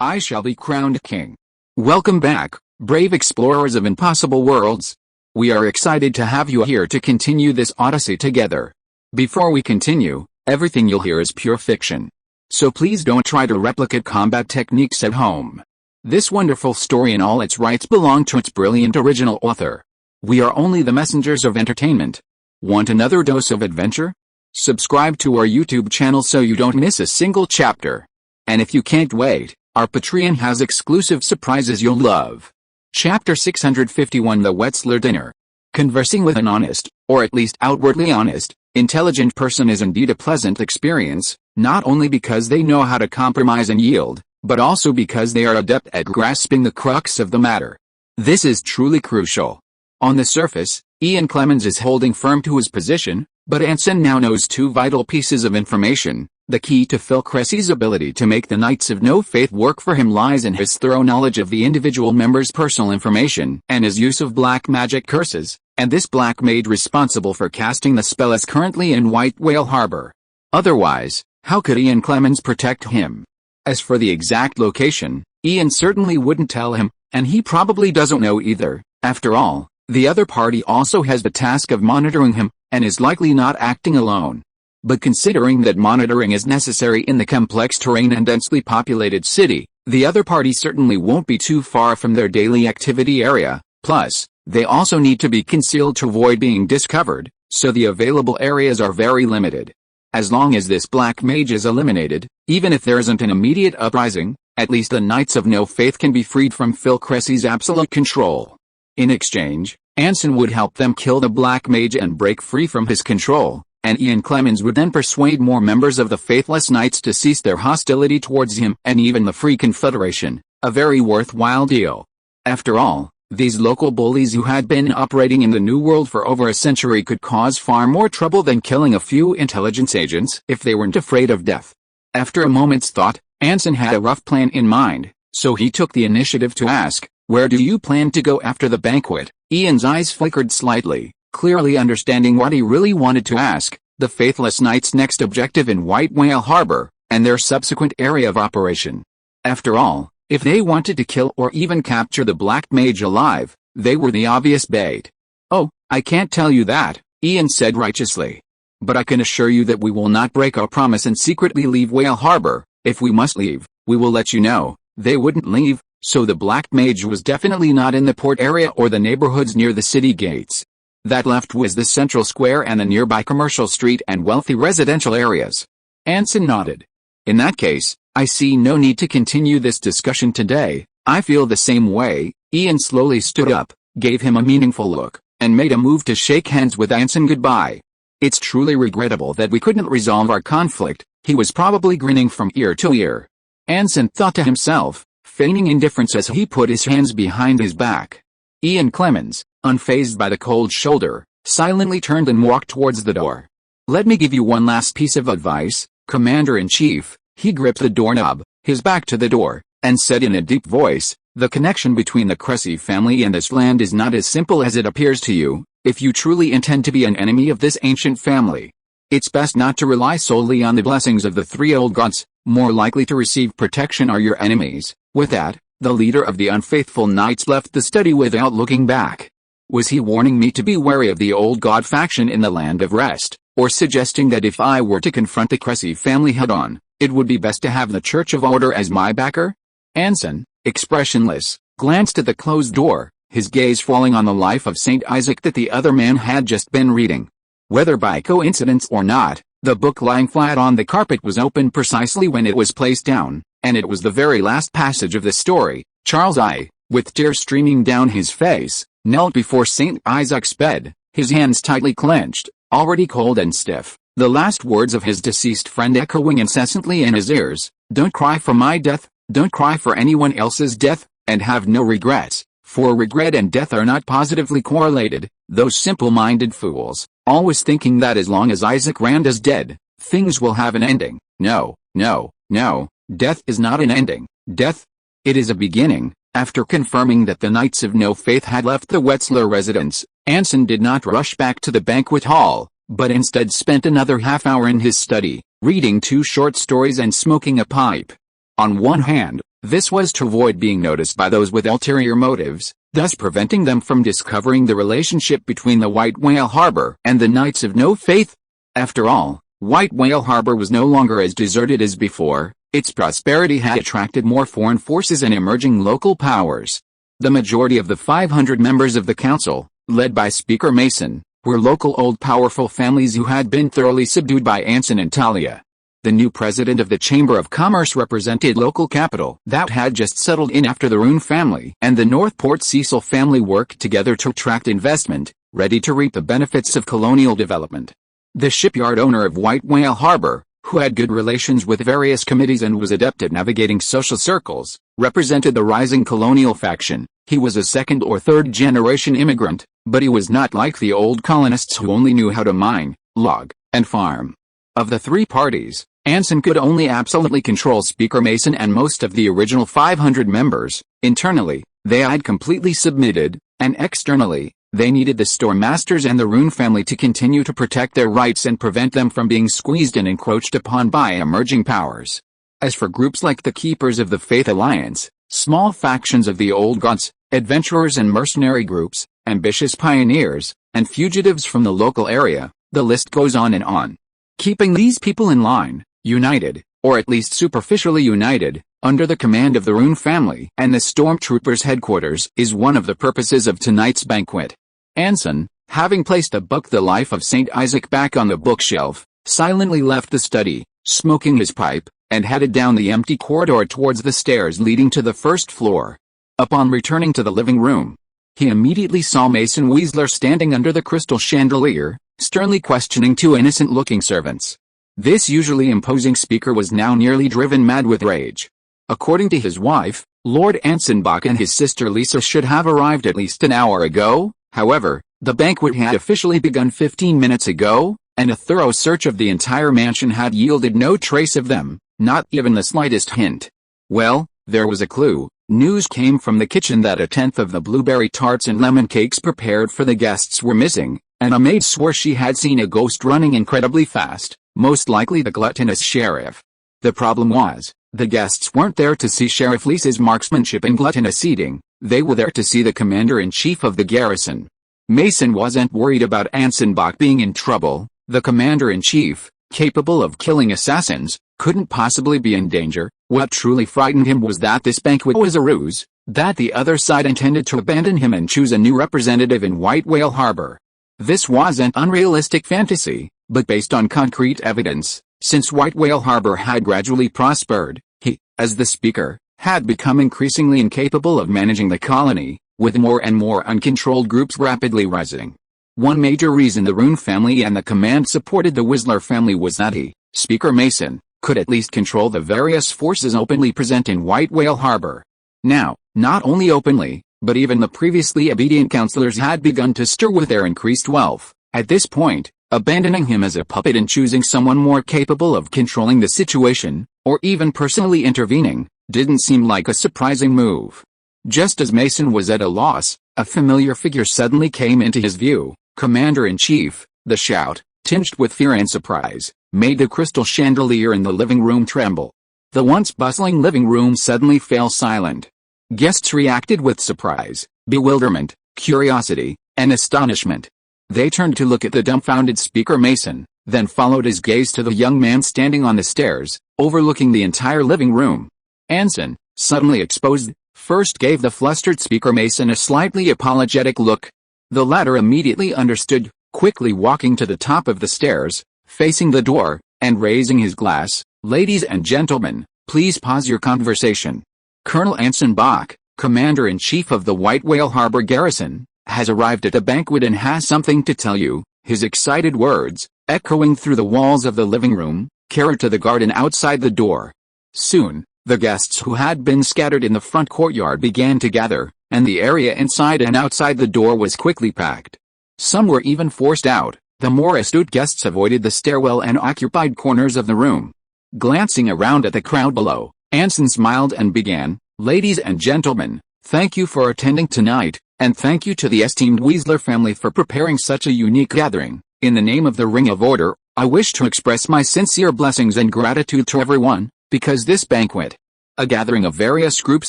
I shall be crowned king. Welcome back, brave explorers of impossible worlds. We are excited to have you here to continue this odyssey together. Before we continue, everything you'll hear is pure fiction. So please don't try to replicate combat techniques at home. This wonderful story in all its rights belong to its brilliant original author. We are only the messengers of entertainment. Want another dose of adventure? Subscribe to our YouTube channel so you don't miss a single chapter. And if you can't wait, our Patreon has exclusive surprises you'll love. Chapter 651 The Wetzlar Dinner. Conversing with an honest, or at least outwardly honest, intelligent person is indeed a pleasant experience, not only because they know how to compromise and yield, but also because they are adept at grasping the crux of the matter. This is truly crucial. On the surface, Ian Clemens is holding firm to his position, but Anson now knows two vital pieces of information. The key to Phil Cressy's ability to make the Knights of No Faith work for him lies in his thorough knowledge of the individual member's personal information and his use of black magic curses, and this black mage responsible for casting the spell is currently in White Whale Harbor. Otherwise, how could Ian Clemens protect him? As for the exact location, Ian certainly wouldn't tell him, and he probably doesn't know either. After all, the other party also has the task of monitoring him, and is likely not acting alone. But considering that monitoring is necessary in the complex terrain and densely populated city, the other party certainly won't be too far from their daily activity area. Plus, they also need to be concealed to avoid being discovered, so the available areas are very limited. As long as this black mage is eliminated, even if there isn't an immediate uprising, at least the Knights of No Faith can be freed from Phil Cressy's absolute control. In exchange, Anson would help them kill the black mage and break free from his control, and Ian Clemens would then persuade more members of the Faithless Knights to cease their hostility towards him and even the Free Confederation, a very worthwhile deal. After all, these local bullies who had been operating in the New World for over a century could cause far more trouble than killing a few intelligence agents if they weren't afraid of death. After a moment's thought, Anson had a rough plan in mind, so he took the initiative to ask, "Where do you plan to go after the banquet?" Ian's eyes flickered slightly, clearly understanding what he really wanted to ask: the Faithless Knights' next objective in White Whale Harbor, and their subsequent area of operation. After all, if they wanted to kill or even capture the Black Mage alive, they were the obvious bait. "Oh, I can't tell you that," Ian said righteously. "But I can assure you that we will not break our promise and secretly leave Whale Harbor. If we must leave, we will let you know." They wouldn't leave, so the Black Mage was definitely not in the port area or the neighborhoods near the city gates. That left was the central square and the nearby commercial street and wealthy residential areas. Anson nodded. "In that case, I see no need to continue this discussion today. I feel the same way." Ian slowly stood up, gave him a meaningful look, and made a move to shake hands with Anson goodbye. "It's truly regrettable that we couldn't resolve our conflict." He was probably grinning from ear to ear. Anson thought to himself, feigning indifference as he put his hands behind his back. Ian Clemens, unfazed by the cold shoulder, silently turned and walked towards the door. "Let me give you one last piece of advice, Commander-in-Chief." He gripped the doorknob, his back to the door, and said in a deep voice, "The connection between the Cressy family and this land is not as simple as it appears to you. If you truly intend to be an enemy of this ancient family, it's best not to rely solely on the blessings of the three old gods. More likely to receive protection are your enemies." With that, the leader of the unfaithful knights left the study without looking back. Was he warning me to be wary of the old god faction in the Land of Rest, or suggesting that if I were to confront the Cressy family head-on, it would be best to have the Church of Order as my backer? Anson, expressionless, glanced at the closed door, his gaze falling on the life of Saint Isaac that the other man had just been reading. Whether by coincidence or not, the book lying flat on the carpet was open precisely when it was placed down, and it was the very last passage of the story. Charles I, with tears streaming down his face, knelt before Saint Isaac's bed, his hands tightly clenched, already cold and stiff, the last words of his deceased friend echoing incessantly in his ears: "Don't cry for my death, don't cry for anyone else's death, and have no regrets, for regret and death are not positively correlated. Those simple-minded fools, always thinking that as long as Isaac Rand is dead, things will have an ending. No, no, no, death is not an ending. Death, it is a beginning." After confirming that the Knights of No Faith had left the Wetzlar residence, Anson did not rush back to the banquet hall, but instead spent another half-hour in his study, reading 2 short stories and smoking a pipe. On one hand, This was to avoid being noticed by those with ulterior motives, thus preventing them from discovering the relationship between the White Whale Harbor and the Knights of No Faith. After all, White Whale Harbor was no longer as deserted as before. Its prosperity had attracted more foreign forces and emerging local powers. The majority of the 500 members of the council, led by Speaker Mason, were local old powerful families who had been thoroughly subdued by Anson and Talia. The new president of the Chamber of Commerce represented local capital that had just settled in after the Roon family and the Northport Cecil family worked together to attract investment, ready to reap the benefits of colonial development. The shipyard owner of White Whale Harbor, who had good relations with various committees and was adept at navigating social circles, represented the rising colonial faction. He was a second or third generation immigrant, but he was not like the old colonists who only knew how to mine, log, and farm. Of the three parties, Anson could only absolutely control Speaker Mason and most of the original 500 members. Internally, they had completely submitted, and externally, they needed the store masters and the Roon family to continue to protect their rights and prevent them from being squeezed and encroached upon by emerging powers. As for groups like the Keepers of the Faith Alliance, small factions of the old gods, adventurers and mercenary groups, ambitious pioneers, and fugitives from the local area, the list goes on and on. Keeping these people in line, united, or at least superficially united, under the command of the Roon family and the Stormtroopers' headquarters is one of the purposes of tonight's banquet. Anson, having placed a book The Life of St. Isaac back on the bookshelf, silently left the study, smoking his pipe, and headed down the empty corridor towards the stairs leading to the first floor. Upon returning to the living room, he immediately saw Mason Weasler standing under the crystal chandelier, sternly questioning two innocent-looking servants. This usually imposing speaker was now nearly driven mad with rage. According to his wife, Lord Anson Bach and his sister Lisa should have arrived at least an hour ago. However, the banquet had officially begun 15 minutes ago, and a thorough search of the entire mansion had yielded no trace of them, not even the slightest hint. Well, there was a clue. News came from the kitchen that a tenth of the blueberry tarts and lemon cakes prepared for the guests were missing, and a maid swore she had seen a ghost running incredibly fast, most likely the gluttonous sheriff. The problem was, the guests weren't there to see Sheriff Lisa's marksmanship and gluttonous eating. They were there to see the commander-in-chief of the garrison. Mason wasn't worried about Anson Bach being in trouble. The commander-in-chief, capable of killing assassins, couldn't possibly be in danger. What truly frightened him was that this banquet was a ruse, that the other side intended to abandon him and choose a new representative in White Whale Harbor. This wasn't unrealistic fantasy, but based on concrete evidence. Since White Whale Harbor had gradually prospered, he, as the speaker, had become increasingly incapable of managing the colony, with more and more uncontrolled groups rapidly rising. One major reason the Roon family and the command supported the Weasler family was that he, Speaker Mason, could at least control the various forces openly present in White Whale Harbor. Now, not only openly, but even the previously obedient councillors had begun to stir with their increased wealth. At this point, abandoning him as a puppet and choosing someone more capable of controlling the situation, or even personally intervening, didn't seem like a surprising move. Just as Mason was at a loss, a familiar figure suddenly came into his view. Commander-in-Chief. The shout, tinged with fear and surprise, made the crystal chandelier in the living room tremble. The once bustling living room suddenly fell silent. Guests reacted with surprise, bewilderment, curiosity, and astonishment. They turned to look at the dumbfounded Speaker Mason, then followed his gaze to the young man standing on the stairs, overlooking the entire living room. Anson, suddenly exposed, first gave the flustered Speaker Mason a slightly apologetic look. The latter immediately understood, quickly walking to the top of the stairs, facing the door, and raising his glass. "Ladies and gentlemen, please pause your conversation. Colonel Anson Bach, Commander-in-Chief of the White Whale Harbor Garrison, has arrived at the banquet and has something to tell you." His excited words, echoing through the walls of the living room, carried to the garden outside the door. Soon, the guests who had been scattered in the front courtyard began to gather, and the area inside and outside the door was quickly packed. Some were even forced out. The more astute guests avoided the stairwell and occupied corners of the room. Glancing around at the crowd below, Anson smiled and began, "Ladies and gentlemen, thank you for attending tonight, and thank you to the esteemed Weasler family for preparing such a unique gathering. In the name of the Ring of Order, I wish to express my sincere blessings and gratitude to everyone, because this banquet a gathering of various groups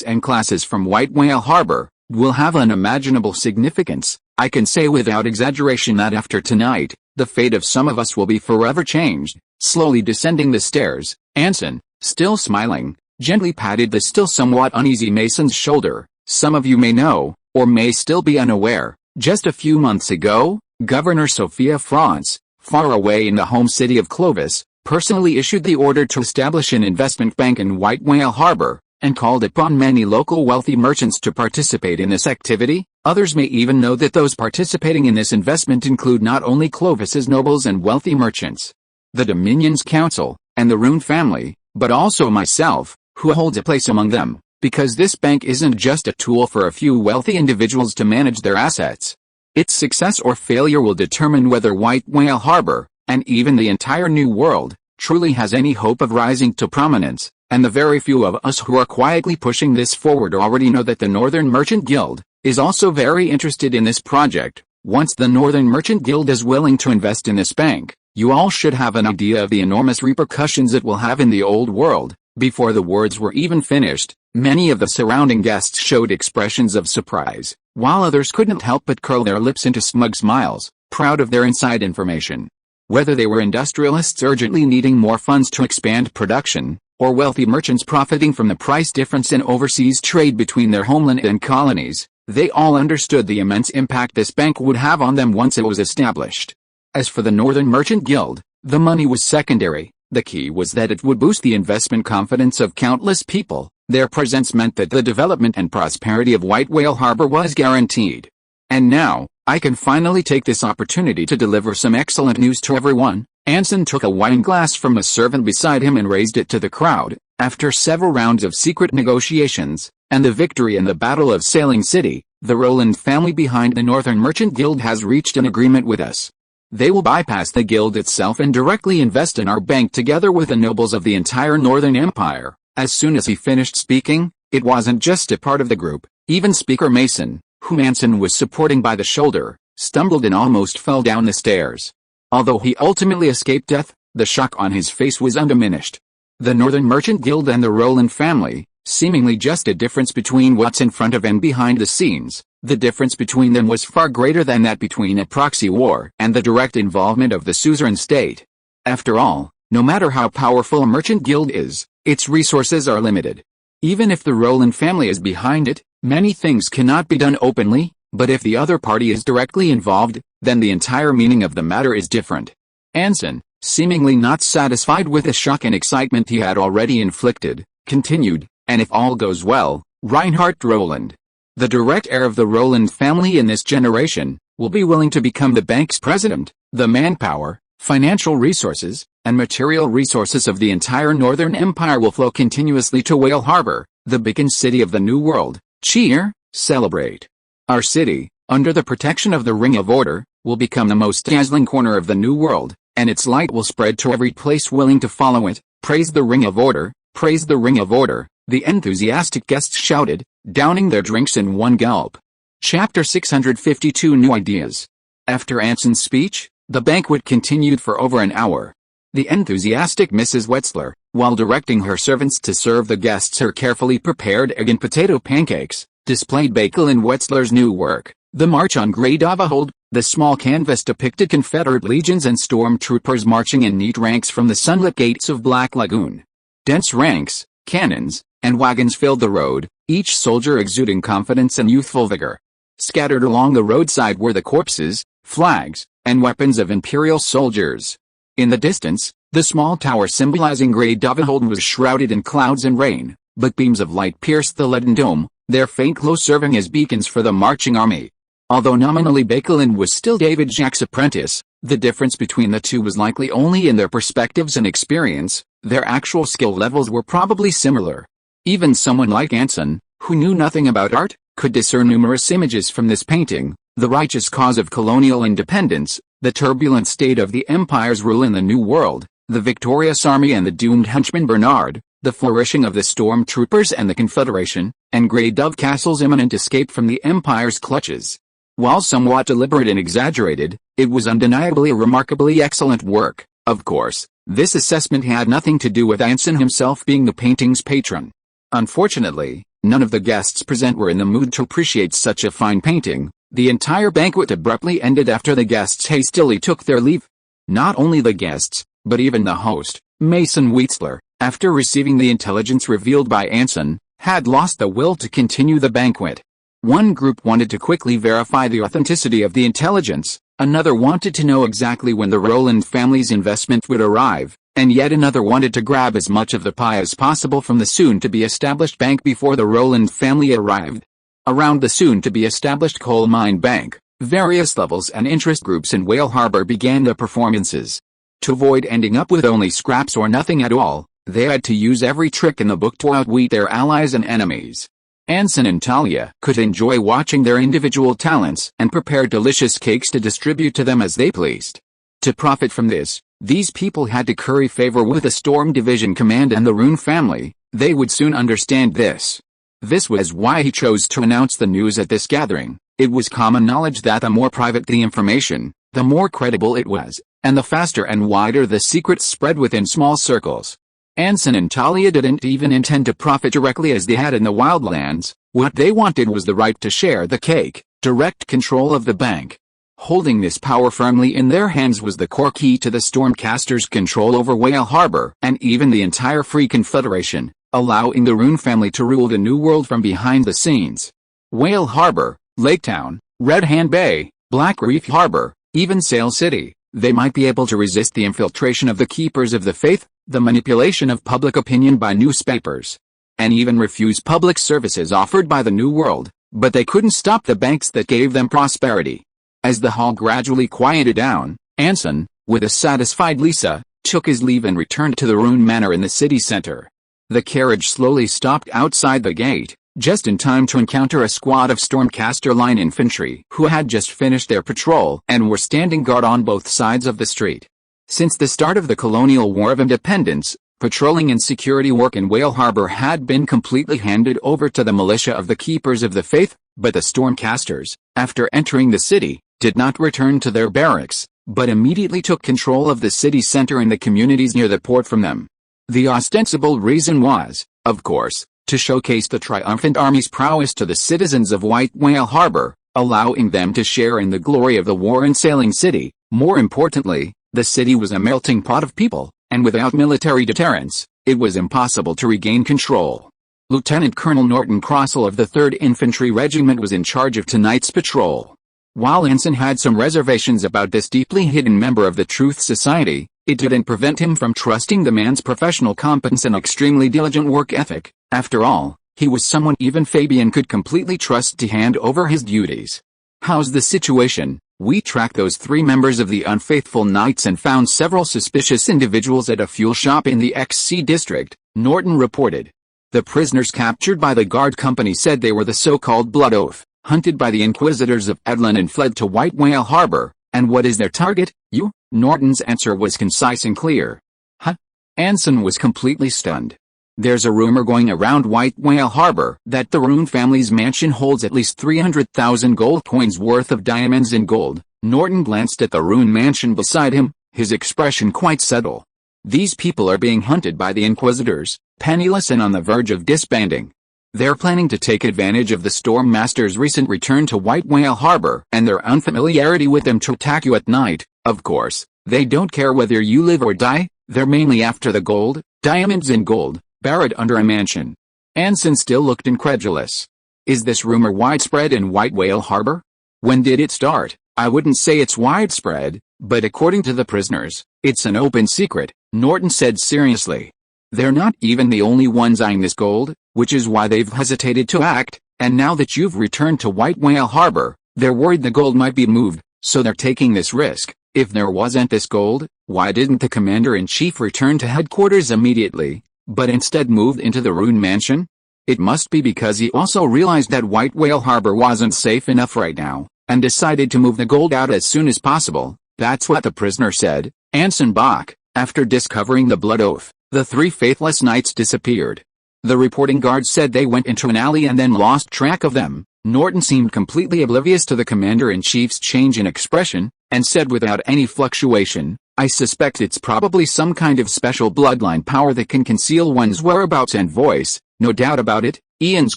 and classes from White Whale Harbor, will have unimaginable significance. I can say without exaggeration that after tonight, the fate of some of us will be forever changed. Slowly descending the stairs, Anson, still smiling, gently patted the still somewhat uneasy Mason's shoulder. Some of you may know, or may still be unaware, just a few months ago, Governor Sophia France, far away in the home city of Clovis, personally issued the order to establish an investment bank in White Whale Harbor, and called upon many local wealthy merchants to participate in this activity. Others may even know that those participating in this investment include not only Clovis's nobles and wealthy merchants, the Dominion's council, and the Rune family, but also myself, who holds a place among them, because this bank isn't just a tool for a few wealthy individuals to manage their assets. Its success or failure will determine whether White Whale Harbor, and even the entire New World, truly has any hope of rising to prominence, and the very few of us who are quietly pushing this forward already know that the Northern Merchant Guild is also very interested in this project. Once the Northern Merchant Guild is willing to invest in this bank, you all should have an idea of the enormous repercussions it will have in the old world. Before the words were even finished, many of the surrounding guests showed expressions of surprise, while others couldn't help but curl their lips into smug smiles, proud of their inside information. Whether they were industrialists urgently needing more funds to expand production, or wealthy merchants profiting from the price difference in overseas trade between their homeland and colonies, they all understood the immense impact this bank would have on them once it was established. As for the Northern Merchant Guild, the money was secondary. The key was that it would boost the investment confidence of countless people. Their presence meant that the development and prosperity of White Whale Harbor was guaranteed. And now, I can finally take this opportunity to deliver some excellent news to everyone. Anson took a wine glass from a servant beside him and raised it to the crowd. After several rounds of secret negotiations, and the victory in the Battle of Sailing City, the Rowland family behind the Northern Merchant Guild has reached an agreement with us. They will bypass the guild itself and directly invest in our bank together with the nobles of the entire Northern Empire. As soon as he finished speaking, it wasn't just a part of the group. Even Speaker Mason, whom Anson was supporting by the shoulder, stumbled and almost fell down the stairs. Although he ultimately escaped death, the shock on his face was undiminished. The Northern Merchant Guild and the Rowland family, seemingly just a difference between what's in front of and behind the scenes, the difference between them was far greater than that between a proxy war and the direct involvement of the suzerain state. After all, no matter how powerful a merchant guild is, its resources are limited. Even if the Rowland family is behind it, many things cannot be done openly, but if the other party is directly involved, then the entire meaning of the matter is different. Anson, seemingly not satisfied with the shock and excitement he had already inflicted, continued, and if all goes well, Reinhard Rowland, the direct heir of the Rowland family in this generation, will be willing to become the bank's president. The manpower, financial resources, and material resources of the entire Northern Empire will flow continuously to Whale Harbor, the beacon city of the New World. Cheer, celebrate. Our city, under the protection of the Ring of Order, will become the most dazzling corner of the New World, and its light will spread to every place willing to follow it. Praise the Ring of Order, praise the Ring of Order, the enthusiastic guests shouted, downing their drinks in one gulp. Chapter 652 New Ideas. After Anson's speech, the banquet continued for over an hour. The enthusiastic Mrs. Wetzler, while directing her servants to serve the guests her carefully prepared egg and potato pancakes, displayed Bachelin Wetzler's new work, the March on Grey Davahold. The small canvas depicted Confederate legions and stormtroopers marching in neat ranks from the sunlit gates of Black Lagoon. Dense ranks, cannons, and wagons filled the road, each soldier exuding confidence and youthful vigor. Scattered along the roadside were the corpses, flags, and weapons of Imperial soldiers. In the distance, the small tower symbolizing Grey Davahold was shrouded in clouds and rain, but beams of light pierced the leaden dome, their faint glow serving as beacons for the marching army. Although nominally Bachelin was still David Jacques' apprentice, the difference between the two was likely only in their perspectives and experience. Their actual skill levels were probably similar. Even someone like Anson, who knew nothing about art, could discern numerous images from this painting: the righteous cause of colonial independence, the turbulent state of the Empire's rule in the New World, the victorious army and the doomed henchman Bernard, the flourishing of the stormtroopers and the Confederation, and Grey Dove Castle's imminent escape from the Empire's clutches. While somewhat deliberate and exaggerated, it was undeniably a remarkably excellent work. Of course, this assessment had nothing to do with Anson himself being the painting's patron. Unfortunately, none of the guests present were in the mood to appreciate such a fine painting. The entire banquet abruptly ended after the guests hastily took their leave. Not only the guests, but even the host, Mason Wheatsler, after receiving the intelligence revealed by Anson, had lost the will to continue the banquet. One group wanted to quickly verify the authenticity of the intelligence, another wanted to know exactly when the Rowland family's investment would arrive, and yet another wanted to grab as much of the pie as possible from the soon-to-be-established bank before the Rowland family arrived. Around the soon-to-be-established coal mine bank, various levels and interest groups in Whale Harbor began the performances. To avoid ending up with only scraps or nothing at all, they had to use every trick in the book to outwit their allies and enemies. Anson and Talia could enjoy watching their individual talents and prepare delicious cakes to distribute to them as they pleased. To profit from this, these people had to curry favor with the Storm Division Command and the Rune family. They would soon understand this. This was why he chose to announce the news at this gathering. It was common knowledge that the more private the information, the more credible it was, and the faster and wider the secrets spread within small circles. Anson and Talia didn't even intend to profit directly as they had in the Wildlands. What they wanted was the right to share the cake, direct control of the bank. Holding this power firmly in their hands was the core key to the Stormcasters' control over Whale Harbor and even the entire Free Confederation, allowing the Rune family to rule the New World from behind the scenes. Whale Harbor, Laketown, Red Hand Bay, Black Reef Harbor, even Sail City, they might be able to resist the infiltration of the Keepers of the Faith, the manipulation of public opinion by newspapers, and even refuse public services offered by the New World, but they couldn't stop the banks that gave them prosperity. As the hall gradually quieted down, Anson, with a satisfied Lisa, took his leave and returned to the Rune Manor in the city center. The carriage slowly stopped outside the gate, just in time to encounter a squad of Stormcaster Line infantry who had just finished their patrol and were standing guard on both sides of the street. Since the start of the Colonial War of Independence, patrolling and security work in Whale Harbor had been completely handed over to the militia of the Keepers of the Faith, but the Stormcasters, after entering the city, did not return to their barracks, but immediately took control of the city center and the communities near the port from them. The ostensible reason was, of course, to showcase the triumphant army's prowess to the citizens of White Whale Harbor, allowing them to share in the glory of the war in Sailing City. More importantly, the city was a melting pot of people, and without military deterrence, it was impossible to regain control. Lieutenant Colonel Norton Crossell of the 3rd Infantry Regiment was in charge of tonight's patrol. While Anson had some reservations about this deeply hidden member of the Truth Society, it didn't prevent him from trusting the man's professional competence and extremely diligent work ethic. After all, he was someone even Fabian could completely trust to hand over his duties. "How's the situation?" "We tracked those 3 members of the Unfaithful Knights and found several suspicious individuals at a fuel shop in the XC district," Norton reported. "The prisoners captured by the guard company said they were the so-called Blood Oath, hunted by the Inquisitors of Edlin and fled to White Whale Harbor. And what is their target? You?" Norton's answer was concise and clear. "Huh?" Anson was completely stunned. "There's a rumor going around White Whale Harbor that the Rune family's mansion holds at least 300,000 gold coins worth of diamonds and gold." Norton glanced at the Rune mansion beside him, his expression quite subtle. "These people are being hunted by the Inquisitors, penniless and on the verge of disbanding. They're planning to take advantage of the Storm Master's recent return to White Whale Harbor and their unfamiliarity with them to attack you at night. Of course, they don't care whether you live or die. They're mainly after the gold, diamonds and gold, buried under a mansion." Anson still looked incredulous. "Is this rumor widespread in White Whale Harbor? When did it start?" "I wouldn't say it's widespread, but according to the prisoners, it's an open secret," Norton said seriously. "They're not even the only ones eyeing this gold, which is why they've hesitated to act, and now that you've returned to White Whale Harbor, they're worried the gold might be moved, so they're taking this risk. If there wasn't this gold, why didn't the Commander-in-Chief return to headquarters immediately, but instead moved into the Rune Mansion? It must be because he also realized that White Whale Harbor wasn't safe enough right now, and decided to move the gold out as soon as possible." That's what the prisoner said. Anson Bach, after discovering the Blood Oath, the 3 faithless knights disappeared. The reporting guards said they went into an alley and then lost track of them. Norton seemed completely oblivious to the Commander-in-Chief's change in expression, and said without any fluctuation, "I suspect it's probably some kind of special bloodline power that can conceal one's whereabouts and voice." No doubt about it, Ian's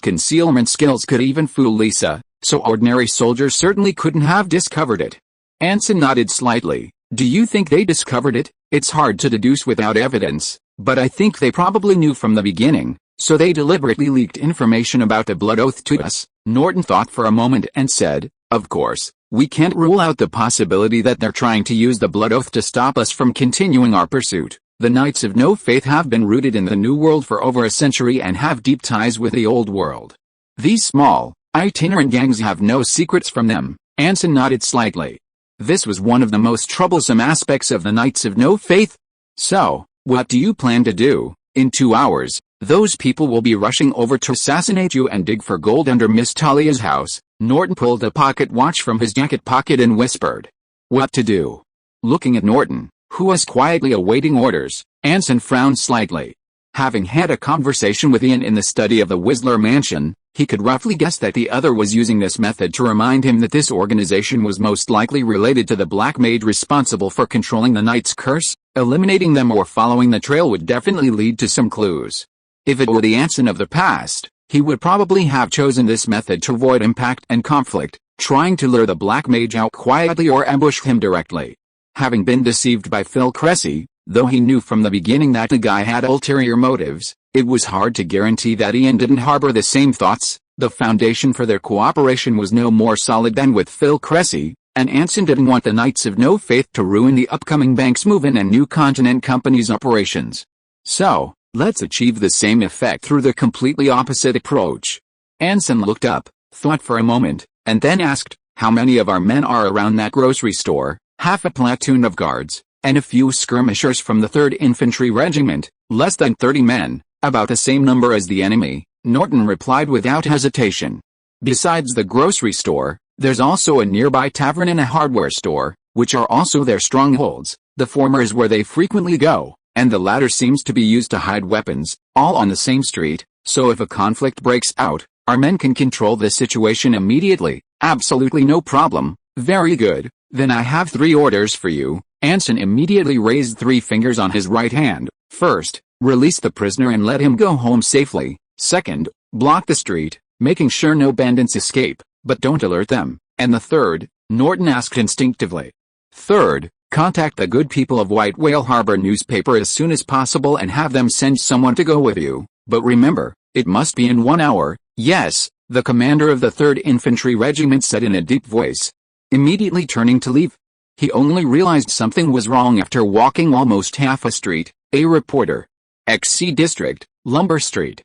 concealment skills could even fool Lisa, so ordinary soldiers certainly couldn't have discovered it. Anson nodded slightly. Do you think they discovered it? It's hard to deduce without evidence, but I think they probably knew from the beginning, so they deliberately leaked information about the blood oath to us. Norton thought for a moment and said, of course, we can't rule out the possibility that they're trying to use the blood oath to stop us from continuing our pursuit. The Knights of No Faith have been rooted in the New World for over a century and have deep ties with the Old World. These small, itinerant gangs have no secrets from them. Anson nodded slightly. This was one of the most troublesome aspects of the Knights of No Faith. So, what do you plan to do? In 2 hours, those people will be rushing over to assassinate you and dig for gold under Miss Talia's house. Norton pulled a pocket watch from his jacket pocket and whispered. What to do? Looking at Norton, who was quietly awaiting orders, Anson frowned slightly. Having had a conversation with Ian in the study of the Whistler mansion, he could roughly guess that the other was using this method to remind him that this organization was most likely related to the Black Mage responsible for controlling the Knight's curse. Eliminating them or following the trail would definitely lead to some clues. If it were the Anson of the past, he would probably have chosen this method to avoid impact and conflict, trying to lure the Black Mage out quietly or ambush him directly. Having been deceived by Phil Cressy, though he knew from the beginning that the guy had ulterior motives, it was hard to guarantee that Ian didn't harbor the same thoughts. The foundation for their cooperation was no more solid than with Phil Cressy, and Anson didn't want the Knights of No Faith to ruin the upcoming bank's move-in and New Continent Company's operations. So, let's achieve the same effect through the completely opposite approach. Anson looked up, thought for a moment, and then asked, how many of our men are around that grocery store? Half a platoon of guards, and a few skirmishers from the 3rd Infantry Regiment, less than 30 men, about the same number as the enemy, Norton replied without hesitation. Besides the grocery store, there's also a nearby tavern and a hardware store, which are also their strongholds. The former is where they frequently go, and the latter seems to be used to hide weapons, all on the same street, so if a conflict breaks out, our men can control the situation immediately. Absolutely no problem. Very good. Then I have 3 orders for you. Anson immediately raised 3 fingers on his right hand. First, release the prisoner and let him go home safely. Second, block the street, making sure no bandits escape, but don't alert them. And the third, Norton asked instinctively. Third, contact the good people of White Whale Harbor newspaper as soon as possible and have them send someone to go with you. But remember, it must be in 1 hour. Yes, the commander of the 3rd Infantry Regiment said in a deep voice. Immediately turning to leave, he only realized something was wrong after walking almost half a street. A reporter. XC District, Lumber Street.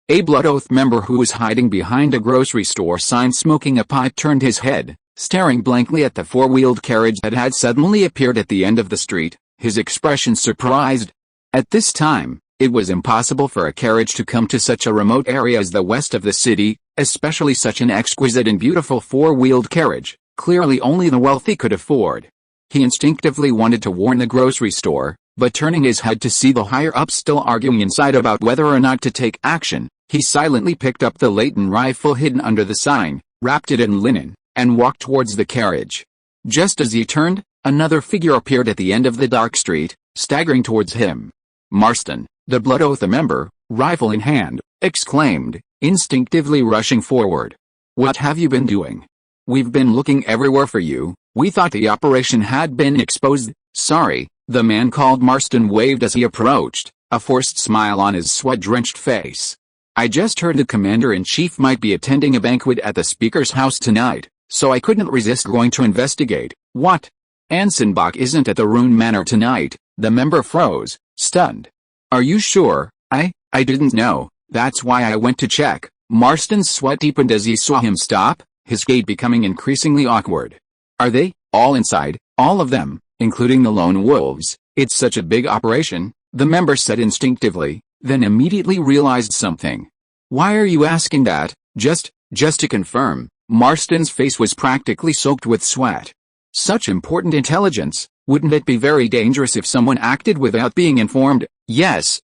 A Blood Oath member who was hiding behind a grocery store sign smoking a pipe turned his head, staring blankly at the 4-wheeled carriage that had suddenly appeared at the end of the street, his expression surprised. At this time, it was impossible for a carriage to come to such a remote area as the west of the city, especially such an exquisite and beautiful 4-wheeled carriage. Clearly only the wealthy could afford. He instinctively wanted to warn the grocery store, but turning his head to see the higher-ups still arguing inside about whether or not to take action, he silently picked up the Leighton rifle hidden under the sign, wrapped it in linen, and walked towards the carriage. Just as he turned, another figure appeared at the end of the dark street, staggering towards him. Marston, the Blood Oath member, rifle in hand, exclaimed, instinctively rushing forward. What have you been doing? We've been looking everywhere for you. We thought the operation had been exposed. Sorry, the man called Marston waved as he approached, a forced smile on his sweat-drenched face. I just heard the commander-in-chief might be attending a banquet at the speaker's house tonight, so I couldn't resist going to investigate. What? Anson Bach isn't at the Rune Manor tonight. The member froze, stunned. Are you sure? I didn't know. That's why I went to check. Marston's sweat deepened as he saw him stop, his gait becoming increasingly awkward. Are they all inside? All of them, including the lone wolves? It's such a big operation, the member said instinctively, then immediately realized something. Why are you asking that? Just to confirm. Marston's face was practically soaked with sweat. Such important intelligence, wouldn't it be very dangerous if someone acted without being informed? Yes,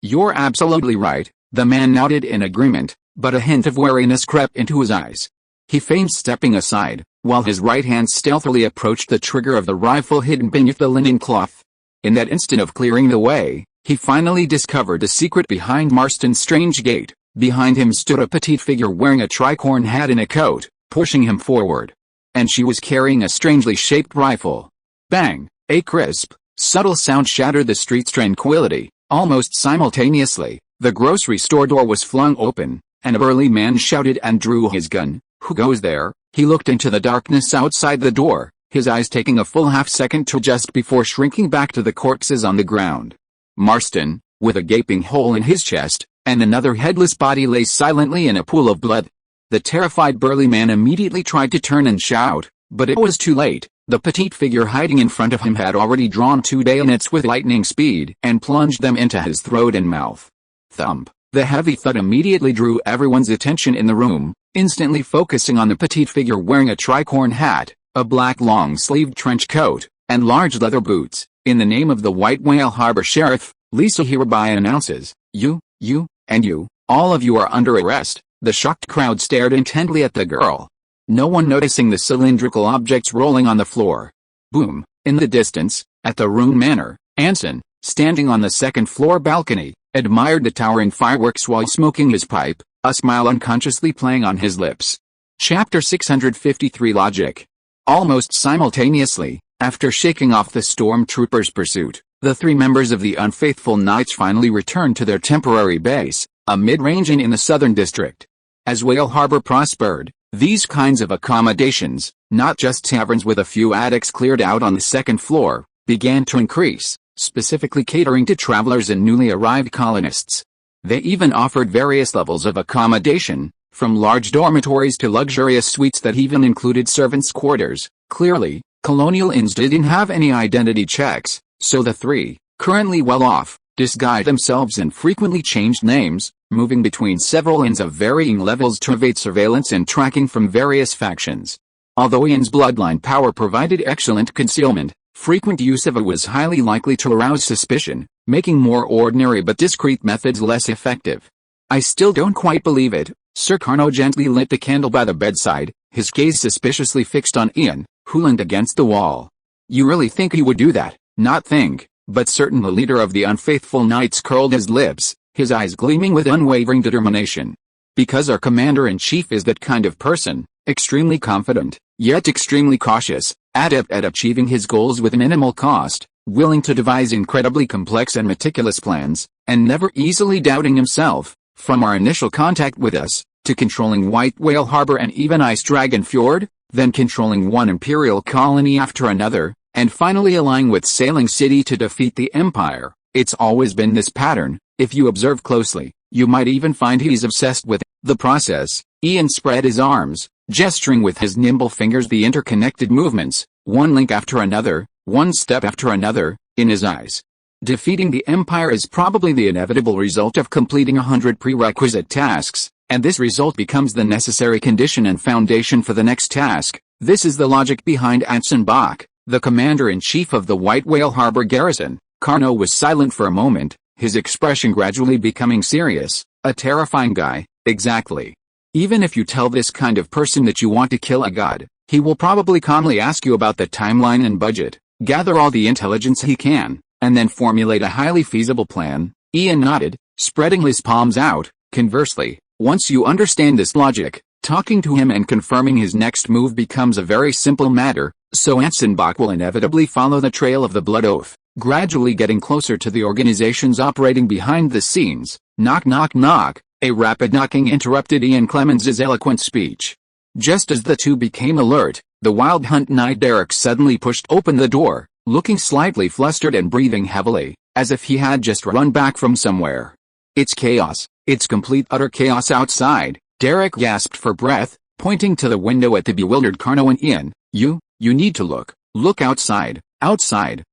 you're absolutely right. The man nodded in agreement, but a hint of wariness crept into his eyes. He feigned stepping aside, while his right hand stealthily approached the trigger of the rifle hidden beneath the linen cloth. In that instant of clearing the way, He finally discovered the secret behind Marston's strange gait. Behind him stood a petite figure wearing a tricorn hat and a coat, pushing him forward. And she was carrying a strangely shaped rifle. Bang! A crisp, subtle sound shattered the street's tranquility. Almost simultaneously, the grocery store door was flung open, and a burly man shouted and drew his gun. "Who goes there?" He looked into the darkness outside the door, his eyes taking a full half-second to adjust before shrinking back to the corpses on the ground. Marston, with a gaping hole in his chest, and another headless body lay silently in a pool of blood. The terrified burly man immediately tried to turn and shout, but it was too late. The petite figure hiding in front of him had already drawn 2 bayonets with lightning speed and plunged them into his throat and mouth. Thump! The heavy thud immediately drew everyone's attention in the room, instantly focusing on the petite figure wearing a tricorn hat, a black long-sleeved trench coat, and large leather boots. "In the name of the White Whale Harbor Sheriff, Lisa hereby announces, you, and you, all of you are under arrest." The shocked crowd stared intently at the girl, no one noticing the cylindrical objects rolling on the floor. Boom! In the distance, at the Rune Manor, Anson, standing on the second-floor balcony, admired the towering fireworks while smoking his pipe, a smile unconsciously playing on his lips. Chapter 653 Logic. Almost simultaneously, after shaking off the stormtroopers' pursuit, the 3 members of the Unfaithful Knights finally returned to their temporary base, a mid-range inn in the southern district. As Whale Harbor prospered, these kinds of accommodations, not just taverns with a few attics cleared out on the second floor, began to increase, specifically catering to travelers and newly arrived colonists. They even offered various levels of accommodation, from large dormitories to luxurious suites that even included servants' quarters. Clearly, colonial inns didn't have any identity checks, so the 3, currently well off, disguised themselves and frequently changed names, moving between several inns of varying levels to evade surveillance and tracking from various factions. Although Ian's bloodline power provided excellent concealment, frequent use of it was highly likely to arouse suspicion, making more ordinary but discreet methods less effective. "I still don't quite believe it." Sir Carno gently lit the candle by the bedside, his gaze suspiciously fixed on Ian, who leaned against the wall. "You really think he would do that?" "Not think, but certain." The leader of the Unfaithful Knights curled his lips, his eyes gleaming with unwavering determination. "Because our commander-in-chief is that kind of person, extremely confident, yet extremely cautious, adept at achieving his goals with minimal cost, willing to devise incredibly complex and meticulous plans, and never easily doubting himself. From our initial contact with us, to controlling White Whale Harbor and even Ice Dragon Fjord, then controlling one imperial colony after another, and finally allying with Sailing City to defeat the Empire. It's always been this pattern. If you observe closely, you might even find he's obsessed with the process." Ian spread his arms, gesturing with his nimble fingers the interconnected movements, one link after another, one step after another, in his eyes. Defeating the Empire is probably the inevitable result of completing 100 prerequisite tasks, and this result becomes the necessary condition and foundation for the next task. This is the logic behind Anson Bach, the commander-in-chief of the White Whale Harbor garrison. Carno was silent for a moment, his expression gradually becoming serious. "A terrifying guy, exactly. Even if you tell this kind of person that you want to kill a god, he will probably calmly ask you about the timeline and budget, gather all the intelligence he can, and then formulate a highly feasible plan." Ian nodded, spreading his palms out. "Conversely, once you understand this logic, talking to him and confirming his next move becomes a very simple matter, so Anson Bach will inevitably follow the trail of the Blood Oath, gradually getting closer to the organizations operating behind the scenes." Knock knock knock, a rapid knocking interrupted Ian Clemens's eloquent speech. Just as the two became alert, the Wild Hunt Knight Derek suddenly pushed open the door, looking slightly flustered and breathing heavily, as if he had just run back from somewhere. "It's chaos, it's complete utter chaos outside," Derek gasped for breath, pointing to the window at the bewildered Carno and Ian. You need to look outside, outside."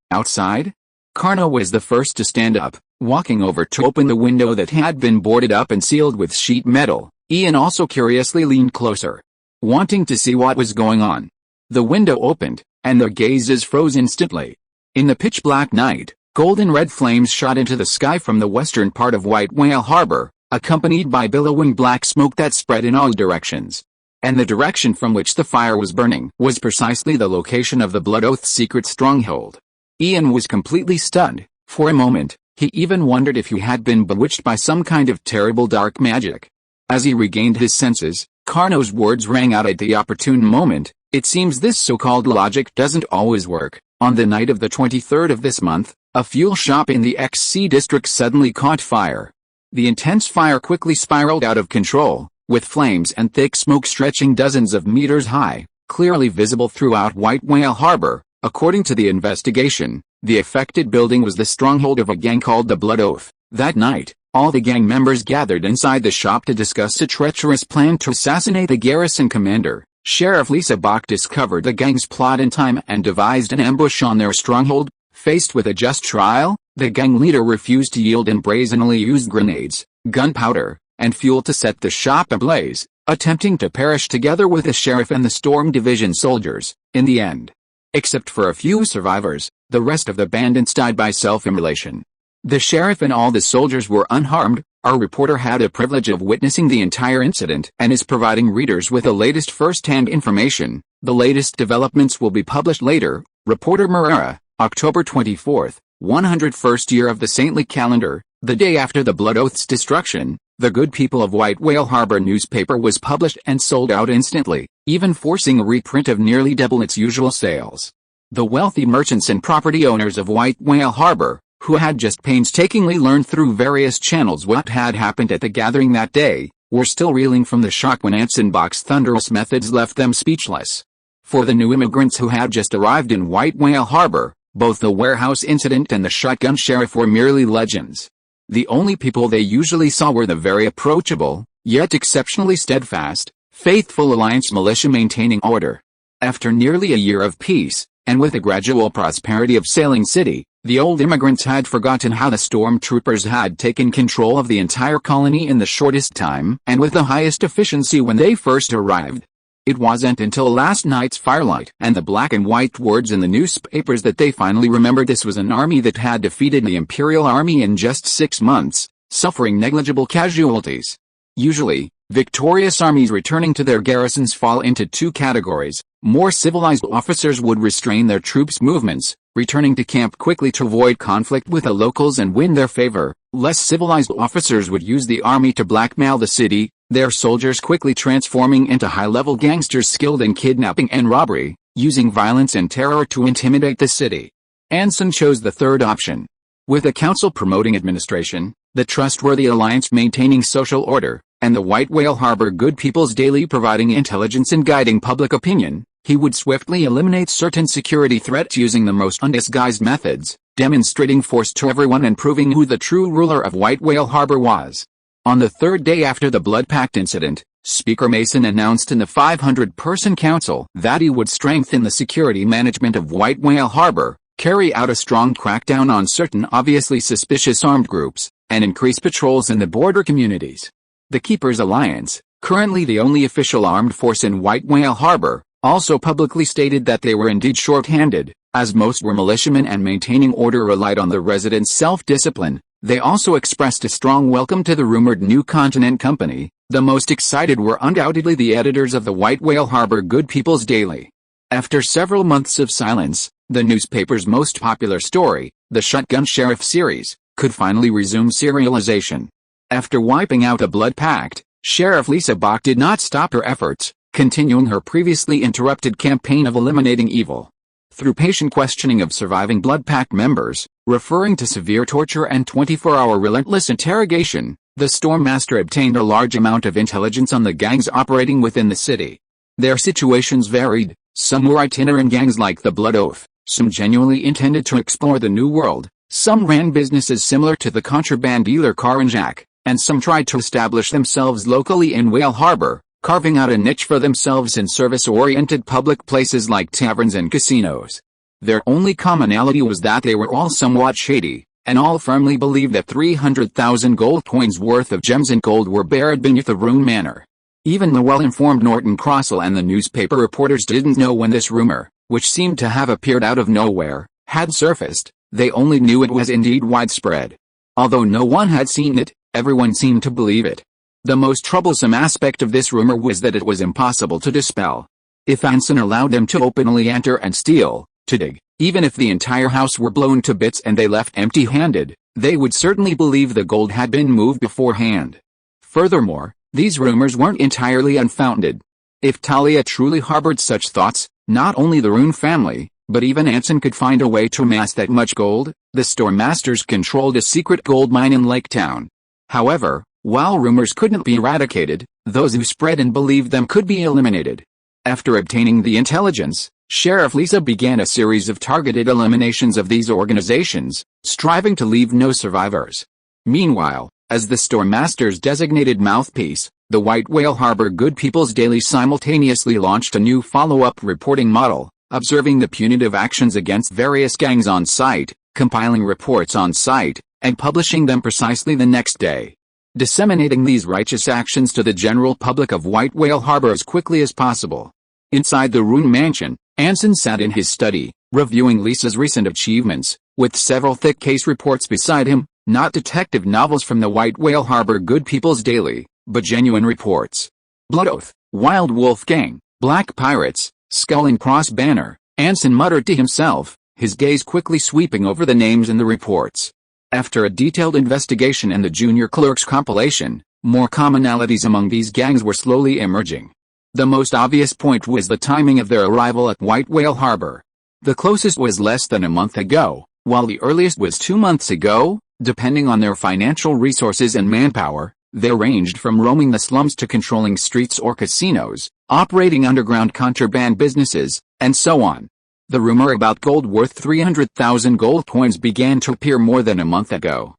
Carno was the first to stand up, walking over to open the window that had been boarded up and sealed with sheet metal. Ian also curiously leaned closer, wanting to see what was going on. The window opened, and their gazes froze instantly. In the pitch-black night, golden red flames shot into the sky from the western part of White Whale Harbor, accompanied by billowing black smoke that spread in all directions. And the direction from which the fire was burning was precisely the location of the Blood Oath's secret stronghold. Ian was completely stunned. For a moment, He even wondered if he had been bewitched by some kind of terrible dark magic. As he regained his senses, Carno's words rang out at the opportune moment. It seems this so-called logic doesn't always work. On the night of the 23rd of this month, a fuel shop in the XC district suddenly caught fire. The intense fire quickly spiraled out of control, with flames and thick smoke stretching dozens of meters high, clearly visible throughout White Whale Harbor. According to the investigation, the affected building was the stronghold of a gang called the Blood Oath. That night, all the gang members gathered inside the shop to discuss a treacherous plan to assassinate the garrison commander. Sheriff Lisa Bach discovered the gang's plot in time and devised an ambush on their stronghold. Faced with a just trial, the gang leader refused to yield and brazenly used grenades, gunpowder, and fuel to set the shop ablaze, attempting to perish together with the sheriff and the Storm Division soldiers. In the end, except for a few survivors, the rest of the bandits died by self-immolation. The sheriff and all the soldiers were unharmed. Our reporter had the privilege of witnessing the entire incident and is providing readers with the latest first-hand information. The latest developments will be published later. Reporter Marrera, October 24th, 101st year of the saintly calendar, the day after the Blood Oath's destruction. The Good People of White Whale Harbor newspaper was published and sold out instantly, even forcing a reprint of nearly double its usual sales. The wealthy merchants and property owners of White Whale Harbor, who had just painstakingly learned through various channels what had happened at the gathering that day, were still reeling from the shock when Anson Bach's thunderous methods left them speechless. For the new immigrants who had just arrived in White Whale Harbor, both the warehouse incident and the shotgun sheriff were merely legends. The only people they usually saw were the very approachable, yet exceptionally steadfast, faithful Alliance militia maintaining order. After nearly a year of peace, and with the gradual prosperity of Sailing City, the old immigrants had forgotten how the stormtroopers had taken control of the entire colony in the shortest time and with the highest efficiency when they first arrived. It wasn't until last night's firelight and the black and white words in the newspapers that they finally remembered this was an army that had defeated the Imperial Army in just 6 months, suffering negligible casualties. Usually, victorious armies returning to their garrisons fall into two categories. More civilized officers would restrain their troops' movements, returning to camp quickly to avoid conflict with the locals and win their favor. Less civilized officers would use the army to blackmail the city, their soldiers quickly transforming into high-level gangsters skilled in kidnapping and robbery, using violence and terror to intimidate the city. Anson chose the third option. With the council promoting administration, the trustworthy Alliance maintaining social order, and the White Whale Harbor Good People's Daily providing intelligence and guiding public opinion, he would swiftly eliminate certain security threats using the most undisguised methods, demonstrating force to everyone and proving who the true ruler of White Whale Harbor was. On the third day after the Blood Pact incident, Speaker Mason announced in the 500-person council that he would strengthen the security management of White Whale Harbor, carry out a strong crackdown on certain obviously suspicious armed groups, and increase patrols in the border communities. The Keepers Alliance, currently the only official armed force in White Whale Harbor, also publicly stated that they were indeed short-handed, as most were militiamen and maintaining order relied on the residents' self-discipline. They also expressed a strong welcome to the rumored New Continent Company. The most excited were undoubtedly the editors of the White Whale Harbor Good People's Daily. After several months of silence, the newspaper's most popular story, the Shotgun Sheriff series, could finally resume serialization. After wiping out the Blood Pact, Sheriff Lisa Bach did not stop her efforts, continuing her previously interrupted campaign of eliminating evil. Through patient questioning of surviving Blood Pact members, referring to severe torture and 24-hour relentless interrogation, the Storm Master obtained a large amount of intelligence on the gangs operating within the city. Their situations varied. Some were itinerant gangs like the Blood Oath, some genuinely intended to explore the New World, some ran businesses similar to the contraband dealer Car and Jack, and some tried to establish themselves locally in Whale Harbor, carving out a niche for themselves in service-oriented public places like taverns and casinos. Their only commonality was that they were all somewhat shady, and all firmly believed that 300,000 gold coins worth of gems and gold were buried beneath the Rune Manor. Even the well-informed Norton Crossell and the newspaper reporters didn't know when this rumor, which seemed to have appeared out of nowhere, had surfaced. They only knew it was indeed widespread. Although no one had seen it, everyone seemed to believe it. The most troublesome aspect of this rumor was that it was impossible to dispel. If Anson allowed them to openly enter and steal, to dig, even if the entire house were blown to bits and they left empty-handed, They would certainly believe the gold had been moved beforehand. Furthermore, these rumors weren't entirely unfounded. If Talia truly harbored such thoughts, not only the Rune family, but even Anson could find a way to amass that much gold. The Storm Masters controlled a secret gold mine in Lake Town. However, while rumors couldn't be eradicated, those who spread and believed them could be eliminated. After obtaining the intelligence, Sheriff Lisa began a series of targeted eliminations of these organizations, striving to leave no survivors. Meanwhile, as the Storm Master's designated mouthpiece, the White Whale Harbor Good People's Daily simultaneously launched a new follow-up reporting model, observing the punitive actions against various gangs on site, compiling reports on site, and publishing them precisely the next day. Disseminating these righteous actions to the general public of White Whale Harbor as quickly as possible. Inside the Rune Mansion, Anson sat in his study, reviewing Lisa's recent achievements, with several thick case reports beside him, not detective novels from the White Whale Harbor Good People's Daily, but genuine reports. Blood Oath, Wild Wolf Gang, Black Pirates, Skull and Cross Banner, Anson muttered to himself, his gaze quickly sweeping over the names in the reports. After a detailed investigation and the Junior Clerks compilation, more commonalities among these gangs were slowly emerging. The most obvious point was the timing of their arrival at White Whale Harbor. The closest was less than a month ago, while the earliest was 2 months ago. Depending on their financial resources and manpower, they ranged from roaming the slums to controlling streets or casinos, operating underground contraband businesses, and so on. The rumor about gold worth 300,000 gold coins began to appear more than a month ago.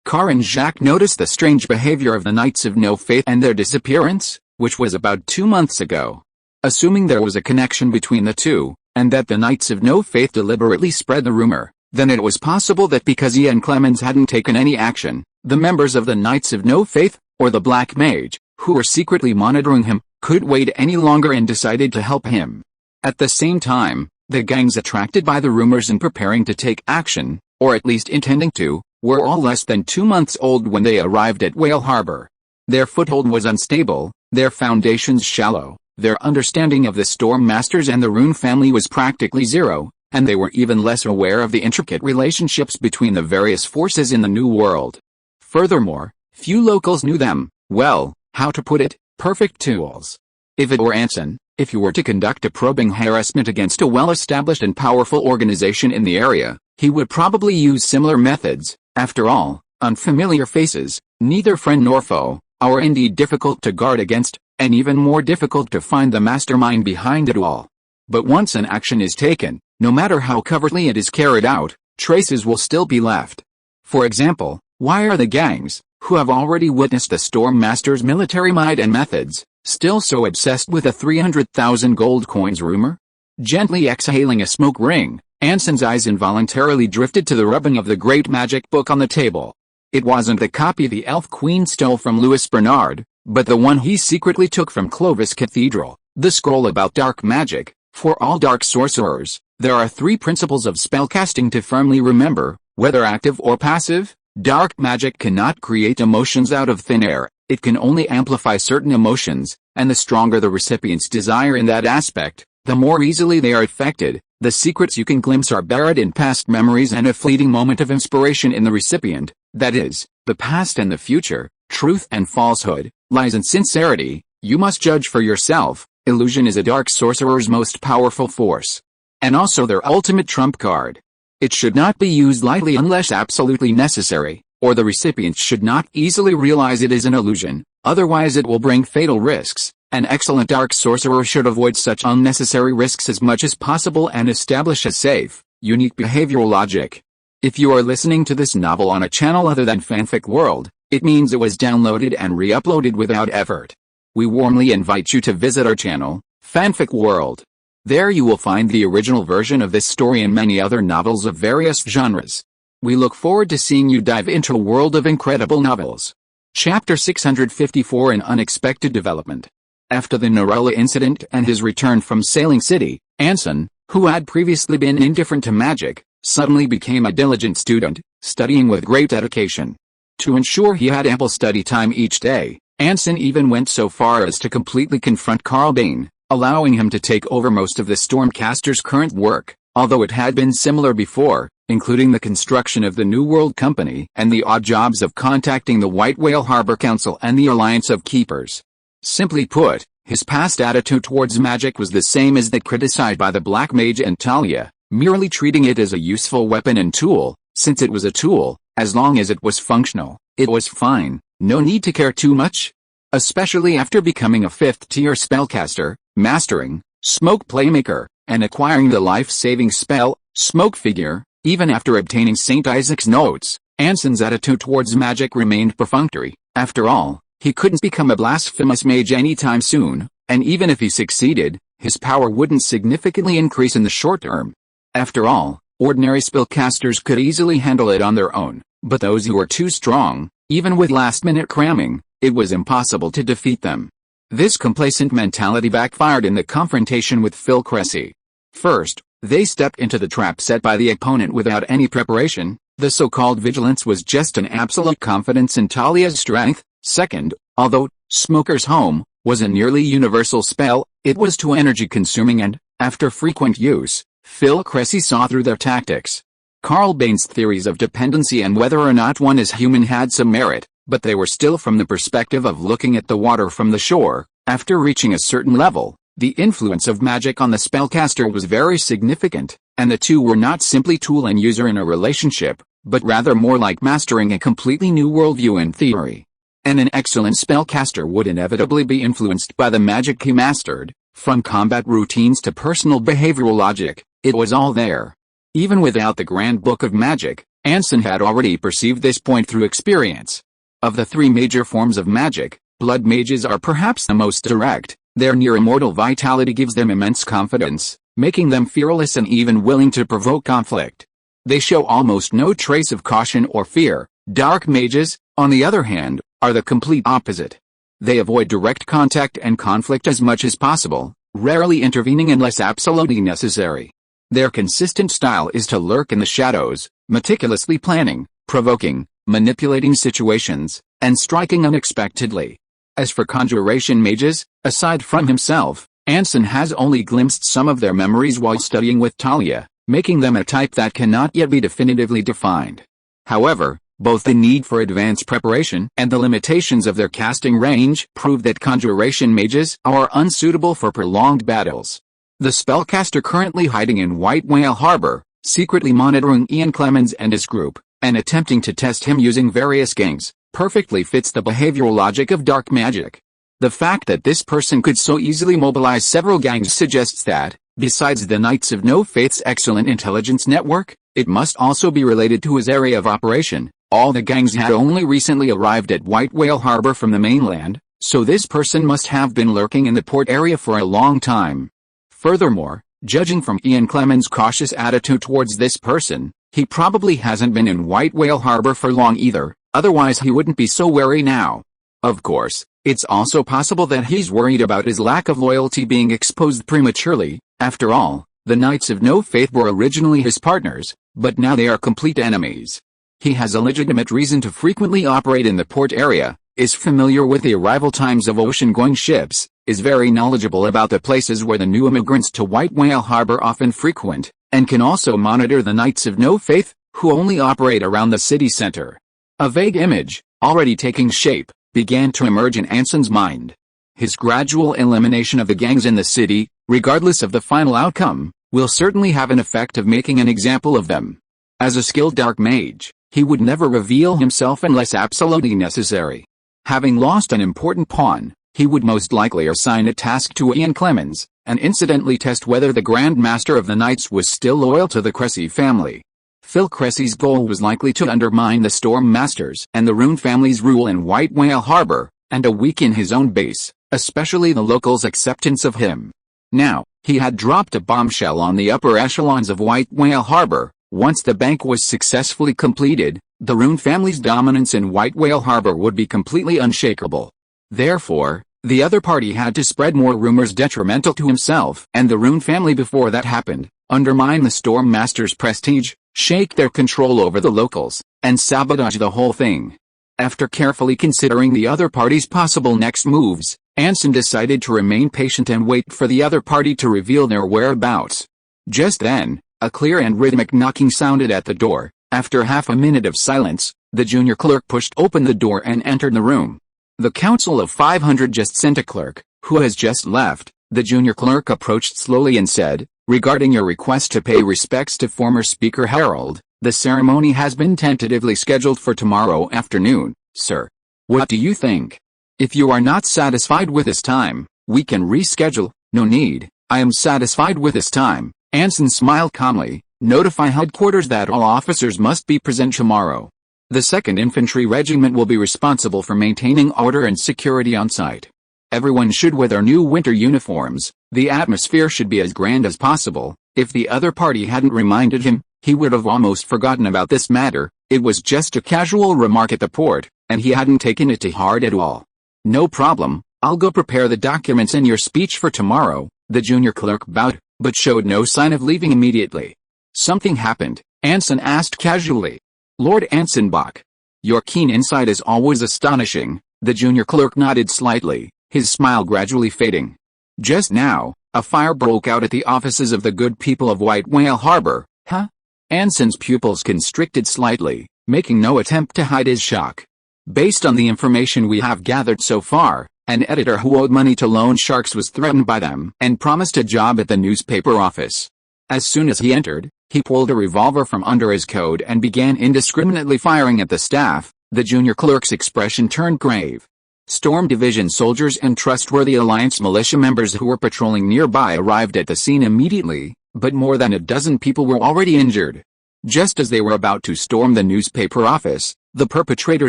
Car and Jacques noticed the strange behavior of the Knights of No Faith and their disappearance, which was about 2 months ago. Assuming there was a connection between the two, and that the Knights of No Faith deliberately spread the rumor, then it was possible that because Ian Clemens hadn't taken any action, the members of the Knights of No Faith, or the Black Mage, who were secretly monitoring him, couldn't wait any longer and decided to help him. At the same time, the gangs attracted by the rumors and preparing to take action, or at least intending to, were all less than 2 months old when they arrived at Whale Harbor. Their foothold was unstable, their foundations shallow, their understanding of the Storm Masters and the Rune family was practically zero, and they were even less aware of the intricate relationships between the various forces in the New World. Furthermore, few locals knew them, well, how to put it, perfect tools. If it were Anson, if he were to conduct a probing harassment against a well-established and powerful organization in the area, he would probably use similar methods. After all, unfamiliar faces, neither friend nor foe, are indeed difficult to guard against, and even more difficult to find the mastermind behind it all. But once an action is taken, no matter how covertly it is carried out, traces will still be left. For example, why are the gangs, who have already witnessed the Storm Master's military might and methods, still so obsessed with a 300,000 gold coins rumor? Gently exhaling a smoke ring, Anson's eyes involuntarily drifted to the rubbing of the great magic book on the table. It wasn't the copy the Elf Queen stole from Louis Bernard, but the one he secretly took from Clovis Cathedral, the scroll about dark magic. For all dark sorcerers, there are 3 principles of spellcasting to firmly remember, whether active or passive. Dark magic cannot create emotions out of thin air, it can only amplify certain emotions, and the stronger the recipient's desire in that aspect, the more easily they are affected. The secrets you can glimpse are buried in past memories and a fleeting moment of inspiration in the recipient, that is, the past and the future. Truth and falsehood, lies and sincerity, you must judge for yourself. Illusion is a dark sorcerer's most powerful force, and also their ultimate trump card. It should not be used lightly unless absolutely necessary, or the recipient should not easily realize it is an illusion, otherwise it will bring fatal risks. An excellent dark sorcerer should avoid such unnecessary risks as much as possible and establish a safe, unique behavioral logic. If you are listening to this novel on a channel other than Fanfic World, it means it was downloaded and re-uploaded without effort. We warmly invite you to visit our channel, Fanfic World. There you will find the original version of this story and many other novels of various genres. We look forward to seeing you dive into a world of incredible novels. Chapter 654: An Unexpected Development. After the Narella incident and his return from Sailing City, Anson, who had previously been indifferent to magic, suddenly became a diligent student, studying with great dedication. To ensure he had ample study time each day, Anson even went so far as to completely confront Carl Bain, allowing him to take over most of the Stormcaster's current work. Although it had been similar before, including the construction of the New World Company and the odd jobs of contacting the White Whale Harbor Council and the Alliance of Keepers. Simply put, his past attitude towards magic was the same as that criticized by the Black Mage and Talia, merely treating it as a useful weapon and tool. Since it was a tool, as long as it was functional, it was fine, no need to care too much. Especially after becoming a 5th-tier spellcaster, mastering Smoke Playmaker, and acquiring the life-saving spell, Smoke Figure. Even after obtaining St. Isaac's notes, Anson's attitude towards magic remained perfunctory. After all, he couldn't become a blasphemous mage anytime soon, and even if he succeeded, his power wouldn't significantly increase in the short term. After all, ordinary spellcasters could easily handle it on their own, but those who were too strong, even with last-minute cramming, it was impossible to defeat them. This complacent mentality backfired in the confrontation with Phil Cressy. First, they stepped into the trap set by the opponent without any preparation. The so-called vigilance was just an absolute confidence in Talia's strength. Second, although Smoker's Home was a nearly universal spell, it was too energy-consuming and, after frequent use, Phil Cressy saw through their tactics. Carl Bain's theories of dependency and whether or not one is human had some merit, but they were still from the perspective of looking at the water from the shore. After reaching a certain level, the influence of magic on the spellcaster was very significant, and the two were not simply tool and user in a relationship, but rather more like mastering a completely new worldview in theory. And an excellent spellcaster would inevitably be influenced by the magic he mastered. From combat routines to personal behavioral logic, it was all there. Even without the Grand Book of Magic, Anson had already perceived this point through experience. Of the 3 major forms of magic, blood mages are perhaps the most direct. Their near-immortal vitality gives them immense confidence, making them fearless and even willing to provoke conflict. They show almost no trace of caution or fear. Dark mages, on the other hand, are the complete opposite. They avoid direct contact and conflict as much as possible, rarely intervening unless absolutely necessary. Their consistent style is to lurk in the shadows, meticulously planning, provoking, manipulating situations, and striking unexpectedly. As for conjuration mages, aside from himself, Anson has only glimpsed some of their memories while studying with Talia, making them a type that cannot yet be definitively defined. However, both the need for advanced preparation and the limitations of their casting range prove that conjuration mages are unsuitable for prolonged battles. The spellcaster currently hiding in White Whale Harbor, secretly monitoring Ian Clemens and his group, and attempting to test him using various gangs, perfectly fits the behavioral logic of dark magic. The fact that this person could so easily mobilize several gangs suggests that, besides the Knights of No Faith's excellent intelligence network, it must also be related to his area of operation. All the gangs had only recently arrived at White Whale Harbor from the mainland, so this person must have been lurking in the port area for a long time. Furthermore, judging from Ian Clemens' cautious attitude towards this person, he probably hasn't been in White Whale Harbor for long either. Otherwise he wouldn't be so wary now. Of course, it's also possible that he's worried about his lack of loyalty being exposed prematurely. After all, the Knights of No Faith were originally his partners, but now they are complete enemies. He has a legitimate reason to frequently operate in the port area, is familiar with the arrival times of ocean-going ships, is very knowledgeable about the places where the new immigrants to White Whale Harbor often frequent, and can also monitor the Knights of No Faith, who only operate around the city center. A vague image, already taking shape, began to emerge in Anson's mind. His gradual elimination of the gangs in the city, regardless of the final outcome, will certainly have an effect of making an example of them. As a skilled dark mage, he would never reveal himself unless absolutely necessary. Having lost an important pawn, he would most likely assign a task to Ian Clemens, and incidentally test whether the Grand Master of the Knights was still loyal to the Cressy family. Phil Cressy's goal was likely to undermine the Storm Masters and the Rune family's rule in White Whale Harbor, and to weaken his own base, especially the locals' acceptance of him. Now, he had dropped a bombshell on the upper echelons of White Whale Harbor. Once the bank was successfully completed, the Rune family's dominance in White Whale Harbor would be completely unshakable. Therefore, the other party had to spread more rumors detrimental to himself and the Rune family before that happened, undermine the Storm Master's prestige, shake their control over the locals, and sabotage the whole thing. After carefully considering the other party's possible next moves, Anson decided to remain patient and wait for the other party to reveal their whereabouts. Just then, A clear and rhythmic knocking sounded at the door. After half a minute of silence, the junior clerk pushed open the door and entered the room. The Council of 500 just sent a clerk, who has just left. The junior clerk approached slowly and said, "Regarding your request to pay respects to former Speaker Herald, the ceremony has been tentatively scheduled for tomorrow afternoon, sir. What do you think? If you are not satisfied with this time, we can reschedule." "No need, I am satisfied with this time," Anson smiled calmly. "Notify headquarters that all officers must be present tomorrow. The 2nd Infantry Regiment will be responsible for maintaining order and security on site. Everyone should wear their new winter uniforms. The atmosphere should be as grand as possible." If the other party hadn't reminded him, he would have almost forgotten about this matter. It was just a casual remark at the port, and he hadn't taken it to heart at all. "No problem, I'll go prepare the documents and your speech for tomorrow." The junior clerk bowed, but showed no sign of leaving immediately. "Something happened?" Anson asked casually. "Lord Anson Bach. Your keen insight is always astonishing." The junior clerk nodded slightly, his smile gradually fading. "Just now, a fire broke out at the offices of the good people of White Whale Harbor." "Huh?" Anson's pupils constricted slightly, making no attempt to hide his shock. "Based on the information we have gathered so far, an editor who owed money to loan sharks was threatened by them and promised a job at the newspaper office. As soon as he entered, he pulled a revolver from under his coat and began indiscriminately firing at the staff." The junior clerk's expression turned grave. Storm Division soldiers and trustworthy Alliance militia members who were patrolling nearby arrived at the scene immediately, but more than a dozen people were already injured. Just as they were about to storm the newspaper office, the perpetrator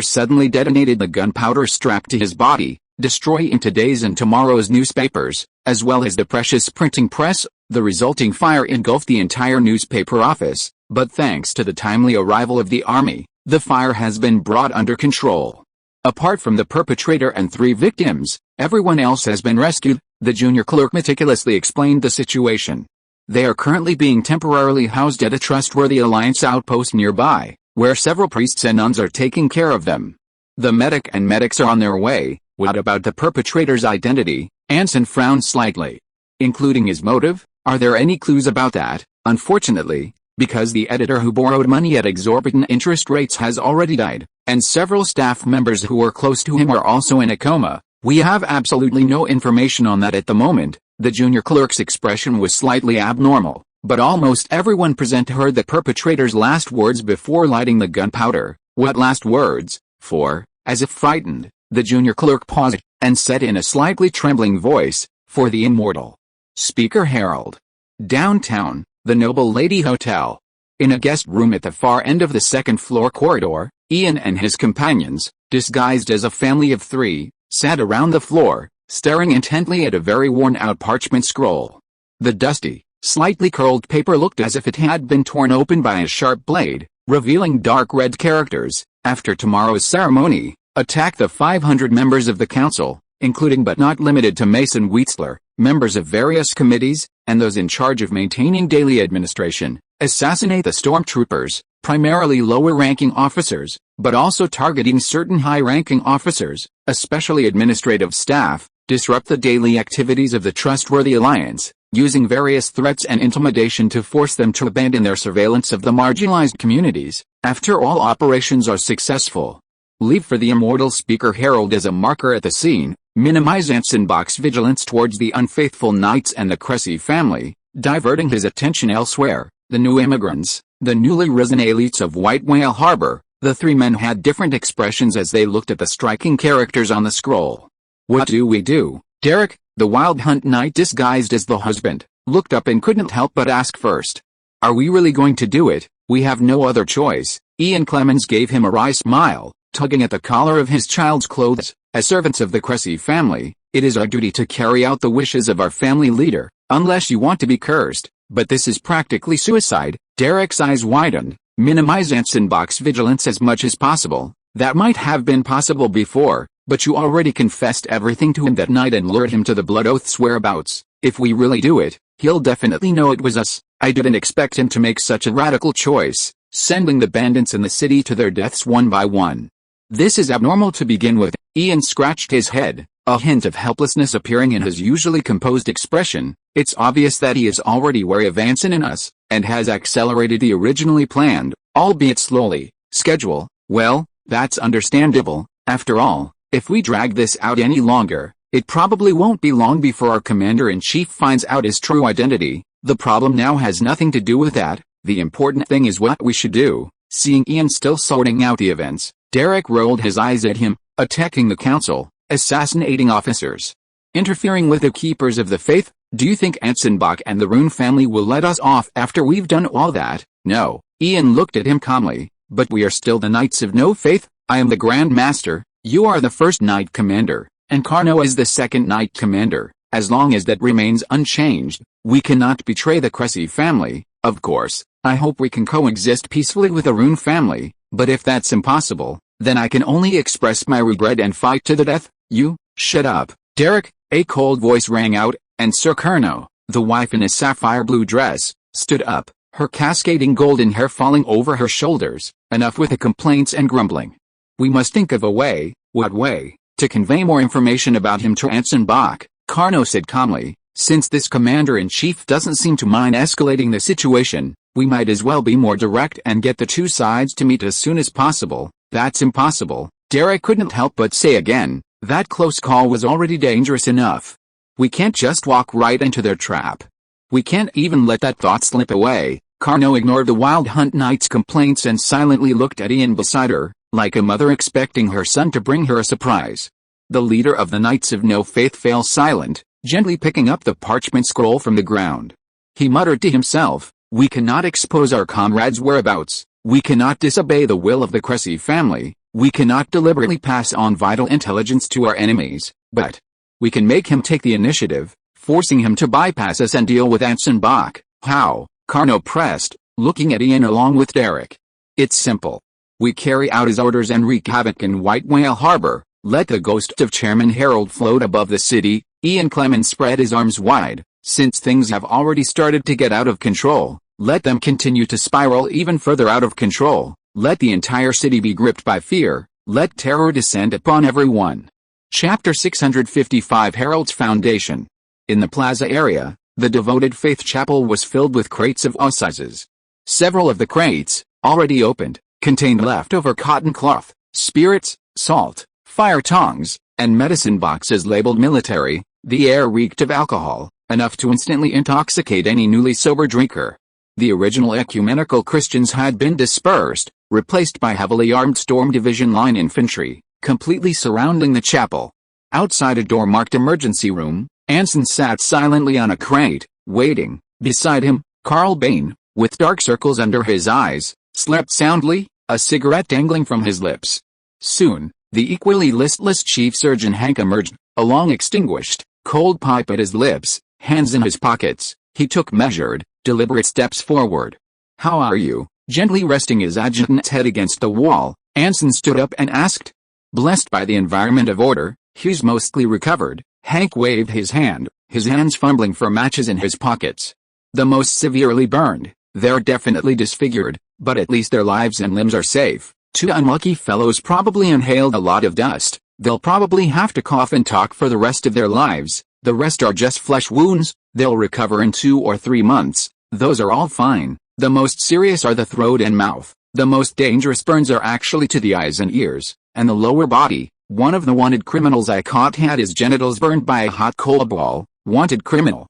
suddenly detonated the gunpowder strapped to his body, destroying today's and tomorrow's newspapers, as well as the precious printing press. The resulting fire engulfed the entire newspaper office, but thanks to the timely arrival of the army, the fire has been brought under control. Apart from the perpetrator and 3 victims, everyone else has been rescued. The junior clerk meticulously explained the situation. They are currently being temporarily housed at a trustworthy Alliance outpost nearby, where several priests and nuns are taking care of them. The medic and medics are on their way. What about the perpetrator's identity? Anson frowned slightly. "Including his motive? Are there any clues about that?" "Unfortunately, because the editor who borrowed money at exorbitant interest rates has already died, and several staff members who were close to him are also in a coma, we have absolutely no information on that at the moment." The junior clerk's expression was slightly abnormal, but almost everyone present heard the perpetrator's last words before lighting the gunpowder. "What last words?" "For," as if frightened, the junior clerk paused, and said in a slightly trembling voice, "For the immortal Speaker Herald. Downtown, the Noble Lady Hotel." In a guest room at the far end of the 2nd-floor corridor, Ian and his companions, disguised as a family of 3, sat around the floor, staring intently at a very worn-out parchment scroll. The dusty, slightly curled paper looked as if it had been torn open by a sharp blade, revealing dark red characters. "After tomorrow's ceremony, attack the 500 members of the council, including but not limited to Mason Wheatsler, members of various committees, and those in charge of maintaining daily administration. Assassinate the stormtroopers, primarily lower-ranking officers, but also targeting certain high-ranking officers, especially administrative staff. Disrupt the daily activities of the trustworthy Alliance, using various threats and intimidation to force them to abandon their surveillance of the marginalized communities. After all operations are successful, leave for the immortal Speaker Herald as a marker at the scene. Minimize Anson Bach's vigilance towards the unfaithful knights and the Cressy family, diverting his attention elsewhere. The new immigrants, the newly risen elites of White Whale Harbor." The 3 men had different expressions as they looked at the striking characters on the scroll. "What do we do, Derek?" The Wild Hunt knight disguised as the husband, looked up and couldn't help but ask first. "Are we really going to do it? We have no other choice." Ian Clemens gave him a wry smile, tugging at the collar of his child's clothes. "As servants of the Cressy family, it is our duty to carry out the wishes of our family leader, unless you want to be cursed, but this is practically suicide." Derek's eyes widened. "Minimize Anson Bach's vigilance as much as possible. That might have been possible before, but you already confessed everything to him that night and lured him to the blood oath's whereabouts. If we really do it, he'll definitely know it was us." I didn't expect him to make such a radical choice, sending the bandits in the city to their deaths one by one. "This is abnormal to begin with." Ian scratched his head, a hint of helplessness appearing in his usually composed expression. "It's obvious that he is already wary of Anson and us. and has accelerated the originally planned, albeit slowly, schedule. Well, that's understandable. After all, if we drag this out any longer, it probably won't be long before our commander-in-chief finds out his true identity. The problem now has nothing to do with that. The important thing is what we should do. Seeing Ian still sorting out the events, Derek rolled his eyes at him. Attacking the council, assassinating officers, interfering with the keepers of the faith. Do you think Anson Bach and the Rune family will let us off after we've done all that? No. Ian looked at him calmly. But we are still the Knights of No Faith. I am the Grand Master, you are the first Knight Commander, and Carno is the second Knight Commander. As long as that remains unchanged, we cannot betray the Cressy family. Of course, I hope we can coexist peacefully with the Rune family, but if that's impossible, then I can only express my regret and fight to the death. You, shut up, Derek, a cold voice rang out, and Sir Carno, the wife in a sapphire blue dress, stood up, her cascading golden hair falling over her shoulders. Enough with the complaints and grumbling. We must think of a way. What way? To convey more information about him to Anson Bach, Carno said calmly. Since this commander-in-chief doesn't seem to mind escalating the situation, we might as well be more direct and get the two sides to meet as soon as possible. That's impossible, Derek couldn't help but say again. That close call was already dangerous enough. We can't just walk right into their trap. We can't even let that thought slip away. Carno ignored the Wild Hunt Knight's complaints and silently looked at Ian beside her, like a mother expecting her son to bring her a surprise. The leader of the Knights of No Faith fell silent, gently picking up the parchment scroll from the ground. He muttered to himself, we cannot expose our comrades' whereabouts. We cannot disobey the will of the Cressy family, we cannot deliberately pass on vital intelligence to our enemies, but we can make him take the initiative, forcing him to bypass us and deal with Anson Bach. How? Carno pressed, looking at Ian along with Derek. It's simple. We carry out his orders and wreak havoc in White Whale Harbor, let the ghost of Chairman Herald float above the city. Ian Clemens spread his arms wide. Since things have already started to get out of control, let them continue to spiral even further out of control. Let the entire city be gripped by fear. Let terror descend upon everyone. Chapter 655 Herald's Foundation. In the plaza area, the devoted faith chapel was filled with crates of all sizes. Several of the crates, already opened, contained leftover cotton cloth, spirits, salt, fire tongs, and medicine boxes labeled military. The air reeked of alcohol, enough to instantly intoxicate any newly sober drinker. The original ecumenical Christians had been dispersed, replaced by heavily armed Storm Division line infantry, completely surrounding the chapel. Outside a door marked emergency room, Anson sat silently on a crate, waiting. Beside him, Carl Bain, with dark circles under his eyes, slept soundly, a cigarette dangling from his lips. Soon, the equally listless chief surgeon Hank emerged, a long extinguished, cold pipe at his lips, hands in his pockets. He took measured, deliberate steps forward. How are you? Gently resting his adjutant's head against the wall, Anson stood up and asked. Blessed by the environment of order, he's mostly recovered. Hank waved his hand, his hands fumbling for matches in his pockets. The most severely burned, they're definitely disfigured, but at least their lives and limbs are safe. Two unlucky fellows probably inhaled a lot of dust. They'll probably have to cough and talk for the rest of their lives. The rest are just flesh wounds. They'll recover in 2 or 3 months. Those are all fine. The most serious are the throat and mouth. The most dangerous burns are actually to the eyes and ears, and the lower body. One of the wanted criminals I caught had his genitals burned by a hot coal ball. Wanted criminal.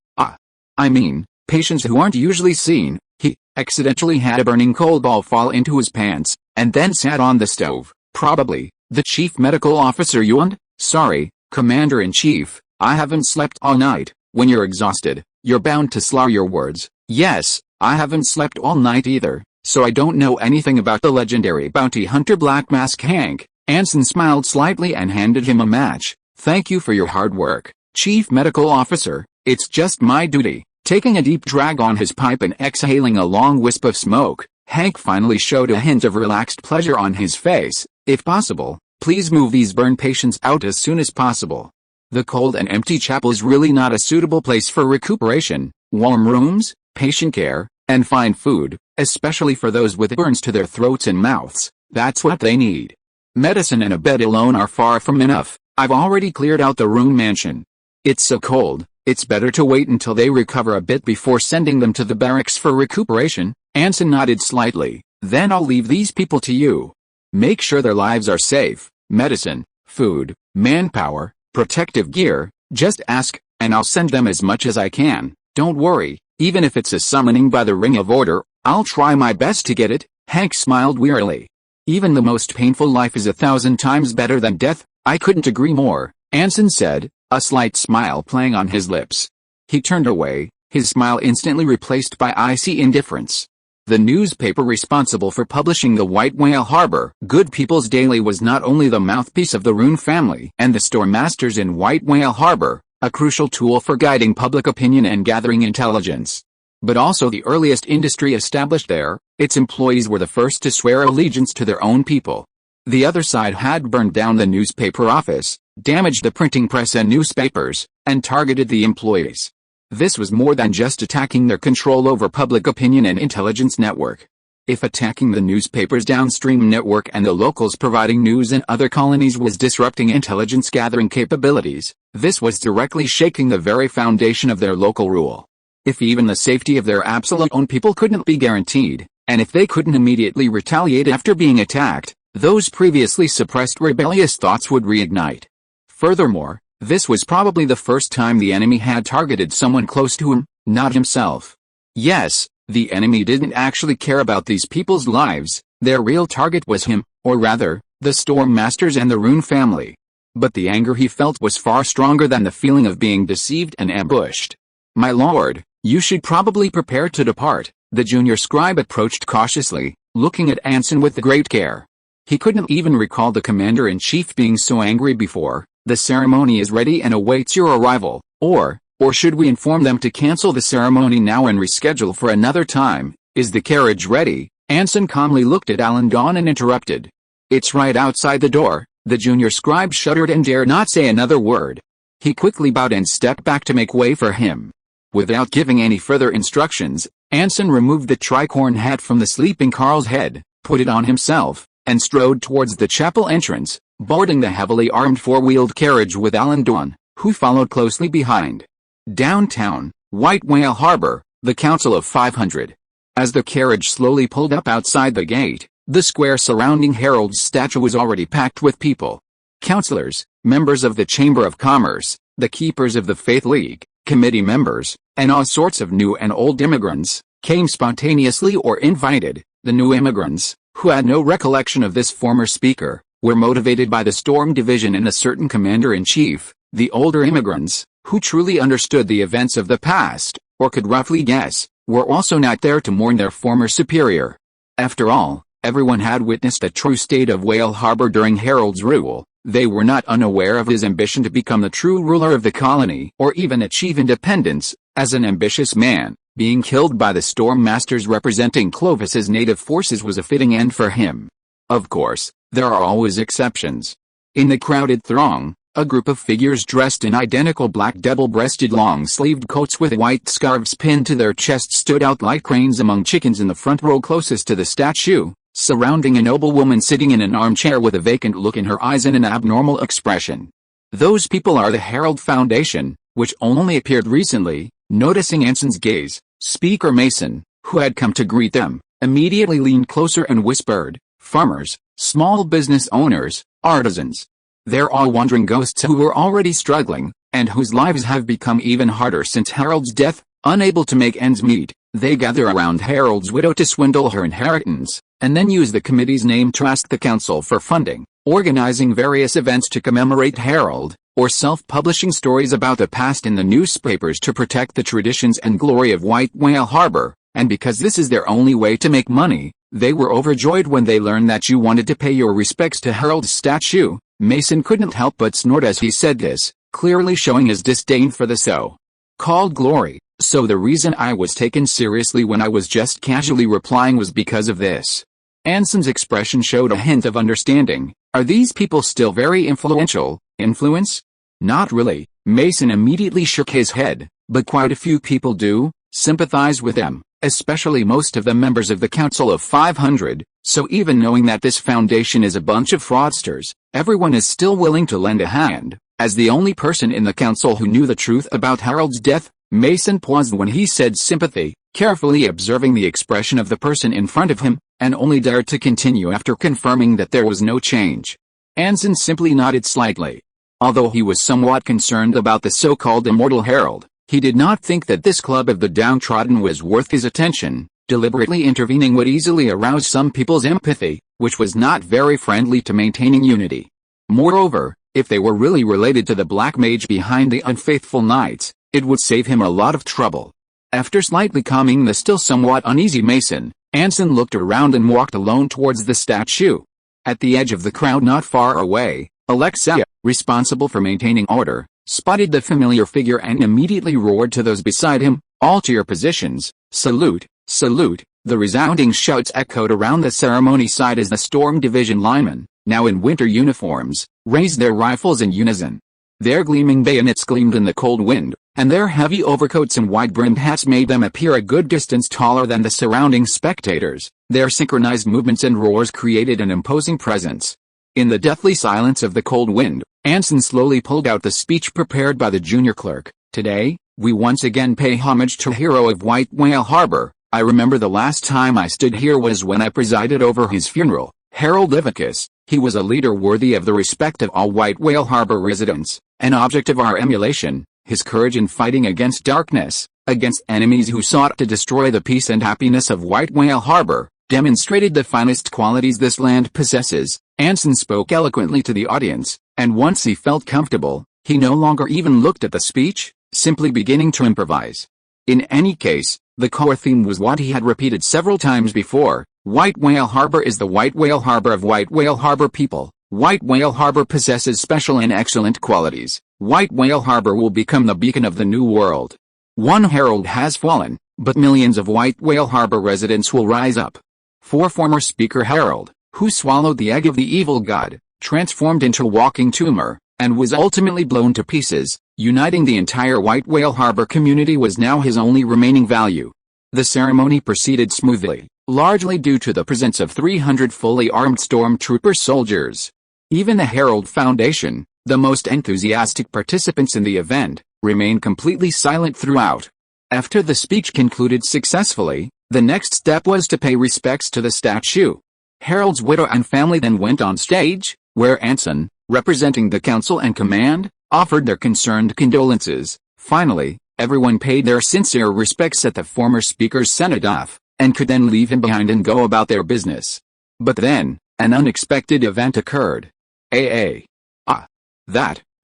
I mean, patients who aren't usually seen. He accidentally had a burning coal ball fall into his pants, and then sat on the stove. Probably. The chief medical officer yawned. Sorry, Commander-in-Chief, I haven't slept all night. When you're exhausted, you're bound to slur your words. Yes, I haven't slept all night either, so I don't know anything about the legendary bounty hunter Black Mask Hank. Anson smiled slightly and handed him a match. Thank you for your hard work, Chief Medical Officer. It's just my duty. Taking a deep drag on his pipe and exhaling a long wisp of smoke, Hank finally showed a hint of relaxed pleasure on his face. If possible, please move these burn patients out as soon as possible. The cold and empty chapel is really not a suitable place for recuperation. Warm rooms, patient care, and fine food, especially for those with burns to their throats and mouths, that's what they need. Medicine and a bed alone are far from enough. I've already cleared out the room mansion. It's so cold, It's better to wait until they recover a bit before sending them to the barracks for recuperation. Anson nodded slightly. Then I'll leave these people to you. Make sure their lives are safe. Medicine, food, manpower, protective gear, just ask, and I'll send them as much as I can. Don't worry, even if it's a summoning by the ring of order, I'll try my best to get it. Hank smiled wearily. Even the most painful life is 1,000 times better than death. I couldn't agree more, Anson said, a slight smile playing on his lips. He turned away, his smile instantly replaced by icy indifference. The newspaper responsible for publishing the White Whale Harbor Good People's Daily was not only the mouthpiece of the Rune family and the store masters in White Whale Harbor, a crucial tool for guiding public opinion and gathering intelligence, but also the earliest industry established there. Its employees were the first to swear allegiance to their own people. The other side had burned down the newspaper office, damaged the printing press and newspapers, and targeted the employees. This was more than just attacking their control over public opinion and intelligence network. If attacking the newspaper's downstream network and the locals providing news in other colonies was disrupting intelligence gathering capabilities, this was directly shaking the very foundation of their local rule. If even the safety of their absolute own people couldn't be guaranteed, and if they couldn't immediately retaliate after being attacked, those previously suppressed rebellious thoughts would reignite. Furthermore, this was probably the first time the enemy had targeted someone close to him, not himself. Yes, the enemy didn't actually care about these people's lives, their real target was him, or rather, the Storm Masters and the Rune family. But the anger he felt was far stronger than the feeling of being deceived and ambushed. My lord, you should probably prepare to depart, the junior scribe approached cautiously, looking at Anson with great care. He couldn't even recall the commander-in-chief being so angry before. The ceremony is ready and awaits your arrival, or should we inform them to cancel the ceremony now and reschedule for another time? Is the carriage ready? Anson calmly looked at Endowed and interrupted. It's right outside the door. The junior scribe shuddered and dared not say another word. He quickly bowed and stepped back to make way for him. Without giving any further instructions, Anson removed the tricorn hat from the sleeping Carl's head, put it on himself, and strode towards the chapel entrance, boarding the heavily armed four-wheeled carriage with Endowed, who followed closely behind. Downtown, White Whale Harbor, the Council of 500. As the carriage slowly pulled up outside the gate, the square surrounding Herald's statue was already packed with people. Councilors, members of the Chamber of Commerce, the keepers of the Faith League, committee members, and all sorts of new and old immigrants, came spontaneously or invited. The new immigrants, who had no recollection of this former speaker, were motivated by the Storm Division and a certain commander-in-chief. The older immigrants, who truly understood the events of the past, or could roughly guess, were also not there to mourn their former superior. After all, everyone had witnessed a true state of Whale Harbor during Herald's rule. They were not unaware of his ambition to become the true ruler of the colony or even achieve independence. As an ambitious man, being killed by the Storm Masters representing Clovis's native forces was a fitting end for him. Of course, there are always exceptions. In the crowded throng, a group of figures dressed in identical black double-breasted long-sleeved coats with white scarves pinned to their chests stood out like cranes among chickens in the front row closest to the statue, surrounding a noble woman sitting in an armchair with a vacant look in her eyes and an abnormal expression. Those people are the Herald Foundation, which only appeared recently. Noticing Anson's gaze, Speaker Mason, who had come to greet them, immediately leaned closer and whispered, "Farmers, small business owners, artisans. They're all wandering ghosts who were already struggling, and whose lives have become even harder since Harold's death. Unable to make ends meet, they gather around Harold's widow to swindle her inheritance, and then use the committee's name to ask the council for funding, organizing various events to commemorate Harold, or self-publishing stories about the past in the newspapers to protect the traditions and glory of White Whale Harbor, and because this is their only way to make money, they were overjoyed when they learned that you wanted to pay your respects to Harold's statue." Mason couldn't help but snort as he said this, clearly showing his disdain for the so-called glory. "So the reason I was taken seriously when I was just casually replying was because of this." Anson's expression showed a hint of understanding. "Are these people still very influential?" "Influence? Not really." Mason immediately shook his head, "but quite a few people do sympathize with them, especially most of the members of the Council of 500, so even knowing that this foundation is a bunch of fraudsters, everyone is still willing to lend a hand. As the only person in the council who knew the truth about Harold's death, Mason paused when he said sympathy, carefully observing the expression of the person in front of him, and only dared to continue after confirming that there was no change. Anson simply nodded slightly. Although he was somewhat concerned about the so-called immortal herald, he did not think that this club of the downtrodden was worth his attention. Deliberately intervening would easily arouse some people's empathy, which was not very friendly to maintaining unity. Moreover, if they were really related to the black mage behind the unfaithful knights, it would save him a lot of trouble. After slightly calming the still somewhat uneasy Mason, Anson looked around and walked alone towards the statue. At the edge of the crowd not far away, Alexei, responsible for maintaining order, spotted the familiar figure and immediately roared to those beside him, "All to your positions, salute, salute." The resounding shouts echoed around the ceremony site as the Storm Division linemen, now in winter uniforms, raised their rifles in unison. Their gleaming bayonets gleamed in the cold wind, and their heavy overcoats and wide-brimmed hats made them appear a good distance taller than the surrounding spectators. Their synchronized movements and roars created an imposing presence. In the deathly silence of the cold wind, Anson slowly pulled out the speech prepared by the junior clerk. "Today, we once again pay homage to hero of White Whale Harbor. I remember the last time I stood here was when I presided over his funeral, Herald Ivicus. He was a leader worthy of the respect of all White Whale Harbor residents, an object of our emulation. His courage in fighting against darkness, against enemies who sought to destroy the peace and happiness of White Whale Harbor, demonstrated the finest qualities this land possesses." Anson spoke eloquently to the audience, and once he felt comfortable, he no longer even looked at the speech, simply beginning to improvise. In any case, the core theme was what he had repeated several times before: White Whale Harbor is the White Whale Harbor of White Whale Harbor people. White Whale Harbor possesses special and excellent qualities. White Whale Harbor will become the beacon of the new world. One herald has fallen, but millions of White Whale Harbor residents will rise up. For former Speaker Harold, who swallowed the egg of the evil god, transformed into a walking tumor, and was ultimately blown to pieces, uniting the entire White Whale Harbor community was now his only remaining value. The ceremony proceeded smoothly, largely due to the presence of 300 fully armed stormtrooper soldiers. Even the Herald Foundation, the most enthusiastic participants in the event, remained completely silent throughout. After the speech concluded successfully, the next step was to pay respects to the statue. Harold's widow and family then went on stage, where Anson, representing the council and command, offered their concerned condolences. Finally, everyone paid their sincere respects at the former speaker's send-off, and could then leave him behind and go about their business. But then, an unexpected event occurred.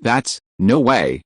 That's, no way,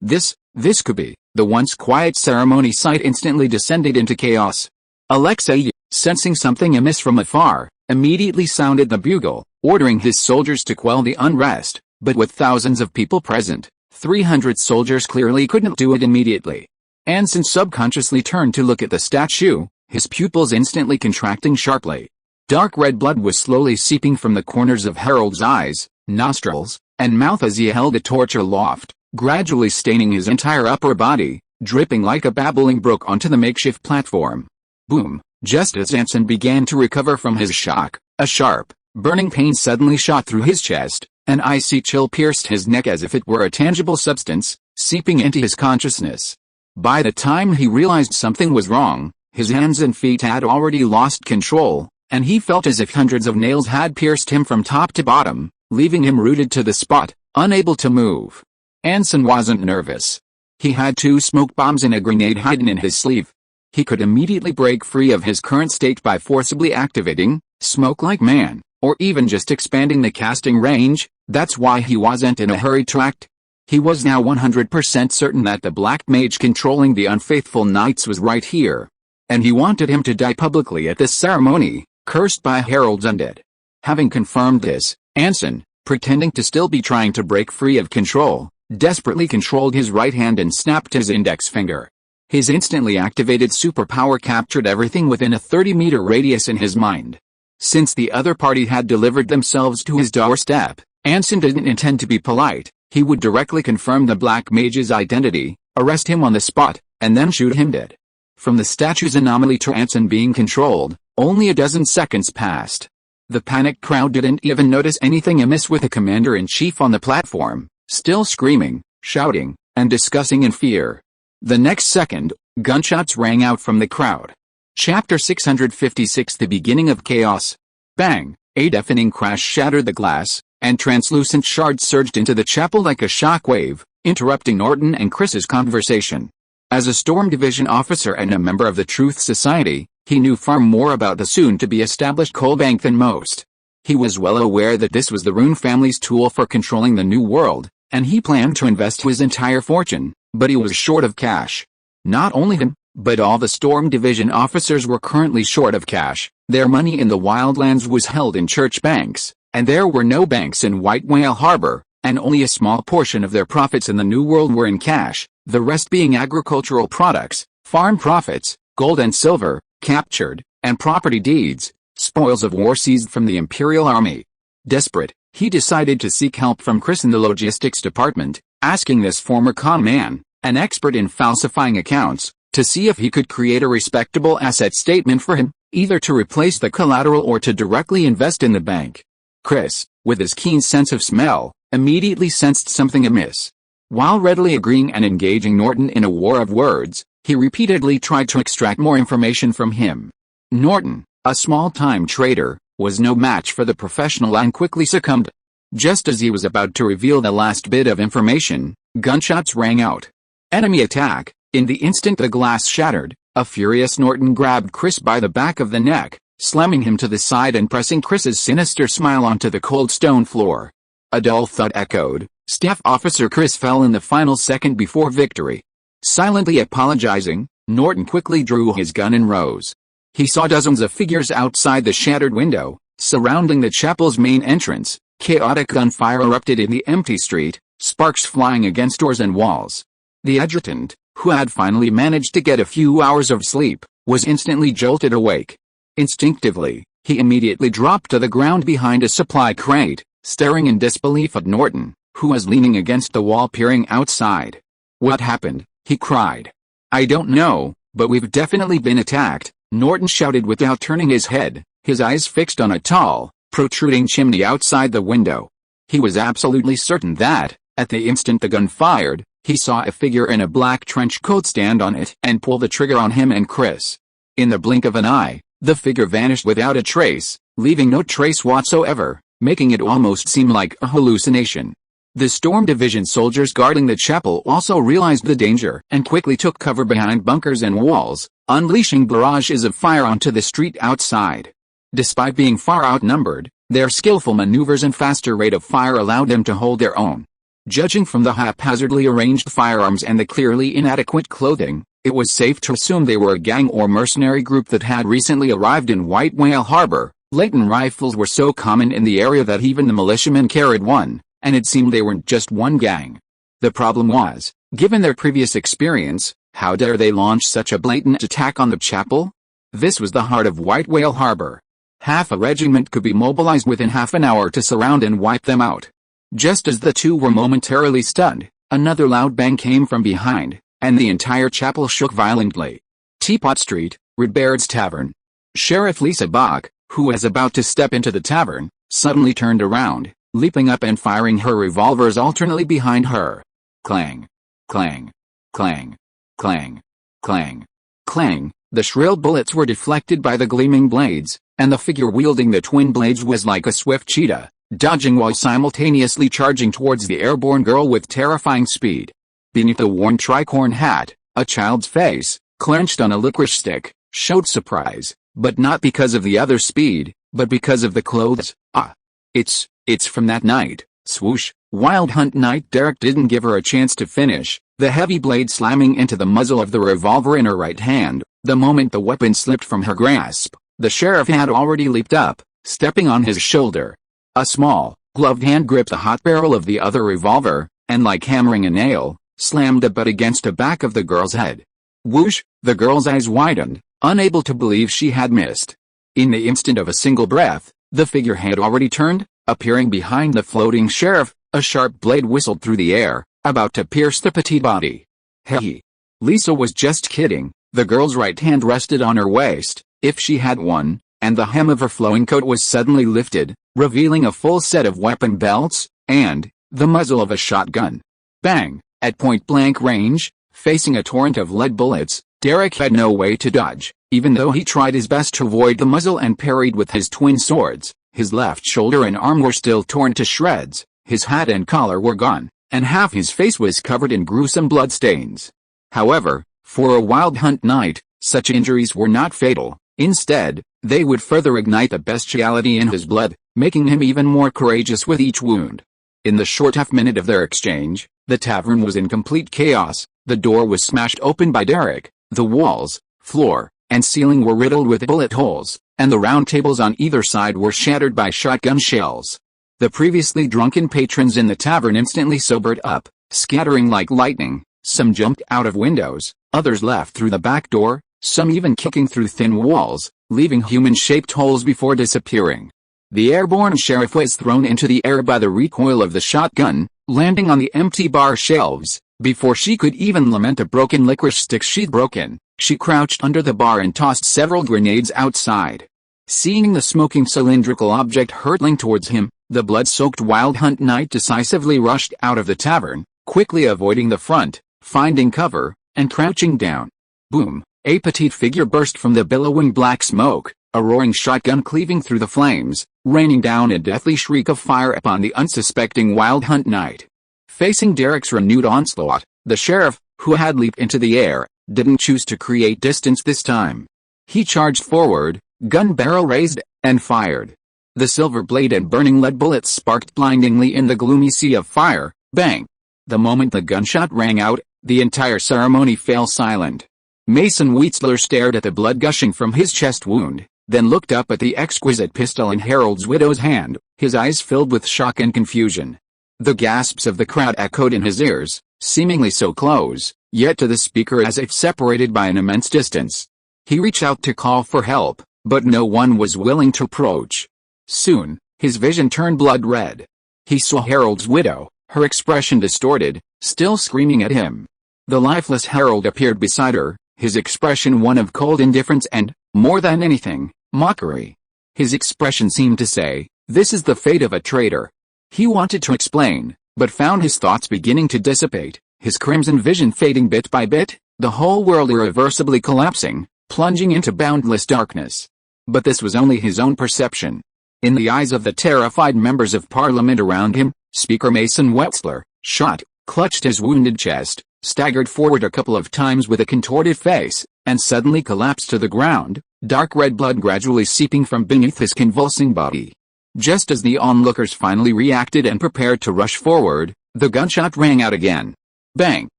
this could be. The once quiet ceremony site instantly descended into chaos. Alexei, sensing something amiss from afar, immediately sounded the bugle, ordering his soldiers to quell the unrest, but with thousands of people present, 300 soldiers clearly couldn't do it immediately. Anson subconsciously turned to look at the statue, his pupils instantly contracting sharply. Dark red blood was slowly seeping from the corners of Harold's eyes, nostrils, and mouth as he held a torch aloft, gradually staining his entire upper body, dripping like a babbling brook onto the makeshift platform. Boom! Just as Anson began to recover from his shock, a sharp, burning pain suddenly shot through his chest. An icy chill pierced his neck as if it were a tangible substance, seeping into his consciousness. By the time he realized something was wrong, his hands and feet had already lost control, and he felt as if hundreds of nails had pierced him from top to bottom, leaving him rooted to the spot, unable to move. Anson wasn't nervous. He had 2 smoke bombs and a grenade hidden in his sleeve. He could immediately break free of his current state by forcibly activating Smoke Like Man, or even just expanding the casting range. That's why he wasn't in a hurry to act. He was now 100% certain that the black mage controlling the unfaithful knights was right here. And he wanted him to die publicly at this ceremony, cursed by Harold's undead. Having confirmed this, Anson, pretending to still be trying to break free of control, desperately controlled his right hand and snapped his index finger. His instantly activated superpower captured everything within a 30-meter radius in his mind. Since the other party had delivered themselves to his doorstep, Anson didn't intend to be polite. He would directly confirm the black mage's identity, arrest him on the spot, and then shoot him dead. From the statue's anomaly to Anson being controlled, only a dozen seconds passed. The panicked crowd didn't even notice anything amiss with the commander-in-chief on the platform, still screaming, shouting, and discussing in fear. The next second, gunshots rang out from the crowd. Chapter 656 The Beginning of Chaos. Bang! A deafening crash shattered the glass, and translucent shards surged into the chapel like a shockwave, interrupting Norton and Chris's conversation. As a Storm Division officer and a member of the Truth Society, he knew far more about the soon-to-be-established coal bank than most. He was well aware that this was the Rune family's tool for controlling the New World, and he planned to invest his entire fortune, but he was short of cash. Not only him, but all the Storm Division officers were currently short of cash. Their money in the wildlands was held in church banks, and there were no banks in White Whale Harbor, and only a small portion of their profits in the New World were in cash, the rest being agricultural products, farm profits, gold and silver, captured, and property deeds, spoils of war seized from the Imperial Army. Desperate, he decided to seek help from Chris in the logistics department, asking this former con man, an expert in falsifying accounts, to see if he could create a respectable asset statement for him, either to replace the collateral or to directly invest in the bank. Chris, with his keen sense of smell, immediately sensed something amiss. While readily agreeing and engaging Norton in a war of words, he repeatedly tried to extract more information from him. Norton, a small-time trader, was no match for the professional and quickly succumbed. Just as he was about to reveal the last bit of information, gunshots rang out. Enemy attack. In the instant the glass shattered, a furious Norton grabbed Chris by the back of the neck, slamming him to the side and pressing Chris's sinister smile onto the cold stone floor. A dull thud echoed. Staff Officer Chris fell in the final second before victory. Silently apologizing, Norton quickly drew his gun and rose. He saw dozens of figures outside the shattered window, surrounding the chapel's main entrance. Chaotic gunfire erupted in the empty street, sparks flying against doors and walls. The adjutant, who had finally managed to get a few hours of sleep, was instantly jolted awake. Instinctively, he immediately dropped to the ground behind a supply crate, staring in disbelief at Norton, who was leaning against the wall peering outside. "What happened?" he cried. "I don't know, but we've definitely been attacked," Norton shouted without turning his head, his eyes fixed on a tall, protruding chimney outside the window. He was absolutely certain that, at the instant the gun fired, he saw a figure in a black trench coat stand on it and pull the trigger on him and Chris. In the blink of an eye, the figure vanished without a trace, leaving no trace whatsoever, making it almost seem like a hallucination. The Storm Division soldiers guarding the chapel also realized the danger and quickly took cover behind bunkers and walls, unleashing barrages of fire onto the street outside. Despite being far outnumbered, their skillful maneuvers and faster rate of fire allowed them to hold their own. Judging from the haphazardly arranged firearms and the clearly inadequate clothing, it was safe to assume they were a gang or mercenary group that had recently arrived in White Whale Harbor. Leighton rifles were so common in the area that even the militiamen carried one, and it seemed they weren't just one gang. The problem was, given their previous experience, how dare they launch such a blatant attack on the chapel? This was the heart of White Whale Harbor. Half a regiment could be mobilized within half an hour to surround and wipe them out. Just as the two were momentarily stunned, another loud bang came from behind, and the entire chapel shook violently. Teapot Street, Redbaird's Tavern. Sheriff Lisa Bach, who was about to step into the tavern, suddenly turned around, leaping up and firing her revolvers alternately behind her. Clang. Clang. Clang. Clang. Clang. Clang. The shrill bullets were deflected by the gleaming blades, and the figure wielding the twin blades was like a swift cheetah, dodging while simultaneously charging towards the airborne girl with terrifying speed. Beneath the worn tricorn hat, a child's face, clenched on a licorice stick, showed surprise, but not because of the other's speed, but because of the clothes. "Ah! It's from that night." Swoosh. Wild Hunt Night. Derek didn't give her a chance to finish, the heavy blade slamming into the muzzle of the revolver in her right hand. The moment the weapon slipped from her grasp, the sheriff had already leaped up, stepping on his shoulder. A small, gloved hand gripped the hot barrel of the other revolver, and like hammering a nail, slammed the butt against the back of the girl's head. Whoosh! The girl's eyes widened, unable to believe she had missed. In the instant of a single breath, the figure had already turned, appearing behind the floating sheriff. A sharp blade whistled through the air, about to pierce the petite body. Hey! Lisa was just kidding. The girl's right hand rested on her waist, if she had one, and the hem of her flowing coat was suddenly lifted, revealing a full set of weapon belts, and, the muzzle of a shotgun. Bang! At point-blank range, facing a torrent of lead bullets, Derek had no way to dodge, even though he tried his best to avoid the muzzle and parried with his twin swords. His left shoulder and arm were still torn to shreds, his hat and collar were gone, and half his face was covered in gruesome bloodstains. However, for a wild hunt night, such injuries were not fatal. Instead, they would further ignite the bestiality in his blood, making him even more courageous with each wound. In the short half-minute of their exchange, the tavern was in complete chaos. The door was smashed open by Derek, the walls, floor, and ceiling were riddled with bullet holes, and the round tables on either side were shattered by shotgun shells. The previously drunken patrons in the tavern instantly sobered up, scattering like lightning. Some jumped out of windows, others left through the back door, some even kicking through thin walls, leaving human-shaped holes before disappearing. The airborne sheriff was thrown into the air by the recoil of the shotgun, landing on the empty bar shelves. Before she could even lament the broken licorice sticks she'd broken, she crouched under the bar and tossed several grenades outside. Seeing the smoking cylindrical object hurtling towards him, the blood-soaked Wild Hunt Knight decisively rushed out of the tavern, quickly avoiding the front, finding cover, and crouching down. Boom! A petite figure burst from the billowing black smoke, a roaring shotgun cleaving through the flames, raining down a deathly shriek of fire upon the unsuspecting Wild Hunt Knight. Facing Derek's renewed onslaught, the sheriff, who had leaped into the air, didn't choose to create distance this time. He charged forward, gun barrel raised, and fired. The silver blade and burning lead bullets sparked blindingly in the gloomy sea of fire. Bang! The moment the gunshot rang out, the entire ceremony fell silent. Mason Wheatsler stared at the blood gushing from his chest wound, then looked up at the exquisite pistol in Harold's widow's hand, his eyes filled with shock and confusion. The gasps of the crowd echoed in his ears, seemingly so close, yet to the speaker as if separated by an immense distance. He reached out to call for help, but no one was willing to approach. Soon, his vision turned blood red. He saw Harold's widow, her expression distorted, still screaming at him. The lifeless Harold appeared beside her, his expression one of cold indifference and, more than anything, mockery. His expression seemed to say, "This is the fate of a traitor." He wanted to explain, but found his thoughts beginning to dissipate, his crimson vision fading bit by bit, the whole world irreversibly collapsing, plunging into boundless darkness. But this was only his own perception. In the eyes of the terrified members of Parliament around him, Speaker Mason Wheatsler, shot, clutched his wounded chest, staggered forward a couple of times with a contorted face, and suddenly collapsed to the ground, dark red blood gradually seeping from beneath his convulsing body. Just as the onlookers finally reacted and prepared to rush forward, the gunshot rang out again. Bang!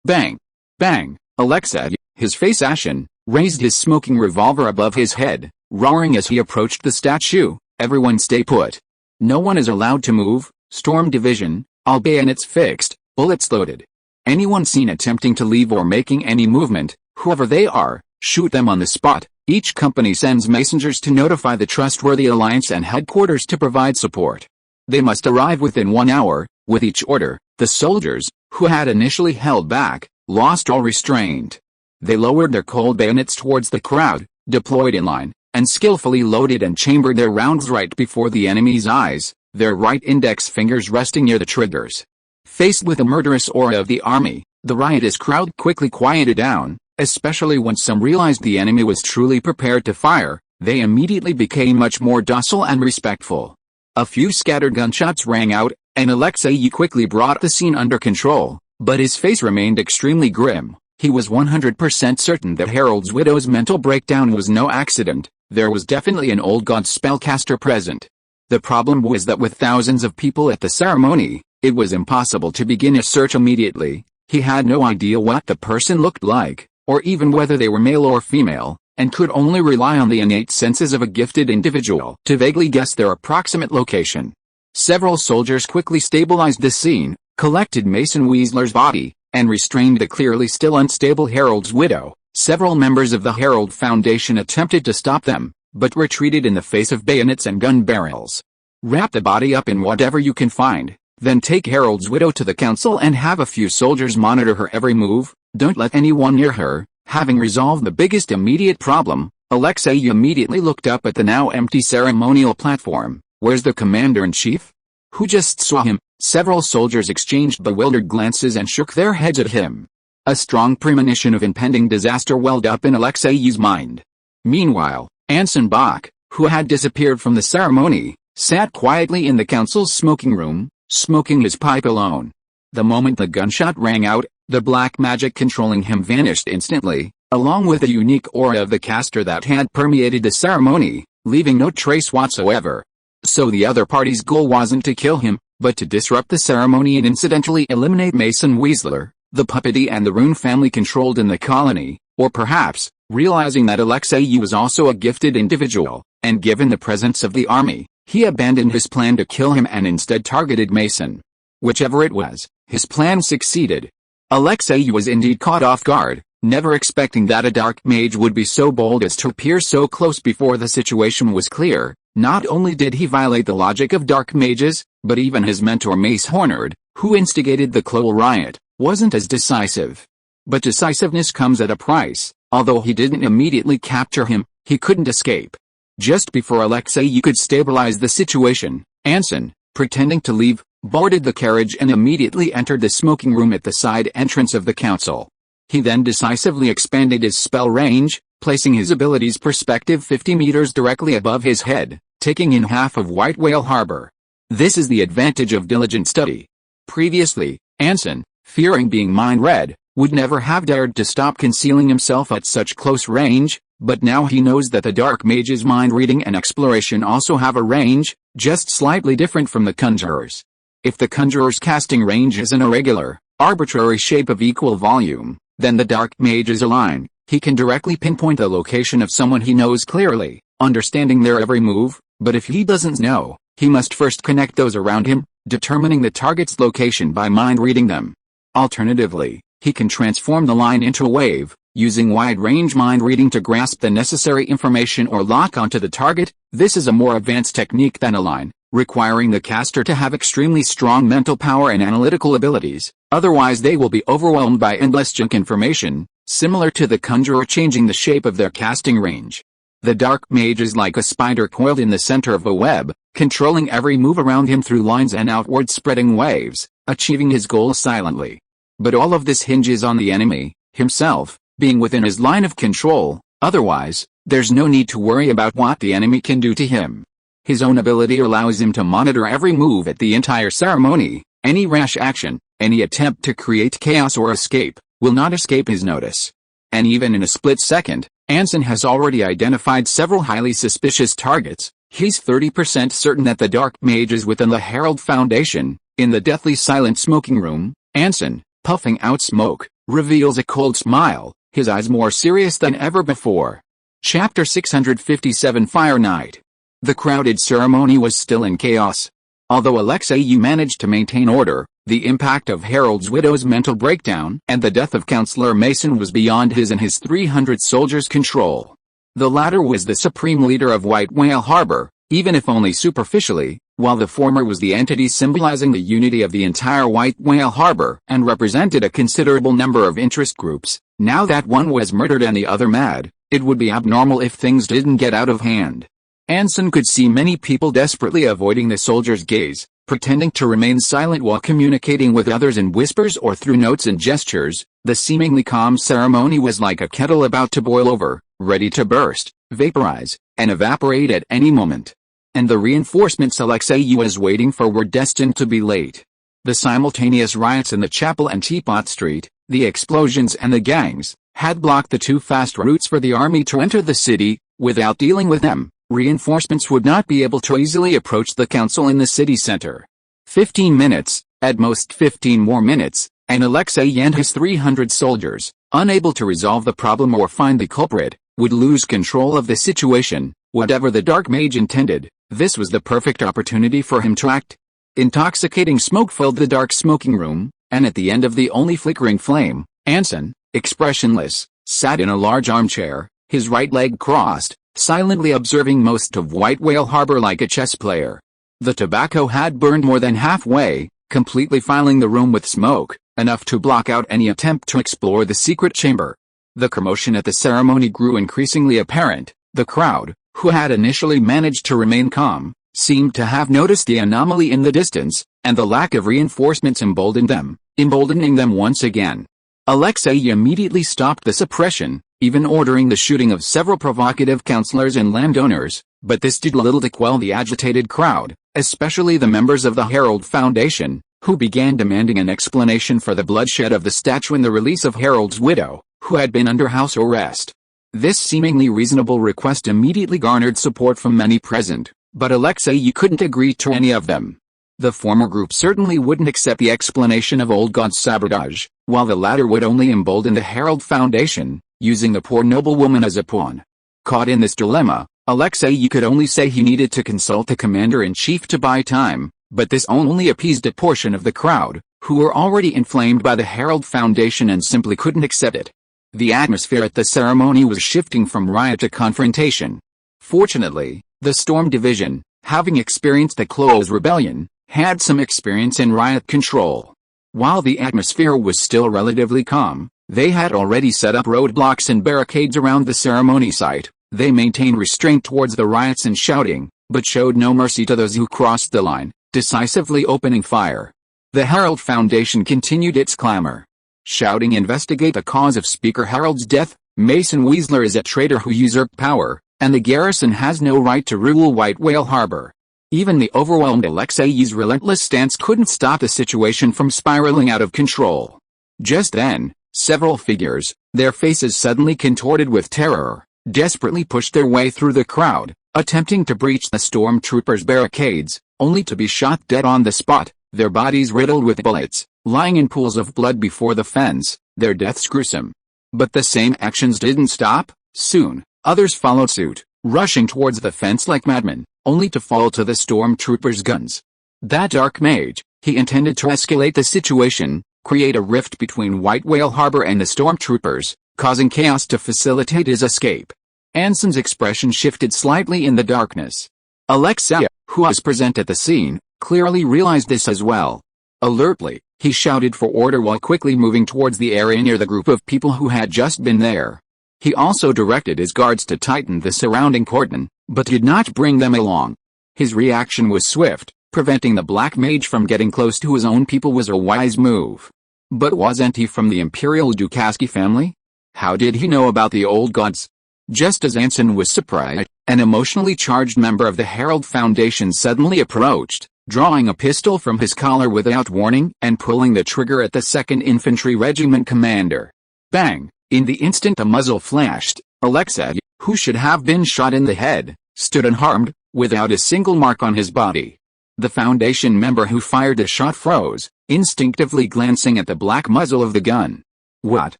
Bang! Bang! Alexei, his face ashen, raised his smoking revolver above his head, roaring as he approached the statue, "Everyone stay put. No one is allowed to move, storm division, all bayonets fixed, bullets loaded. Anyone seen attempting to leave or making any movement, whoever they are, shoot them on the spot." Each company sends messengers to notify the trustworthy alliance and headquarters to provide support. They must arrive within 1 hour. With each order, the soldiers, who had initially held back, lost all restraint. They lowered their cold bayonets towards the crowd, deployed in line, and skillfully loaded and chambered their rounds right before the enemy's eyes, their right index fingers resting near the triggers. Faced with the murderous aura of the army, the riotous crowd quickly quieted down. Especially when some realized the enemy was truly prepared to fire, they immediately became much more docile and respectful. A few scattered gunshots rang out, and Alexei quickly brought the scene under control, but his face remained extremely grim. He was 100% certain that Harold's widow's mental breakdown was no accident. There was definitely an old god spellcaster present. The problem was that with thousands of people at the ceremony, it was impossible to begin a search immediately. He had no idea what the person looked like, or even whether they were male or female, and could only rely on the innate senses of a gifted individual to vaguely guess their approximate location. Several soldiers quickly stabilized the scene, collected Mason Wheatsler's body, and restrained the clearly still unstable Harold's widow. Several members of the Herald Foundation attempted to stop them, but retreated in the face of bayonets and gun barrels. "Wrap the body up in whatever you can find, then take Harold's widow to the council and have a few soldiers monitor her every move. Don't let anyone near her." Having resolved the biggest immediate problem, Alexei immediately looked up at the now empty ceremonial platform. "Where's the commander-in-chief? who just saw him. Several soldiers exchanged bewildered glances and shook their heads at him. A strong premonition of impending disaster welled up in Alexei's mind. Meanwhile, Anson Bach, who had disappeared from the ceremony, sat quietly in the council's smoking room, smoking his pipe alone. The moment the gunshot rang out, the black magic controlling him vanished instantly, along with the unique aura of the caster that had permeated the ceremony, leaving no trace whatsoever. So the other party's goal wasn't to kill him, but to disrupt the ceremony and incidentally eliminate Mason Weasler, the puppety and the Rune family controlled in the colony, or perhaps, realizing that Alexei was also a gifted individual, and given the presence of the army, he abandoned his plan to kill him and instead targeted Mason. Whichever it was, his plan succeeded. Alexei was indeed caught off guard, never expecting that a dark mage would be so bold as to appear so close before the situation was clear. Not only did he violate the logic of dark mages, but even his mentor Mace Hornard, who instigated the Clowel riot, wasn't as decisive. But decisiveness comes at a price. Although he didn't immediately capture him, he couldn't escape. Just before Alexei could stabilize the situation, Anson, pretending to leave, boarded the carriage and immediately entered the smoking room at the side entrance of the council. He then decisively expanded his spell range, placing his ability's perspective 50 meters directly above his head, taking in half of White Whale Harbor. This is the advantage of diligent study. Previously, Anson, fearing being mind-read, would never have dared to stop concealing himself at such close range, but now he knows that the dark mage's mind-reading and exploration also have a range, just slightly different from the conjurer's. If the conjurer's casting range is an irregular, arbitrary shape of equal volume, then the dark mage is a line. He can directly pinpoint the location of someone he knows clearly, understanding their every move, but if he doesn't know, he must first connect those around him, determining the target's location by mind-reading them. Alternatively, he can transform the line into a wave, using wide-range mind-reading to grasp the necessary information or lock onto the target. This is a more advanced technique than a line, requiring the caster to have extremely strong mental power and analytical abilities, otherwise they will be overwhelmed by endless junk information, similar to the conjurer changing the shape of their casting range. The dark mage is like a spider coiled in the center of a web, controlling every move around him through lines and outward spreading waves, achieving his goal silently. But all of this hinges on the enemy, himself, being within his line of control. Otherwise, there's no need to worry about what the enemy can do to him. His own ability allows him to monitor every move at the entire ceremony. Any rash action, any attempt to create chaos or escape, will not escape his notice. And even in a split second, Anson has already identified several highly suspicious targets. He's 30% certain that the dark mage is within the Herald Foundation. In the deathly silent smoking room, Anson, puffing out smoke, reveals a cold smile, his eyes more serious than ever before. Chapter 657 Fire Night. The crowded ceremony was still in chaos. Although Alexei managed to maintain order, the impact of Harold's widow's mental breakdown and the death of Counselor Mason was beyond his and his 300 soldiers' control. The latter was the supreme leader of White Whale Harbor, even if only superficially, while the former was the entity symbolizing the unity of the entire White Whale Harbor and represented a considerable number of interest groups. Now that one was murdered and the other mad, it would be abnormal if things didn't get out of hand. Anson could see many people desperately avoiding the soldier's gaze, pretending to remain silent while communicating with others in whispers or through notes and gestures. The seemingly calm ceremony was like a kettle about to boil over, ready to burst, vaporize, and evaporate at any moment. And the reinforcements Alexei was waiting for were destined to be late. The simultaneous riots in the chapel and Teapot Street, the explosions and the gangs, had blocked the two fast routes for the army to enter the city. Without dealing with them, reinforcements would not be able to easily approach the council in the city center. 15 minutes, at most 15 more minutes, and Alexei and his 300 soldiers, unable to resolve the problem or find the culprit, would lose control of the situation. Whatever the dark mage intended, this was the perfect opportunity for him to act. Intoxicating smoke filled the dark smoking room, and at the end of the only flickering flame, Anson, expressionless, sat in a large armchair, his right leg crossed, silently observing most of White Whale Harbor like a chess player. The tobacco had burned more than halfway, completely filling the room with smoke, enough to block out any attempt to explore the secret chamber. The commotion at the ceremony grew increasingly apparent. The crowd, who had initially managed to remain calm, seemed to have noticed the anomaly in the distance, and the lack of reinforcements emboldening them once again. Alexei immediately stopped the suppression, even ordering the shooting of several provocative councillors and landowners, but this did little to quell the agitated crowd, especially the members of the Herald Foundation, who began demanding an explanation for the bloodshed of the statue and the release of Harold's widow, who had been under house arrest. This seemingly reasonable request immediately garnered support from many present, but Alexei couldn't agree to any of them. The former group certainly wouldn't accept the explanation of Old God's sabotage, while the latter would only embolden the Herald Foundation, using the poor noblewoman as a pawn. Caught in this dilemma, Alexei could only say he needed to consult the commander-in-chief to buy time, but this only appeased a portion of the crowd, who were already inflamed by the Herald Foundation and simply couldn't accept it. The atmosphere at the ceremony was shifting from riot to confrontation. Fortunately, the Storm Division, having experienced the Close Rebellion, had some experience in riot control. While the atmosphere was still relatively calm, they had already set up roadblocks and barricades around the ceremony site. They maintained restraint towards the riots and shouting, but showed no mercy to those who crossed the line, decisively opening fire. The Herald Foundation continued its clamor, shouting, "Investigate the cause of Speaker Harold's death. Mason Weasler is a traitor who usurped power, and the garrison has no right to rule White Whale Harbor." Even the overwhelmed Alexei's relentless stance couldn't stop the situation from spiraling out of control. Just then, several figures, their faces suddenly contorted with terror, desperately pushed their way through the crowd, attempting to breach the stormtroopers' barricades, only to be shot dead on the spot, their bodies riddled with bullets, lying in pools of blood before the fence, their deaths gruesome. But the same actions didn't stop. Soon, others followed suit, rushing towards the fence like madmen, only to fall to the stormtroopers' guns. That dark mage, he intended to escalate the situation, create a rift between White Whale Harbor and the stormtroopers, causing chaos to facilitate his escape. Anson's expression shifted slightly in the darkness. Alexei, who was present at the scene, clearly realized this as well. Alertly, he shouted for order while quickly moving towards the area near the group of people who had just been there. He also directed his guards to tighten the surrounding cordon, but did not bring them along. His reaction was swift. Preventing the Black Mage from getting close to his own people was a wise move. But wasn't he from the Imperial Dukaski family? How did he know about the Old Gods? Just as Anson was surprised, an emotionally charged member of the Herald Foundation suddenly approached, drawing a pistol from his collar without warning and pulling the trigger at the 2nd Infantry Regiment commander. Bang! In the instant the muzzle flashed, Alexei, who should have been shot in the head, stood unharmed, without a single mark on his body. The Foundation member who fired the shot froze, instinctively glancing at the black muzzle of the gun. What?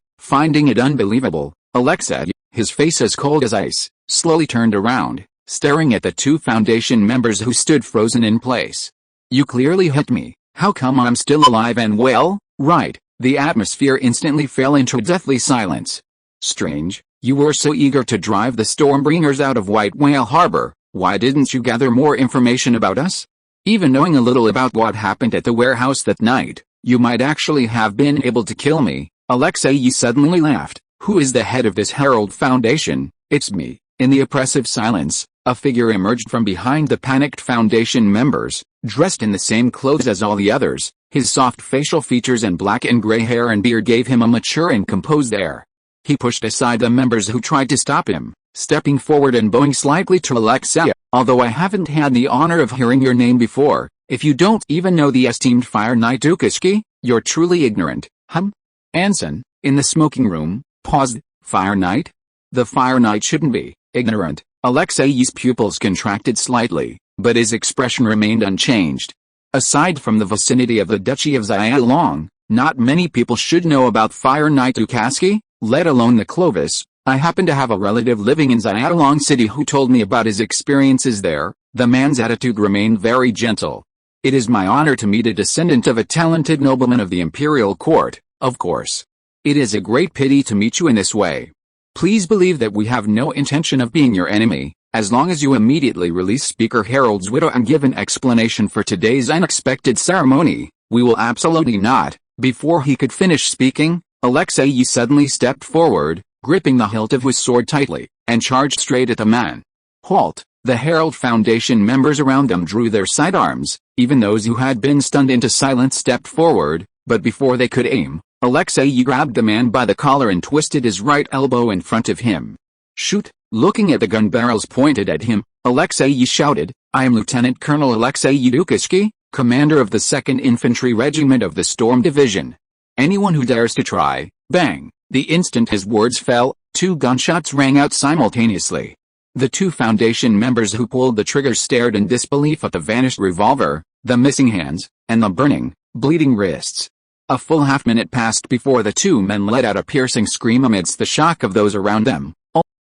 Finding it unbelievable, Alexei, his face as cold as ice, slowly turned around, staring at the two Foundation members who stood frozen in place. "You clearly hit me. How come I'm still alive and well?" "Right." The atmosphere instantly fell into deathly silence. "Strange, you were so eager to drive the Stormbringers out of White Whale Harbor. Why didn't you gather more information about us? Even knowing a little about what happened at the warehouse that night, you might actually have been able to kill me." Alexei suddenly laughed. "Who is the head of this Herald Foundation?" "It's me." In the oppressive silence, a figure emerged from behind the panicked Foundation members, dressed in the same clothes as all the others. His soft facial features and black and gray hair and beard gave him a mature and composed air. He pushed aside the members who tried to stop him, stepping forward and bowing slightly to Alexei. "Although I haven't had the honor of hearing your name before, if you don't even know the esteemed Fire Knight Dukashki, you're truly ignorant." Anson, in the smoking room, paused. "Fire Knight? The Fire Knight shouldn't be ignorant." Alexei's pupils contracted slightly, but his expression remained unchanged. Aside from the vicinity of the Duchy of Xiaolong, not many people should know about Fire Knight Dukashki, let alone the Clovis. "I happen to have a relative living in Xiaolong City who told me about his experiences there." The man's attitude remained very gentle. "It is my honor to meet a descendant of a talented nobleman of the imperial court, of course. It is a great pity to meet you in this way. Please believe that we have no intention of being your enemy, as long as you immediately release Speaker Harold's widow and give an explanation for today's unexpected ceremony." "We will absolutely not." Before he could finish speaking, Alexei suddenly stepped forward, gripping the hilt of his sword tightly, and charged straight at the man. "Halt!" The Herald Foundation members around them drew their sidearms. Even those who had been stunned into silence stepped forward, but before they could aim, Alexei grabbed the man by the collar and twisted his right elbow in front of him. "Shoot!" Looking at the gun barrels pointed at him, Alexei shouted, "I am Lieutenant Colonel Alexei Dukashki, commander of the 2nd Infantry Regiment of the Storm Division. Anyone who dares to try..." Bang! The instant his words fell, 2 gunshots rang out simultaneously. The 2 Foundation members who pulled the trigger stared in disbelief at the vanished revolver, the missing hands, and the burning, bleeding wrists. A full half-minute passed before the 2 men let out a piercing scream amidst the shock of those around them.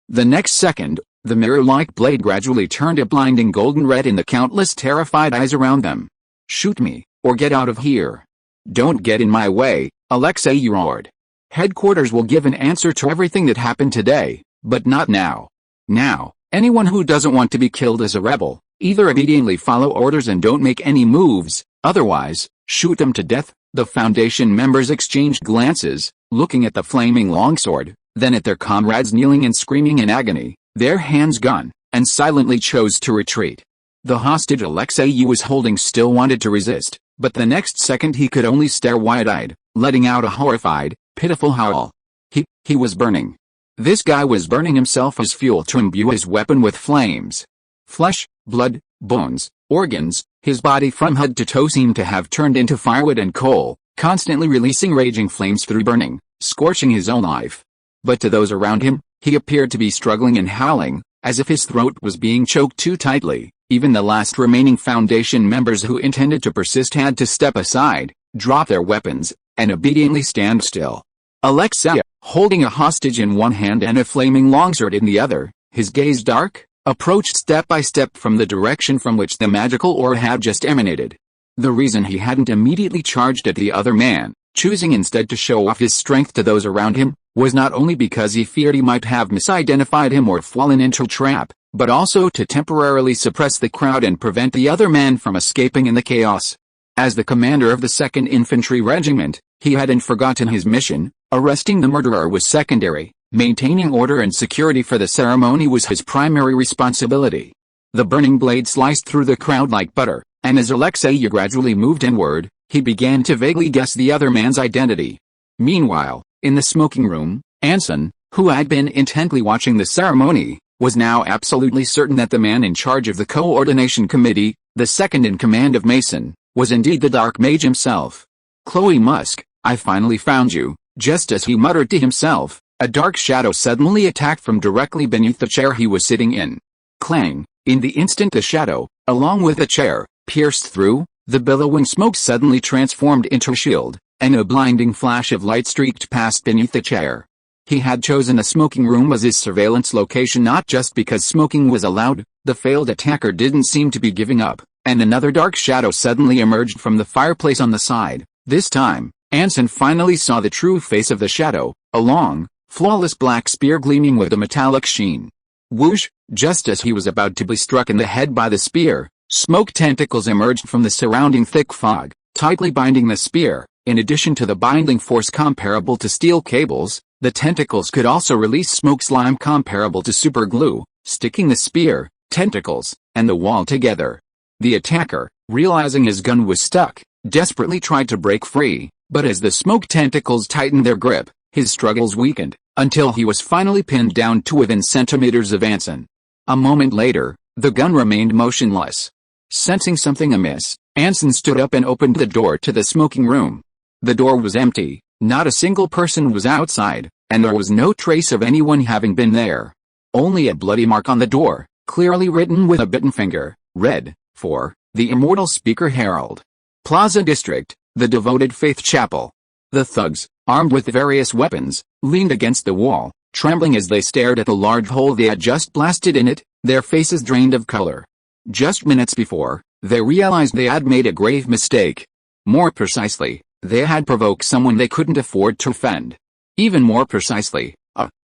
The next second, the mirror-like blade gradually turned a blinding golden red in the countless terrified eyes around them. "Shoot me, or get out of here. Don't get in my way," Alexei roared. "Headquarters will give an answer to everything that happened today, but not now. Now, anyone who doesn't want to be killed is a rebel. Either immediately follow orders and don't make any moves, otherwise, shoot them to death." The Foundation members exchanged glances, looking at the flaming longsword, then at their comrades kneeling and screaming in agony, their hands gone, and silently chose to retreat. The hostage Alexei was holding still wanted to resist, but the next second he could only stare wide-eyed, letting out a horrified, pitiful howl. He was burning. This guy was burning himself as fuel to imbue his weapon with flames. Flesh, blood, bones, organs, his body from head to toe seemed to have turned into firewood and coal, constantly releasing raging flames through burning, scorching his own life. But to those around him, he appeared to be struggling and howling, as if his throat was being choked too tightly. Even the last remaining Foundation members who intended to persist had to step aside, drop their weapons, and obediently stand still. Alexei, holding a hostage in one hand and a flaming longsword in the other, his gaze dark, approached step by step from the direction from which the magical aura had just emanated. The reason he hadn't immediately charged at the other man, choosing instead to show off his strength to those around him, was not only because he feared he might have misidentified him or fallen into a trap, but also to temporarily suppress the crowd and prevent the other man from escaping in the chaos. As the commander of the 2nd Infantry Regiment, he hadn't forgotten his mission. Arresting the murderer was secondary. Maintaining order and security for the ceremony was his primary responsibility. The burning blade sliced through the crowd like butter, and as Alexei gradually moved inward, he began to vaguely guess the other man's identity. Meanwhile, in the smoking room, Anson, who had been intently watching the ceremony, was now absolutely certain that the man in charge of the coordination committee, the second in command of Mason, was indeed the Dark Mage himself. "Chloe Musk, I finally found you." Just as he muttered to himself, a dark shadow suddenly attacked from directly beneath the chair he was sitting in. Clang! In the instant the shadow, along with the chair, pierced through, the billowing smoke suddenly transformed into a shield, and a blinding flash of light streaked past beneath the chair. He had chosen the smoking room as his surveillance location not just because smoking was allowed. The failed attacker didn't seem to be giving up, and another dark shadow suddenly emerged from the fireplace on the side. This time, Anson finally saw the true face of the shadow, a long, flawless black spear gleaming with a metallic sheen. Whoosh! Just as he was about to be struck in the head by the spear, smoke tentacles emerged from the surrounding thick fog, tightly binding the spear. In addition to the binding force comparable to steel cables, the tentacles could also release smoke slime comparable to superglue, sticking the spear, tentacles, and the wall together. The attacker, realizing his gun was stuck, desperately tried to break free, but as the smoke tentacles tightened their grip, his struggles weakened, until he was finally pinned down to within centimeters of Anson. A moment later, the gun remained motionless. Sensing something amiss, Anson stood up and opened the door to the smoking room. The door was empty, not a single person was outside, and there was no trace of anyone having been there. Only a bloody mark on the door, clearly written with a bitten finger, read, "For the immortal speaker Herald. Plaza District, the devoted Faith Chapel." The thugs, armed with various weapons, leaned against the wall, trembling as they stared at the large hole they had just blasted in it, their faces drained of color. Just minutes before, they realized they had made a grave mistake. More precisely, they had provoked someone they couldn't afford to offend. Even more precisely,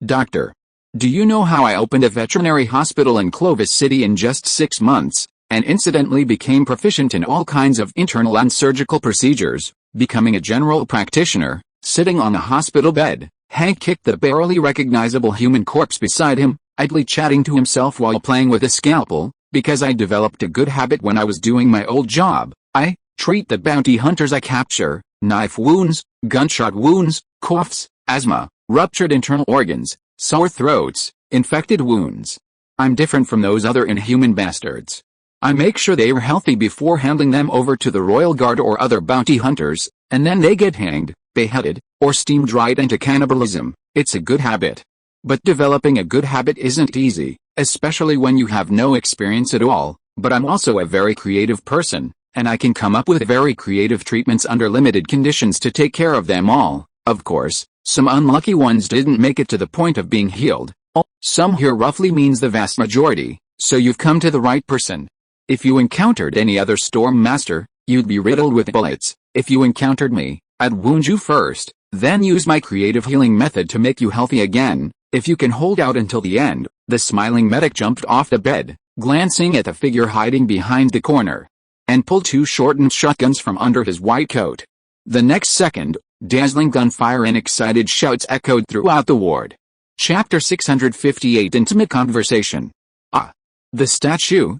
doctor. Do you know how I opened a veterinary hospital in Clovis City in just 6 months, and incidentally became proficient in all kinds of internal and surgical procedures, becoming a general practitioner? Sitting on a hospital bed, Hank kicked the barely recognizable human corpse beside him, idly chatting to himself while playing with a scalpel, because I developed a good habit when I was doing my old job. I treat the bounty hunters I capture, knife wounds, gunshot wounds, coughs, asthma, ruptured internal organs, sore throats, infected wounds. I'm different from those other inhuman bastards. I make sure they are healthy before handing them over to the Royal Guard or other bounty hunters, and then they get hanged, beheaded, or steam-dried into cannibalism. It's a good habit. But developing a good habit isn't easy, especially when you have no experience at all. But I'm also a very creative person, and I can come up with very creative treatments under limited conditions to take care of them all. Of course, some unlucky ones didn't make it to the point of being healed. Some here roughly means the vast majority, so you've come to the right person. If you encountered any other Storm Master, you'd be riddled with bullets. If you encountered me, I'd wound you first, then use my creative healing method to make you healthy again. If you can hold out until the end. The smiling medic jumped off the bed, glancing at the figure hiding behind the corner, and pulled two shortened shotguns from under his white coat. The next second, dazzling gunfire and excited shouts echoed throughout the ward. Chapter 658 Intimate Conversation. Ah! The statue,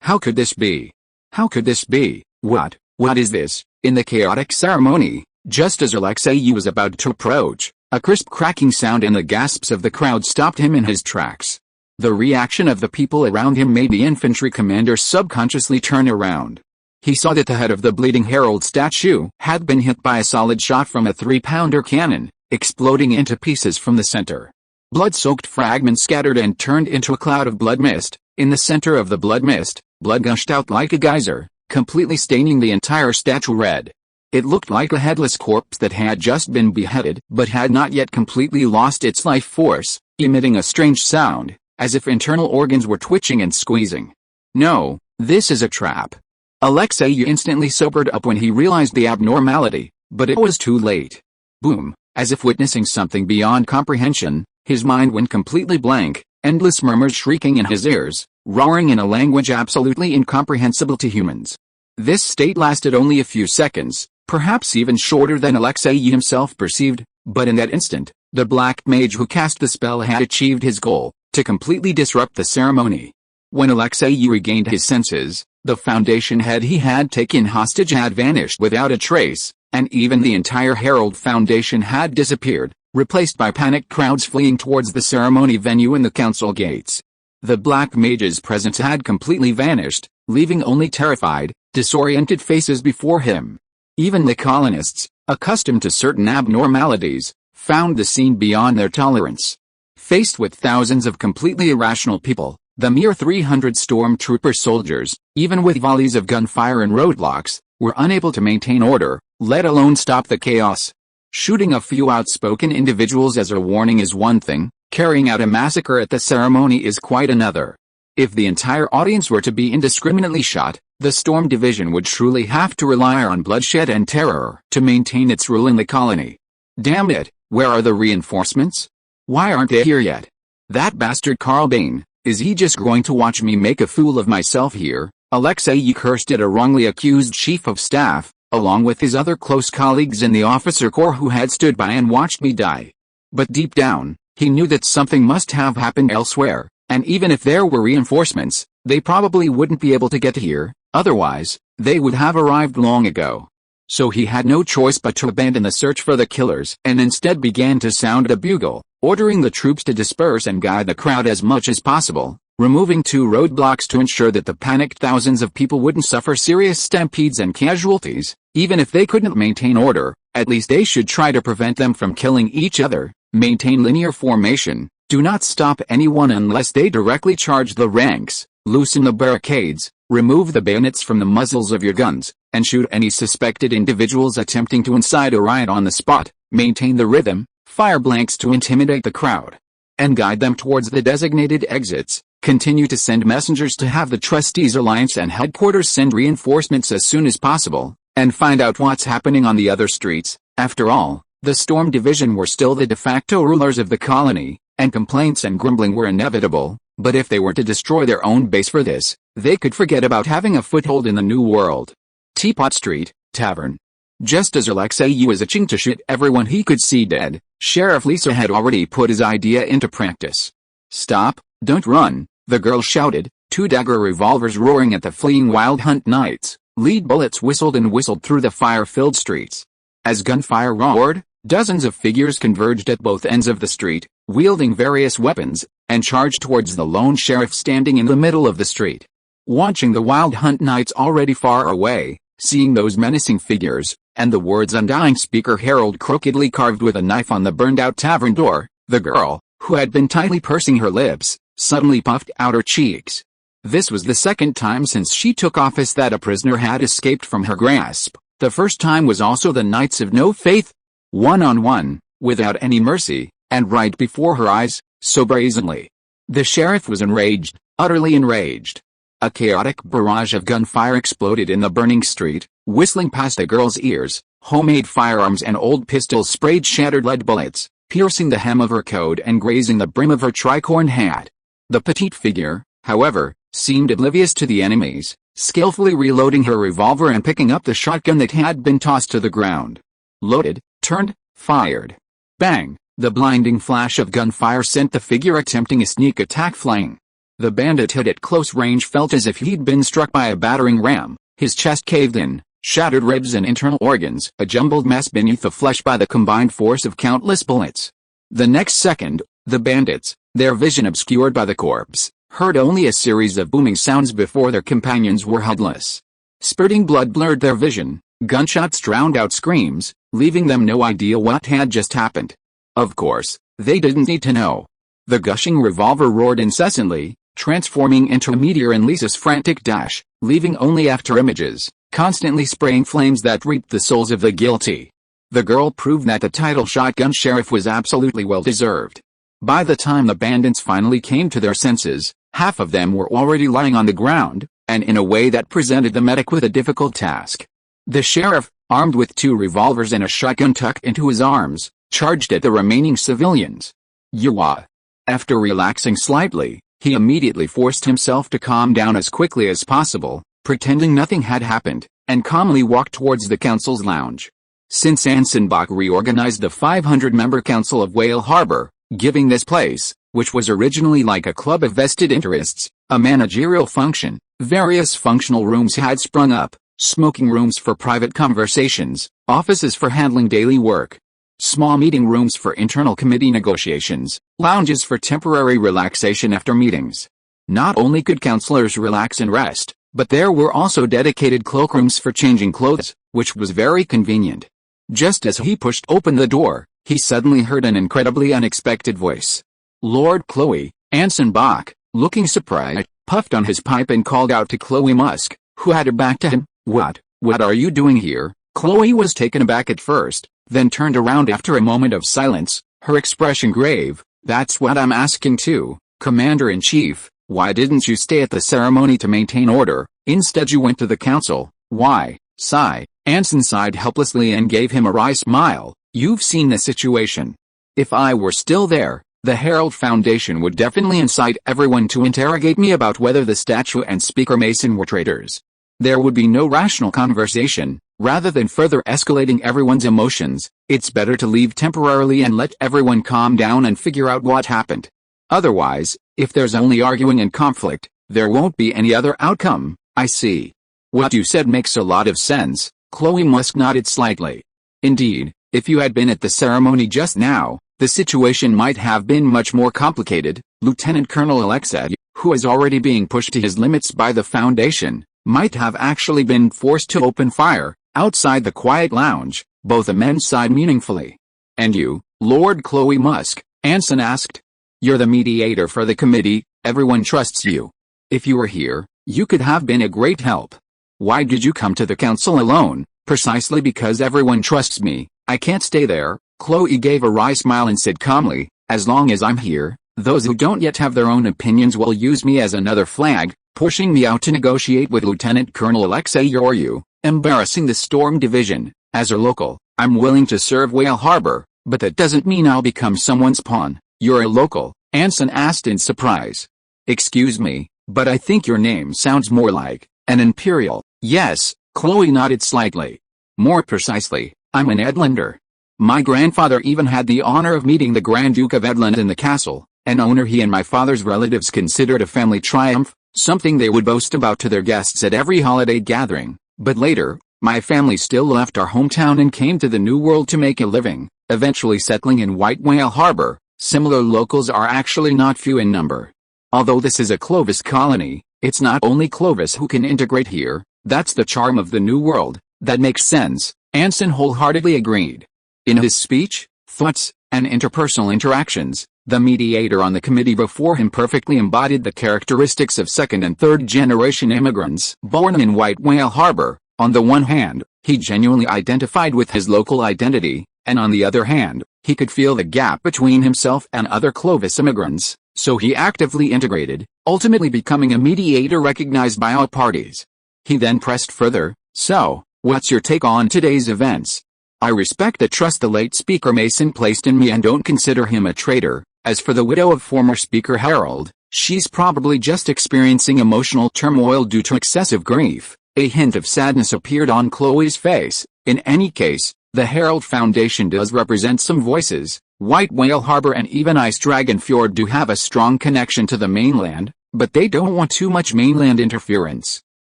how could this be? How could this be? What is this? In the chaotic ceremony, just as Alexei was about to approach, a crisp cracking sound and the gasps of the crowd stopped him in his tracks. The reaction of the people around him made the infantry commander subconsciously turn around. He saw that the head of the bleeding herald statue had been hit by a solid shot from a 3-pounder cannon, exploding into pieces from the center. Blood-soaked fragments scattered and turned into a cloud of blood mist. In the center of the blood mist, blood gushed out like a geyser, completely staining the entire statue red. It looked like a headless corpse that had just been beheaded but had not yet completely lost its life force, emitting a strange sound, as if internal organs were twitching and squeezing. No, this is a trap. Alexei instantly sobered up when he realized the abnormality, but it was too late. Boom, as if witnessing something beyond comprehension, his mind went completely blank, endless murmurs shrieking in his ears, roaring in a language absolutely incomprehensible to humans. This state lasted only a few seconds, perhaps even shorter than Alexei himself perceived, but in that instant, the black mage who cast the spell had achieved his goal, to completely disrupt the ceremony. When Alexei regained his senses, the Foundation head he had taken hostage had vanished without a trace, and even the entire Herald Foundation had disappeared, replaced by panicked crowds fleeing towards the ceremony venue and the council gates. The black mage's presence had completely vanished, leaving only terrified, disoriented faces before him. Even the colonists, accustomed to certain abnormalities, found the scene beyond their tolerance. Faced with thousands of completely irrational people, the mere 300 stormtrooper soldiers, even with volleys of gunfire and roadblocks, were unable to maintain order, let alone stop the chaos. Shooting a few outspoken individuals as a warning is one thing, carrying out a massacre at the ceremony is quite another. If the entire audience were to be indiscriminately shot, the Storm Division would truly have to rely on bloodshed and terror to maintain its rule in the colony. Damn it, where are the reinforcements? Why aren't they here yet? That bastard Carl Bane, is he just going to watch me make a fool of myself here? Alexei cursed at a wrongly accused chief of staff, along with his other close colleagues in the officer corps who had stood by and watched me die. But deep down, he knew that something must have happened elsewhere, and even if there were reinforcements, they probably wouldn't be able to get here, otherwise, they would have arrived long ago. So he had no choice but to abandon the search for the killers and instead began to sound a bugle, ordering the troops to disperse and guide the crowd as much as possible, removing 2 roadblocks to ensure that the panicked thousands of people wouldn't suffer serious stampedes and casualties. Even if they couldn't maintain order, at least they should try to prevent them from killing each other. Maintain linear formation, do not stop anyone unless they directly charge the ranks, loosen the barricades, remove the bayonets from the muzzles of your guns, and shoot any suspected individuals attempting to incite a riot on the spot. Maintain the rhythm, fire blanks to intimidate the crowd, and guide them towards the designated exits. Continue to send messengers to have the Trustees Alliance and headquarters send reinforcements as soon as possible, and find out what's happening on the other streets. After all, the Storm Division were still the de facto rulers of the colony, and complaints and grumbling were inevitable, but if they were to destroy their own base for this, they could forget about having a foothold in the New World. Teapot Street, Tavern. Just as Alexei was itching to shoot everyone he could see dead, Sheriff Lisa had already put his idea into practice. "Stop, don't run," the girl shouted, two dagger revolvers roaring at the fleeing Wild Hunt Knights. Lead bullets whistled and whistled through the fire-filled streets. As gunfire roared, dozens of figures converged at both ends of the street, wielding various weapons, and charged towards the lone sheriff standing in the middle of the street. Watching the Wild Hunt Knights already far away, seeing those menacing figures, and the words "Undying Speaker Herald" crookedly carved with a knife on the burned-out tavern door, the girl, who had been tightly pursing her lips, suddenly puffed out her cheeks. This was the second time since she took office that a prisoner had escaped from her grasp. The first time was also the Knights of No Faith. One-on-one, without any mercy, and right before her eyes, so brazenly. The sheriff was enraged, utterly enraged. A chaotic barrage of gunfire exploded in the burning street, whistling past the girl's ears. Homemade firearms and old pistols sprayed shattered lead bullets, piercing the hem of her coat and grazing the brim of her tricorn hat. The petite figure, however, seemed oblivious to the enemies, skillfully reloading her revolver and picking up the shotgun that had been tossed to the ground. Loaded, turned, fired. Bang! The blinding flash of gunfire sent the figure attempting a sneak attack flying. The bandit hit at close range felt as if he'd been struck by a battering ram. His chest caved in, shattered ribs and internal organs, a jumbled mess beneath the flesh by the combined force of countless bullets. The next second, the bandits, their vision obscured by the corpse, heard only a series of booming sounds before their companions were helpless. Spurting blood blurred their vision, gunshots drowned out screams, leaving them no idea what had just happened. Of course, they didn't need to know. The gushing revolver roared incessantly, transforming into a meteor in Lisa's frantic dash, leaving only after images, constantly spraying flames that reaped the souls of the guilty. The girl proved that the title shotgun sheriff was absolutely well-deserved. By the time the bandits finally came to their senses, half of them were already lying on the ground, and in a way that presented the medic with a difficult task. The sheriff, armed with two revolvers and a shotgun tucked into his arms, charged at the remaining civilians. Yawa. After relaxing slightly, he immediately forced himself to calm down as quickly as possible, pretending nothing had happened, and calmly walked towards the council's lounge. Since Anson Bach reorganized the 500-member council of Whale Harbor, giving this place, which was originally like a club of vested interests, a managerial function, various functional rooms had sprung up, smoking rooms for private conversations, offices for handling daily work, small meeting rooms for internal committee negotiations, lounges for temporary relaxation after meetings. Not only could councilors relax and rest, but there were also dedicated cloakrooms for changing clothes, which was very convenient. Just as he pushed open the door, he suddenly heard an incredibly unexpected voice. Lord Chloe, Anson Bach, looking surprised, puffed on his pipe and called out to Chloe Musk, who had her back to him. What are you doing here?" Chloe was taken aback at first, then turned around after a moment of silence, her expression grave. "That's what I'm asking too, Commander-in-Chief. Why didn't you stay at the ceremony to maintain order? Instead you went to the council. Why?" Sigh. Anson sighed helplessly and gave him a wry smile. "You've seen the situation. If I were still there, the Herald Foundation would definitely incite everyone to interrogate me about whether the statue and Speaker Mason were traitors. There would be no rational conversation. Rather than further escalating everyone's emotions, it's better to leave temporarily and let everyone calm down and figure out what happened. Otherwise, if there's only arguing and conflict, there won't be any other outcome." "I see. What you said makes a lot of sense." Chloe Musk nodded slightly. "Indeed, if you had been at the ceremony just now, the situation might have been much more complicated." Lieutenant Colonel Alexei, who is already being pushed to his limits by the Foundation, might have actually been forced to open fire. Outside the quiet lounge, both men sighed meaningfully. "And you, Lord Chloe Musk?" Anson asked. "You're the mediator for the committee, everyone trusts you. If you were here, you could have been a great help. Why did you come to the council alone?" "Precisely because everyone trusts me, I can't stay there." Chloe gave a wry smile and said calmly, "As long as I'm here, those who don't yet have their own opinions will use me as another flag, pushing me out to negotiate with Lieutenant Colonel Alexei Yoryu, embarrassing the Storm Division. As a local, I'm willing to serve Whale Harbor, but that doesn't mean I'll become someone's pawn." "You're a local?" Anson asked in surprise. "Excuse me, but I think your name sounds more like an Imperial." "Yes," Chloe nodded slightly. "More precisely, I'm an Edlander. My grandfather even had the honor of meeting the Grand Duke of Edland in the castle, an honor he and my father's relatives considered a family triumph, something they would boast about to their guests at every holiday gathering. But later, my family still left our hometown and came to the New World to make a living, eventually settling in White Whale Harbor. Similar locals are actually not few in number. Although this is a Clovis colony, it's not only Clovis who can integrate here. That's the charm of the New World. That makes sense, Anson wholeheartedly agreed. In his speech, thoughts, and interpersonal interactions, the mediator on the committee before him perfectly embodied the characteristics of second and third generation immigrants born in White Whale Harbor. On the one hand, he genuinely identified with his local identity, and on the other hand, he could feel the gap between himself and other Clovis immigrants, so he actively integrated, ultimately becoming a mediator recognized by all parties. He then pressed further, "So, what's your take on today's events? I respect the trust the late Speaker Mason placed in me and don't consider him a traitor. As for the widow of former Speaker Herald, she's probably just experiencing emotional turmoil due to excessive grief." A hint of sadness appeared on Chloe's face. In any case, the Herald Foundation does represent some voices. White Whale Harbor and even Ice Dragon Fjord do have a strong connection to the mainland, but they don't want too much mainland interference.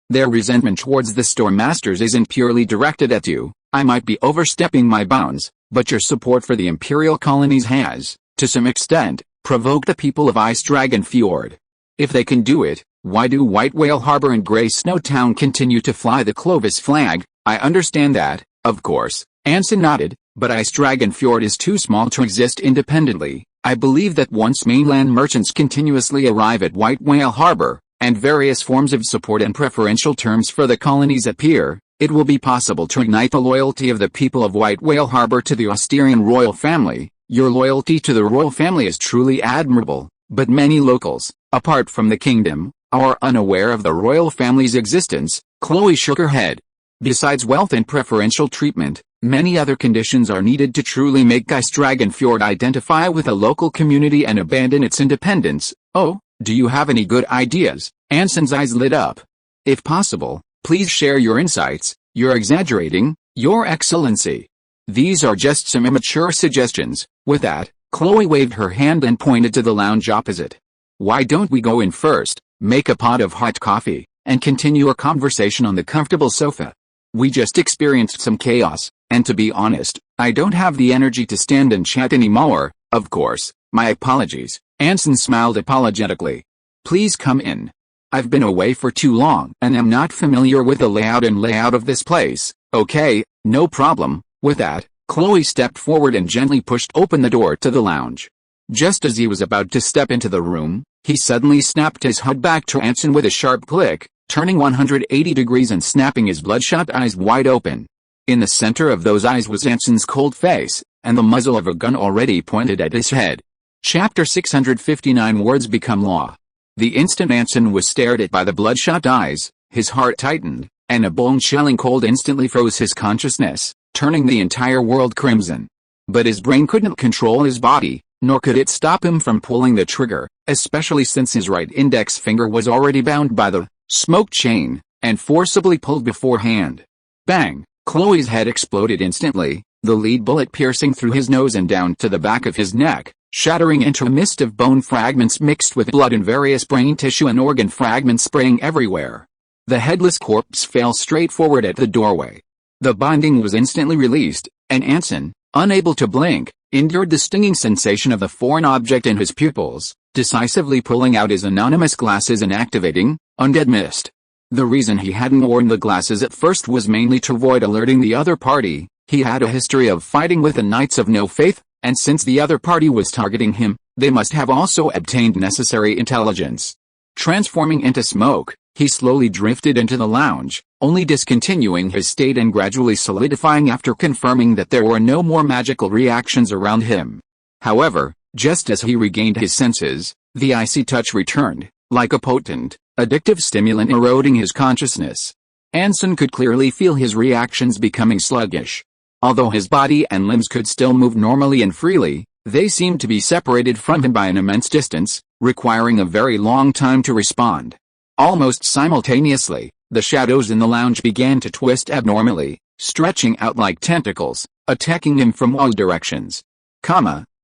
Their resentment towards the Storm Masters isn't purely directed at you. I might be overstepping my bounds, but your support for the Imperial colonies has, to some extent, provoked the people of Ice Dragon Fjord. If they can do it, why do White Whale Harbor and Grey Snow Town continue to fly the Clovis flag? I understand that, of course, Anson nodded, but Ice Dragon Fjord is too small to exist independently. I believe that once mainland merchants continuously arrive at White Whale Harbor, and various forms of support and preferential terms for the colonies appear, it will be possible to ignite the loyalty of the people of White Whale Harbor to the Austerian royal family. Your loyalty to the royal family is truly admirable, but many locals, apart from the kingdom, are unaware of the royal family's existence. Chloe shook her head. Besides wealth and preferential treatment, many other conditions are needed to truly make Ice Dragon Fjord identify with a local community and abandon its independence. Oh, do you have any good ideas? Anson's eyes lit up. If possible, please share your insights. You're exaggerating, Your Excellency. These are just some immature suggestions. With that, Chloe waved her hand and pointed to the lounge opposite. Why don't we go in first, make a pot of hot coffee, and continue our conversation on the comfortable sofa? We just experienced some chaos, and to be honest, I don't have the energy to stand and chat anymore. Of course, my apologies. Anson smiled apologetically. Please come in. I've been away for too long and am not familiar with the layout of this place. Okay, no problem. With that, Chloe stepped forward and gently pushed open the door to the lounge. Just as he was about to step into the room, he suddenly snapped his HUD back to Anson with a sharp click, turning 180 degrees and snapping his bloodshot eyes wide open. In the center of those eyes was Anson's cold face, and the muzzle of a gun already pointed at his head. Chapter 659 Words Become Law. The instant Anson was stared at by the bloodshot eyes, his heart tightened, and a bone-chilling cold instantly froze his consciousness, turning the entire world crimson. But his brain couldn't control his body, nor could it stop him from pulling the trigger, especially since his right index finger was already bound by the smoke chain, and forcibly pulled beforehand. Bang! Chloe's head exploded instantly, the lead bullet piercing through his nose and down to the back of his neck, shattering into a mist of bone fragments mixed with blood and various brain tissue and organ fragments spraying everywhere. The headless corpse fell straight forward at the doorway. The binding was instantly released, and Anson, unable to blink, endured the stinging sensation of the foreign object in his pupils, decisively pulling out his anonymous glasses and activating Undead Mist. The reason he hadn't worn the glasses at first was mainly to avoid alerting the other party. He had a history of fighting with the Knights of No Faith, and since the other party was targeting him, they must have also obtained necessary intelligence. Transforming into smoke, he slowly drifted into the lounge, only discontinuing his state and gradually solidifying after confirming that there were no more magical reactions around him. However, just as he regained his senses, the icy touch returned, like a potent, addictive stimulant eroding his consciousness. Anson could clearly feel his reactions becoming sluggish. Although his body and limbs could still move normally and freely, they seemed to be separated from him by an immense distance, requiring a very long time to respond. Almost simultaneously, the shadows in the lounge began to twist abnormally, stretching out like tentacles, attacking him from all directions.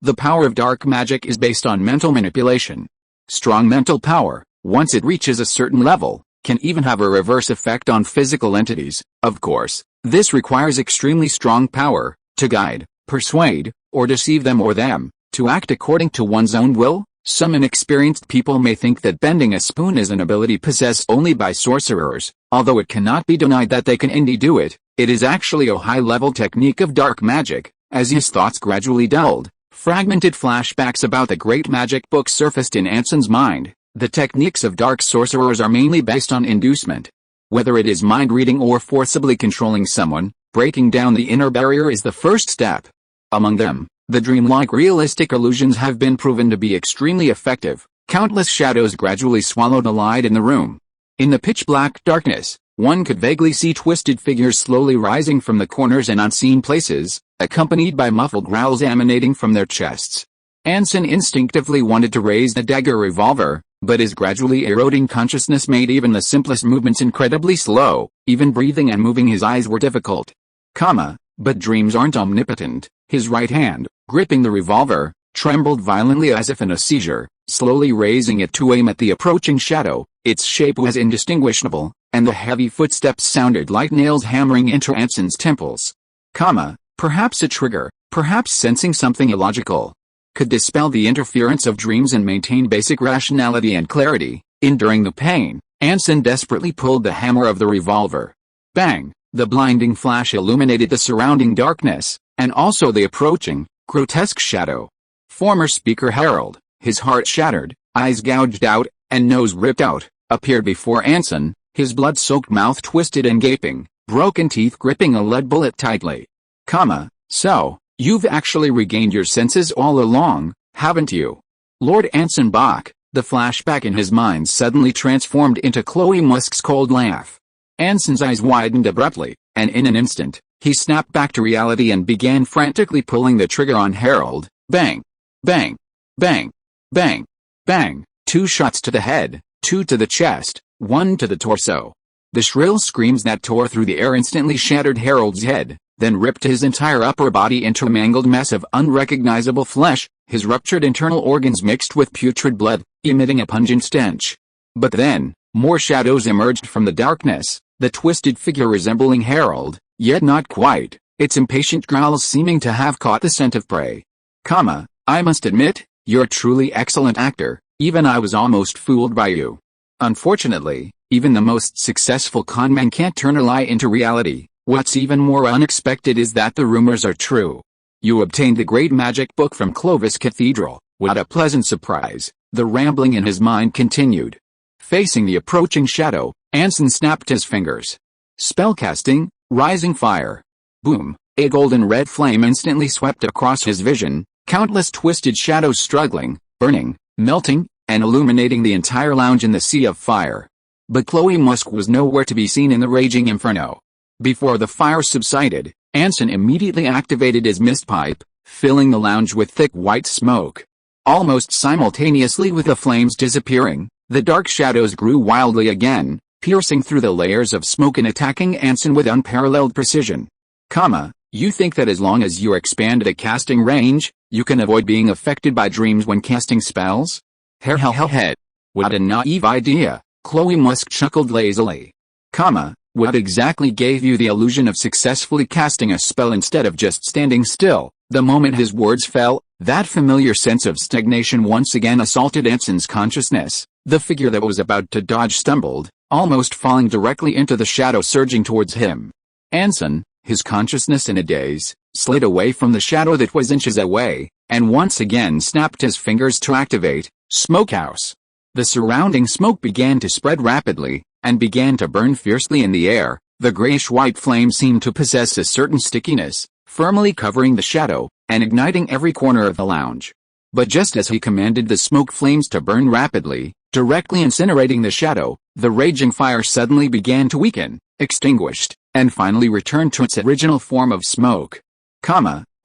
The power of dark magic is based on mental manipulation. Strong mental power, once it reaches a certain level, can even have a reverse effect on physical entities. Of course, this requires extremely strong power to guide, persuade, or deceive them or them to act according to one's own will. Some inexperienced people may think that bending a spoon is an ability possessed only by sorcerers. Although it cannot be denied that they can indeed do it, it is actually a high-level technique of dark magic. As his thoughts gradually dulled, fragmented flashbacks about the great magic book surfaced in Anson's mind. The techniques of dark sorcerers are mainly based on inducement. Whether it is mind-reading or forcibly controlling someone, breaking down the inner barrier is the first step. Among them, the dreamlike realistic illusions have been proven to be extremely effective. Countless shadows gradually swallowed the light in the room. In the pitch-black darkness, one could vaguely see twisted figures slowly rising from the corners and unseen places, accompanied by muffled growls emanating from their chests. Anson instinctively wanted to raise the dagger revolver, but his gradually eroding consciousness made even the simplest movements incredibly slow. Even breathing and moving his eyes were difficult. But dreams aren't omnipotent. His right hand, gripping the revolver, trembled violently as if in a seizure, slowly raising it to aim at the approaching shadow. Its shape was indistinguishable, and the heavy footsteps sounded like nails hammering into Anson's temples. Perhaps a trigger, perhaps sensing something illogical could dispel the interference of dreams and maintain basic rationality and clarity. Enduring the pain, Anson desperately pulled the hammer of the revolver. Bang! The blinding flash illuminated the surrounding darkness, and also the approaching, grotesque shadow. Former speaker Herald, his heart shattered, eyes gouged out, and nose ripped out, appeared before Anson, his blood-soaked mouth twisted and gaping, broken teeth gripping a lead bullet tightly. So, you've actually regained your senses all along, haven't you? Lord Anson Bach. The flashback in his mind suddenly transformed into Chloe Musk's cold laugh. Anson's eyes widened abruptly, and in an instant, he snapped back to reality and began frantically pulling the trigger on Herald. Bang! Bang! Bang! Bang! Bang! 2 shots to the head, 2 to the chest, 1 to the torso. The shrill screams that tore through the air instantly shattered Herald's head, then ripped his entire upper body into a mangled mess of unrecognizable flesh, his ruptured internal organs mixed with putrid blood, emitting a pungent stench. But then, more shadows emerged from the darkness, the twisted figure resembling Herald, yet not quite, its impatient growls seeming to have caught the scent of prey. I must admit, you're a truly excellent actor, even I was almost fooled by you. Unfortunately, even the most successful conman can't turn a lie into reality. What's even more unexpected is that the rumors are true. You obtained the great magic book from Clovis Cathedral. What a pleasant surprise. The rambling in his mind continued. Facing the approaching shadow, Anson snapped his fingers. Spellcasting, rising fire. Boom, a golden red flame instantly swept across his vision, countless twisted shadows struggling, burning, melting, and illuminating the entire lounge in the sea of fire. But Chloe Musk was nowhere to be seen in the raging inferno. Before the fire subsided, Anson immediately activated his mist pipe, filling the lounge with thick white smoke. Almost simultaneously with the flames disappearing, the dark shadows grew wildly again, piercing through the layers of smoke and attacking Anson with unparalleled precision. You think that as long as you expand the casting range, you can avoid being affected by dreams when casting spells? Head. What a naive idea, Chloe Musk chuckled lazily. What exactly gave you the illusion of successfully casting a spell instead of just standing still? The moment his words fell, that familiar sense of stagnation once again assaulted Anson's consciousness. The figure that was about to dodge stumbled, almost falling directly into the shadow surging towards him. Anson, his consciousness in a daze, slid away from the shadow that was inches away, and once again snapped his fingers to activate Smokehouse. The surrounding smoke began to spread rapidly, and began to burn fiercely in the air. The grayish-white flame seemed to possess a certain stickiness, firmly covering the shadow, and igniting every corner of the lounge. But just as he commanded the smoke flames to burn rapidly, directly incinerating the shadow, the raging fire suddenly began to weaken, extinguished, and finally returned to its original form of smoke.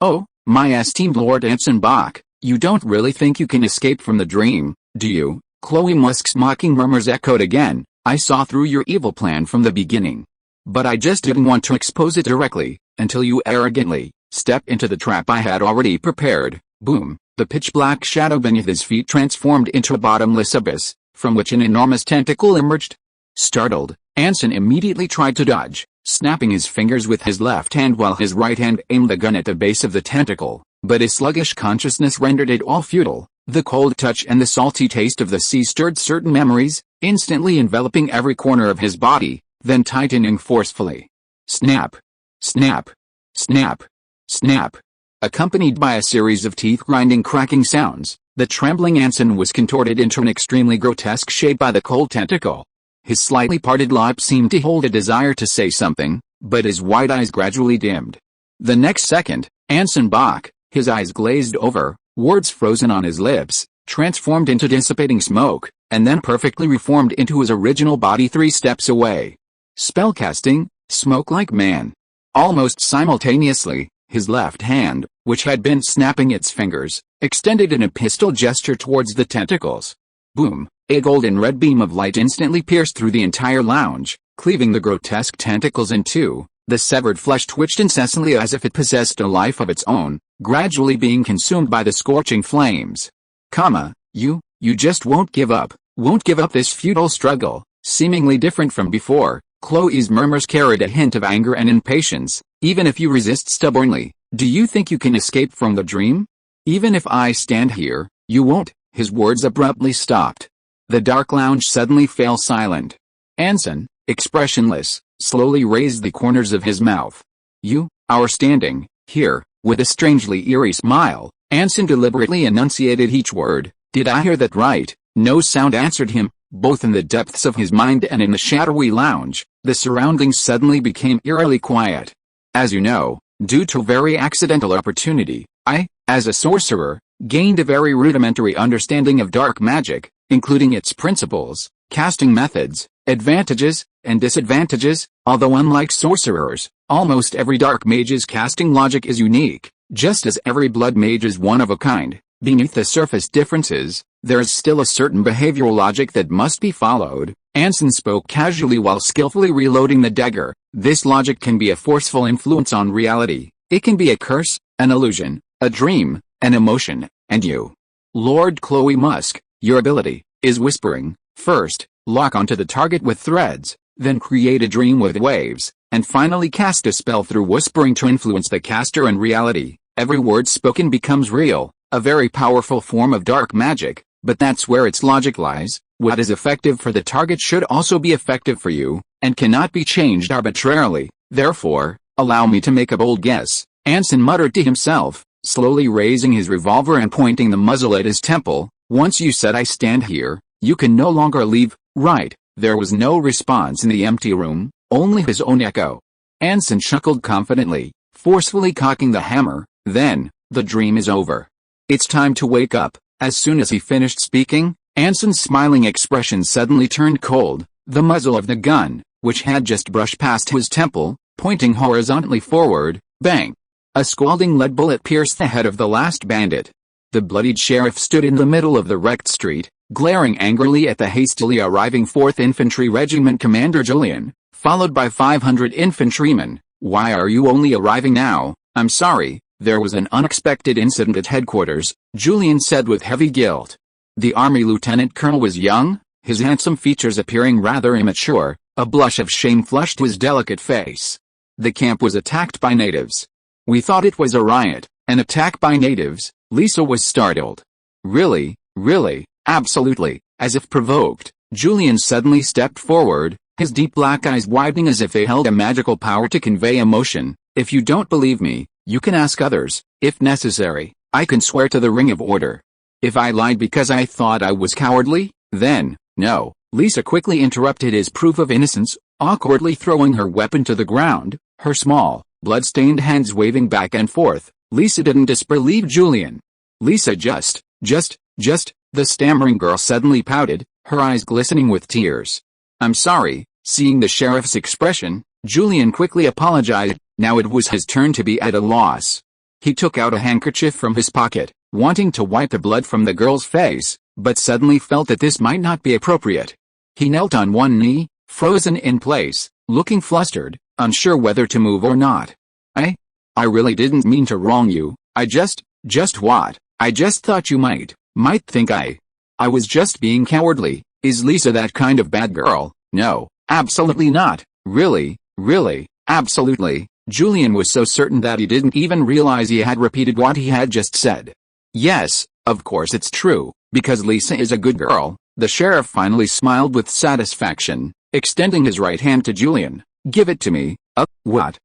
Oh, my esteemed Lord Anson Bach, you don't really think you can escape from the dream, do you? Chloe Musk's mocking murmurs echoed again. I saw through your evil plan from the beginning. But I just didn't want to expose it directly, until you arrogantly stepped into the trap I had already prepared. Boom. The pitch-black shadow beneath his feet transformed into a bottomless abyss, from which an enormous tentacle emerged. Startled, Anson immediately tried to dodge, snapping his fingers with his left hand while his right hand aimed the gun at the base of the tentacle, but his sluggish consciousness rendered it all futile. The cold touch and the salty taste of the sea stirred certain memories, instantly enveloping every corner of his body, then tightening forcefully. Snap! Snap! Snap! Snap! Accompanied by a series of teeth-grinding cracking sounds, the trembling Anson was contorted into an extremely grotesque shape by the cold tentacle. His slightly parted lips seemed to hold a desire to say something, but his wide eyes gradually dimmed. The next second, Anson Bach, his eyes glazed over, words frozen on his lips, transformed into dissipating smoke, and then perfectly reformed into his original body 3 steps away. Spellcasting, smoke like man. Almost simultaneously, his left hand, which had been snapping its fingers, extended in a pistol gesture towards the tentacles. Boom! A golden red beam of light instantly pierced through the entire lounge, cleaving the grotesque tentacles in two. The severed flesh twitched incessantly as if it possessed a life of its own, gradually being consumed by the scorching flames. You just won't give up this futile struggle. Seemingly different from before, Chloe's murmurs carried a hint of anger and impatience. Even if you resist stubbornly, do you think you can escape from the dream? Even if I stand here, you won't. His words abruptly stopped. The dark lounge suddenly fell silent. Anson, expressionless, slowly raised the corners of his mouth. You are standing here. With a strangely eerie smile, Anson deliberately enunciated each word. Did I hear that right? No sound answered him. Both in the depths of his mind and in the shadowy lounge, the surroundings suddenly became eerily quiet. As you know, due to very accidental opportunity, I, as a sorcerer, gained a very rudimentary understanding of dark magic, including its principles, casting methods, advantages, and disadvantages. Although unlike sorcerers, almost every dark mage's casting logic is unique, just as every blood mage is one of a kind. Beneath the surface differences, there is still a certain behavioral logic that must be followed. Anson spoke casually while skillfully reloading the dagger. This logic can be a forceful influence on reality. It can be a curse, an illusion, a dream, an emotion, and you, Lord Chloe Musk, your ability, is whispering. First, lock onto the target with threads, then create a dream with waves, and finally cast a spell through whispering to influence the caster and reality. Every word spoken becomes real, a very powerful form of dark magic, but that's where its logic lies. What is effective for the target should also be effective for you, and cannot be changed arbitrarily. Therefore, allow me to make a bold guess, Anson muttered to himself, slowly raising his revolver and pointing the muzzle at his temple. Once you said I stand here, you can no longer leave, right? There was no response in the empty room, only his own echo. Anson chuckled confidently, forcefully cocking the hammer. Then, the dream is over. It's time to wake up. As soon as he finished speaking, Anson's smiling expression suddenly turned cold. The muzzle of the gun, which had just brushed past his temple, pointing horizontally forward, bang! A scalding lead bullet pierced the head of the last bandit. The bloodied sheriff stood in the middle of the wrecked street, glaring angrily at the hastily arriving 4th Infantry Regiment Commander Julian, followed by 500 infantrymen. Why are you only arriving now? I'm sorry, there was an unexpected incident at headquarters, Julian said with heavy guilt. The army lieutenant colonel was young, his handsome features appearing rather immature. A blush of shame flushed his delicate face. The camp was attacked by natives. We thought it was a riot. An attack by natives? Lisa was startled. Really? Absolutely. As if provoked, Julian suddenly stepped forward, his deep black eyes widening as if they held a magical power to convey emotion. If you don't believe me, you can ask others. If necessary, I can swear to the Ring of Order. If I lied because I thought I was cowardly, then, no. Lisa quickly interrupted his proof of innocence, awkwardly throwing her weapon to the ground, her small, blood-stained hands waving back and forth. Lisa didn't disbelieve Julian. Lisa just, the stammering girl suddenly pouted, her eyes glistening with tears. I'm sorry. Seeing the sheriff's expression, Julian quickly apologized. Now it was his turn to be at a loss. He took out a handkerchief from his pocket, wanting to wipe the blood from the girl's face, but suddenly felt that this might not be appropriate. He knelt on one knee, frozen in place, looking flustered, unsure whether to move or not. I really didn't mean to wrong you. I just what? I just thought you might think I was just being cowardly. Is Lisa that kind of bad girl? No, absolutely not. Really, absolutely. Julian was so certain that he didn't even realize he had repeated what he had just said. Yes, of course it's true, because Lisa is a good girl. The sheriff finally smiled with satisfaction, extending his right hand to Julian. Give it to me. What?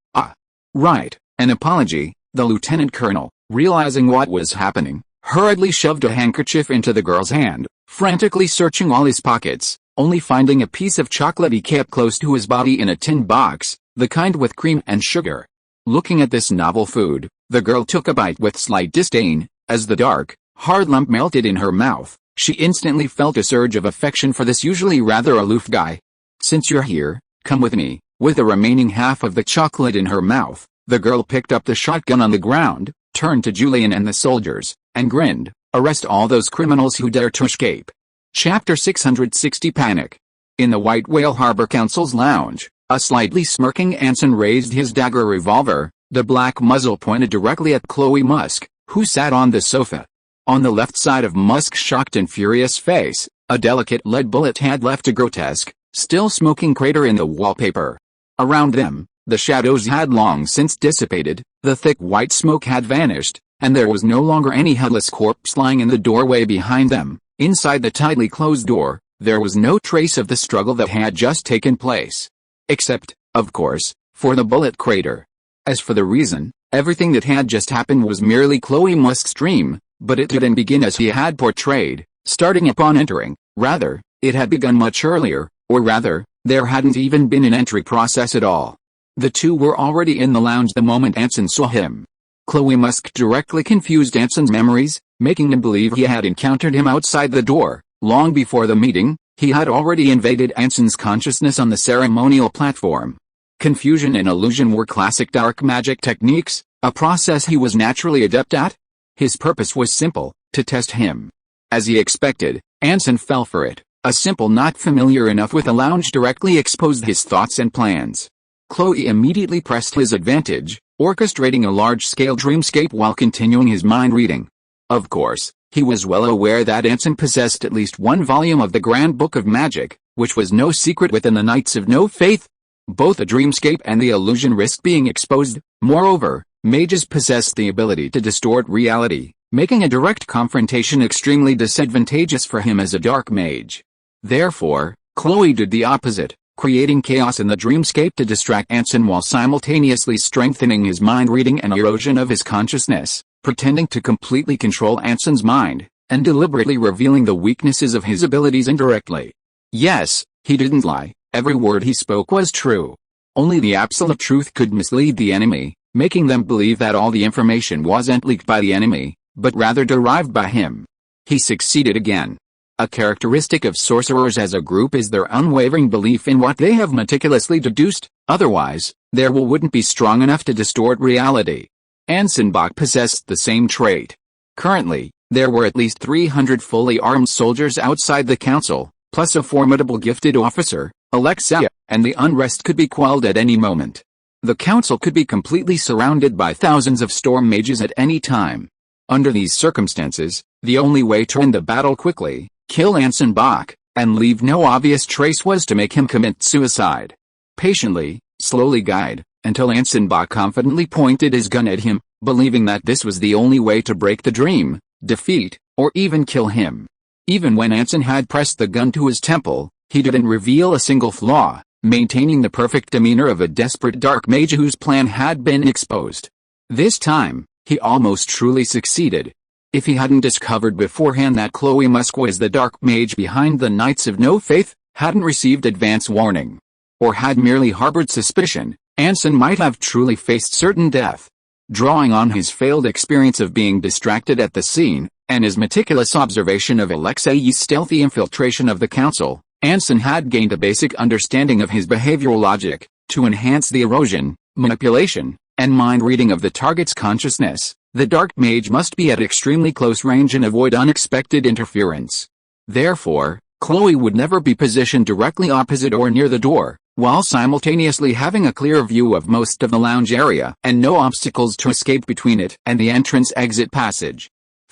Right, an apology. The lieutenant colonel, realizing what was happening, hurriedly shoved a handkerchief into the girl's hand, frantically searching all his pockets, only finding a piece of chocolate he kept close to his body in a tin box, the kind with cream and sugar. Looking at this novel food, the girl took a bite with slight disdain. As the dark, hard lump melted in her mouth, she instantly felt a surge of affection for this usually rather aloof guy. Since you're here, come with me. With the remaining half of the chocolate in her mouth, the girl picked up the shotgun on the ground, turned to Julian and the soldiers, and grinned. Arrest all those criminals who dare to escape. Chapter 660 Panic. In the White Whale Harbor Council's lounge, a slightly smirking Anson raised his dagger revolver, the black muzzle pointed directly at Chloe Musk, who sat on the sofa. On the left side of Musk's shocked and furious face, a delicate lead bullet had left a grotesque, still smoking crater in the wallpaper. Around them, the shadows had long since dissipated, the thick white smoke had vanished, and there was no longer any headless corpse lying in the doorway behind them. Inside the tightly closed door, there was no trace of the struggle that had just taken place. Except, of course, for the bullet crater. As for the reason, everything that had just happened was merely Chloe Musk's dream, but it didn't begin as he had portrayed, starting upon entering. Rather, it had begun much earlier, or rather, there hadn't even been an entry process at all. The two were already in the lounge the moment Anson saw him. Chloe Musk directly confused Anson's memories, making him believe he had encountered him outside the door. Long before the meeting, he had already invaded Anson's consciousness on the ceremonial platform. Confusion and illusion were classic dark magic techniques, a process he was naturally adept at. His purpose was simple, to test him. As he expected, Anson fell for it. A simple knot familiar enough with a lounge directly exposed his thoughts and plans. Chloe immediately pressed his advantage, orchestrating a large-scale dreamscape while continuing his mind reading. Of course, he was well aware that Anson possessed at least one volume of the Grand Book of Magic, which was no secret within the Knights of No Faith. Both the dreamscape and the illusion risked being exposed. Moreover, mages possessed the ability to distort reality, making a direct confrontation extremely disadvantageous for him as a dark mage. Therefore, Chloe did the opposite, creating chaos in the dreamscape to distract Anson while simultaneously strengthening his mind reading and erosion of his consciousness, pretending to completely control Anson's mind, and deliberately revealing the weaknesses of his abilities indirectly. Yes, he didn't lie, every word he spoke was true. Only the absolute truth could mislead the enemy, making them believe that all the information wasn't leaked by the enemy, but rather derived by him. He succeeded again. A characteristic of sorcerers as a group is their unwavering belief in what they have meticulously deduced, otherwise, their will wouldn't be strong enough to distort reality. Anson Bach possessed the same trait. Currently, there were at least 300 fully armed soldiers outside the council, plus a formidable gifted officer, Alexia, and the unrest could be quelled at any moment. The council could be completely surrounded by thousands of storm mages at any time. Under these circumstances, the only way to end the battle quickly, kill Anson Bach, and leave no obvious trace was to make him commit suicide. Patiently, slowly guide, until Anson Bach confidently pointed his gun at him, believing that this was the only way to break the dream, defeat, or even kill him. Even when Anson had pressed the gun to his temple, he didn't reveal a single flaw, maintaining the perfect demeanor of a desperate dark mage whose plan had been exposed. This time, he almost truly succeeded. If he hadn't discovered beforehand that Chloe Musk was the dark mage behind the Knights of No Faith, hadn't received advance warning, or had merely harbored suspicion, Anson might have truly faced certain death. Drawing on his failed experience of being distracted at the scene, and his meticulous observation of Alexi's stealthy infiltration of the council, Anson had gained a basic understanding of his behavioral logic, to enhance the erosion, manipulation, and mind reading of the target's consciousness. The dark mage must be at extremely close range and avoid unexpected interference. Therefore, Chloe would never be positioned directly opposite or near the door, while simultaneously having a clear view of most of the lounge area and no obstacles to escape between it and the entrance-exit passage.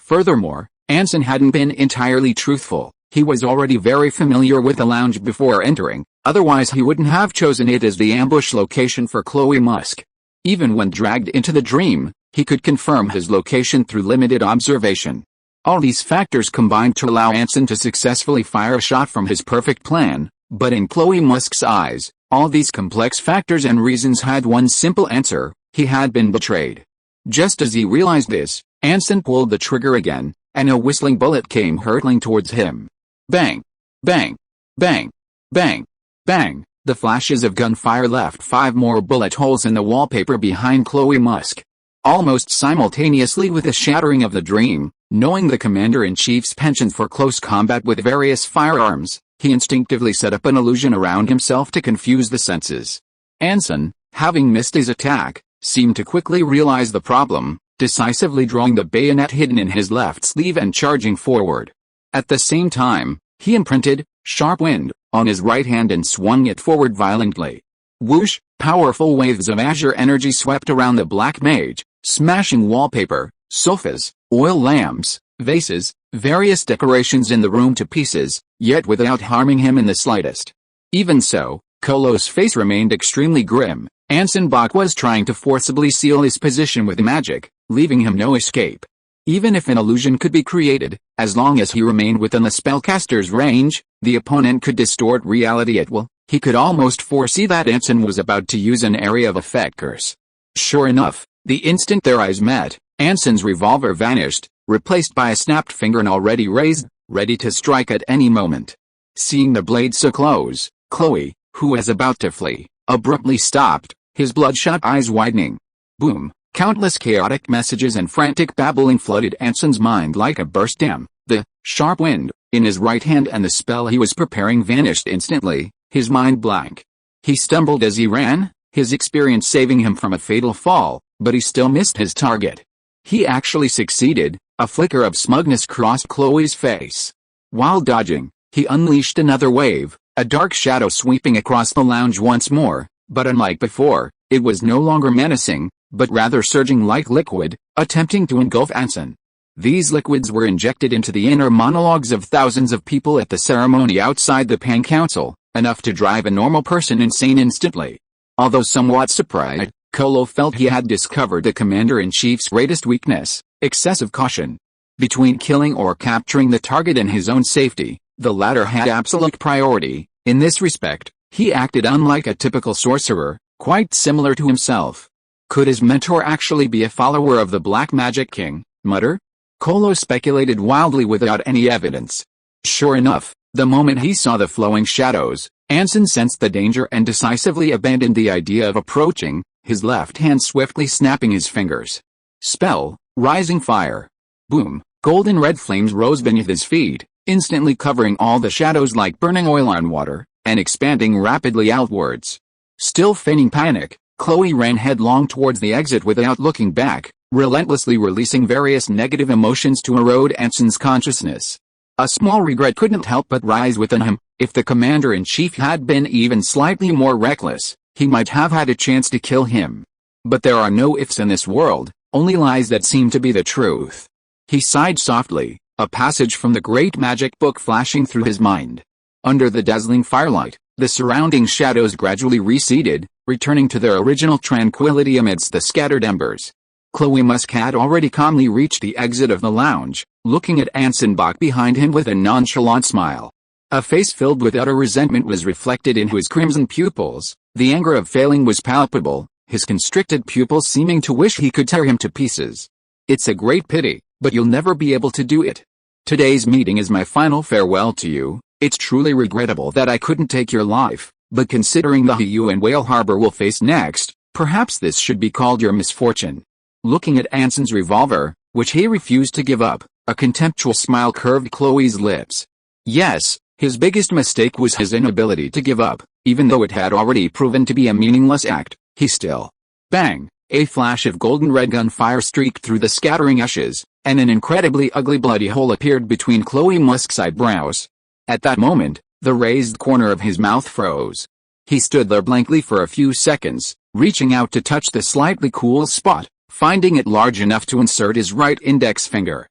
Furthermore, Anson hadn't been entirely truthful. He was already very familiar with the lounge before entering, otherwise he wouldn't have chosen it as the ambush location for Chloe Musk. Even when dragged into the dream, he could confirm his location through limited observation. All these factors combined to allow Anson to successfully fire a shot from his perfect plan, but in Chloe Musk's eyes, all these complex factors and reasons had one simple answer: he had been betrayed. Just as he realized this, Anson pulled the trigger again, and a whistling bullet came hurtling towards him. Bang! Bang! Bang! Bang! Bang! The flashes of gunfire left 5 more bullet holes in the wallpaper behind Chloe Musk. Almost simultaneously with the shattering of the dream, knowing the commander-in-chief's penchant for close combat with various firearms, he instinctively set up an illusion around himself to confuse the senses. Anson, having missed his attack, seemed to quickly realize the problem, decisively drawing the bayonet hidden in his left sleeve and charging forward. At the same time, he imprinted "Sharp Wind" on his right hand and swung it forward violently. Whoosh! Powerful waves of azure energy swept around the black mage, smashing wallpaper, sofas, oil lamps, vases, various decorations in the room to pieces, yet without harming him in the slightest. Even so, Kolo's face remained extremely grim. Anson Bach was trying to forcibly seal his position with magic, leaving him no escape. Even if an illusion could be created, as long as he remained within the spellcaster's range, the opponent could distort reality at will. He could almost foresee that Anson was about to use an area of effect curse. Sure enough, the instant their eyes met, Anson's revolver vanished, replaced by a snapped finger and already raised, ready to strike at any moment. Seeing the blade so close, Chloe, who was about to flee, abruptly stopped, his bloodshot eyes widening. Boom! Countless chaotic messages and frantic babbling flooded Anson's mind like a burst dam. The sharp wind in his right hand and the spell he was preparing vanished instantly, his mind blank. He stumbled as he ran, his experience saving him from a fatal fall, but he still missed his target. He actually succeeded. A flicker of smugness crossed Chloe's face. While dodging, he unleashed another wave, a dark shadow sweeping across the lounge once more, but unlike before, it was no longer menacing, but rather surging like liquid, attempting to engulf Anson. These liquids were injected into the inner monologues of thousands of people at the ceremony outside the Pan Council, enough to drive a normal person insane instantly. Although somewhat surprised, Kolo felt he had discovered the commander-in-chief's greatest weakness: excessive caution. Between killing or capturing the target and his own safety, the latter had absolute priority. In this respect, he acted unlike a typical sorcerer, quite similar to himself. Could his mentor actually be a follower of the Black Magic King? Mutter? Kolo speculated wildly without any evidence. Sure enough, the moment he saw the flowing shadows, Anson sensed the danger and decisively abandoned the idea of approaching, his left hand swiftly snapping his fingers. Spell, Rising Fire. Boom! Golden red flames rose beneath his feet, instantly covering all the shadows like burning oil on water, and expanding rapidly outwards. Still feigning panic, Chloe ran headlong towards the exit without looking back, relentlessly releasing various negative emotions to erode Anson's consciousness. A small regret couldn't help but rise within him. If the commander-in-chief had been even slightly more reckless, he might have had a chance to kill him. But there are no ifs in this world, only lies that seem to be the truth. He sighed softly, a passage from the great magic book flashing through his mind. Under the dazzling firelight, the surrounding shadows gradually receded, returning to their original tranquility amidst the scattered embers. Chloe Musk had already calmly reached the exit of the lounge, looking at Anson Bach behind him with a nonchalant smile. A face filled with utter resentment was reflected in his crimson pupils. The anger of failing was palpable, his constricted pupils seeming to wish he could tear him to pieces. It's a great pity, but you'll never be able to do it. Today's meeting is my final farewell to you. It's truly regrettable that I couldn't take your life, but considering the you and Whale Harbor will face next, perhaps this should be called your misfortune. Looking at Anson's revolver, which he refused to give up, a contemptuous smile curved Chloe's lips. Yes, his biggest mistake was his inability to give up, even though it had already proven to be a meaningless act. He still. Bang! A flash of golden red gunfire streaked through the scattering ashes, and an incredibly ugly bloody hole appeared between Chloe Musk's eyebrows. At that moment, the raised corner of his mouth froze. He stood there blankly for a few seconds, reaching out to touch the slightly cool spot, finding it large enough to insert his right index finger.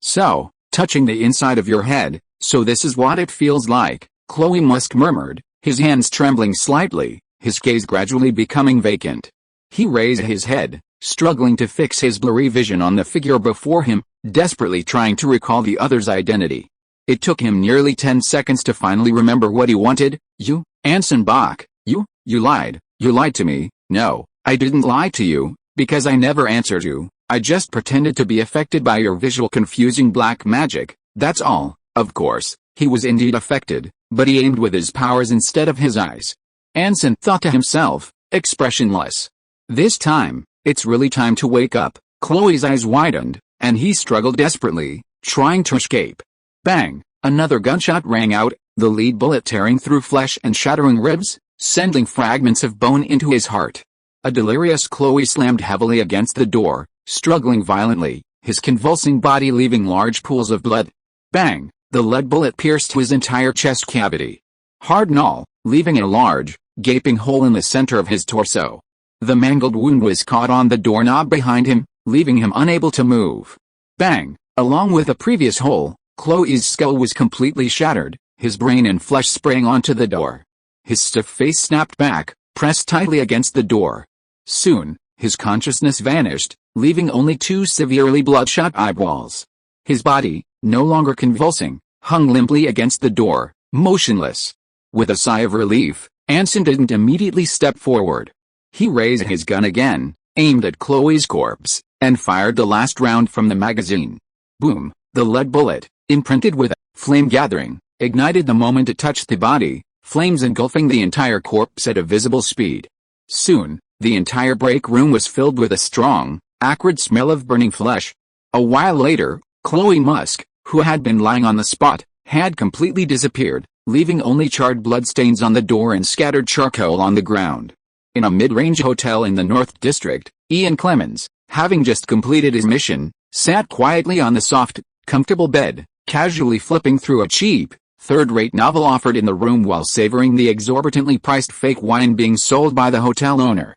So, touching the inside of your head, so this is what it feels like, Chloe Musk murmured, his hands trembling slightly, his gaze gradually becoming vacant. He raised his head, struggling to fix his blurry vision on the figure before him, desperately trying to recall the other's identity. It took him nearly 10 seconds to finally remember what he wanted. You, Anson Bach, you lied to me. No, I didn't lie to you, because I never answered you, I just pretended to be affected by your visual confusing black magic, that's all. Of course, he was indeed affected, but he aimed with his powers instead of his eyes. Anson thought to himself, expressionless. This time, it's really time to wake up. Chloe's eyes widened, and he struggled desperately, trying to escape. Bang! Another gunshot rang out, the lead bullet tearing through flesh and shattering ribs, sending fragments of bone into his heart. A delirious Chloe slammed heavily against the door, struggling violently, his convulsing body leaving large pools of blood. Bang! The lead bullet pierced his entire chest cavity. Hard and all, leaving a large, gaping hole in the center of his torso. The mangled wound was caught on the doorknob behind him, leaving him unable to move. Bang! Along with the previous hole, Chloe's skull was completely shattered, his brain and flesh spraying onto the door. His stiff face snapped back, pressed tightly against the door. Soon, his consciousness vanished, leaving only two severely bloodshot eyeballs. His body, no longer convulsing, hung limply against the door, motionless. With a sigh of relief, Anson didn't immediately step forward. He raised his gun again, aimed at Chloe's corpse, and fired the last round from the magazine. Boom! The lead bullet, imprinted with a flame gathering, ignited the moment it touched the body, flames engulfing the entire corpse at a visible speed. Soon, the entire break room was filled with a strong, acrid smell of burning flesh. A while later, Chloe Musk, who had been lying on the spot, had completely disappeared, leaving only charred bloodstains on the door and scattered charcoal on the ground. In a mid-range hotel in the North District, Ian Clemens, having just completed his mission, sat quietly on the soft, comfortable bed, casually flipping through a cheap, third-rate novel offered in the room while savoring the exorbitantly priced fake wine being sold by the hotel owner.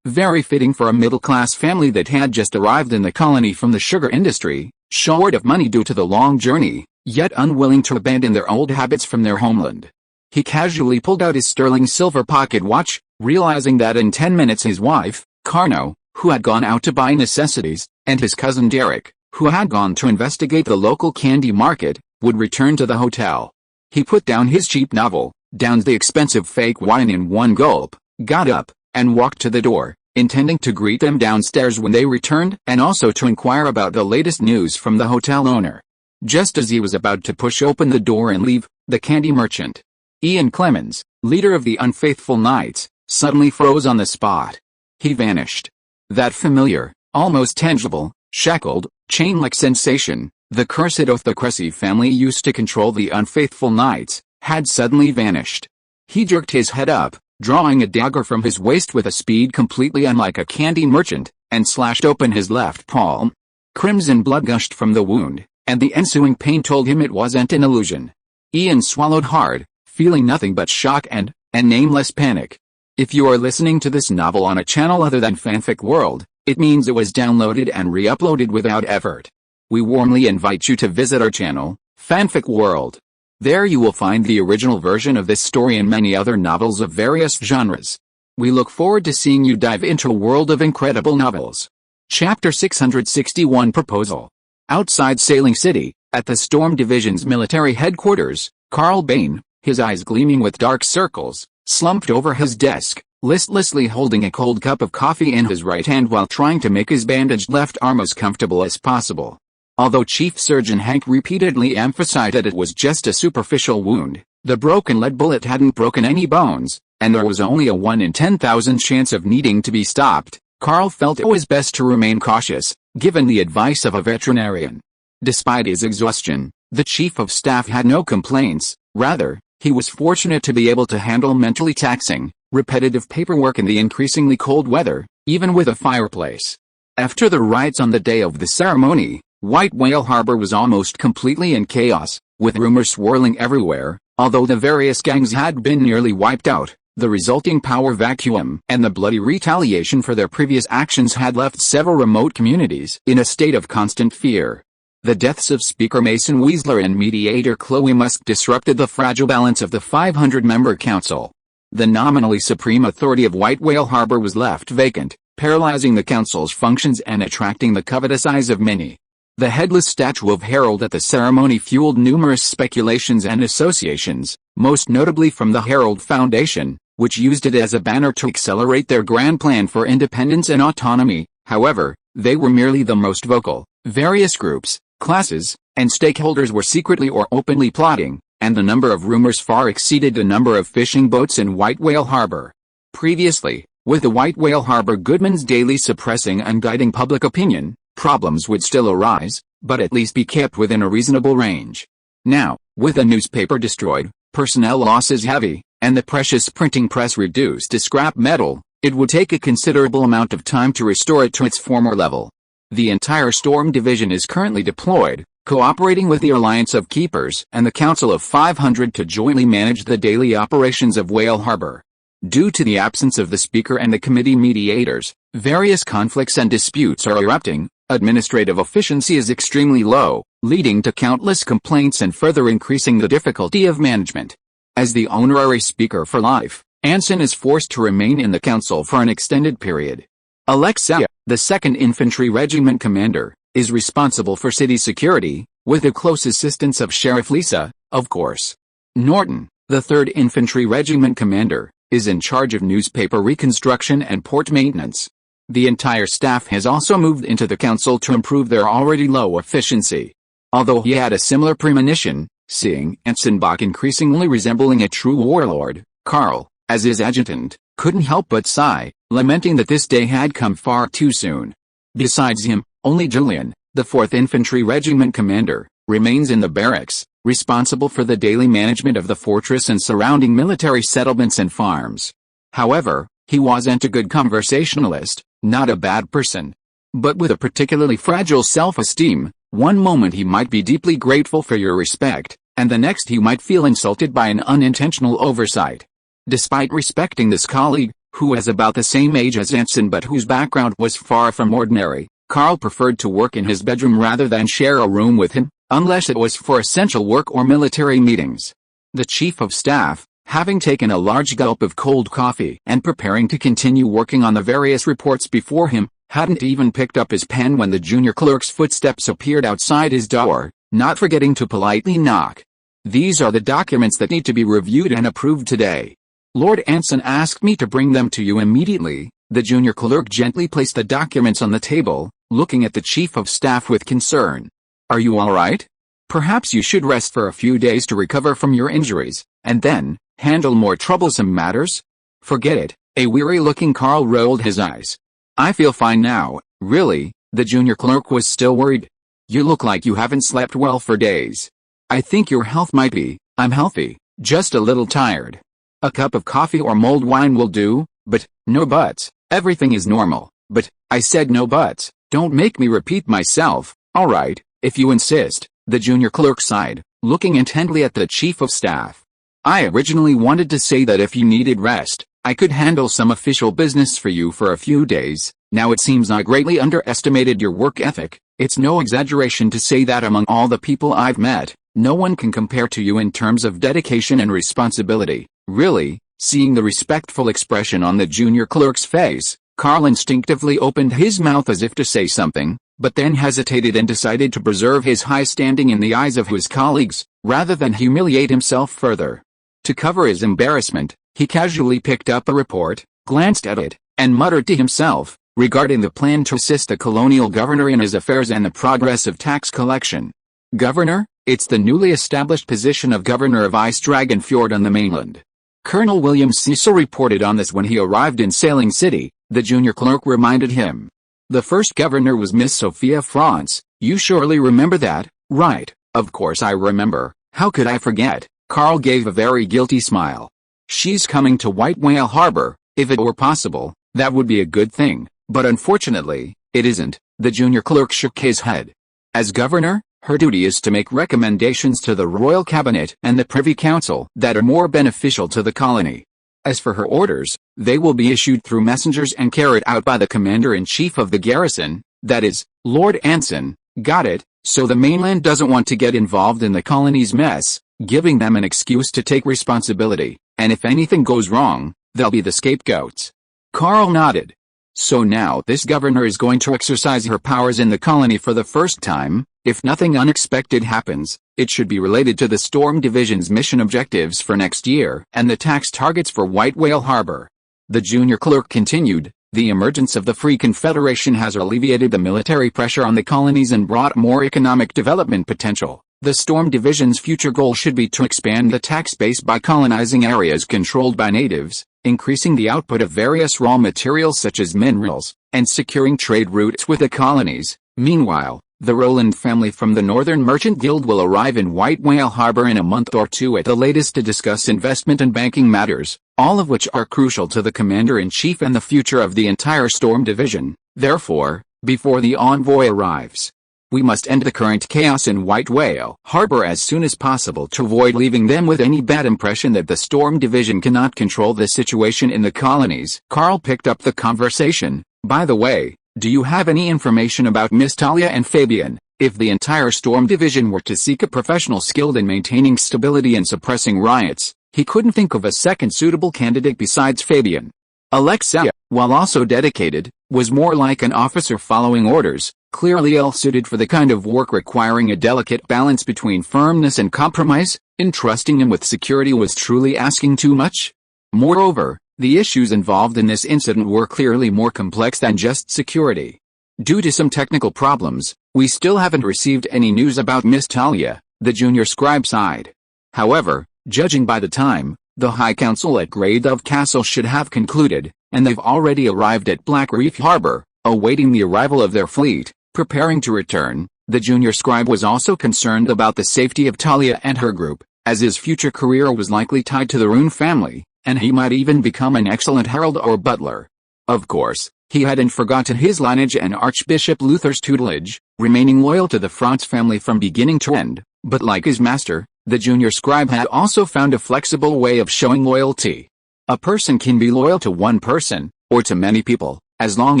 Very fitting for a middle-class family that had just arrived in the colony from the sugar industry, short of money due to the long journey, yet unwilling to abandon their old habits from their homeland. He casually pulled out his sterling silver pocket watch, realizing that in 10 minutes his wife, Carno, who had gone out to buy necessities, and his cousin Derek, who had gone to investigate the local candy market, would return to the hotel. He put down his cheap novel, downed the expensive fake wine in one gulp, got up, and walked to the door, intending to greet them downstairs when they returned and also to inquire about the latest news from the hotel owner. Just as he was about to push open the door and leave, the candy merchant, Ian Clemens, leader of the Unfaithful Knights, suddenly froze on the spot. He vanished. That familiar, almost tangible, shackled, chain-like sensation, the cursed oath the Cressy family used to control the Unfaithful Knights, had suddenly vanished. He jerked his head up, drawing a dagger from his waist with a speed completely unlike a candy merchant, and slashed open his left palm. Crimson blood gushed from the wound, and the ensuing pain told him it wasn't an illusion. Ian swallowed hard, feeling nothing but shock and nameless panic. If you are listening to this novel on a channel other than Fanfic World, it means it was downloaded and re-uploaded without effort. We warmly invite you to visit our channel, Fanfic World. There you will find the original version of this story and many other novels of various genres. We look forward to seeing you dive into a world of incredible novels. Chapter 661 Proposal. Outside Sailing City, at the Storm Division's military headquarters, Carl Bain, his eyes gleaming with dark circles, slumped over his desk, listlessly holding a cold cup of coffee in his right hand while trying to make his bandaged left arm as comfortable as possible. Although Chief Surgeon Hank repeatedly emphasized that it was just a superficial wound, the broken lead bullet hadn't broken any bones, and there was only a 1 in 10,000 chance of needing to be stopped. Carl felt it was best to remain cautious, given the advice of a veterinarian. Despite his exhaustion, the Chief of Staff had no complaints. Rather, he was fortunate to be able to handle mentally taxing, repetitive paperwork in the increasingly cold weather, even with a fireplace. After the riots on the day of the ceremony, White Whale Harbor was almost completely in chaos, with rumors swirling everywhere. Although the various gangs had been nearly wiped out, the resulting power vacuum and the bloody retaliation for their previous actions had left several remote communities in a state of constant fear. The deaths of Speaker Mason Weasler and mediator Chloe Musk disrupted the fragile balance of the 500-member council. The nominally supreme authority of White Whale Harbor was left vacant, paralyzing the council's functions and attracting the covetous eyes of many. The headless statue of Herald at the ceremony fueled numerous speculations and associations, most notably from the Herald Foundation, which used it as a banner to accelerate their grand plan for independence and autonomy. However, they were merely the most vocal. Various groups, classes, and stakeholders were secretly or openly plotting, and the number of rumors far exceeded the number of fishing boats in White Whale Harbor. Previously, with the White Whale Harbor goodmans daily suppressing and guiding public opinion, problems would still arise, but at least be kept within a reasonable range. Now, with a newspaper destroyed, personnel losses heavy, and the precious printing press reduced to scrap metal, it would take a considerable amount of time to restore it to its former level. The entire Storm Division is currently deployed, cooperating with the Alliance of Keepers and the Council of 500 to jointly manage the daily operations of Whale Harbor. Due to the absence of the Speaker and the committee mediators, various conflicts and disputes are erupting. Administrative efficiency is extremely low, leading to countless complaints and further increasing the difficulty of management. As the honorary Speaker for life, Anson is forced to remain in the council for an extended period. Alexia, the 2nd Infantry Regiment commander, is responsible for city security, with the close assistance of Sheriff Lisa, of course. Norton, the 3rd Infantry Regiment commander, is in charge of newspaper reconstruction and port maintenance. The entire staff has also moved into the council to improve their already low efficiency. Although he had a similar premonition, seeing Anson Bach increasingly resembling a true warlord, Carl, as his adjutant, couldn't help but sigh, lamenting that this day had come far too soon. Besides him, only Julian, the 4th Infantry Regiment commander, remains in the barracks, responsible for the daily management of the fortress and surrounding military settlements and farms. However, he wasn't a good conversationalist, not a bad person, but with a particularly fragile self-esteem. One moment he might be deeply grateful for your respect, and the next he might feel insulted by an unintentional oversight. Despite respecting this colleague, who was about the same age as Anson but whose background was far from ordinary, Carl preferred to work in his bedroom rather than share a room with him, unless it was for essential work or military meetings. The Chief of Staff, having taken a large gulp of cold coffee and preparing to continue working on the various reports before him, hadn't even picked up his pen when the junior clerk's footsteps appeared outside his door, not forgetting to politely knock. "These are the documents that need to be reviewed and approved today. Lord Anson asked me to bring them to you immediately." The junior clerk gently placed the documents on the table, looking at the Chief of Staff with concern. "Are you all right? Perhaps you should rest for a few days to recover from your injuries, and then handle more troublesome matters?" "Forget it." A weary-looking Carl rolled his eyes. "I feel fine now, really." The junior clerk was still worried. "You look like you haven't slept well for days." "I think your health might be." "I'm healthy, just a little tired. A cup of coffee or mulled wine will do." "But, no buts, everything is normal." "But, I said no buts, don't make me repeat myself." "All right, if you insist." The junior clerk sighed, looking intently at the Chief of Staff. "I originally wanted to say that if you needed rest, I could handle some official business for you for a few days. Now it seems I greatly underestimated your work ethic. It's no exaggeration to say that among all the people I've met, no one can compare to you in terms of dedication and responsibility." "Really?" Seeing the respectful expression on the junior clerk's face, Carl instinctively opened his mouth as if to say something, but then hesitated and decided to preserve his high standing in the eyes of his colleagues, rather than humiliate himself further. To cover his embarrassment, he casually picked up a report, glanced at it, and muttered to himself, regarding the plan to assist the colonial governor in his affairs and the progress of tax collection. "Governor? It's the newly established position of governor of Ice Dragon Fjord on the mainland." Colonel William Cecil reported on this when he arrived in Sailing City, the junior clerk reminded him. "The first governor was Miss Sophia France, you surely remember that?" "Right, of course I remember, how could I forget?" Carl gave a very guilty smile. "She's coming to White Whale Harbor. If it were possible, that would be a good thing, but unfortunately, it isn't." The junior clerk shook his head. "As governor, her duty is to make recommendations to the Royal Cabinet and the Privy Council that are more beneficial to the colony. As for her orders, they will be issued through messengers and carried out by the Commander-in-Chief of the garrison, that is, Lord Anson." "Got it," So the mainland doesn't want to get involved in the colony's mess, giving them an excuse to take responsibility, and if anything goes wrong, they'll be the scapegoats. Carl nodded. So now this governor is going to exercise her powers in the colony for the first time. If nothing unexpected happens, it should be related to the Storm Division's mission objectives for next year and the tax targets for White Whale Harbor. The junior clerk continued, the emergence of the Free Confederation has alleviated the military pressure on the colonies and brought more economic development potential. The Storm Division's future goal should be to expand the tax base by colonizing areas controlled by natives, increasing the output of various raw materials such as minerals, and securing trade routes with the colonies. Meanwhile, the Rowland family from the Northern Merchant Guild will arrive in White Whale Harbor in a month or two at the latest to discuss investment and banking matters, all of which are crucial to the Commander-in-Chief and the future of the entire Storm Division. Therefore, before the envoy arrives, we must end the current chaos in White Whale Harbor as soon as possible to avoid leaving them with any bad impression that the Storm Division cannot control the situation in the colonies. Carl picked up the conversation. By the way, do you have any information about Miss Talia and Fabian? If the entire Storm Division were to seek a professional skilled in maintaining stability and suppressing riots, he couldn't think of a second suitable candidate besides Fabian. Alexia, while also dedicated, was more like an officer following orders, clearly ill-suited for the kind of work requiring a delicate balance between firmness and compromise. Entrusting him with security was truly asking too much. Moreover, the issues involved in this incident were clearly more complex than just security. Due to some technical problems, we still haven't received any news about Miss Talia, the junior scribe sighed. However, judging by the time, the High Council at Grey Dove Castle should have concluded, and they've already arrived at Black Reef Harbor, awaiting the arrival of their fleet, preparing to return. The junior scribe was also concerned about the safety of Talia and her group, as his future career was likely tied to the Rune family, and he might even become an excellent herald or butler. Of course, he hadn't forgotten his lineage and Archbishop Luther's tutelage, remaining loyal to the Franz family from beginning to end, but like his master, the junior scribe had also found a flexible way of showing loyalty. A person can be loyal to one person, or to many people, as long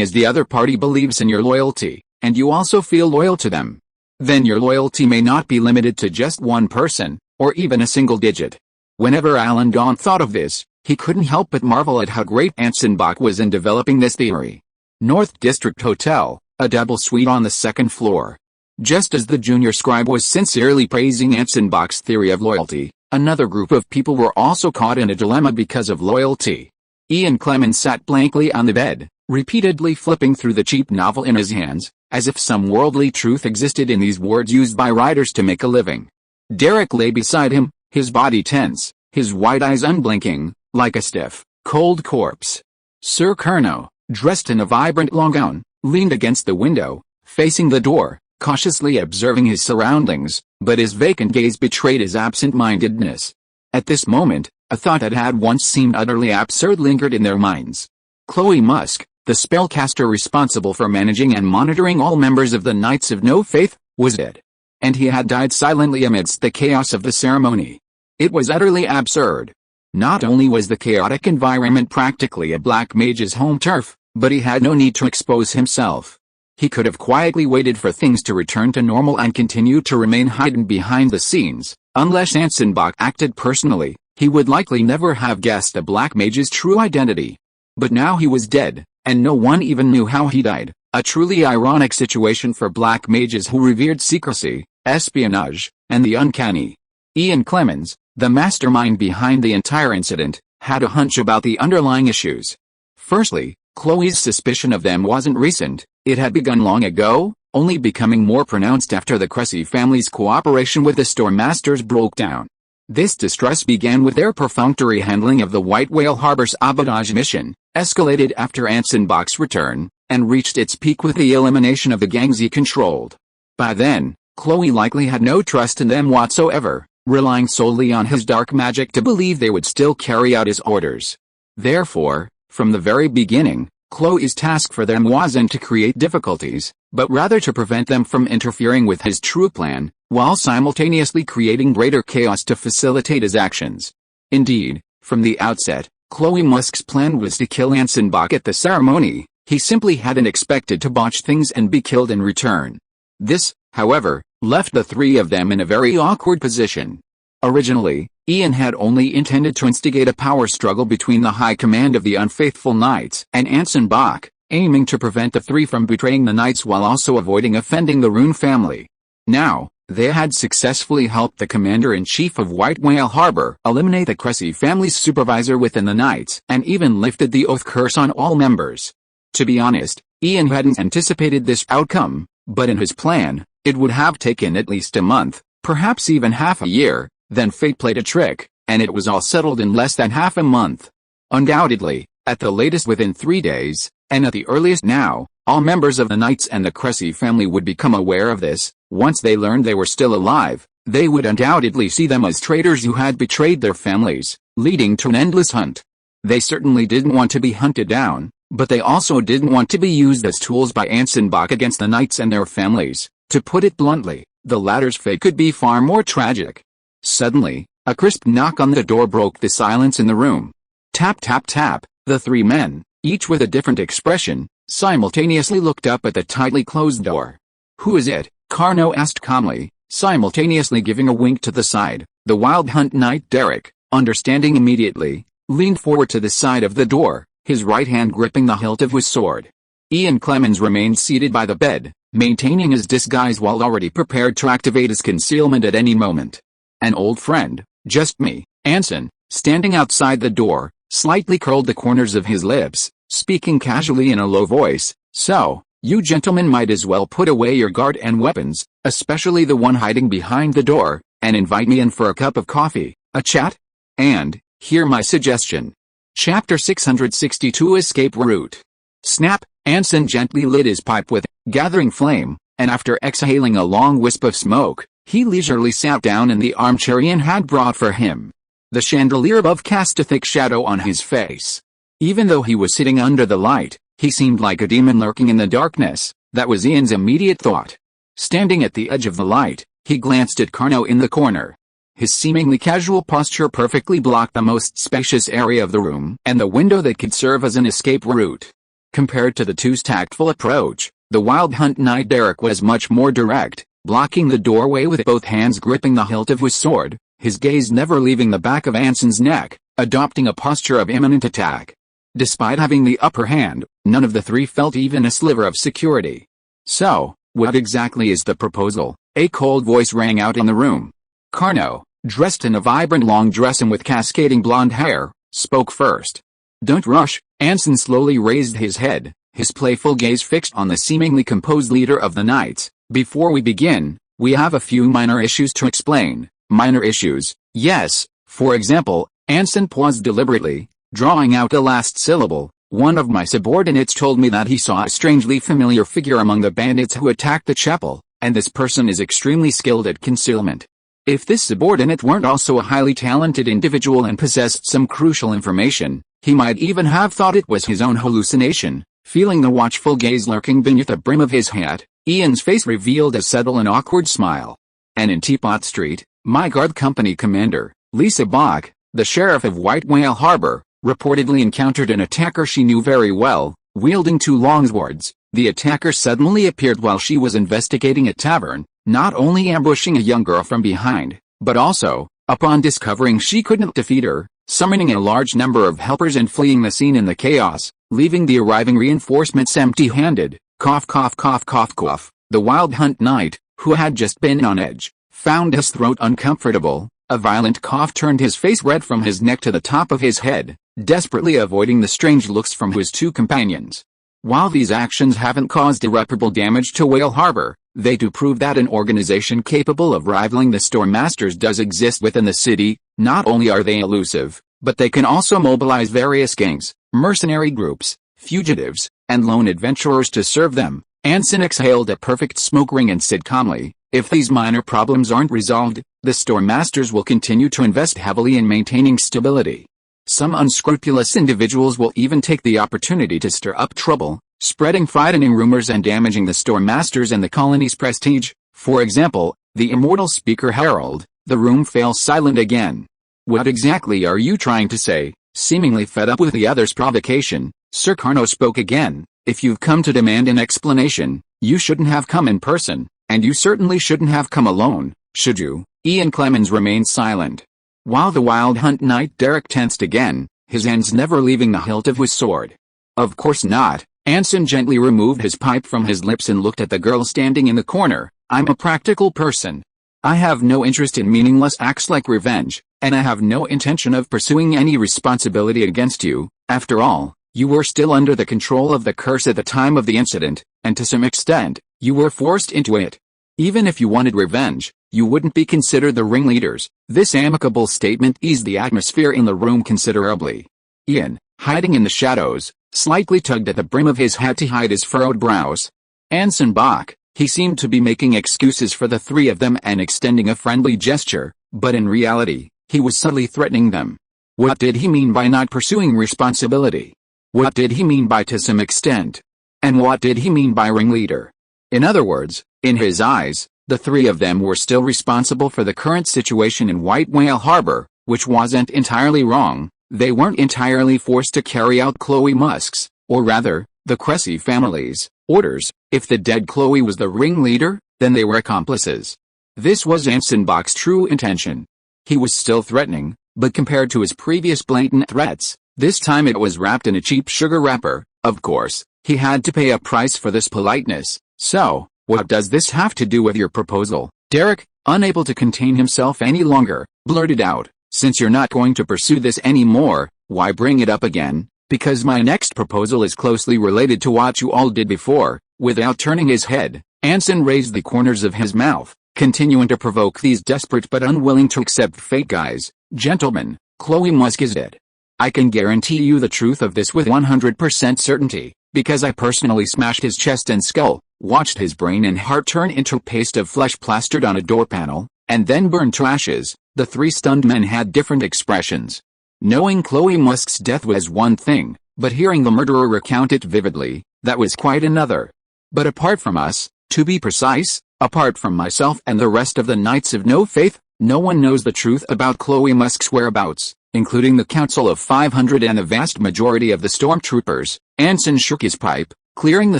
as the other party believes in your loyalty, and you also feel loyal to them. Then your loyalty may not be limited to just one person, or even a single digit. Whenever Alan Dawn thought of this, he couldn't help but marvel at how great Anson Bach was in developing this theory. North District Hotel, a double suite on the second floor. Just as the junior scribe was sincerely praising Anson Bach's theory of loyalty, another group of people were also caught in a dilemma because of loyalty. Ian Clemens sat blankly on the bed, repeatedly flipping through the cheap novel in his hands, as if some worldly truth existed in these words used by writers to make a living. Derek lay beside him, his body tense, his wide eyes unblinking, like a stiff, cold corpse. Sir Kerno, dressed in a vibrant long gown, leaned against the window, facing the door, cautiously observing his surroundings, but his vacant gaze betrayed his absent-mindedness. At this moment, a thought that had once seemed utterly absurd lingered in their minds. Chloe Musk, the spellcaster responsible for managing and monitoring all members of the Knights of No Faith, was dead. And he had died silently amidst the chaos of the ceremony. It was utterly absurd. Not only was the chaotic environment practically a black mage's home turf, but he had no need to expose himself. He could have quietly waited for things to return to normal and continued to remain hidden behind the scenes. Unless Anson Bach acted personally, he would likely never have guessed a black mage's true identity. But now he was dead, and no one even knew how he died. A truly ironic situation for black mages who revered secrecy, espionage, and the uncanny. Ian Clemens, the mastermind behind the entire incident, had a hunch about the underlying issues. Firstly, Chloe's suspicion of them wasn't recent, it had begun long ago, only becoming more pronounced after the Cressy family's cooperation with the Stormmasters broke down. This distrust began with their perfunctory handling of the White Whale Harbor's abordage mission, escalated after Anson Bach's return, and reached its peak with the elimination of the gangs he controlled. By then, Chloe likely had no trust in them whatsoever, relying solely on his dark magic to believe they would still carry out his orders. Therefore, from the very beginning, Chloe's task for them wasn't to create difficulties, but rather to prevent them from interfering with his true plan, while simultaneously creating greater chaos to facilitate his actions. Indeed, from the outset, Chloe Musk's plan was to kill Anson Bach at the ceremony. He simply hadn't expected to botch things and be killed in return. This, however, left the three of them in a very awkward position. Originally, Ian had only intended to instigate a power struggle between the high command of the unfaithful knights and Anson Bach, aiming to prevent the three from betraying the knights while also avoiding offending the Rune family. Now, they had successfully helped the commander-in-chief of White Whale Harbor eliminate the Cressy family's supervisor within the knights and even lifted the oath curse on all members. To be honest, Ian hadn't anticipated this outcome, but in his plan, it would have taken at least a month, perhaps even half a year. Then fate played a trick, and it was all settled in less than half a month. Undoubtedly, at the latest within 3 days, and at the earliest now, all members of the Knights and the Cressy family would become aware of this. Once they learned they were still alive, they would undoubtedly see them as traitors who had betrayed their families, leading to an endless hunt. They certainly didn't want to be hunted down, but they also didn't want to be used as tools by Anson Bach against the Knights and their families. To put it bluntly, the latter's fate could be far more tragic. Suddenly, a crisp knock on the door broke the silence in the room. Tap tap tap, the three men, each with a different expression, simultaneously looked up at the tightly closed door. "Who is it?" Carno asked calmly, simultaneously giving a wink to the side. The Wild Hunt Knight Derek, understanding immediately, leaned forward to the side of the door, his right hand gripping the hilt of his sword. Ian Clemens remained seated by the bed, maintaining his disguise while already prepared to activate his concealment at any moment. An old friend, just me, Anson, standing outside the door, slightly curled the corners of his lips, speaking casually in a low voice. "So, you gentlemen might as well put away your guard and weapons, especially the one hiding behind the door, and invite me in for a cup of coffee, a chat? And, hear my suggestion." Chapter 662 Escape Route. Snap, Anson gently lit his pipe with gathering flame, and after exhaling a long wisp of smoke, he leisurely sat down in the armchair Ian had brought for him. The chandelier above cast a thick shadow on his face. Even though he was sitting under the light, he seemed like a demon lurking in the darkness. That was Ian's immediate thought. Standing at the edge of the light, he glanced at Carno in the corner. His seemingly casual posture perfectly blocked the most spacious area of the room and the window that could serve as an escape route. Compared to the two's tactful approach, the Wild Hunt Knight Derek was much more direct, blocking the doorway with both hands gripping the hilt of his sword, his gaze never leaving the back of Anson's neck, adopting a posture of imminent attack. Despite having the upper hand, none of the three felt even a sliver of security. "So, what exactly is the proposal?" a cold voice rang out in the room. Carno, dressed in a vibrant long dress and with cascading blonde hair, spoke first. "Don't rush." Anson slowly raised his head, his playful gaze fixed on the seemingly composed leader of the Knights. "Before we begin, we have a few minor issues to explain." "Minor issues?" "Yes, for example," Anson paused deliberately, drawing out the last syllable. "One of my subordinates told me that he saw a strangely familiar figure among the bandits who attacked the chapel, and this person is extremely skilled at concealment. If this subordinate weren't also a highly talented individual and possessed some crucial information, he might even have thought it was his own hallucination." Feeling the watchful gaze lurking beneath the brim of his hat, Ian's face revealed a subtle and awkward smile. "And in Teapot Street, my guard company commander, Lisa Bach, the sheriff of White Whale Harbor, reportedly encountered an attacker she knew very well, wielding two long swords. The attacker suddenly appeared while she was investigating a tavern, not only ambushing a young girl from behind, but also, upon discovering she couldn't defeat her, summoning a large number of helpers and fleeing the scene in the chaos, leaving the arriving reinforcements empty-handed." Cough cough cough cough cough. The Wild Hunt Knight, who had just been on edge, found his throat uncomfortable. A violent cough turned his face red from his neck to the top of his head, desperately avoiding the strange looks from his two companions. While these actions haven't caused irreparable damage to Whale Harbor, they do prove that an organization capable of rivaling the Storm Masters does exist within the city. Not only are they elusive, but they can also mobilize various gangs, mercenary groups, fugitives, and lone adventurers to serve them. Anson exhaled a perfect smoke ring and said calmly, "If these minor problems aren't resolved, the Storm Masters will continue to invest heavily in maintaining stability. Some unscrupulous individuals will even take the opportunity to stir up trouble, spreading frightening rumors and damaging the Storm Masters and the colony's prestige. For example, the immortal speaker Herald." The room fell silent again. "What exactly are you trying to say?" Seemingly fed up with the other's provocation, Sir Carno spoke again. "If you've come to demand an explanation, you shouldn't have come in person." And you certainly shouldn't have come alone, should you? Ian Clemens remained silent. While the Wild Hunt Knight Derek tensed again, his hands never leaving the hilt of his sword. Of course not. Anson gently removed his pipe from his lips and looked at the girl standing in the corner. I'm a practical person. I have no interest in meaningless acts like revenge, and I have no intention of pursuing any responsibility against you. After all, you were still under the control of the curse at the time of the incident, and to some extent, you were forced into it. Even if you wanted revenge, you wouldn't be considered the ringleaders. This amicable statement eased the atmosphere in the room considerably. Ian, hiding in the shadows, slightly tugged at the brim of his hat to hide his furrowed brows. Anson Bach, he seemed to be making excuses for the three of them and extending a friendly gesture, but in reality, he was subtly threatening them. What did he mean by not pursuing responsibility? What did he mean by to some extent? And what did he mean by ringleader? In other words, in his eyes, the three of them were still responsible for the current situation in White Whale Harbor, which wasn't entirely wrong. They weren't entirely forced to carry out Chloe Musk's, or rather, the Cressy family's, orders. If the dead Chloe was the ringleader, then they were accomplices. This was Anson Bach's true intention. He was still threatening, but compared to his previous blatant threats, this time it was wrapped in a cheap sugar wrapper. Of course, he had to pay a price for this politeness. So, what does this have to do with your proposal? Derek, unable to contain himself any longer, blurted out, since you're not going to pursue this anymore, why bring it up again? Because my next proposal is closely related to what you all did before. Without turning his head, Anson raised the corners of his mouth, continuing to provoke these desperate but unwilling to accept fate guys. Gentlemen, Chloe Musk is dead. I can guarantee you the truth of this with 100% certainty, because I personally smashed his chest and skull, watched his brain and heart turn into paste of flesh plastered on a door panel, and then burned to ashes. The three stunned men had different expressions. Knowing Chloe Musk's death was one thing, but hearing the murderer recount it vividly, that was quite another. But apart from us, to be precise, apart from myself and the rest of the Knights of No Faith, no one knows the truth about Chloe Musk's whereabouts, including the Council of 500 and the vast majority of the stormtroopers. Anson shook his pipe, clearing the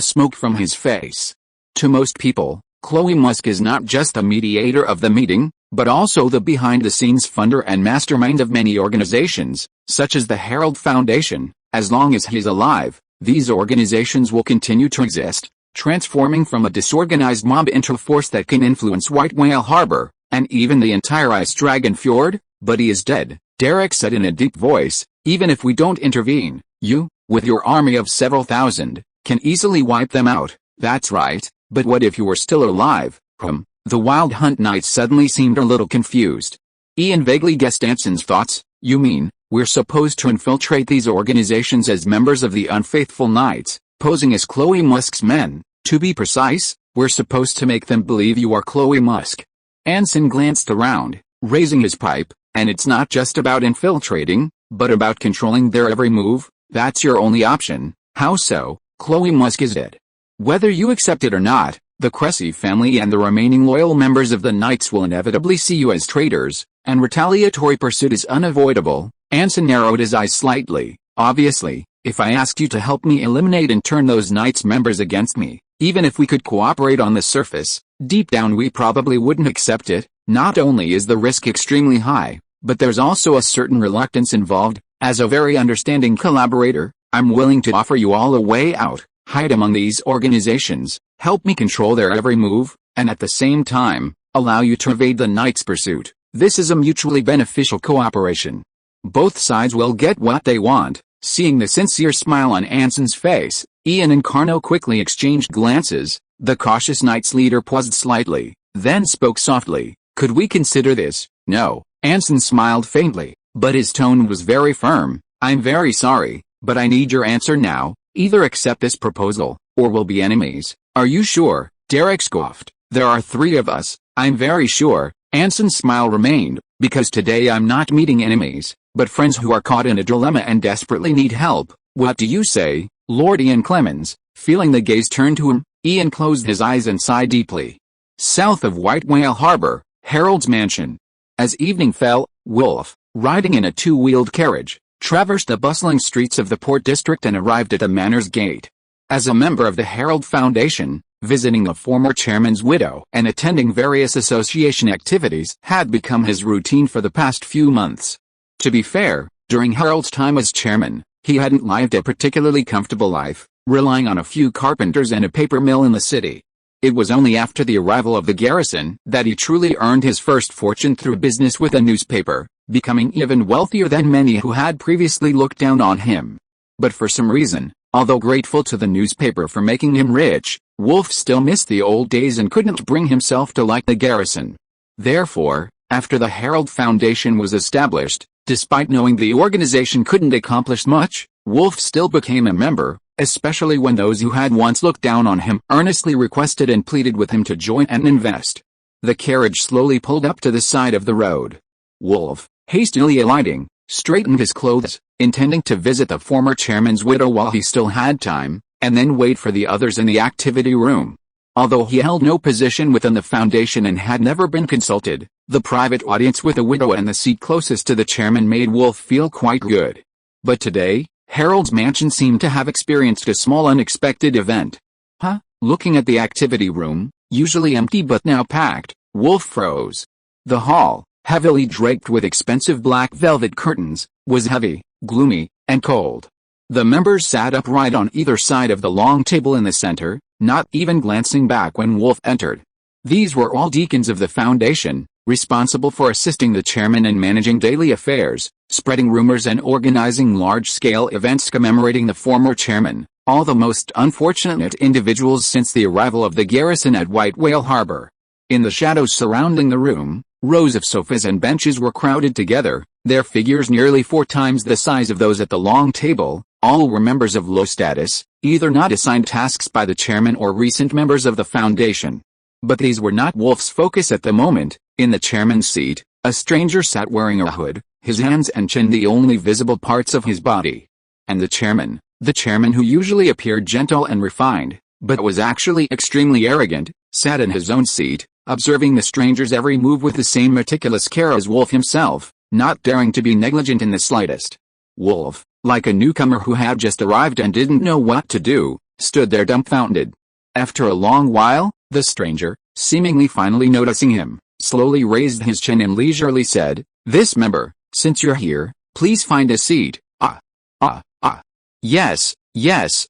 smoke from his face. To most people, Chloe Musk is not just the mediator of the meeting, but also the behind-the-scenes funder and mastermind of many organizations, such as the Herald Foundation. As long as he's alive, these organizations will continue to exist, transforming from a disorganized mob into a force that can influence White Whale Harbor, and even the entire Ice Dragon Fjord. But he is dead, Derek said in a deep voice. Even if we don't intervene, you, with your army of several thousand, can easily wipe them out. That's right, but what if you were still alive? The Wild Hunt Knights suddenly seemed a little confused. Ian vaguely guessed Anson's thoughts. You mean, we're supposed to infiltrate these organizations as members of the Unfaithful Knights, posing as Chloe Musk's men? To be precise, we're supposed to make them believe you are Chloe Musk. Anson glanced around, raising his pipe. And it's not just about infiltrating, but about controlling their every move. That's your only option. How so? Chloe Musk is dead. Whether you accept it or not, the Cressy family and the remaining loyal members of the Knights will inevitably see you as traitors, and retaliatory pursuit is unavoidable. Anson narrowed his eyes slightly. Obviously, if I asked you to help me eliminate and turn those Knights members against me, even if we could cooperate on the surface, deep down we probably wouldn't accept it. Not only is the risk extremely high, but there's also a certain reluctance involved. As a very understanding collaborator, I'm willing to offer you all a way out. Hide among these organizations, help me control their every move, and at the same time, allow you to evade the Knights' pursuit. This is a mutually beneficial cooperation. Both sides will get what they want. Seeing the sincere smile on Anson's face, Ian and Carno quickly exchanged glances. The cautious Knights leader paused slightly, then spoke softly. Could we consider this? No. Anson smiled faintly, but his tone was very firm. I'm very sorry, but I need your answer now. Either accept this proposal, or we'll be enemies. Are you sure? Derek scoffed. There are three of us. I'm very sure. Anson's smile remained, because today I'm not meeting enemies, but friends who are caught in a dilemma and desperately need help. What do you say, Lord Ian Clemens? Feeling the gaze turn to him, Ian closed his eyes and sighed deeply. South of White Whale Harbor, Harold's mansion. As evening fell, Wolf, riding in a two-wheeled carriage, traversed the bustling streets of the Port District and arrived at the manor's gate. As a member of the Herald Foundation, Visiting the former chairman's widow and attending various association activities had become his routine for the past few months. To be fair, during Harold's time as chairman, he hadn't lived a particularly comfortable life, relying on a few carpenters and a paper mill in the city. It was only after the arrival of the garrison that he truly earned his first fortune through business with a newspaper, becoming even wealthier than many who had previously looked down on him. But for some reason, although grateful to the newspaper for making him rich, Wolfe still missed the old days and couldn't bring himself to like the garrison. Therefore, after the Herald Foundation was established, despite knowing the organization couldn't accomplish much, Wolfe still became a member, especially when those who had once looked down on him earnestly requested and pleaded with him to join and invest. The carriage slowly pulled up to the side of the road. Wolfe, hastily alighting, straightened his clothes, intending to visit the former chairman's widow while he still had time, and then wait for the others in the activity room. Although he held no position within the foundation and had never been consulted, the private audience with the widow and the seat closest to the chairman made Wolfe feel quite good. But today, Harold's mansion seemed to have experienced a small unexpected event. Looking at the activity room, usually empty but now packed, Wolfe froze. The hall, heavily draped with expensive black velvet curtains, was heavy, gloomy, and cold. The members sat upright on either side of the long table in the center, not even glancing back when Wolfe entered. These were all deacons of the foundation, responsible for assisting the chairman in managing daily affairs, spreading rumors and organizing large-scale events commemorating the former chairman, all the most unfortunate individuals since the arrival of the garrison at White Whale Harbor. In the shadows surrounding the room, rows of sofas and benches were crowded together, their figures nearly 4 times the size of those at the long table. All were members of low status, either not assigned tasks by the chairman or recent members of the foundation. But these were not Wolfe's focus at the moment. In the chairman's seat, a stranger sat wearing a hood, his hands and chin the only visible parts of his body. And the chairman who usually appeared gentle and refined, but was actually extremely arrogant, sat in his own seat, observing the stranger's every move with the same meticulous care as Wolfe himself, not daring to be negligent in the slightest. Wolfe, like a newcomer who had just arrived and didn't know what to do, stood there dumbfounded. After a long while, the stranger, seemingly finally noticing him, slowly raised his chin and leisurely said, "This member, since you're here, please find a seat." Yes.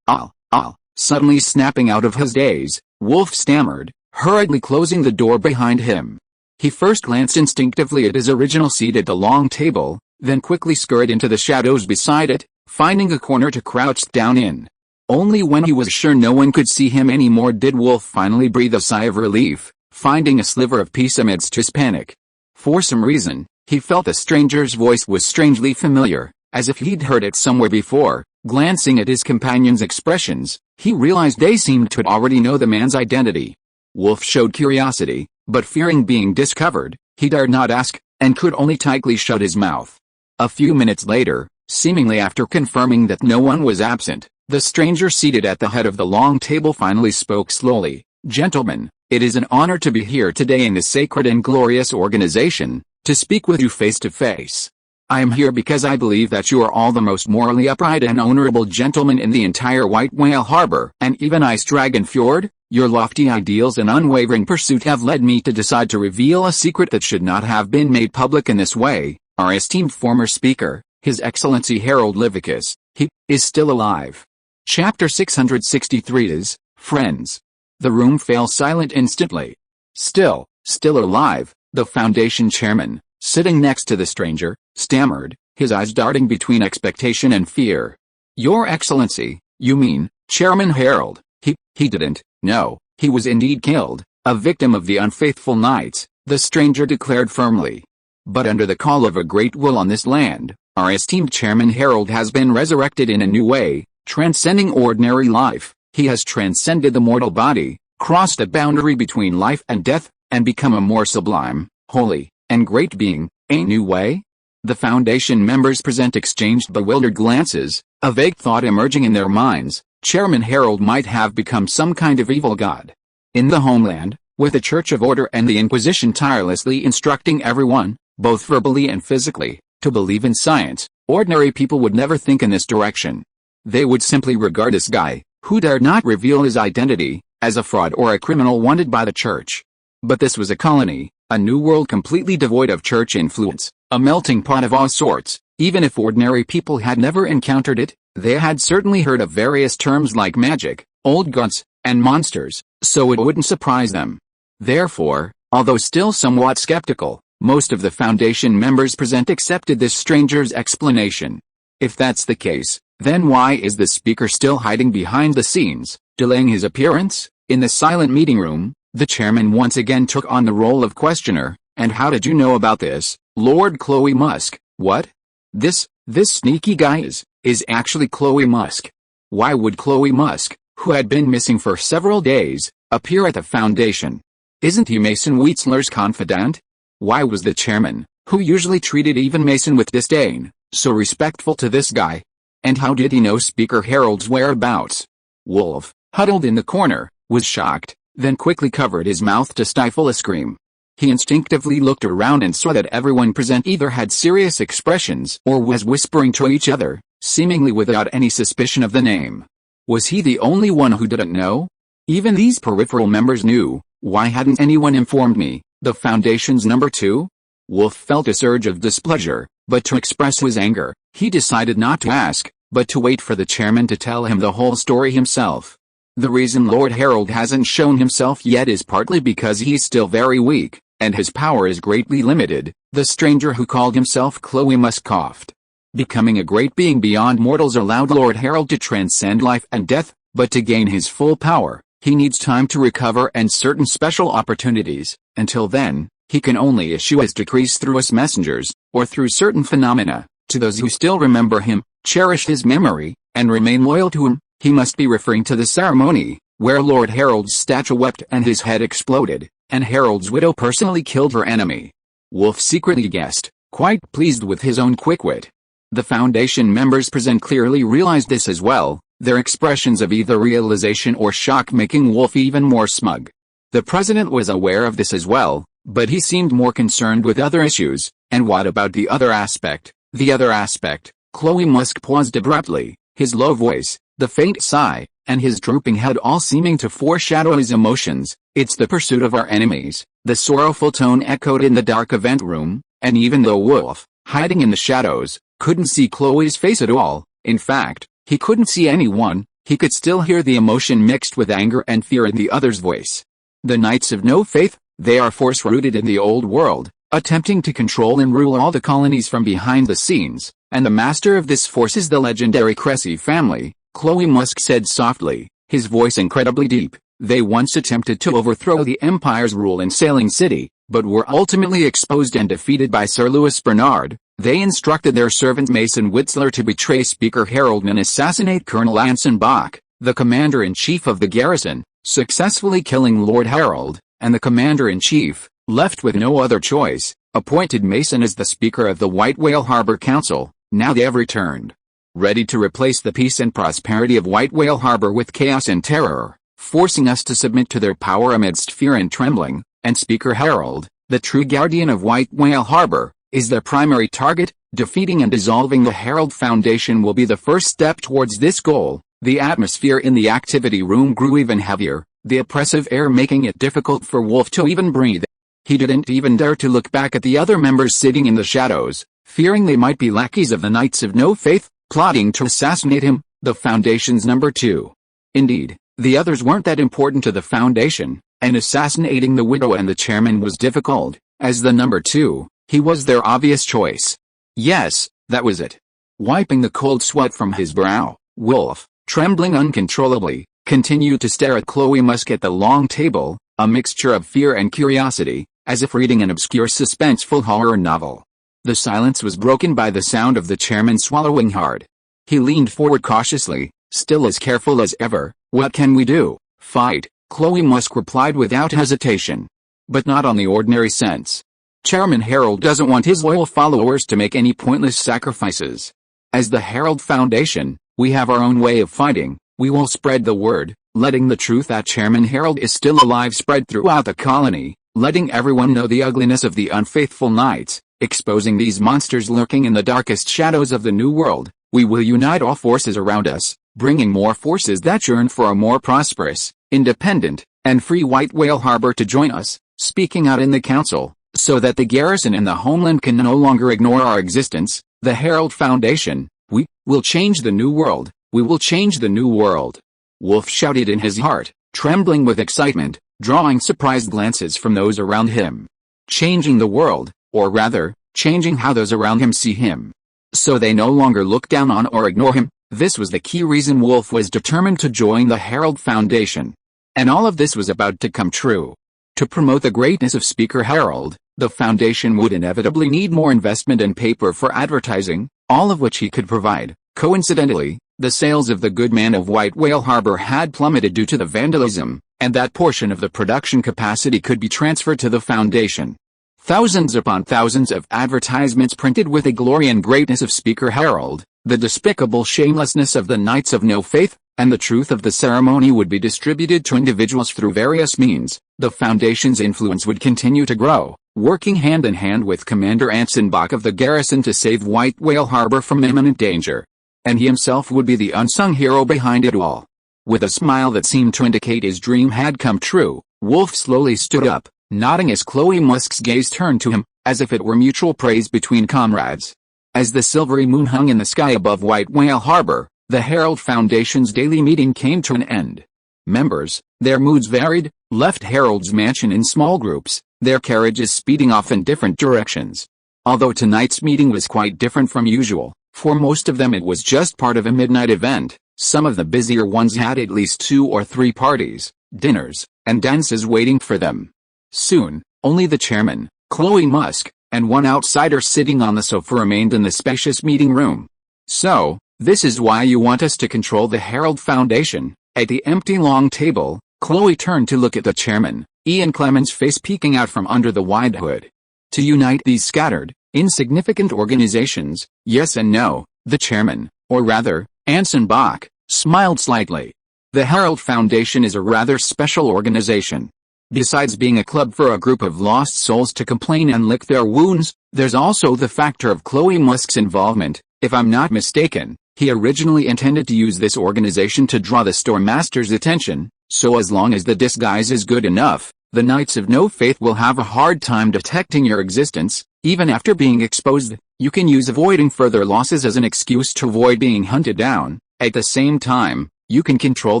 I'll. Suddenly snapping out of his daze, Wolfe stammered, hurriedly closing the door behind him. He first glanced instinctively at his original seat at the long table, then quickly scurried into the shadows beside it, finding a corner to crouch down in. Only when he was sure no one could see him anymore did Wolfe finally breathe a sigh of relief, finding a sliver of peace amidst his panic. For some reason, he felt the stranger's voice was strangely familiar, as if he'd heard it somewhere before. Glancing at his companion's expressions, he realized they seemed to already know the man's identity. Wolfe showed curiosity, but fearing being discovered, he dared not ask, and could only tightly shut his mouth. A few minutes later, seemingly after confirming that no one was absent, the stranger seated at the head of the long table finally spoke slowly. "Gentlemen, it is an honor to be here today in this sacred and glorious organization, to speak with you face to face. I am here because I believe that you are all the most morally upright and honorable gentlemen in the entire White Whale Harbor and even Ice Dragon Fjord. Your lofty ideals and unwavering pursuit have led me to decide to reveal a secret that should not have been made public in this way. Our esteemed former speaker, His Excellency Harold Livicus, he is still alive." Chapter 663 is, Friends. The room fell silent instantly. Still alive, the foundation chairman, sitting next to the stranger, stammered, his eyes darting between expectation and fear. "Your Excellency, you mean, Chairman Harold, he didn't, no, he was indeed killed, a victim of the unfaithful knights," the stranger declared firmly. "But under the call of a great will on this land, our esteemed Chairman Harold has been resurrected in a new way, transcending ordinary life. He has transcended the mortal body, crossed the boundary between life and death, and become a more sublime, holy, and great being." "A new way?" The foundation members present exchanged bewildered glances, a vague thought emerging in their minds. Chairman Harold might have become some kind of evil god. In the homeland, with the Church of Order and the Inquisition tirelessly instructing everyone, both verbally and physically, to believe in science, ordinary people would never think in this direction. They would simply regard this guy, who dared not reveal his identity as a fraud or a criminal wanted by the church. But this was a colony, a new world completely devoid of church influence, a melting pot of all sorts. Even if ordinary people had never encountered it, they had certainly heard of various terms like magic, old gods, and monsters, so it wouldn't surprise them. Therefore, although still somewhat skeptical, most of the Foundation members present accepted this stranger's explanation. If that's the case, then why is the speaker still hiding behind the scenes, delaying his appearance? In the silent meeting room, the chairman once again took on the role of questioner. And how did you know about this, Lord Chloe Musk? What? This sneaky guy is actually Chloe Musk. Why would Chloe Musk, who had been missing for several days, appear at the Foundation? Isn't he Mason Wheatsler's confidant? Why was the chairman, who usually treated even Mason with disdain, so respectful to this guy? And how did he know Speaker Harold's whereabouts? Wolf, huddled in the corner, was shocked, then quickly covered his mouth to stifle a scream. He instinctively looked around and saw that everyone present either had serious expressions or was whispering to each other, seemingly without any suspicion of the name. Was he the only one who didn't know? Even these peripheral members knew. Why hadn't anyone informed me? The Foundation's number 2? Wolf felt a surge of displeasure, but to express his anger, he decided not to ask, but to wait for the chairman to tell him the whole story himself. The reason Lord Harold hasn't shown himself yet is partly because he's still very weak, and his power is greatly limited. The stranger who called himself Chloe Musk coughed. Becoming a great being beyond mortals allowed Lord Harold to transcend life and death, but to gain his full power, he needs time to recover and certain special opportunities. Until then, he can only issue his decrees through us messengers, or through certain phenomena. To those who still remember him, cherish his memory, and remain loyal to him, he must be referring to the ceremony, where Lord Harold's statue wept and his head exploded, and Harold's widow personally killed her enemy. Wolf secretly guessed, quite pleased with his own quick wit. The Foundation members present clearly realized this as well, their expressions of either realization or shock making Wolf even more smug. The president was aware of this as well, but he seemed more concerned with other issues. And what about the other aspect? The other aspect? Chloe Musk paused abruptly, his low voice, the faint sigh, and his drooping head all seeming to foreshadow his emotions. It's the pursuit of our enemies. The sorrowful tone echoed in the dark event room, and even though Wolf, hiding in the shadows, couldn't see Chloe's face at all, in fact, he couldn't see anyone, he could still hear the emotion mixed with anger and fear in the other's voice. The Knights of No Faith, they are force rooted in the old world, attempting to control and rule all the colonies from behind the scenes, and the master of this force is the legendary Cressy family, Chloe Musk said softly, his voice incredibly deep. They once attempted to overthrow the Empire's rule in Sailing City, but were ultimately exposed and defeated by Sir Louis Bernard. They instructed their servant Mason Wheatsler to betray Speaker Harold and assassinate Colonel Anson Bach, the commander-in-chief of the garrison, successfully killing Lord Harold, and the commander-in-chief, left with no other choice, appointed Mason as the Speaker of the White Whale Harbor Council. Now they have returned, ready to replace the peace and prosperity of White Whale Harbor with chaos and terror, forcing us to submit to their power amidst fear and trembling, and Speaker Harold, the true guardian of White Whale Harbor, is their primary target. Defeating and dissolving the Herald Foundation will be the first step towards this goal. The atmosphere in the activity room grew even heavier, the oppressive air making it difficult for Wolf to even breathe. He didn't even dare to look back at the other members sitting in the shadows, fearing they might be lackeys of the Knights of No Faith, plotting to assassinate him, the Foundation's number 2. Indeed, the others weren't that important to the Foundation, and assassinating the widow and the chairman was difficult. As the number 2, he was their obvious choice. Yes, that was it. Wiping the cold sweat from his brow, Wolf, trembling uncontrollably, continued to stare at Chloe Musk at the long table, a mixture of fear and curiosity, as if reading an obscure suspenseful horror novel. The silence was broken by the sound of the chairman swallowing hard. He leaned forward cautiously, still as careful as ever. What can we do? Fight, Chloe Musk replied without hesitation. But not on the ordinary sense. Chairman Harold doesn't want his loyal followers to make any pointless sacrifices. As the Herald Foundation, we have our own way of fighting. We will spread the word, letting the truth that Chairman Harold is still alive spread throughout the colony, letting everyone know the ugliness of the unfaithful knights, exposing these monsters lurking in the darkest shadows of the New World. We will unite all forces around us, bringing more forces that yearn for a more prosperous, independent, and free White Whale Harbor to join us, speaking out in the council, so that the garrison and the homeland can no longer ignore our existence. The Herald Foundation, we will change the new world, we will change the new world. Wolf shouted in his heart, trembling with excitement, drawing surprised glances from those around him. Changing the world, or rather, changing how those around him see him. So they no longer look down on or ignore him. This was the key reason Wolf was determined to join the Herald Foundation. And all of this was about to come true. To promote the greatness of Speaker Herald, the foundation would inevitably need more investment and paper for advertising, all of which he could provide. Coincidentally, the sales of the Good Man of White Whale Harbor had plummeted due to the vandalism, and that portion of the production capacity could be transferred to the foundation. Thousands upon thousands of advertisements printed with the glory and greatness of Speaker Herald, the despicable shamelessness of the Knights of No Faith, and the truth of the ceremony would be distributed to individuals through various means. The foundation's influence would continue to grow, working hand in hand with Commander Anson Bach of the garrison to save White Whale Harbor from imminent danger. And he himself would be the unsung hero behind it all. With a smile that seemed to indicate his dream had come true, Wolf slowly stood up, nodding as Chloe Musk's gaze turned to him, as if it were mutual praise between comrades. As the silvery moon hung in the sky above White Whale Harbor, the Herald Foundation's daily meeting came to an end. Members, their moods varied, left Herald's mansion in small groups, their carriages speeding off in different directions. Although tonight's meeting was quite different from usual, for most of them it was just part of a midnight event. Some of the busier ones had at least 2 or 3 parties, dinners, and dances waiting for them. Soon, only the chairman, Chloe Musk, and one outsider sitting on the sofa remained in the spacious meeting room. So, this is why you want us to control the Herald Foundation. At the empty long table, Chloe turned to look at the chairman, Ian Clemens' face peeking out from under the wide hood. To unite these scattered, insignificant organizations, yes and no, the chairman, or rather, Anson Bach, smiled slightly. The Herald Foundation is a rather special organization. Besides being a club for a group of lost souls to complain and lick their wounds, there's also the factor of Chloe Musk's involvement. If I'm not mistaken, he originally intended to use this organization to draw the Storm Master's attention, so as long as the disguise is good enough, the Knights of No Faith will have a hard time detecting your existence. Even after being exposed, you can use avoiding further losses as an excuse to avoid being hunted down. At the same time, you can control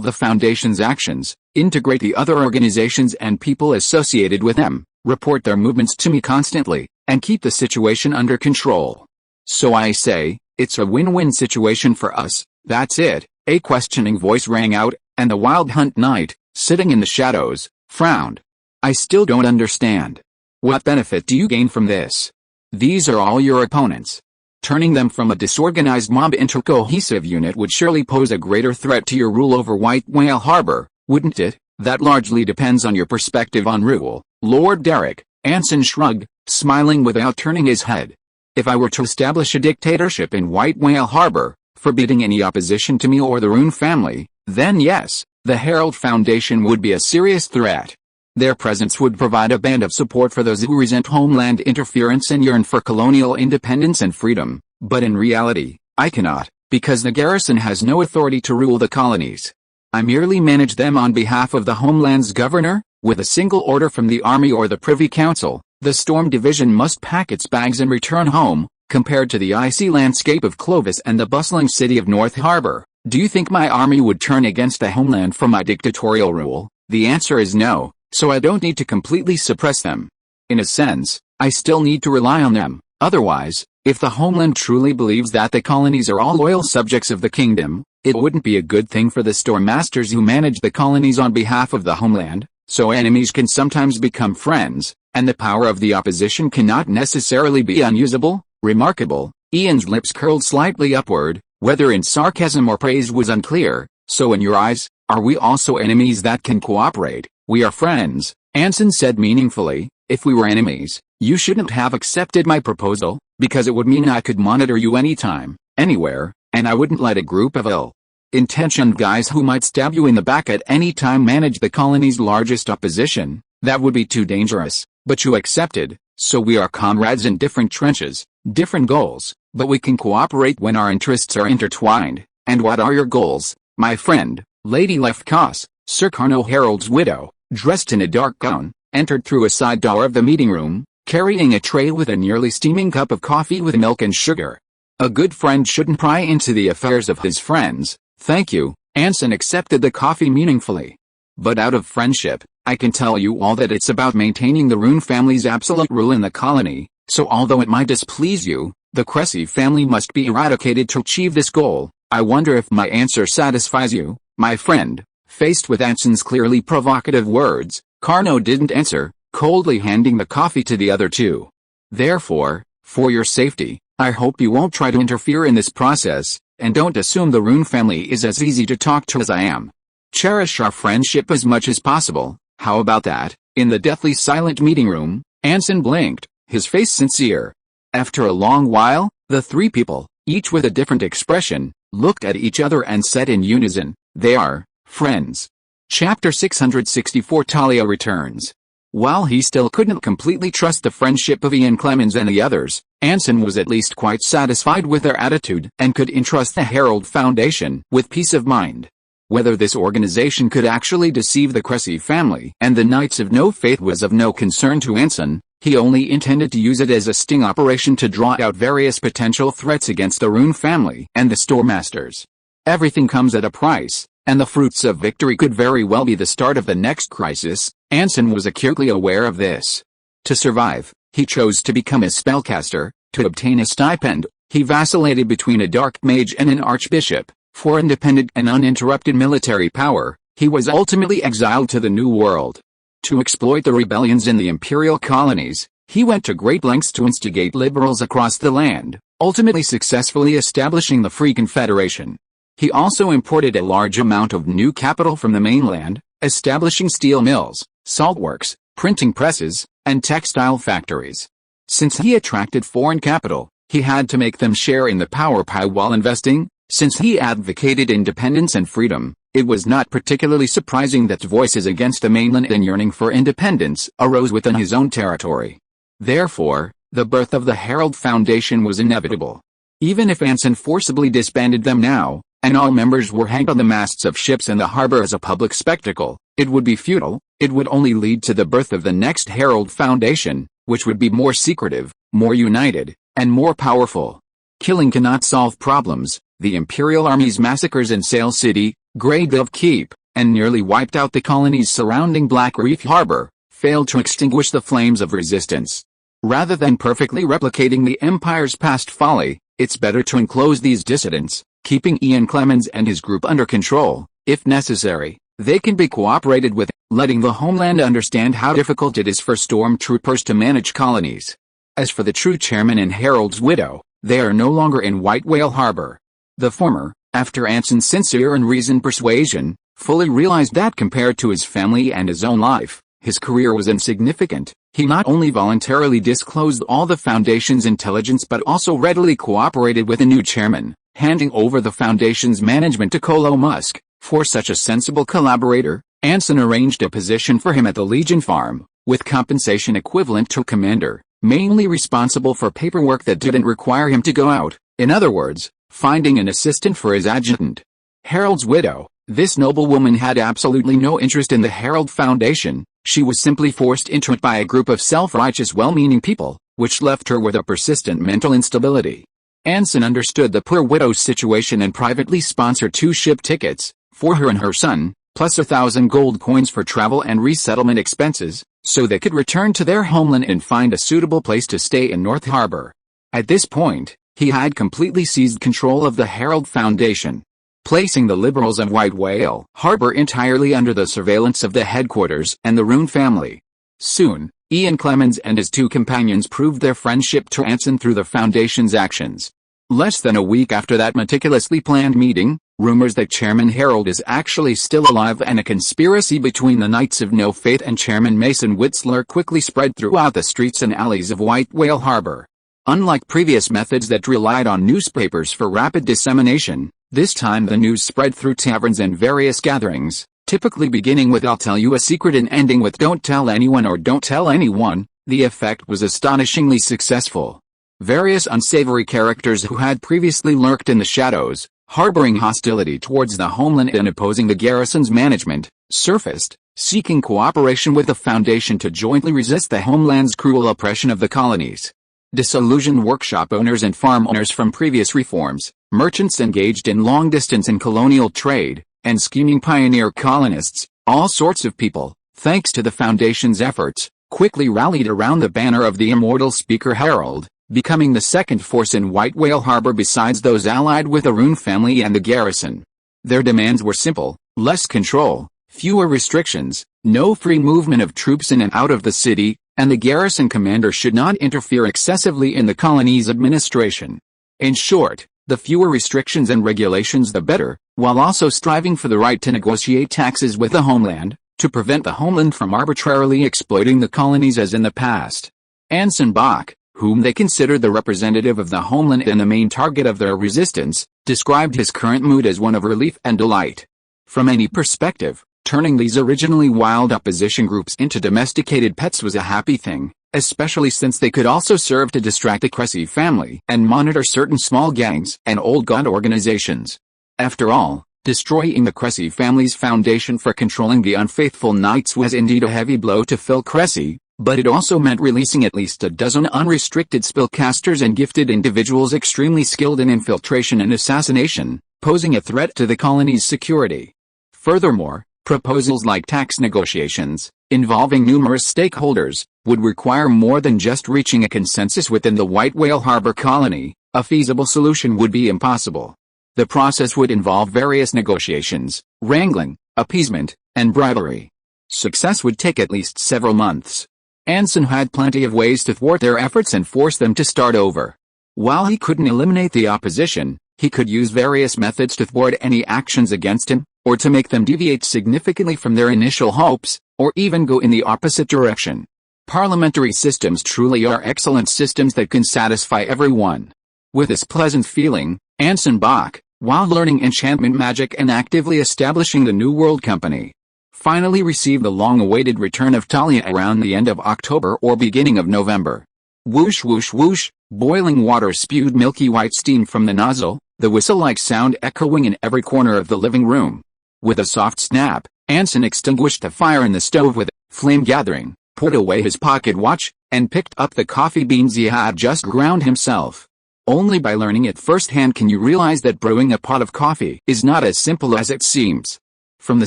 the Foundation's actions, integrate the other organizations and people associated with them, report their movements to me constantly, and keep the situation under control. So I say, it's a win-win situation for us, that's it. A questioning voice rang out, and the Wild Hunt Knight, sitting in the shadows, frowned. I still don't understand. What benefit do you gain from this? These are all your opponents. Turning them from a disorganized mob into a cohesive unit would surely pose a greater threat to your rule over White Whale Harbor, wouldn't it? That largely depends on your perspective on rule, Lord Derek. Anson shrugged, smiling without turning his head. If I were to establish a dictatorship in White Whale Harbor, forbidding any opposition to me or the Rune family, then yes, the Herald Foundation would be a serious threat. Their presence would provide a band of support for those who resent homeland interference and yearn for colonial independence and freedom, but in reality, I cannot, because the garrison has no authority to rule the colonies. I merely manage them on behalf of the homeland's governor. With a single order from the army or the Privy Council, the Storm Division must pack its bags and return home. Compared to the icy landscape of Clovis and the bustling city of North Harbor, do you think my army would turn against the homeland for my dictatorial rule? The answer is no. So I don't need to completely suppress them. In a sense, I still need to rely on them. Otherwise, if the homeland truly believes that the colonies are all loyal subjects of the kingdom, it wouldn't be a good thing for the Storm Masters who manage the colonies on behalf of the homeland. So enemies can sometimes become friends, and the power of the opposition cannot necessarily be unusable. Remarkable. Ian's lips curled slightly upward, whether in sarcasm or praise was unclear. So in your eyes, are we also enemies that can cooperate? We are friends, Anson said meaningfully. If we were enemies, you shouldn't have accepted my proposal, because it would mean I could monitor you anytime, anywhere, and I wouldn't let a group of ill-intentioned guys who might stab you in the back at any time manage the colony's largest opposition. That would be too dangerous, but you accepted, so we are comrades in different trenches, different goals, but we can cooperate when our interests are intertwined. And what are your goals? My friend, Lady Lefkos, Sir Carno Herald's widow, dressed in a dark gown, entered through a side door of the meeting room, carrying a tray with a nearly steaming cup of coffee with milk and sugar. A good friend shouldn't pry into the affairs of his friends. Thank you, Anson accepted the coffee meaningfully. But out of friendship, I can tell you all that it's about maintaining the Rune family's absolute rule in the colony, so although it might displease you, the Cressy family must be eradicated to achieve this goal. I wonder if my answer satisfies you, my friend. Faced with Anson's clearly provocative words, Carno didn't answer, coldly handing the coffee to the other two. Therefore, for your safety, I hope you won't try to interfere in this process, and don't assume the Rune family is as easy to talk to as I am. Cherish our friendship as much as possible, how about that? In the deathly silent meeting room, Anson blinked, his face sincere. After a long while, the three people, each with a different expression, looked at each other and said in unison, they are friends. Chapter 664 Talia returns. While he still couldn't completely trust the friendship of Ian Clemens and the others, Anson was at least quite satisfied with their attitude and could entrust the Herald Foundation with peace of mind. Whether this organization could actually deceive the Cressy family and the Knights of No Faith was of no concern to Anson. He only intended to use it as a sting operation to draw out various potential threats against the Rune family and the Storemasters. Everything comes at a price, and the fruits of victory could very well be the start of the next crisis. Anson was acutely aware of this. To survive, he chose to become a spellcaster. To obtain a stipend, he vacillated between a dark mage and an archbishop. For independent and uninterrupted military power, he was ultimately exiled to the New World. To exploit the rebellions in the imperial colonies, he went to great lengths to instigate liberals across the land, ultimately successfully establishing the Free Confederation. He also imported a large amount of new capital from the mainland, establishing steel mills, saltworks, printing presses, and textile factories. Since he attracted foreign capital, he had to make them share in the power pie while investing. Since he advocated independence and freedom, it was not particularly surprising that voices against the mainland and yearning for independence arose within his own territory. Therefore, the birth of the Herald Foundation was inevitable. Even if Anson forcibly disbanded them now, and all members were hanged on the masts of ships in the harbor as a public spectacle, it would be futile. It would only lead to the birth of the next Herald Foundation, which would be more secretive, more united, and more powerful. Killing cannot solve problems. The Imperial Army's massacres in Sail City, Grey Dove Keep, and nearly wiped out the colonies surrounding Black Reef Harbor, failed to extinguish the flames of resistance. Rather than perfectly replicating the Empire's past folly, it's better to enclose these dissidents, keeping Ian Clemens and his group under control. If necessary, they can be cooperated with, letting the homeland understand how difficult it is for stormtroopers to manage colonies. As for the true chairman and Herald's widow, they are no longer in White Whale Harbor. The former, after Anson's sincere and reasoned persuasion, fully realized that compared to his family and his own life, his career was insignificant. He not only voluntarily disclosed all the Foundation's intelligence but also readily cooperated with the new chairman, handing over the Foundation's management to Colo Musk. For such a sensible collaborator, Anson arranged a position for him at the Legion farm, with compensation equivalent to commander, mainly responsible for paperwork that didn't require him to go out. In other words, finding an assistant for his adjutant. Herald's widow, this noblewoman had absolutely no interest in the Herald Foundation. She was simply forced into it by a group of self-righteous well-meaning people, which left her with a persistent mental instability. Anson understood the poor widow's situation and privately sponsored 2 ship tickets, for her and her son, plus 1,000 gold coins for travel and resettlement expenses, so they could return to their homeland and find a suitable place to stay in North Harbor. At this point, he had completely seized control of the Herald Foundation, placing the liberals of White Whale Harbor entirely under the surveillance of the headquarters and the Rune family. Soon, Ian Clemens and his 2 companions proved their friendship to Anson through the Foundation's actions. Less than a week after that meticulously planned meeting, rumors that Chairman Herald is actually still alive and a conspiracy between the Knights of No Faith and Chairman Mason Whistler quickly spread throughout the streets and alleys of White Whale Harbor. Unlike previous methods that relied on newspapers for rapid dissemination, this time the news spread through taverns and various gatherings, typically beginning with "I'll tell you a secret" and ending with "Don't tell anyone" or "Don't tell anyone." The effect was astonishingly successful. Various unsavory characters who had previously lurked in the shadows, harboring hostility towards the homeland and opposing the garrison's management, surfaced, seeking cooperation with the Foundation to jointly resist the homeland's cruel oppression of the colonies. Disillusioned workshop owners and farm owners from previous reforms, merchants engaged in long-distance and colonial trade, and scheming pioneer colonists, all sorts of people, thanks to the Foundation's efforts, quickly rallied around the banner of the immortal speaker Herald, becoming the second force in White Whale Harbor besides those allied with the Roon family and the garrison. Their demands were simple: less control, fewer restrictions, no free movement of troops in and out of the city, and the garrison commander should not interfere excessively in the colony's administration. In short, the fewer restrictions and regulations the better, while also striving for the right to negotiate taxes with the homeland, to prevent the homeland from arbitrarily exploiting the colonies as in the past. Anson Bach, whom they considered the representative of the homeland and the main target of their resistance, described his current mood as one of relief and delight. From any perspective, turning these originally wild opposition groups into domesticated pets was a happy thing, especially since they could also serve to distract the Cressy family and monitor certain small gangs and old god organizations. After all, destroying the Cressy family's foundation for controlling the unfaithful knights was indeed a heavy blow to Phil Cressy, but it also meant releasing at least a dozen unrestricted spellcasters and gifted individuals extremely skilled in infiltration and assassination, posing a threat to the colony's security. Furthermore, proposals like tax negotiations, involving numerous stakeholders, would require more than just reaching a consensus within the White Whale Harbor colony. A feasible solution would be impossible. The process would involve various negotiations, wrangling, appeasement, and bribery. Success would take at least several months. Anson had plenty of ways to thwart their efforts and force them to start over. While he couldn't eliminate the opposition, he could use various methods to thwart any actions against him, or to make them deviate significantly from their initial hopes, or even go in the opposite direction. Parliamentary systems truly are excellent systems that can satisfy everyone. With this pleasant feeling, Anson Bach, while learning enchantment magic and actively establishing the New World Company, finally received the long-awaited return of Talia around the end of October or beginning of November. Whoosh whoosh whoosh, boiling water spewed milky white steam from the nozzle, the whistle-like sound echoing in every corner of the living room. With a soft snap, Anson extinguished the fire in the stove with a flame gathering, put away his pocket watch, and picked up the coffee beans he had just ground himself. Only by learning it firsthand can you realize that brewing a pot of coffee is not as simple as it seems. From the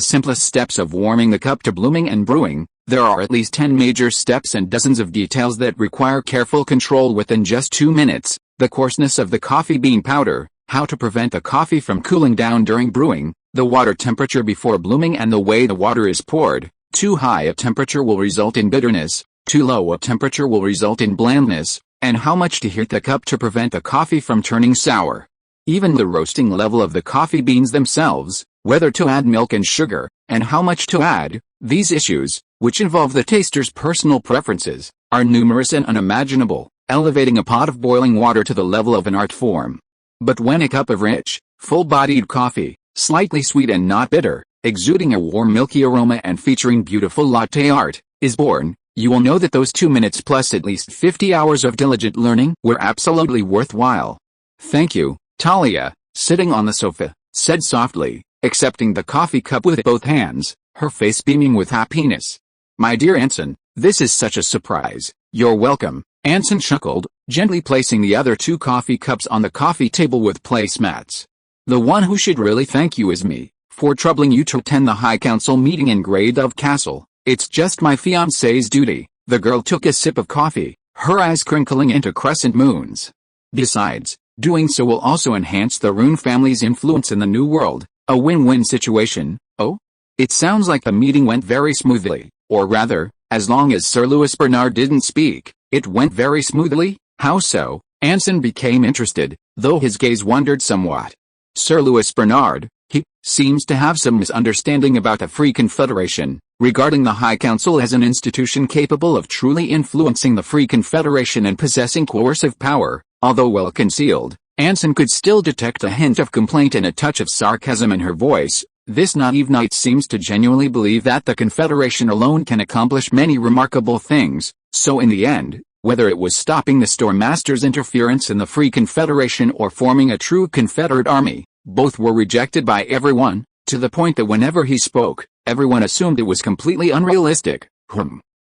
simplest steps of warming the cup to blooming and brewing, there are at least 10 major steps and dozens of details that require careful control within just 2 minutes: the coarseness of the coffee bean powder, how to prevent the coffee from cooling down during brewing, the water temperature before blooming and the way the water is poured. Too high a temperature will result in bitterness, too low a temperature will result in blandness, and how much to heat the cup to prevent the coffee from turning sour. Even the roasting level of the coffee beans themselves, whether to add milk and sugar, and how much to add, these issues, which involve the taster's personal preferences, are numerous and unimaginable, elevating a pot of boiling water to the level of an art form. But when a cup of rich, full-bodied coffee, slightly sweet and not bitter, exuding a warm milky aroma and featuring beautiful latte art, is born, you will know that those 2 minutes plus at least 50 hours of diligent learning were absolutely worthwhile. "Thank you, Talia," sitting on the sofa, said softly, accepting the coffee cup with both hands, her face beaming with happiness. "My dear Anson, this is such a surprise." "You're welcome," Anson chuckled, gently placing the other 2 coffee cups on the coffee table with placemats. "The one who should really thank you is me, for troubling you to attend the High Council meeting in Grey Dove Castle. It's just my fiancé's duty." The girl took a sip of coffee, her eyes crinkling into crescent moons. "Besides, doing so will also enhance the Roon family's influence in the New World, a win-win situation." "Oh? It sounds like the meeting went very smoothly, or rather, as long as Sir Louis Bernard didn't speak, it went very smoothly." "How so?" Anson became interested, though his gaze wandered somewhat. "Sir Louis Bernard, he seems to have some misunderstanding about the Free Confederation, regarding the High Council as an institution capable of truly influencing the Free Confederation and possessing coercive power." Although well concealed, Anson could still detect a hint of complaint and a touch of sarcasm in her voice. "This naive knight seems to genuinely believe that the Confederation alone can accomplish many remarkable things, so in the end, Whether it was stopping the Storm Master's interference in the Free Confederation or forming a true Confederate army, both were rejected by everyone, to the point that whenever he spoke, everyone assumed it was completely unrealistic.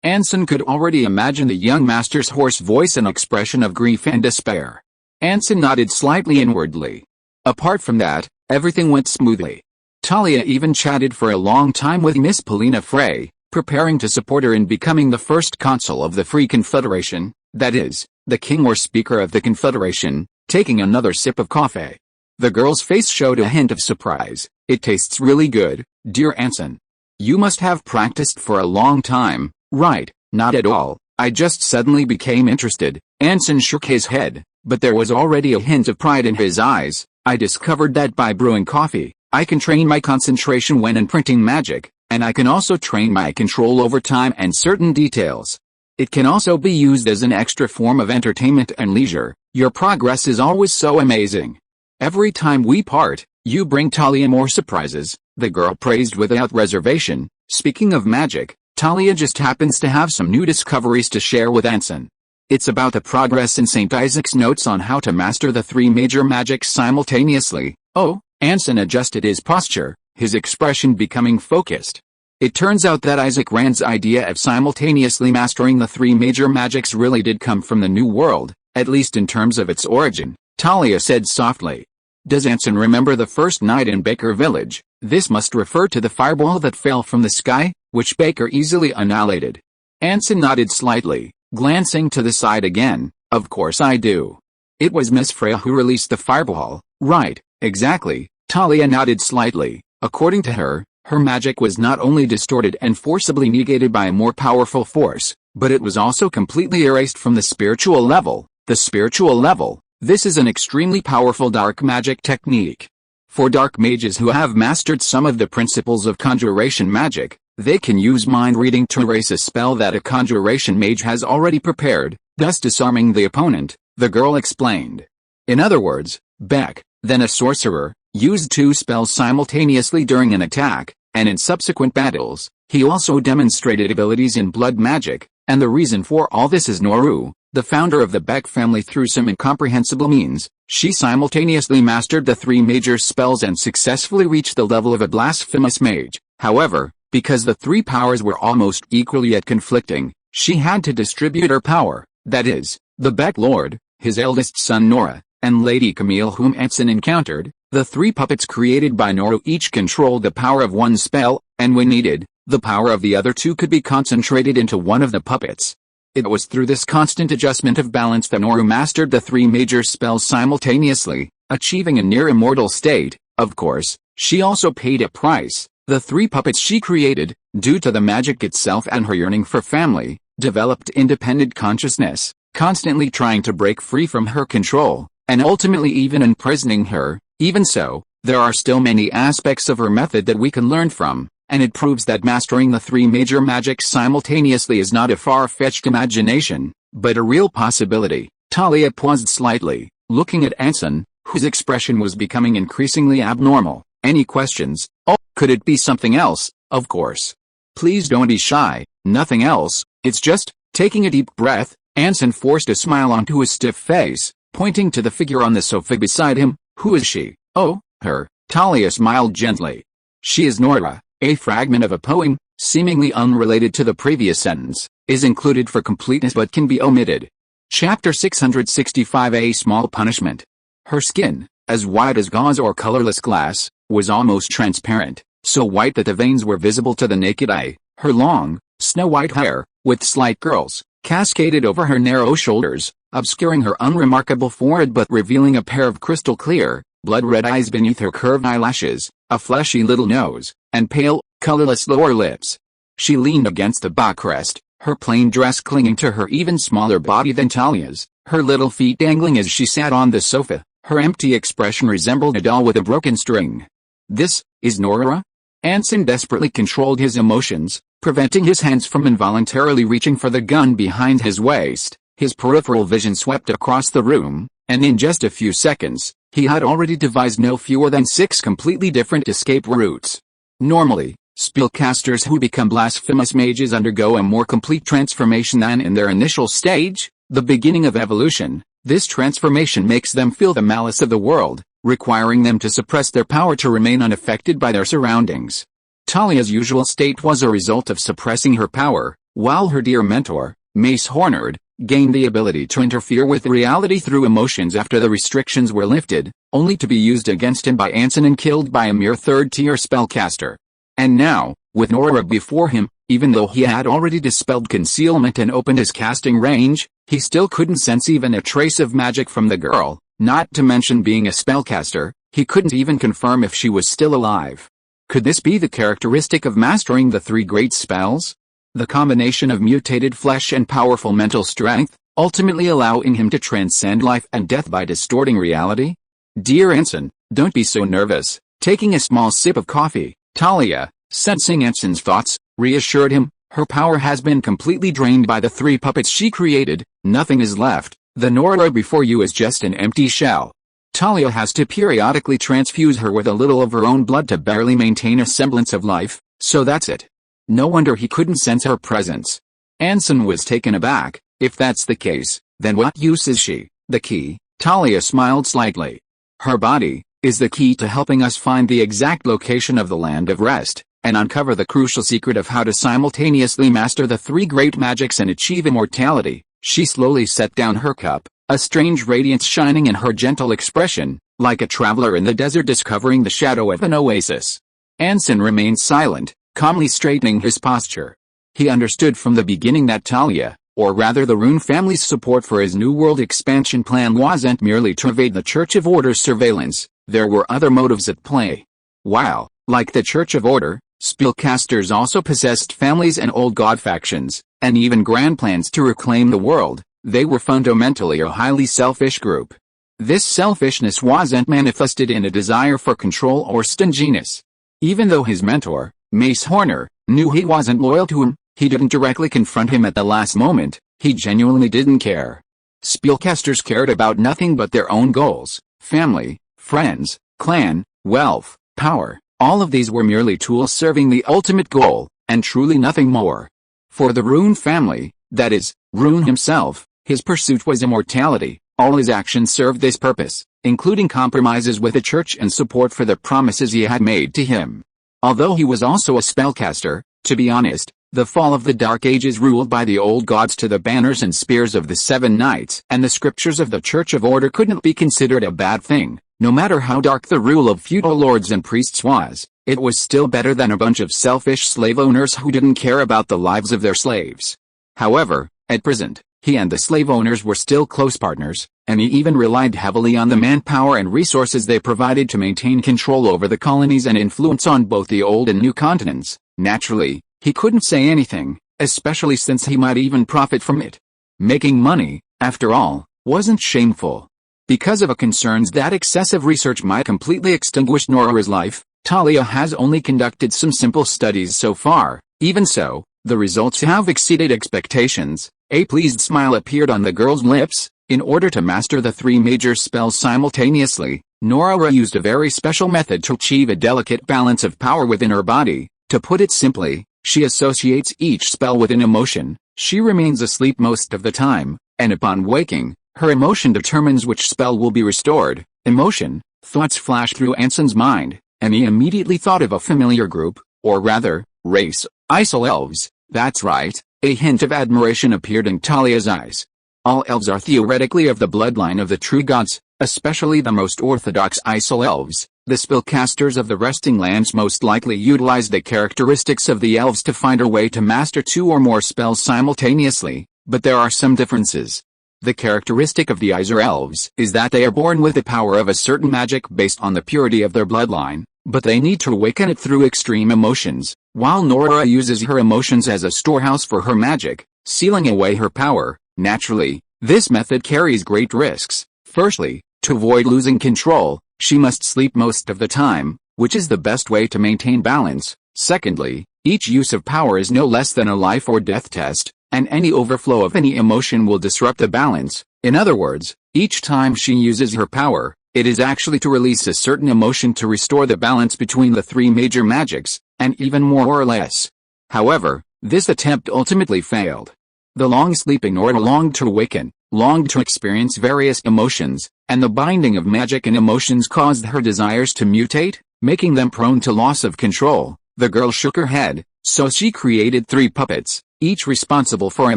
Anson could already imagine the young master's hoarse voice and expression of grief and despair. Anson nodded slightly inwardly. Apart from that, everything went smoothly. Talia even chatted for a long time with Miss Paulina Frey, preparing to support her in becoming the first consul of the Free Confederation, that is, the king or speaker of the Confederation, taking another sip of coffee. The girl's face showed a hint of surprise. It tastes really good, dear Anson. You must have practiced for a long time, right? Not at all, I just suddenly became interested. Anson shook his head, but there was already a hint of pride in his eyes. I discovered that by brewing coffee, I can train my concentration when imprinting magic, and I can also train my control over time and certain details. It can also be used as an extra form of entertainment and leisure. Your progress is always so amazing. Every time we part, you bring Talia more surprises, the girl praised without reservation. Speaking of magic, Talia just happens to have some new discoveries to share with Anson. It's about the progress in St. Isaac's notes on how to master the three major magics simultaneously. Oh, Anson adjusted his posture, his expression becoming focused. It turns out that Isaac Rand's idea of simultaneously mastering the three major magics really did come from the New World, at least in terms of its origin, Talia said softly. Does Anson remember the first night in Baker Village? This must refer to the fireball that fell from the sky, which Baker easily annihilated. Anson nodded slightly, glancing to the side again. Of course I do. It was Miss Freya who released the fireball, right? Exactly. Talia nodded slightly. According to her, her magic was not only distorted and forcibly negated by a more powerful force, but it was also completely erased from the spiritual level. The spiritual level. This is an extremely powerful dark magic technique. For dark mages who have mastered some of the principles of conjuration magic, they can use mind reading to erase a spell that a conjuration mage has already prepared, thus disarming the opponent, the girl explained. In other words, Beck, then a sorcerer, used two spells simultaneously during an attack, and in subsequent battles, he also demonstrated abilities in blood magic, and the reason for all this is Noru, the founder of the Beck family. Through some incomprehensible means, she simultaneously mastered the three major spells and successfully reached the level of a blasphemous mage. However, because the three powers were almost equal yet conflicting, she had to distribute her power, that is, the Beck Lord, his eldest son Nora, and Lady Camille whom Anson encountered. The three puppets created by Nora each controlled the power of one spell, and when needed, the power of the other two could be concentrated into one of the puppets. It was through this constant adjustment of balance that Nora mastered the three major spells simultaneously, achieving a near-immortal state. Of course, she also paid a price. The three puppets she created, due to the magic itself and her yearning for family, developed independent consciousness, constantly trying to break free from her control, and ultimately even imprisoning her. Even so, there are still many aspects of her method that we can learn from, and it proves that mastering the three major magics simultaneously is not a far-fetched imagination, but a real possibility. Talia paused slightly, looking at Anson, whose expression was becoming increasingly abnormal. Any questions? Oh, could it be something else? Of course. Please don't be shy, nothing else, it's just, taking a deep breath, Anson forced a smile onto his stiff face, pointing to the figure on the sofa beside him. Who is she? Oh, her. Talia smiled gently. She is Nora. A fragment of a poem, seemingly unrelated to the previous sentence, is included for completeness but can be omitted. Chapter 665. A small punishment. Her skin, as white as gauze or colorless glass, was almost transparent, so white that the veins were visible to the naked eye. Her long, snow-white hair, with slight curls, cascaded over her narrow shoulders, obscuring her unremarkable forehead but revealing a pair of crystal-clear, blood-red eyes beneath her curved eyelashes, a fleshy little nose, and pale, colorless lower lips. She leaned against the backrest, her plain dress clinging to her even smaller body than Talia's, her little feet dangling as she sat on the sofa. Her empty expression resembled a doll with a broken string. This is Nora? Anson desperately controlled his emotions, preventing his hands from involuntarily reaching for the gun behind his waist. His peripheral vision swept across the room, and in just a few seconds, he had already devised no fewer than 6 completely different escape routes. Normally, spellcasters who become blasphemous mages undergo a more complete transformation than in their initial stage, The beginning of evolution, this transformation makes them feel the malice of the world, requiring them to suppress their power to remain unaffected by their surroundings. Talia's usual state was a result of suppressing her power, while her dear mentor, Mace Hornard, gained the ability to interfere with reality through emotions after the restrictions were lifted, only to be used against him by Anson and killed by a mere third-tier spellcaster. And now, with Nora before him, even though he had already dispelled concealment and opened his casting range, he still couldn't sense even a trace of magic from the girl, not to mention being a spellcaster, he couldn't even confirm if she was still alive. Could this be the characteristic of mastering the three great spells? The combination of mutated flesh and powerful mental strength, ultimately allowing him to transcend life and death by distorting reality? Dear Anson, don't be so nervous. Taking a small sip of coffee, Talia, sensing Anson's thoughts, reassured him. Her power has been completely drained by the three puppets she created, nothing is left. The Nora before you is just an empty shell. Talia has to periodically transfuse her with a little of her own blood to barely maintain a semblance of life, so that's it. No wonder he couldn't sense her presence. Anson was taken aback. If that's the case, then what use is she? The key? Talia smiled slightly. Her body is the key to helping us find the exact location of the land of rest, and uncover the crucial secret of how to simultaneously master the three great magics and achieve immortality. She slowly set down her cup, a strange radiance shining in her gentle expression, like a traveler in the desert discovering the shadow of an oasis. Anson remained silent, calmly straightening his posture. He understood from the beginning that Talia, or rather the Rune family's support for his New World expansion plan wasn't merely to evade the Church of Order's surveillance, there were other motives at play. While, like the Church of Order, spellcasters also possessed families and old god factions, and even grand plans to reclaim the world, they were fundamentally a highly selfish group. This selfishness wasn't manifested in a desire for control or stinginess. Even though his mentor, Mace Horner, knew he wasn't loyal to him, he didn't directly confront him at the last moment, he genuinely didn't care. Spellcasters cared about nothing but their own goals, family, friends, clan, wealth, power, all of these were merely tools serving the ultimate goal, and truly nothing more. For the Rune family, that is, Rune himself, his pursuit was immortality, all his actions served this purpose, including compromises with the church and support for the promises he had made to him. Although he was also a spellcaster, to be honest, the fall of the Dark Ages ruled by the old gods to the banners and spears of the Seven Knights and the scriptures of the Church of Order couldn't be considered a bad thing. No matter how dark the rule of feudal lords and priests was, it was still better than a bunch of selfish slave owners who didn't care about the lives of their slaves. However, at present, he and the slave owners were still close partners, and he even relied heavily on the manpower and resources they provided to maintain control over the colonies and influence on both the old and new continents. Naturally, he couldn't say anything, especially since he might even profit from it. Making money, after all, wasn't shameful. Because of concerns that excessive research might completely extinguish Nora's life, Talia has only conducted some simple studies so far. Even so, the results have exceeded expectations. A pleased smile appeared on the girl's lips. In order to master the three major spells simultaneously, Nora used a very special method to achieve a delicate balance of power within her body. To put it simply, she associates each spell with an emotion. She remains asleep most of the time, and upon waking, her emotion determines which spell will be restored. Emotion, thoughts flashed through Anson's mind, and he immediately thought of a familiar group, or rather, race, Isle Elves. That's right, a hint of admiration appeared in Talia's eyes. All elves are theoretically of the bloodline of the true gods, especially the most orthodox Isle Elves. The spellcasters of the resting lands most likely utilize the characteristics of the elves to find a way to master two or more spells simultaneously, but there are some differences. The characteristic of the Isle Elves is that they are born with the power of a certain magic based on the purity of their bloodline, but they need to awaken it through extreme emotions, while Nora uses her emotions as a storehouse for her magic, sealing away her power. Naturally, this method carries great risks. Firstly, to avoid losing control, she must sleep most of the time, which is the best way to maintain balance. Secondly, each use of power is no less than a life or death test, and any overflow of any emotion will disrupt the balance. In other words, each time she uses her power, it is actually to release a certain emotion to restore the balance between the three major magics, and even more or less. However, this attempt ultimately failed. The long-sleeping Nora longed to awaken, longed to experience various emotions, and the binding of magic and emotions caused her desires to mutate, making them prone to loss of control. The girl shook her head, so she created 3 puppets, each responsible for a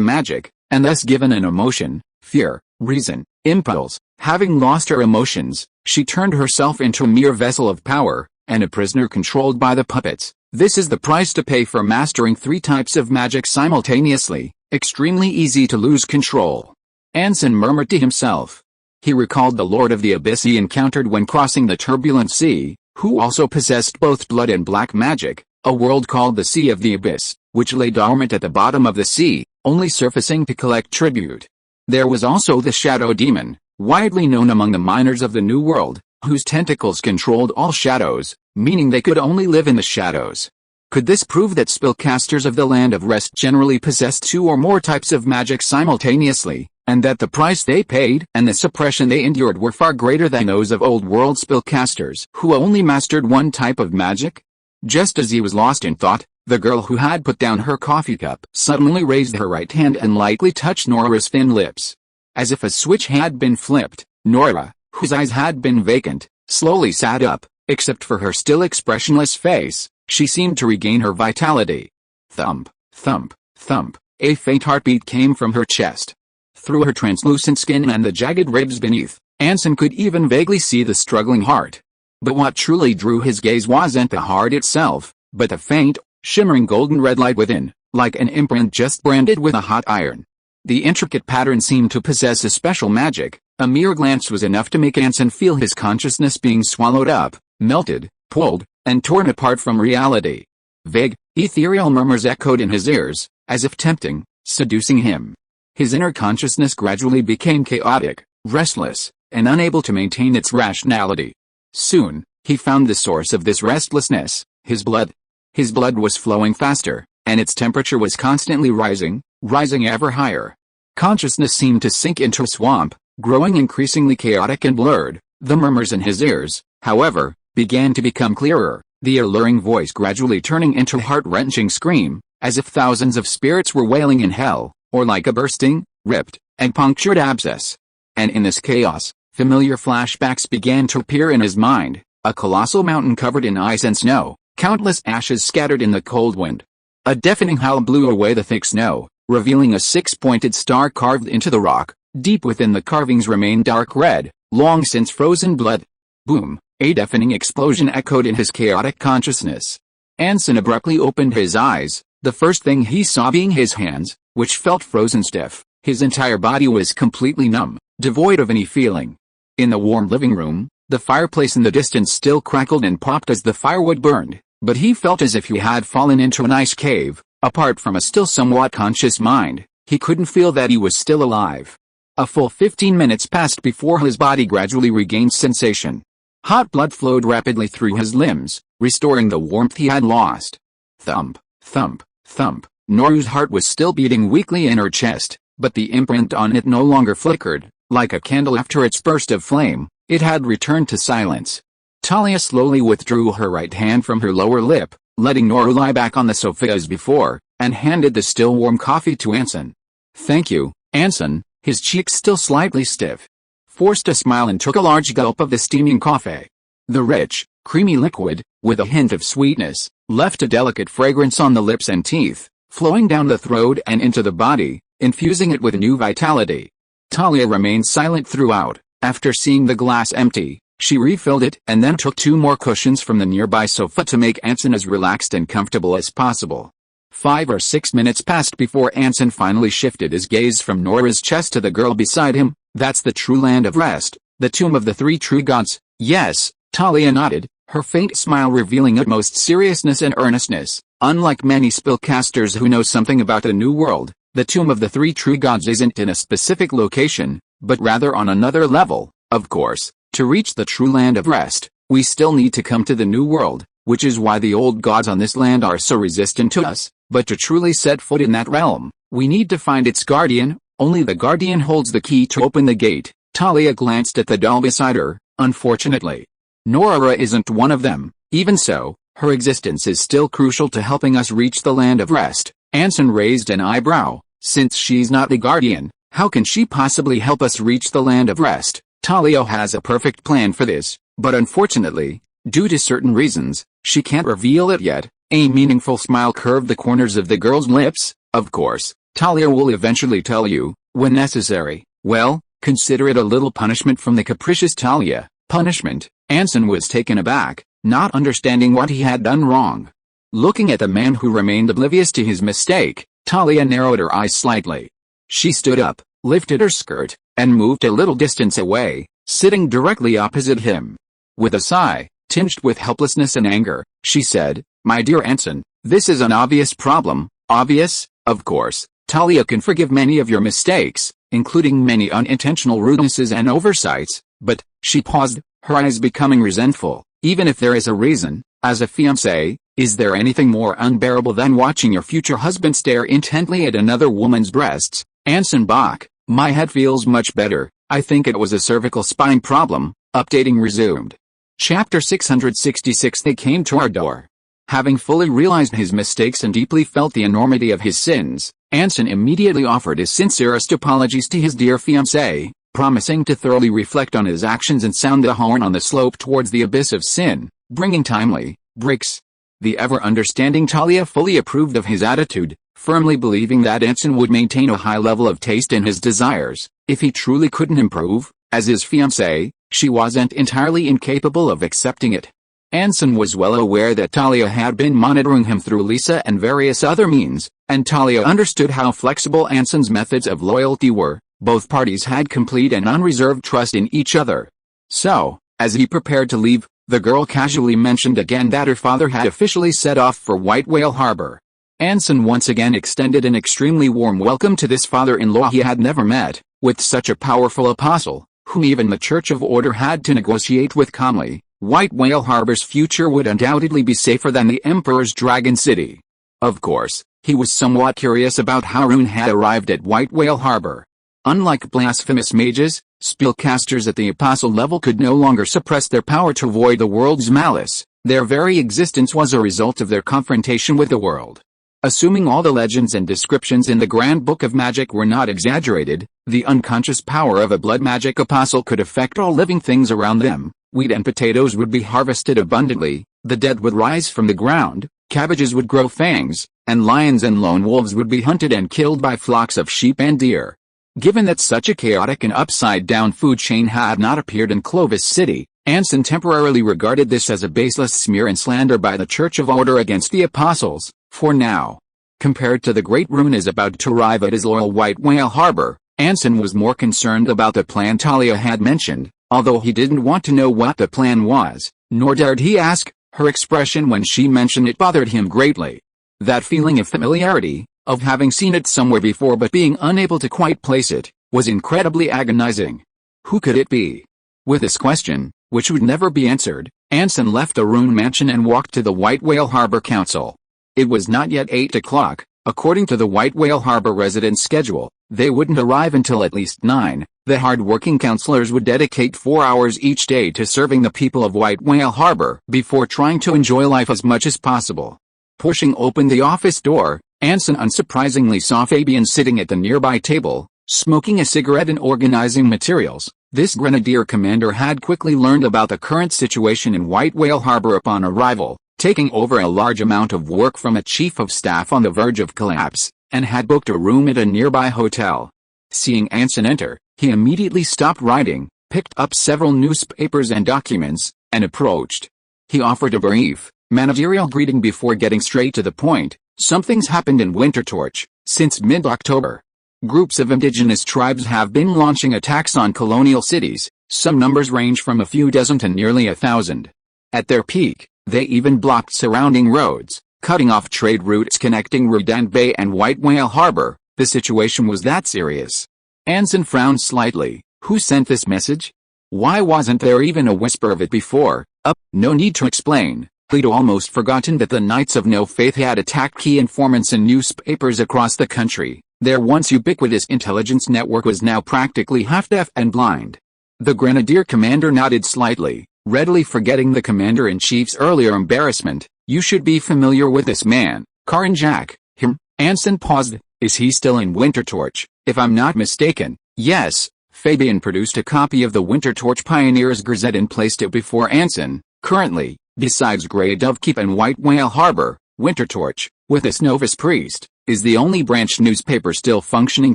magic, and thus given an emotion: fear, reason, impulse. Having lost her emotions, she turned herself into a mere vessel of power, and a prisoner controlled by the puppets. This is the price to pay for mastering 3 types of magic simultaneously. Extremely easy to lose control. Anson murmured to himself. He recalled the Lord of the Abyss he encountered when crossing the turbulent sea, who also possessed both blood and black magic, a world called the Sea of the Abyss, which lay dormant at the bottom of the sea, only surfacing to collect tribute. There was also the Shadow Demon, widely known among the miners of the New World, whose tentacles controlled all shadows, meaning they could only live in the shadows. Could this prove that spellcasters of the Land of Rest generally possessed 2 or more types of magic simultaneously, and that the price they paid and the suppression they endured were far greater than those of Old World spellcasters who only mastered 1 type of magic? Just as he was lost in thought, the girl who had put down her coffee cup suddenly raised her right hand and lightly touched Nora's thin lips. As if a switch had been flipped, Nora, whose eyes had been vacant, slowly sat up. Except for her still expressionless face, she seemed to regain her vitality. Thump, thump, thump, a faint heartbeat came from her chest. Through her translucent skin and the jagged ribs beneath, Anson could even vaguely see the struggling heart. But what truly drew his gaze wasn't the heart itself, but the faint, shimmering golden red light within, like an imprint just branded with a hot iron. The intricate pattern seemed to possess a special magic. A mere glance was enough to make Anson feel his consciousness being swallowed up, melted, pulled, and torn apart from reality. Vague, ethereal murmurs echoed in his ears, as if tempting, seducing him. His inner consciousness gradually became chaotic, restless, and unable to maintain its rationality. Soon, he found the source of this restlessness: his blood. His blood was flowing faster, and its temperature was constantly rising ever higher. Consciousness seemed to sink into a swamp, growing increasingly chaotic and blurred. The murmurs in his ears, however, began to become clearer, the alluring voice gradually turning into a heart-wrenching scream, as if thousands of spirits were wailing in hell, or like a bursting, ripped, and punctured abscess. And in this chaos, familiar flashbacks began to appear in his mind: a colossal mountain covered in ice and snow, countless ashes scattered in the cold wind. A deafening howl blew away the thick snow, revealing a 6-pointed star carved into the rock. Deep within the carvings remained dark red, long since frozen blood. Boom! A deafening explosion echoed in his chaotic consciousness. Anson abruptly opened his eyes, the first thing he saw being his hands, which felt frozen stiff. His entire body was completely numb, devoid of any feeling. In the warm living room, the fireplace in the distance still crackled and popped as the firewood burned, but he felt as if he had fallen into an ice cave. Apart from a still somewhat conscious mind, he couldn't feel that he was still alive. A full 15 minutes passed before his body gradually regained sensation. Hot blood flowed rapidly through his limbs, restoring the warmth he had lost. Thump, thump, thump. Nora's heart was still beating weakly in her chest, but the imprint on it no longer flickered. Like a candle after its burst of flame, it had returned to silence. Talia slowly withdrew her right hand from her lower lip, letting Nora lie back on the sofa as before, and handed the still warm coffee to Anson. "Thank you, Anson," his cheeks still slightly stiff. Forced a smile and took a large gulp of the steaming coffee. The rich, creamy liquid, with a hint of sweetness, left a delicate fragrance on the lips and teeth, flowing down the throat and into the body, infusing it with new vitality. Talia remained silent throughout. After seeing the glass empty, she refilled it and then took 2 more cushions from the nearby sofa to make Anson as relaxed and comfortable as possible. 5 or 6 minutes passed before Anson finally shifted his gaze from Nora's chest to the girl beside him. "That's the true land of rest, the tomb of the 3 true gods." "Yes," Talia nodded, her faint smile revealing utmost seriousness and earnestness. "Unlike many spellcasters who know something about the New World, the tomb of the 3 true gods isn't in a specific location, but rather on another level. Of course, to reach the true land of rest, we still need to come to the New World, which is why the old gods on this land are so resistant to us. But to truly set foot in that realm, we need to find its guardian. Only the guardian holds the key to open the gate." Talia glanced at the doll beside her. "Unfortunately, Nora isn't one of them. Even so, her existence is still crucial to helping us reach the land of rest." Anson raised an eyebrow. Since she's not the guardian, how can she possibly help us reach the land of rest? Talia has a perfect plan for this, but unfortunately, due to certain reasons, she can't reveal it yet. A meaningful smile curved the corners of the girl's lips. Of course, Talia will eventually tell you, when necessary. Well, consider it a little punishment from the capricious Talia. Punishment? Anson was taken aback, not understanding what he had done wrong. Looking at the man who remained oblivious to his mistake, Talia narrowed her eyes slightly. She stood up, lifted her skirt, and moved a little distance away, sitting directly opposite him. With a sigh, tinged with helplessness and anger, she said, "My dear Anson, this is an obvious problem." Obvious? Of course, Talia can forgive many of your mistakes, including many unintentional rudenesses and oversights, but, she paused, her eyes becoming resentful, even if there is a reason, as a fiancé, is there anything more unbearable than watching your future husband stare intently at another woman's breasts? Anson Bach, my head feels much better, I think it was a cervical spine problem. Updating resumed. Chapter 666. They came to our door. Having fully realized his mistakes and deeply felt the enormity of his sins, Anson immediately offered his sincerest apologies to his dear fiancée, promising to thoroughly reflect on his actions and sound the horn on the slope towards the abyss of sin, bringing timely breaks. The ever-understanding Talia fully approved of his attitude, firmly believing that Anson would maintain a high level of taste in his desires, if he truly couldn't improve. As his fiancée, she wasn't entirely incapable of accepting it. Anson was well aware that Talia had been monitoring him through Lisa and various other means, and Talia understood how flexible Anson's methods of loyalty were. Both parties had complete and unreserved trust in each other. So, as he prepared to leave, the girl casually mentioned again that her father had officially set off for White Whale Harbor. Anson once again extended an extremely warm welcome to this father-in-law he had never met, with such a powerful apostle, whom even the Church of Order had to negotiate with calmly. White Whale Harbor's future would undoubtedly be safer than the Emperor's Dragon City. Of course, he was somewhat curious about how Rune had arrived at White Whale Harbor. Unlike blasphemous mages, spellcasters at the apostle level could no longer suppress their power to avoid the world's malice. Their very existence was a result of their confrontation with the world. Assuming all the legends and descriptions in the Grand Book of Magic were not exaggerated, the unconscious power of a blood magic apostle could affect all living things around them. Wheat and potatoes would be harvested abundantly, the dead would rise from the ground, cabbages would grow fangs, and lions and lone wolves would be hunted and killed by flocks of sheep and deer. Given that such a chaotic and upside-down food chain had not appeared in Clovis City, Anson temporarily regarded this as a baseless smear and slander by the Church of Order against the apostles. For now, compared to the great Rune is about to arrive at his loyal White Whale Harbor, Anson was more concerned about the plan Talia had mentioned, although he didn't want to know what the plan was, nor dared he ask. Her expression when she mentioned it bothered him greatly. That feeling of familiarity, of having seen it somewhere before but being unable to quite place it, was incredibly agonizing. Who could it be? With this question, which would never be answered, Anson left the Rune mansion and walked to the White Whale Harbor Council. It was not yet 8 o'clock, according to the White Whale Harbor residents' schedule. They wouldn't arrive until at least 9. The hard-working counselors would dedicate 4 hours each day to serving the people of White Whale Harbor before trying to enjoy life as much as possible. Pushing open the office door, Anson unsurprisingly saw Fabian sitting at the nearby table, smoking a cigarette and organizing materials. This grenadier commander had quickly learned about the current situation in White Whale Harbor upon arrival, taking over a large amount of work from a chief of staff on the verge of collapse, and had booked a room at a nearby hotel. Seeing Anson enter, he immediately stopped writing, picked up several newspapers and documents, and approached. He offered a brief, managerial greeting before getting straight to the point. Something's happened in Wintertorch. Since mid-October, groups of indigenous tribes have been launching attacks on colonial cities. Some numbers range from a few dozen to nearly 1,000. At their peak, they even blocked surrounding roads, cutting off trade routes connecting Redan Bay and White Whale Harbor. The situation was that serious. Anson frowned slightly. Who sent this message? Why wasn't there even a whisper of it before? No need to explain. He'd almost forgotten that the Knights of No Faith had attacked key informants in newspapers across the country. Their once ubiquitous intelligence network was now practically half-deaf and blind. The grenadier commander nodded slightly, readily forgetting the commander-in-chief's earlier embarrassment. You should be familiar with this man, Karin Jack. Him. Anson paused, Is he still in Wintertorch? If I'm not mistaken, yes. Fabian produced a copy of the Wintertorch Pioneer's Gazette and placed it before Anson. Currently, besides Grey Dove Keep and White Whale Harbor, Wintertorch, with its novice priest, is the only branch newspaper still functioning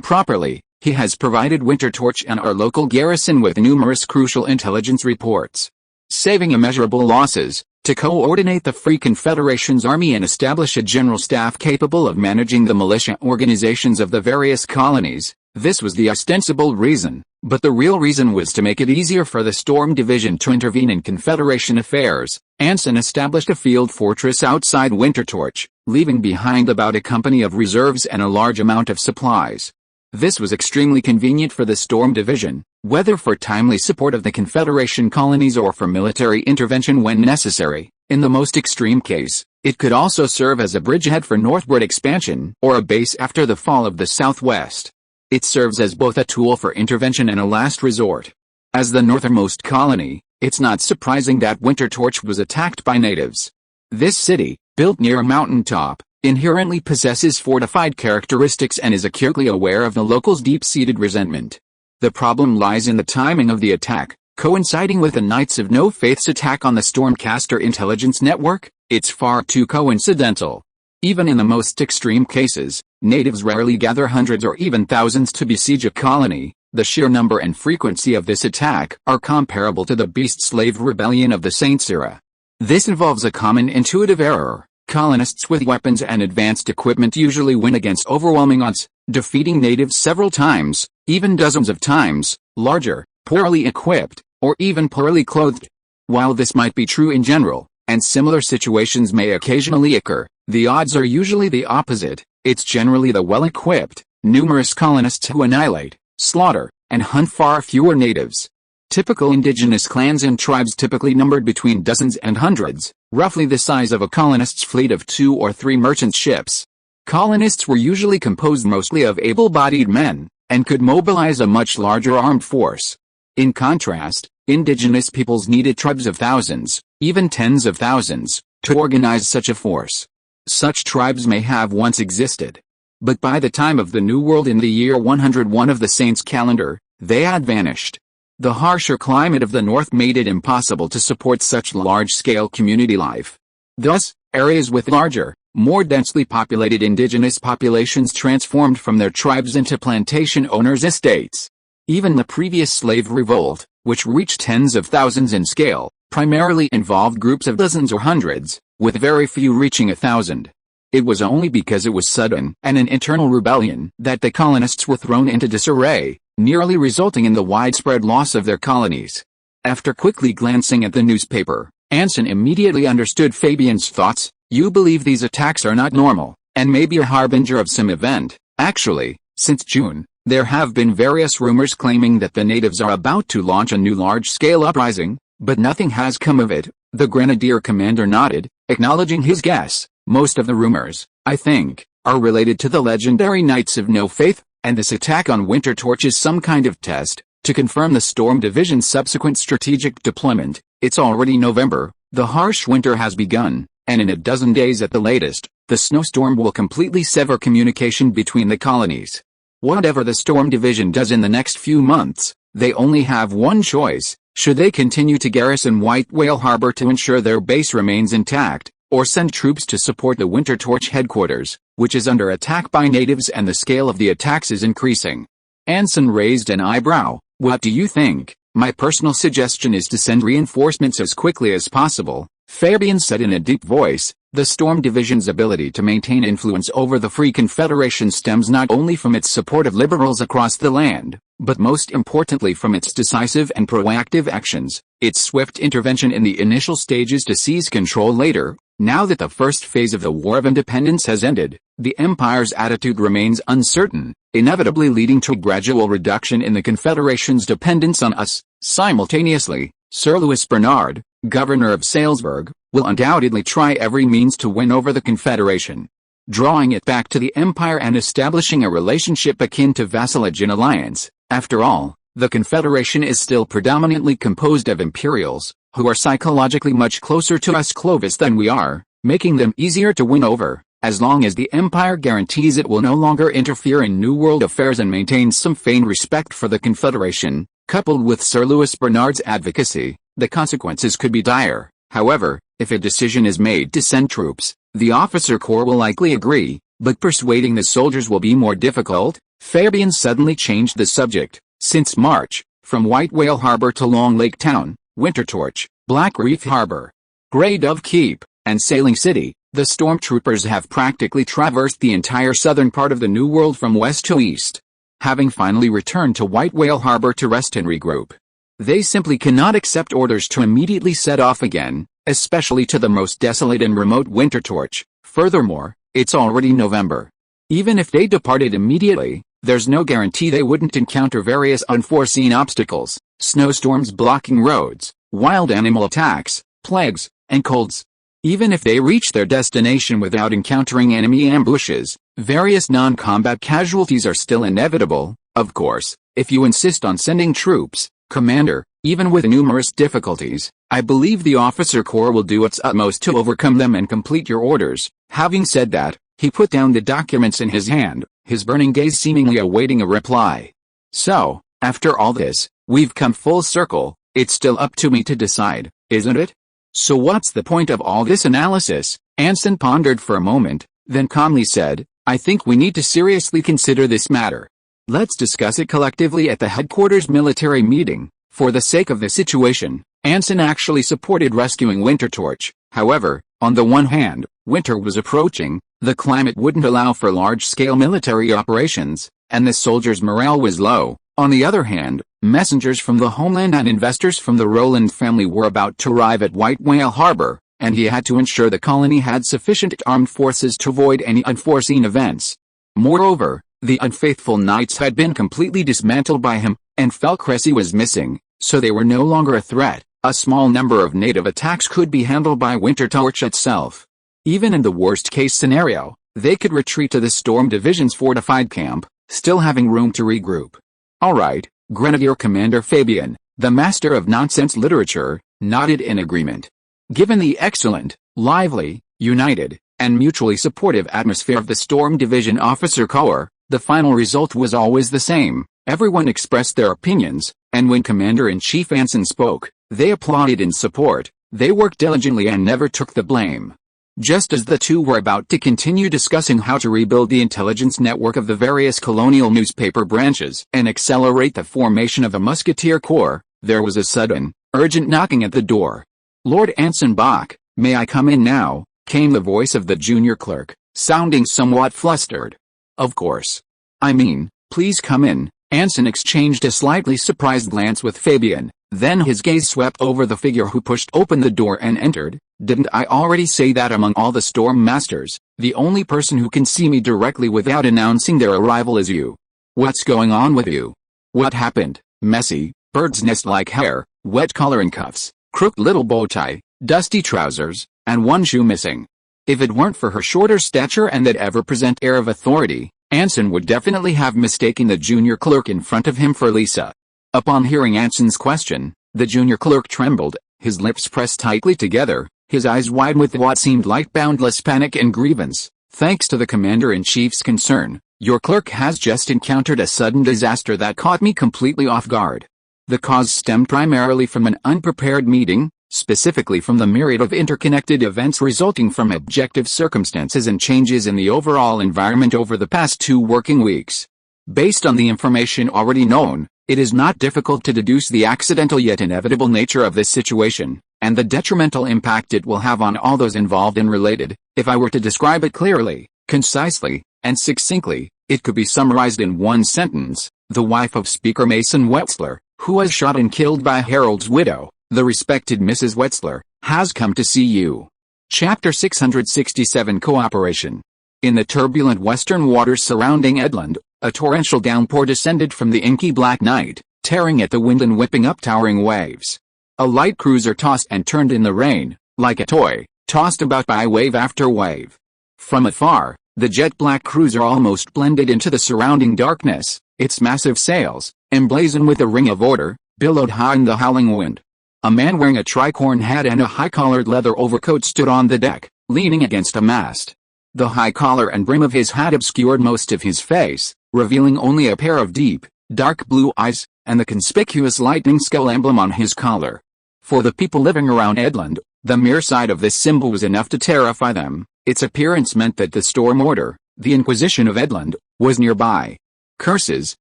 properly. He has provided Wintertorch and our local garrison with numerous crucial intelligence reports, saving immeasurable losses, to coordinate the Free Confederation's army and establish a general staff capable of managing the militia organizations of the various colonies. This was the ostensible reason, but the real reason was to make it easier for the Storm Division to intervene in Confederation affairs. Anson established a field fortress outside Wintertorch, leaving behind about a company of reserves and a large amount of supplies. This was extremely convenient for the Storm Division, whether for timely support of the Confederation colonies or for military intervention when necessary. In the most extreme case, it could also serve as a bridgehead for northward expansion or a base after the fall of the Southwest. It serves as both a tool for intervention and a last resort. As the northernmost colony, it's not surprising that Wintertorch was attacked by natives. This city, built near a mountaintop, inherently possesses fortified characteristics and is acutely aware of the locals' deep-seated resentment. The problem lies in the timing of the attack, coinciding with the Knights of No Faith's attack on the Stormcaster intelligence network. It's far too coincidental. Even in the most extreme cases, natives rarely gather hundreds or even thousands to besiege a colony. The sheer number and frequency of this attack are comparable to the beast-slave rebellion of the Saints era. This involves a common intuitive error. Colonists with weapons and advanced equipment usually win against overwhelming odds, defeating natives several times, even dozens of times, larger, poorly equipped, or even poorly clothed. While this might be true in general, and similar situations may occasionally occur, the odds are usually the opposite. It's generally the well-equipped, numerous colonists who annihilate, slaughter, and hunt far fewer natives. Typical indigenous clans and tribes typically numbered between dozens and hundreds, roughly the size of a colonist's fleet of 2 or 3 merchant ships. Colonists were usually composed mostly of able-bodied men, and could mobilize a much larger armed force. In contrast, indigenous peoples needed tribes of thousands, even tens of thousands, to organize such a force. Such tribes may have once existed. But by the time of the New World in the year 101 of the Saints' calendar, they had vanished. The harsher climate of the North made it impossible to support such large-scale community life. Thus, areas with larger, more densely populated indigenous populations transformed from their tribes into plantation owners' estates. Even the previous slave revolt, which reached tens of thousands in scale, primarily involved groups of dozens or hundreds, with very few reaching 1,000. It was only because it was sudden and an internal rebellion that the colonists were thrown into disarray, nearly resulting in the widespread loss of their colonies. After quickly glancing at the newspaper, Anson immediately understood Fabian's thoughts. You believe these attacks are not normal, and may be a harbinger of some event. Actually, since June, there have been various rumors claiming that the natives are about to launch a new large-scale uprising, but nothing has come of it. The Grenadier commander nodded, acknowledging his guess. Most of the rumors, I think, are related to the legendary Knights of No Faith, and this attack on Wintertorch is some kind of test, to confirm the Storm Division's subsequent strategic deployment. It's already November, the harsh winter has begun, and in a dozen days at the latest, the snowstorm will completely sever communication between the colonies. Whatever the Storm Division does in the next few months, they only have one choice. Should they continue to garrison White Whale Harbor to ensure their base remains intact, or send troops to support the Wintertorch headquarters, which is under attack by natives and the scale of the attacks is increasing? Anson raised an eyebrow. What do you think? My personal suggestion is to send reinforcements as quickly as possible, Fabian said in a deep voice. The Storm Division's ability to maintain influence over the Free Confederation stems not only from its support of liberals across the land, but most importantly from its decisive and proactive actions, its swift intervention in the initial stages to seize control later. Now that the first phase of the War of Independence has ended, the Empire's attitude remains uncertain, inevitably leading to a gradual reduction in the Confederation's dependence on us. Simultaneously, Sir Louis Bernard, governor of Salzburg, will undoubtedly try every means to win over the Confederation, drawing it back to the Empire and establishing a relationship akin to vassalage in alliance. After all, the Confederation is still predominantly composed of Imperials, who are psychologically much closer to us Clovis than we are, making them easier to win over. as long as the Empire guarantees it will no longer interfere in New World affairs and maintains some feigned respect for the Confederation, coupled with Sir Louis Bernard's advocacy, the consequences could be dire. However, if a decision is made to send troops, the officer corps will likely agree, but persuading the soldiers will be more difficult. Fabian suddenly changed the subject. Since March, from White Whale Harbor to Long Lake Town, Wintertorch, Black Reef Harbor, Grey Dove Keep, and Sailing City, the stormtroopers have practically traversed the entire southern part of the New World from west to east. Having finally returned to White Whale Harbor to rest and regroup, they simply cannot accept orders to immediately set off again, especially to the most desolate and remote Wintertorch. Furthermore, it's already November. Even if they departed immediately, there's no guarantee they wouldn't encounter various unforeseen obstacles, snowstorms blocking roads, wild animal attacks, plagues, and colds. Even if they reach their destination without encountering enemy ambushes, various non-combat casualties are still inevitable. Of course, if you insist on sending troops, Commander, even with numerous difficulties, I believe the officer corps will do its utmost to overcome them and complete your orders. Having said that, he put down the documents in his hand, his burning gaze seemingly awaiting a reply. So, after all this, we've come full circle. It's still up to me to decide, isn't it? So what's the point of all this analysis? Anson pondered for a moment, then calmly said, I think we need to seriously consider this matter. Let's discuss it collectively at the headquarters military meeting. For the sake of the situation, Anson actually supported rescuing Wintertorch. However, on the one hand, winter was approaching, the climate wouldn't allow for large-scale military operations, and the soldiers' morale was low. On the other hand, messengers from the homeland and investors from the Roland family were about to arrive at White Whale Harbor, and he had to ensure the colony had sufficient armed forces to avoid any unforeseen events. Moreover, the unfaithful knights had been completely dismantled by him, and Felcressy was missing, so they were no longer a threat. A small number of native attacks could be handled by Wintertorch itself. Even in the worst-case scenario, they could retreat to the Storm Division's fortified camp, still having room to regroup. All right, Grenadier Commander Fabian, the master of nonsense literature, nodded in agreement. Given the excellent, lively, united, and mutually supportive atmosphere of the Storm Division officer corps, the final result was always the same. Everyone expressed their opinions, and when Commander-in-Chief Anson spoke, they applauded in support. They worked diligently and never took the blame. Just as the two were about to continue discussing how to rebuild the intelligence network of the various colonial newspaper branches and accelerate the formation of a musketeer corps, there was a sudden, urgent knocking at the door. Lord Anson Bach, may I come in now? Came the voice of the junior clerk, sounding somewhat flustered. Of course. I mean, please come in. Anson exchanged a slightly surprised glance with Fabian, then his gaze swept over the figure who pushed open the door and entered. Didn't I already say that among all the storm masters, the only person who can see me directly without announcing their arrival is you? What's going on with you? What happened? Messy, bird's nest-like hair, wet collar and cuffs, crooked little bow tie, dusty trousers, and one shoe missing. If it weren't for her shorter stature and that ever-present air of authority, Anson would definitely have mistaken the junior clerk in front of him for Lisa. Upon hearing Anson's question, the junior clerk trembled, his lips pressed tightly together, his eyes wide with what seemed like boundless panic and grievance. Thanks to the Commander-in-Chief's concern, your clerk has just encountered a sudden disaster that caught me completely off guard. The cause stemmed primarily from an unprepared meeting, specifically from the myriad of interconnected events resulting from objective circumstances and changes in the overall environment over the past 2 working weeks. Based on the information already known, it is not difficult to deduce the accidental yet inevitable nature of this situation, and the detrimental impact it will have on all those involved and related. If I were to describe it clearly, concisely, and succinctly, it could be summarized in one sentence: the wife of Speaker Mason Wetzler, who was shot and killed by Harold's widow, the respected Mrs. Wetzler, has come to see you. Chapter 667 Cooperation. In the turbulent western waters surrounding Edland, a torrential downpour descended from the inky black night, tearing at the wind and whipping up towering waves. A light cruiser tossed and turned in the rain, like a toy, tossed about by wave after wave. From afar, the jet-black cruiser almost blended into the surrounding darkness, its massive sails, emblazoned with a ring of order, billowed high in the howling wind. A man wearing a tricorn hat and a high-collared leather overcoat stood on the deck, leaning against a mast. The high collar and brim of his hat obscured most of his face, revealing only a pair of deep, dark blue eyes, and the conspicuous lightning skull emblem on his collar. For the people living around Edland, the mere sight of this symbol was enough to terrify them. Its appearance meant that the storm order, the Inquisition of Edland, was nearby. Curses,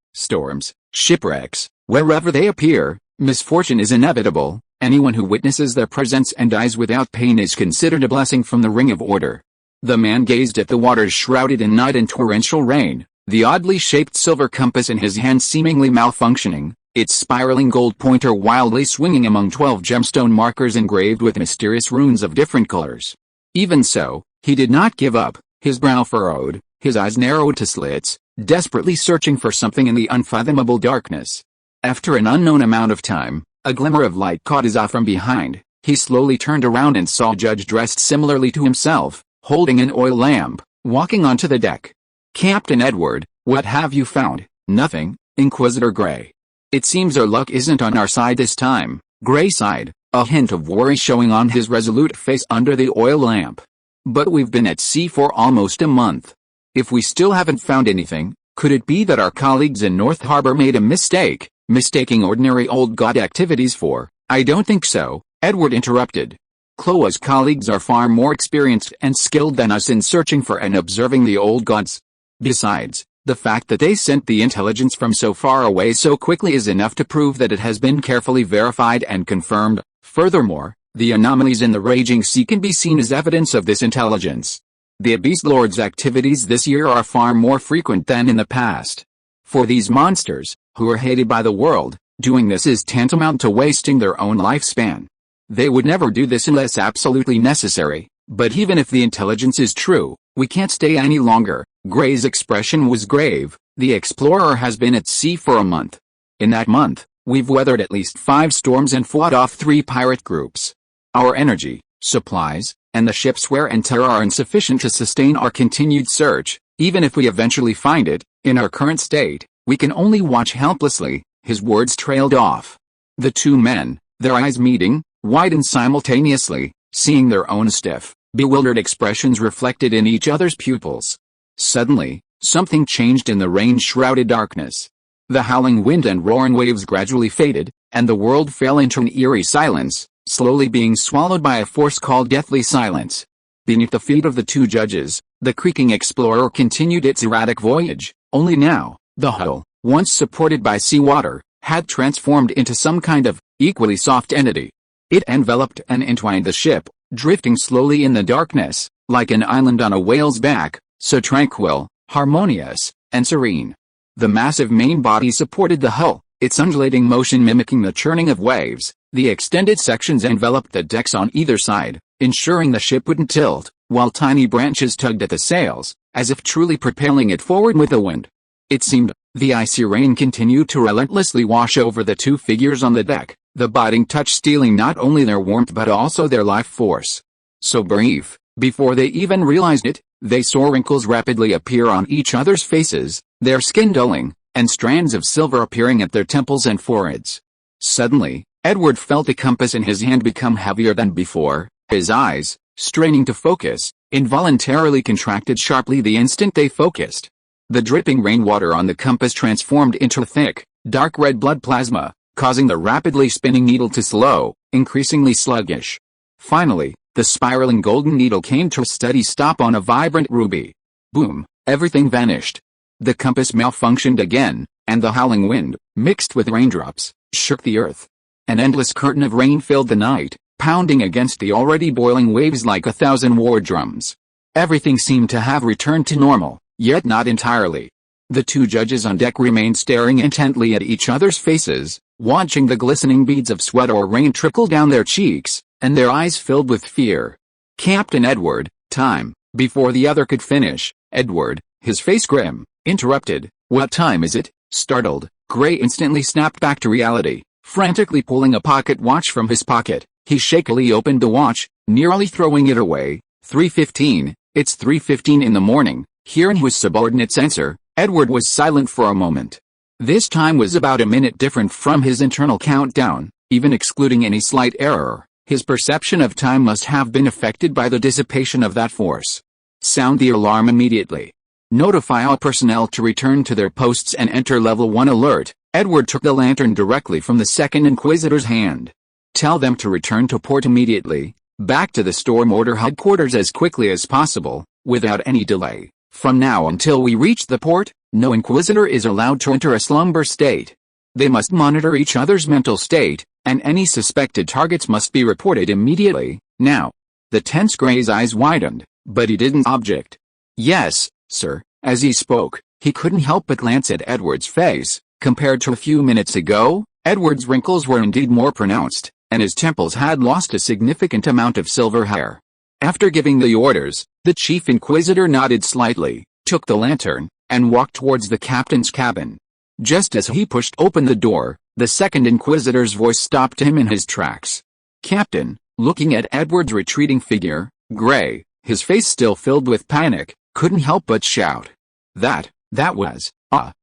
storms, shipwrecks, wherever they appear, misfortune is inevitable. Anyone who witnesses their presence and dies without pain is considered a blessing from the Ring of Order. The man gazed at the waters shrouded in night and torrential rain, the oddly shaped silver compass in his hand seemingly malfunctioning, its spiraling gold pointer wildly swinging among 12 gemstone markers engraved with mysterious runes of different colors. Even so, he did not give up, his brow furrowed, his eyes narrowed to slits, desperately searching for something in the unfathomable darkness. After an unknown amount of time, a glimmer of light caught his eye from behind. He slowly turned around and saw Judge dressed similarly to himself, holding an oil lamp, walking onto the deck. "Captain Edward, what have you found?" "Nothing, Inquisitor Grey. It seems our luck isn't on our side this time," Grey sighed, a hint of worry showing on his resolute face under the oil lamp. "But we've been at sea for almost a month. If we still haven't found anything, could it be that our colleagues in North Harbor made a mistake, mistaking ordinary old god activities for—" "I don't think so," Edward interrupted. "Chloe's colleagues are far more experienced and skilled than us in searching for and observing the old gods. Besides, the fact that they sent the intelligence from so far away so quickly is enough to prove that it has been carefully verified and confirmed. Furthermore, the anomalies in the raging sea can be seen as evidence of this intelligence. The Beast Lord's activities this year are far more frequent than in the past. For these monsters, who are hated by the world, doing this is tantamount to wasting their own lifespan. They would never do this unless absolutely necessary, but even if the intelligence is true, we can't stay any longer." Grey's expression was grave. "The Explorer has been at sea for a month. In that month, we've weathered at least 5 storms and fought off 3 pirate groups. Our energy, supplies, and the ship's wear and tear are insufficient to sustain our continued search. Even if we eventually find it, in our current state, we can only watch helplessly." His words trailed off. The two men, their eyes meeting, widened simultaneously, seeing their own stiff, bewildered expressions reflected in each other's pupils. Suddenly, something changed in the rain-shrouded darkness. The howling wind and roaring waves gradually faded, and the world fell into an eerie silence, slowly being swallowed by a force called deathly silence. Beneath the feet of the two judges, the creaking Explorer continued its erratic voyage, only now, the hull, once supported by seawater, had transformed into some kind of, equally soft entity. It enveloped and entwined the ship, drifting slowly in the darkness, like an island on a whale's back, so tranquil, harmonious, and serene. The massive main body supported the hull, its undulating motion mimicking the churning of waves. The extended sections enveloped the decks on either side, ensuring the ship wouldn't tilt, while tiny branches tugged at the sails, as if truly propelling it forward with the wind. It seemed, the icy rain continued to relentlessly wash over the two figures on the deck, the biting touch stealing not only their warmth but also their life force. So brief, before they even realized it, they saw wrinkles rapidly appear on each other's faces, their skin dulling, and strands of silver appearing at their temples and foreheads. Suddenly, Edward felt the compass in his hand become heavier than before. His eyes, straining to focus, involuntarily contracted sharply the instant they focused. The dripping rainwater on the compass transformed into thick, dark red blood plasma, causing the rapidly spinning needle to slow, increasingly sluggish. Finally, the spiraling golden needle came to a steady stop on a vibrant ruby. Boom, everything vanished. The compass malfunctioned again, and the howling wind, mixed with raindrops, shook the earth. An endless curtain of rain filled the night, pounding against the already boiling waves like 1,000 war drums. Everything seemed to have returned to normal, yet not entirely. The two judges on deck remained staring intently at each other's faces, watching the glistening beads of sweat or rain trickle down their cheeks, and their eyes filled with fear. "Captain Edward," time, before the other could finish, Edward, his face grim, interrupted. "What time is it?" Startled, Grey instantly snapped back to reality. Frantically pulling a pocket watch from his pocket, he shakily opened the watch, nearly throwing it away. 3:15, it's 3:15 in the morning. Hearing his subordinate's answer, Edward was silent for a moment. This time was about a minute different from his internal countdown, even excluding any slight error. His perception of time must have been affected by the dissipation of that force. Sound the alarm immediately. Notify all personnel to return to their posts and enter level 1 alert. Edward took the lantern directly from the second Inquisitor's hand. Tell them to return to port immediately, back to the Storm Order headquarters as quickly as possible, without any delay. From now until we reach the port, no Inquisitor is allowed to enter a slumber state. They must monitor each other's mental state, and any suspected targets must be reported immediately, now. The tense Gray's eyes widened, but he didn't object. Yes, sir. As he spoke, he couldn't help but glance at Edward's face. Compared to a few minutes ago, Edward's wrinkles were indeed more pronounced, and his temples had lost a significant amount of silver hair. After giving the orders, the Chief Inquisitor nodded slightly, took the lantern, and walked towards the captain's cabin. Just as he pushed open the door, the second Inquisitor's voice stopped him in his tracks. Captain, looking at Edward's retreating figure, Gray, his face still filled with panic, couldn't help but shout. That was,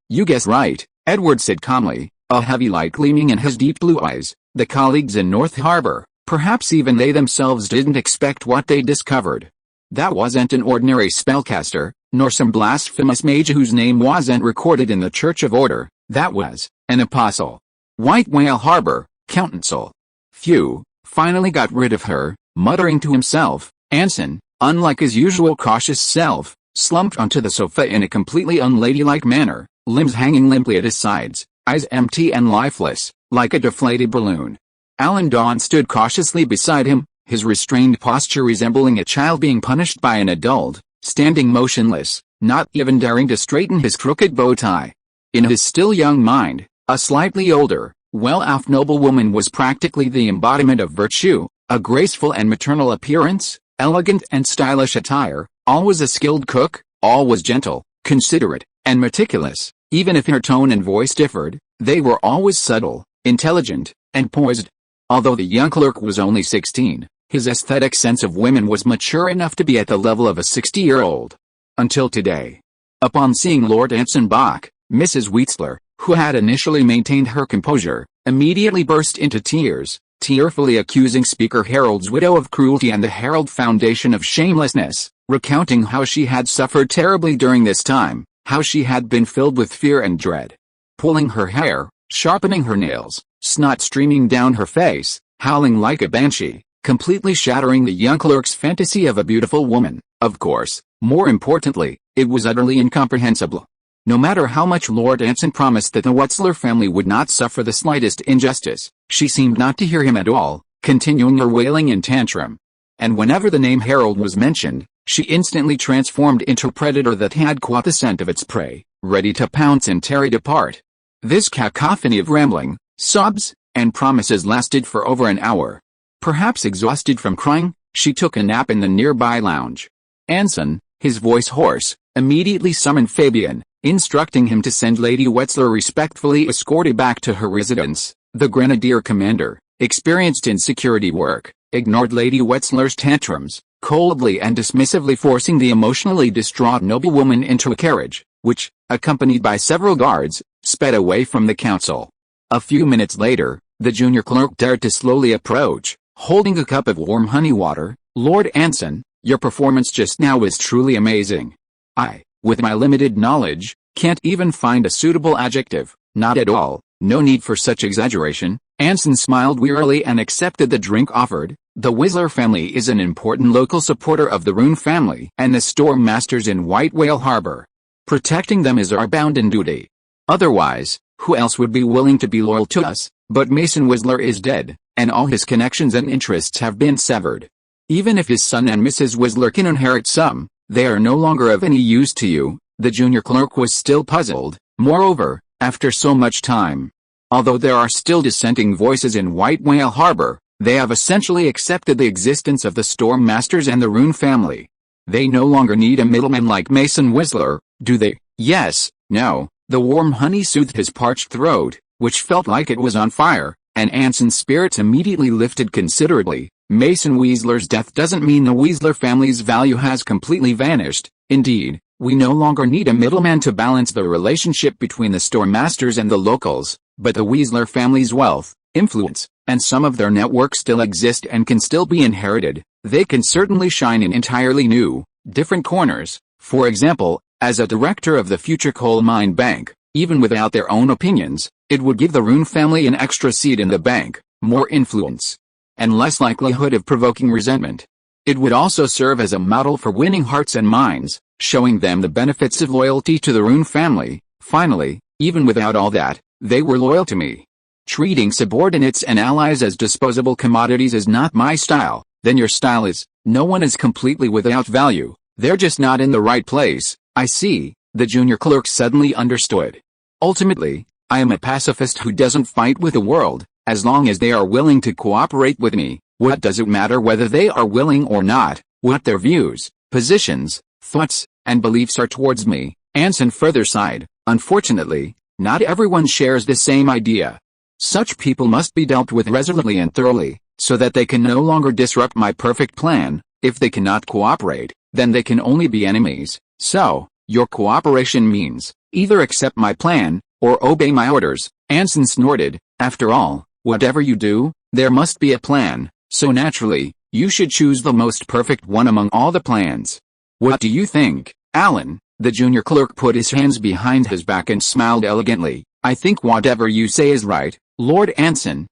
you guessed right, Edward said calmly, a heavy light gleaming in his deep blue eyes. The colleagues in North Harbor, perhaps even they themselves, didn't expect what they discovered. That wasn't an ordinary spellcaster, nor some blasphemous mage whose name wasn't recorded in the Church of Order. That was an apostle. White Whale Harbor, Council. Phew, finally got rid of her. Muttering to himself, Anson, unlike his usual cautious self, slumped onto the sofa in a completely unladylike manner, limbs hanging limply at his sides, eyes empty and lifeless, like a deflated balloon. Alan Dawn stood cautiously beside him, his restrained posture resembling a child being punished by an adult, standing motionless, not even daring to straighten his crooked bow tie. In his still young mind, a slightly older, well-off noblewoman was practically the embodiment of virtue, a graceful and maternal appearance, elegant and stylish attire, always a skilled cook, always gentle, considerate, and meticulous. Even if her tone and voice differed, they were always subtle, intelligent, and poised. Although the young clerk was only 16, his aesthetic sense of women was mature enough to be at the level of a 60-year-old. Until today. Upon seeing Lord Anson Bach, Mrs. Wheatsler, who had initially maintained her composure, immediately burst into tears, tearfully accusing Speaker Harold's widow of cruelty and the Herald Foundation of shamelessness, recounting how she had suffered terribly during this time, how she had been filled with fear and dread. Pulling her hair, sharpening her nails, snot streaming down her face, howling like a banshee, completely shattering the young clerk's fantasy of a beautiful woman. Of course, more importantly, it was utterly incomprehensible. No matter how much Lord Anson promised that the Wheatsler family would not suffer the slightest injustice, she seemed not to hear him at all, continuing her wailing and tantrum. And whenever the name Harold was mentioned, she instantly transformed into a predator that had caught the scent of its prey, ready to pounce and tear it apart. This cacophony of rambling, sobs, and promises lasted for over an hour. Perhaps exhausted from crying, she took a nap in the nearby lounge. Anson, his voice hoarse, immediately summoned Fabian, instructing him to send Lady Wheatsler respectfully escorted back to her residence. The Grenadier commander, experienced in security work, ignored Lady Wheatsler's tantrums, coldly and dismissively forcing the emotionally distraught noblewoman into a carriage, which, accompanied by several guards, sped away from the council. A few minutes later, the junior clerk dared to slowly approach, holding a cup of warm honey water. Lord Anson, your performance just now was truly amazing. I, with my limited knowledge, can't even find a suitable adjective. Not at all, no need for such exaggeration. Anson smiled wearily and accepted the drink offered. The Wheatsler family is an important local supporter of the Rune family and the Storm Masters in White Whale Harbor. Protecting them is our bounden duty. Otherwise, who else would be willing to be loyal to us? But Mason Wheatsler is dead, and all his connections and interests have been severed. Even if his son and Mrs. Wheatsler can inherit some, they are no longer of any use to you. The junior clerk was still puzzled. Moreover, after so much time, although there are still dissenting voices in White Whale Harbor, they have essentially accepted the existence of the Storm Masters and the Rune family. They no longer need a middleman like Mason Wheatsler, do they? Yes, no. The warm honey soothed his parched throat, which felt like it was on fire, and Anson's spirits immediately lifted considerably. Mason Wheatsler's death doesn't mean the Wheatsler family's value has completely vanished. Indeed, we no longer need a middleman to balance the relationship between the Storm Masters and the locals, but the Wheatsler family's wealth, influence, and some of their network still exist and can still be inherited. They can certainly shine in entirely new, different corners. For example, as a director of the future coal mine bank, even without their own opinions, it would give the Rune family an extra seat in the bank, more influence, and less likelihood of provoking resentment. It would also serve as a model for winning hearts and minds, showing them the benefits of loyalty to the Rune family. Finally, even without all that, they were loyal to me. Treating subordinates and allies as disposable commodities is not my style. Then your style is. No one is completely without value, they're just not in the right place. I see, the junior clerk suddenly understood. Ultimately, I am a pacifist who doesn't fight with the world. As long as they are willing to cooperate with me, what does it matter whether they are willing or not, what their views, positions, thoughts, and beliefs are towards me? Anson further sighed. Unfortunately, not everyone shares the same idea. Such people must be dealt with resolutely and thoroughly, so that they can no longer disrupt my perfect plan. If they cannot cooperate, then they can only be enemies. So, your cooperation means, either accept my plan, or obey my orders. Anson snorted. After all, whatever you do, there must be a plan, so naturally, you should choose the most perfect one among all the plans. What do you think, Alan? The junior clerk put his hands behind his back and smiled elegantly. I think whatever you say is right, Lord Anson.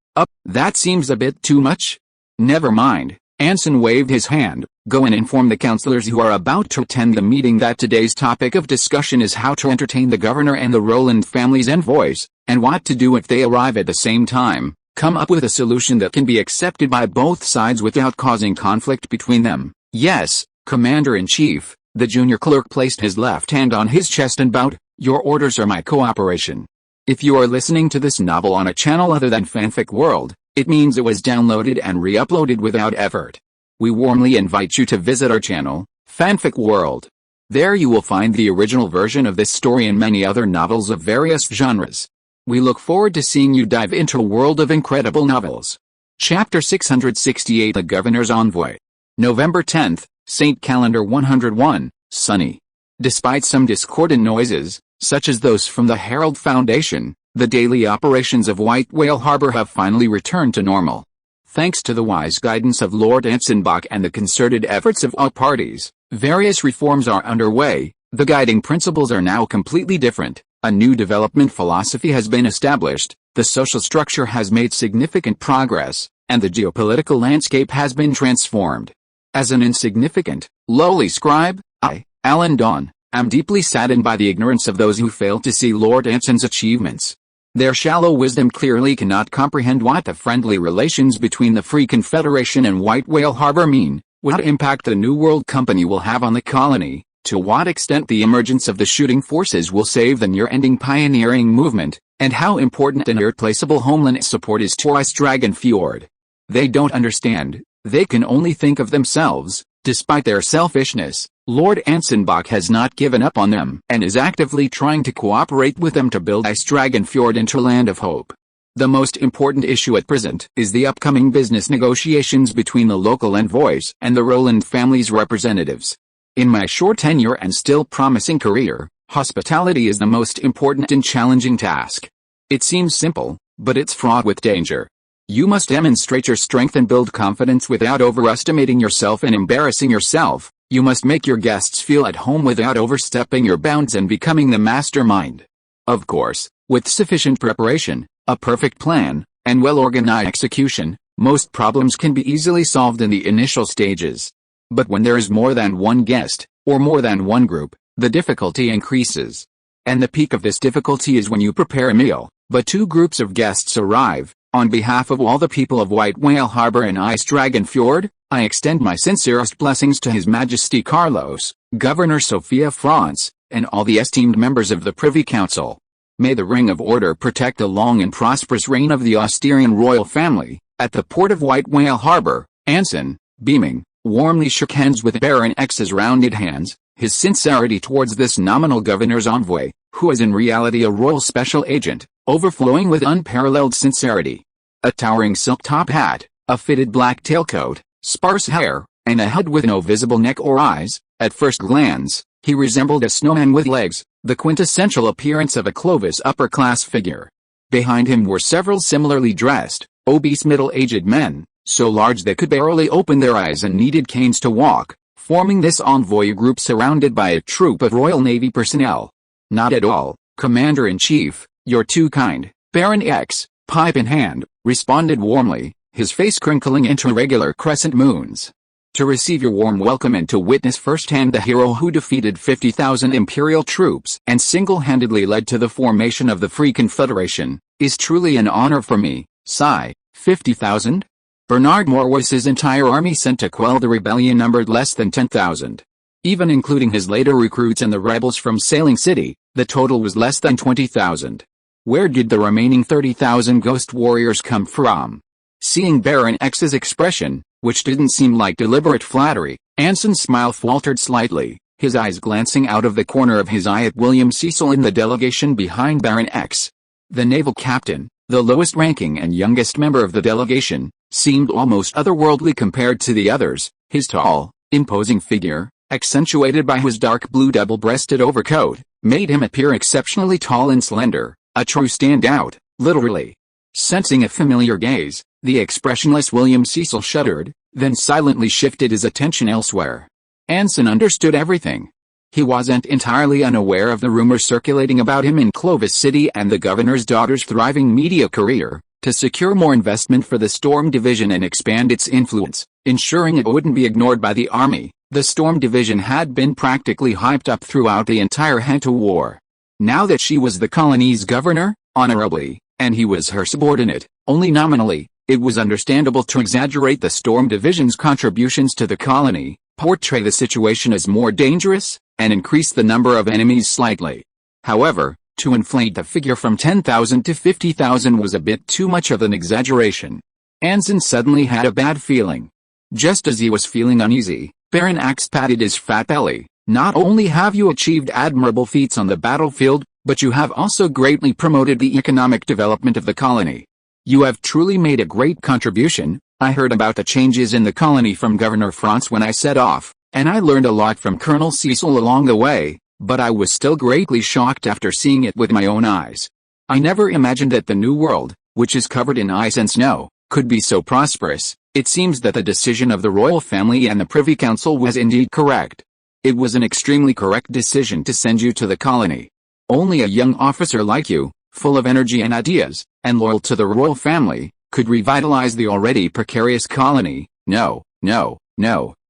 That seems a bit too much. Never mind. Anson waved his hand. Go and inform the councillors who are about to attend the meeting that today's topic of discussion is how to entertain the governor and the Roland family's envoys, and what to do if they arrive at the same time. Come up with a solution that can be accepted by both sides without causing conflict between them. Yes, Commander-in-Chief. The junior clerk placed his left hand on his chest and bowed. Your orders are my cooperation. If you are listening to this novel on a channel other than Fanfic World, it means it was downloaded and re-uploaded without effort. We warmly invite you to visit our channel, Fanfic World. There you will find the original version of this story and many other novels of various genres. We look forward to seeing you dive into a world of incredible novels. Chapter 668 The Governor's Envoy. November 10th, Saint Calendar 101, sunny. Despite some discordant noises, such as those from the Herald Foundation, the daily operations of White Whale Harbor have finally returned to normal. Thanks to the wise guidance of Lord Anson Bach and the concerted efforts of all parties, various reforms are underway. The guiding principles are now completely different. A new development philosophy has been established, the social structure has made significant progress, and the geopolitical landscape has been transformed. As an insignificant, lowly scribe, I, Alan Dawn, am deeply saddened by the ignorance of those who fail to see Lord Anson's achievements. Their shallow wisdom clearly cannot comprehend what the friendly relations between the Free Confederation and White Whale Harbor mean, what impact the New World Company will have on the colony, to what extent the emergence of the shooting forces will save the near-ending pioneering movement, and how important an irreplaceable homeland support is to Ice Dragon Fjord. They don't understand, they can only think of themselves. Despite their selfishness, Lord Anson Bach has not given up on them and is actively trying to cooperate with them to build Ice Dragon Fjord into a land of hope. The most important issue at present is the upcoming business negotiations between the local envoys and the Roland family's representatives. In my short tenure and still promising career, hospitality is the most important and challenging task. It seems simple, but it's fraught with danger. You must demonstrate your strength and build confidence without overestimating yourself and embarrassing yourself. You must make your guests feel at home without overstepping your bounds and becoming the mastermind. Of course, with sufficient preparation, a perfect plan, and well-organized execution, most problems can be easily solved in the initial stages. But when there is more than one guest, or more than one group, the difficulty increases. And the peak of this difficulty is when you prepare a meal, but two groups of guests arrive. On behalf of all the people of White Whale Harbor and Ice Dragon Fjord, I extend my sincerest blessings to His Majesty Carlos, Governor Sophia France, and all the esteemed members of the Privy Council. May the Ring of Order protect the long and prosperous reign of the Austrian royal family. At the port of White Whale Harbor, Anson, beaming, warmly shook hands with Baron X's rounded hands, his sincerity towards this nominal governor's envoy, who is in reality a royal special agent, overflowing with unparalleled sincerity. A towering silk top hat, a fitted black tailcoat, sparse hair, and a head with no visible neck or eyes. At first glance, he resembled a snowman with legs, the quintessential appearance of a Clovis upper-class figure. Behind him were several similarly dressed, obese middle-aged men, so large they could barely open their eyes and needed canes to walk. forming this envoy group surrounded by a troop of Royal Navy personnel. Not at all, Commander-in-Chief, you're too kind, Baron X, pipe in hand, responded warmly, his face crinkling into regular crescent moons. To receive your warm welcome and to witness firsthand the hero who defeated 50,000 Imperial troops and single-handedly led to the formation of the Free Confederation, is truly an honor for me. Sigh, 50,000? Bernard Morwis's entire army sent to quell the rebellion numbered less than 10,000. Even including his later recruits and the rebels from Sailing City, the total was less than 20,000. Where did the remaining 30,000 ghost warriors come from? Seeing Baron X's expression, which didn't seem like deliberate flattery, Anson's smile faltered slightly, his eyes glancing out of the corner of his eye at William Cecil in the delegation behind Baron X. The naval captain, the lowest-ranking and youngest member of the delegation, seemed almost otherworldly compared to the others. His tall, imposing figure, accentuated by his dark blue double-breasted overcoat, made him appear exceptionally tall and slender, a true standout, literally. Sensing a familiar gaze, the expressionless William Cecil shuddered, then silently shifted his attention elsewhere. Anson understood everything. He wasn't entirely unaware of the rumors circulating about him in Clovis City and the governor's daughter's thriving media career. To secure more investment for the Storm Division and expand its influence, ensuring it wouldn't be ignored by the army, the Storm Division had been practically hyped up throughout the entire Hantu War. Now that she was the colony's governor, honorably, and he was her subordinate, only nominally, it was understandable to exaggerate the Storm Division's contributions to the colony, portray the situation as more dangerous, and increase the number of enemies slightly. However, to inflate the figure from 10,000 to 50,000 was a bit too much of an exaggeration. Anson suddenly had a bad feeling. Just as he was feeling uneasy, Baron X patted his fat belly. Not only have you achieved admirable feats on the battlefield, but you have also greatly promoted the economic development of the colony. You have truly made a great contribution. I heard about the changes in the colony from Governor Franz when I set off, and I learned a lot from Colonel Cecil along the way. But I was still greatly shocked after seeing it with my own eyes. I never imagined that the New World, which is covered in ice and snow, could be so prosperous. It seems that the decision of the royal family and the Privy Council was indeed correct. It was an extremely correct decision to send you to the colony. Only a young officer like you, full of energy and ideas, and loyal to the royal family, could revitalize the already precarious colony. No,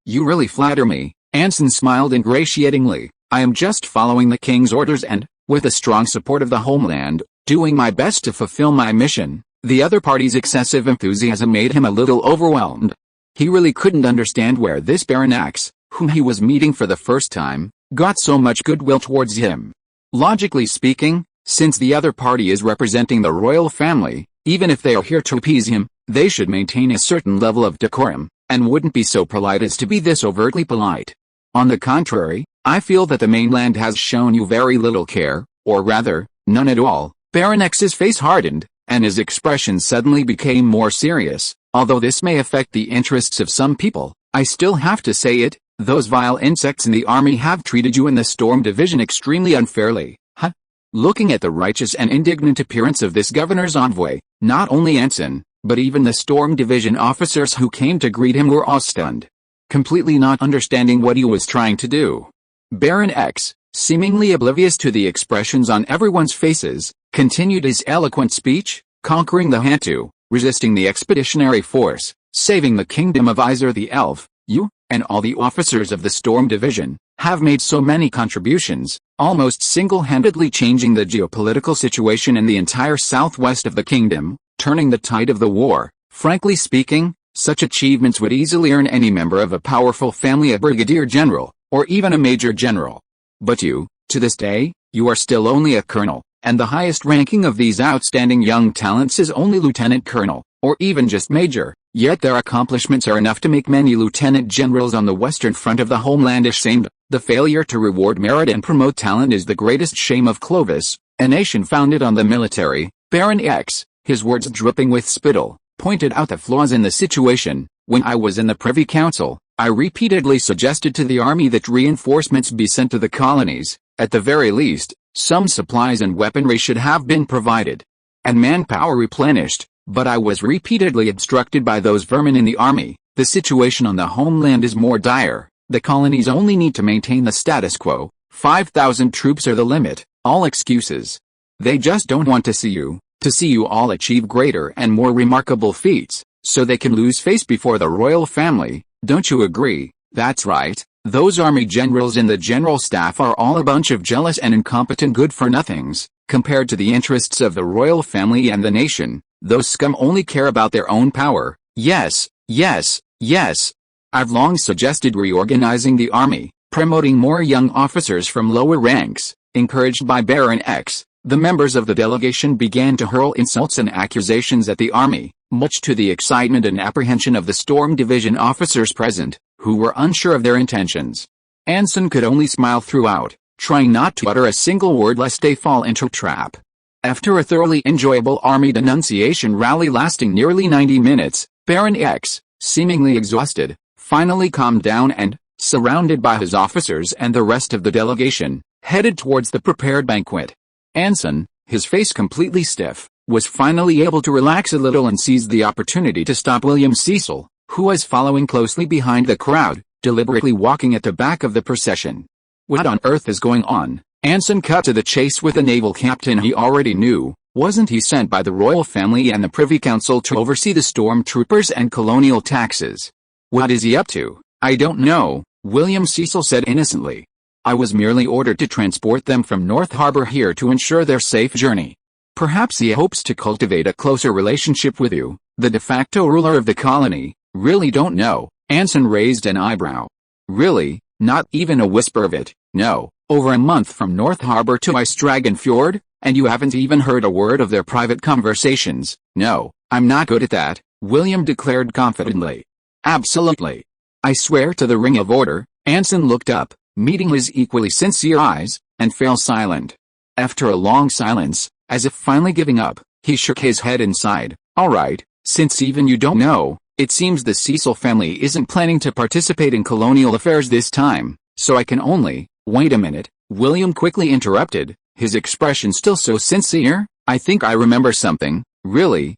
you really flatter me. Anson smiled ingratiatingly. I am just following the king's orders and, with the strong support of the homeland, doing my best to fulfill my mission. The other party's excessive enthusiasm made him a little overwhelmed. He really couldn't understand where this Baron X, whom he was meeting for the first time, got so much goodwill towards him. Logically speaking, since the other party is representing the royal family, even if they are here to appease him, they should maintain a certain level of decorum, and wouldn't be so polite as to be this overtly polite. On the contrary, I feel that the mainland has shown you very little care, or rather, none at all. Baron X's face hardened, and his expression suddenly became more serious. Although this may affect the interests of some people, I still have to say it, those vile insects in the army have treated you in the Storm Division extremely unfairly. Huh? Looking at the righteous and indignant appearance of this governor's envoy, not only Anson, but even the Storm Division officers who came to greet him were awe-stunned, completely not understanding what he was trying to do. Baron X, seemingly oblivious to the expressions on everyone's faces, continued his eloquent speech, conquering the Hantu, resisting the expeditionary force, saving the kingdom of Iser the Elf. You, and all the officers of the Storm Division, have made so many contributions, almost single-handedly changing the geopolitical situation in the entire southwest of the kingdom, turning the tide of the war. Frankly speaking, such achievements would easily earn any member of a powerful family a brigadier general, or even a major general. But you, to this day, you are still only a colonel, and the highest ranking of these outstanding young talents is only lieutenant colonel, or even just major, yet their accomplishments are enough to make many lieutenant generals on the western front of the homeland ashamed. The failure to reward merit and promote talent is the greatest shame of Clovis, a nation founded on the military. Baron X, his words dripping with spittle, pointed out the flaws in the situation. When I was in the Privy Council, I repeatedly suggested to the army that reinforcements be sent to the colonies. At the very least, some supplies and weaponry should have been provided, and manpower replenished, but I was repeatedly obstructed by those vermin in the army. The situation on the homeland is more dire. The colonies only need to maintain the status quo. 5,000 troops are the limit, all excuses. They just don't want to see you all achieve greater and more remarkable feats, so they can lose face before the royal family. Don't you agree? That's right, those army generals in the general staff are all a bunch of jealous and incompetent good-for-nothings. Compared to the interests of the royal family and the nation, those scum only care about their own power. Yes, yes, yes. I've long suggested reorganizing the army, promoting more young officers from lower ranks. Encouraged by Baron X, the members of the delegation began to hurl insults and accusations at the army, much to the excitement and apprehension of the Storm Division officers present, who were unsure of their intentions. Anson could only smile throughout, trying not to utter a single word lest they fall into a trap. After a thoroughly enjoyable army denunciation rally lasting nearly 90 minutes, Baron X, seemingly exhausted, finally calmed down and, surrounded by his officers and the rest of the delegation, headed towards the prepared banquet. Anson, his face completely stiff, was finally able to relax a little and seized the opportunity to stop William Cecil, who was following closely behind the crowd, deliberately walking at the back of the procession. What on earth is going on? Anson cut to the chase with a naval captain he already knew. Wasn't he sent by the royal family and the Privy Council to oversee the stormtroopers and colonial taxes? What is he up to? I don't know, William Cecil said innocently. I was merely ordered to transport them from North Harbor here to ensure their safe journey. Perhaps he hopes to cultivate a closer relationship with you, the de facto ruler of the colony. Really don't know. Anson raised an eyebrow. Really, not even a whisper of it? No, over a month from North Harbor to Istragan Fjord, and you haven't even heard a word of their private conversations? No, I'm not good at that, William declared confidently. Absolutely. I swear to the Ring of Order. Anson looked up, meeting his equally sincere eyes, and fell silent. After a long silence, as if finally giving up, he shook his head and sighed. All right, since even you don't know, it seems the Cecil family isn't planning to participate in colonial affairs this time, so I can only— Wait a minute, William quickly interrupted, his expression still so sincere. I think I remember something. Really,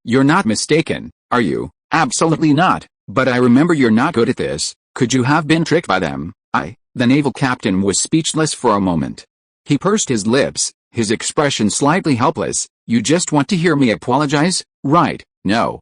you're not mistaken, are you? Absolutely not, but I remember you're not good at this. Could you have been tricked by them? The naval captain was speechless for a moment. He pursed his lips, his expression slightly helpless. You just want to hear me apologize, right? No,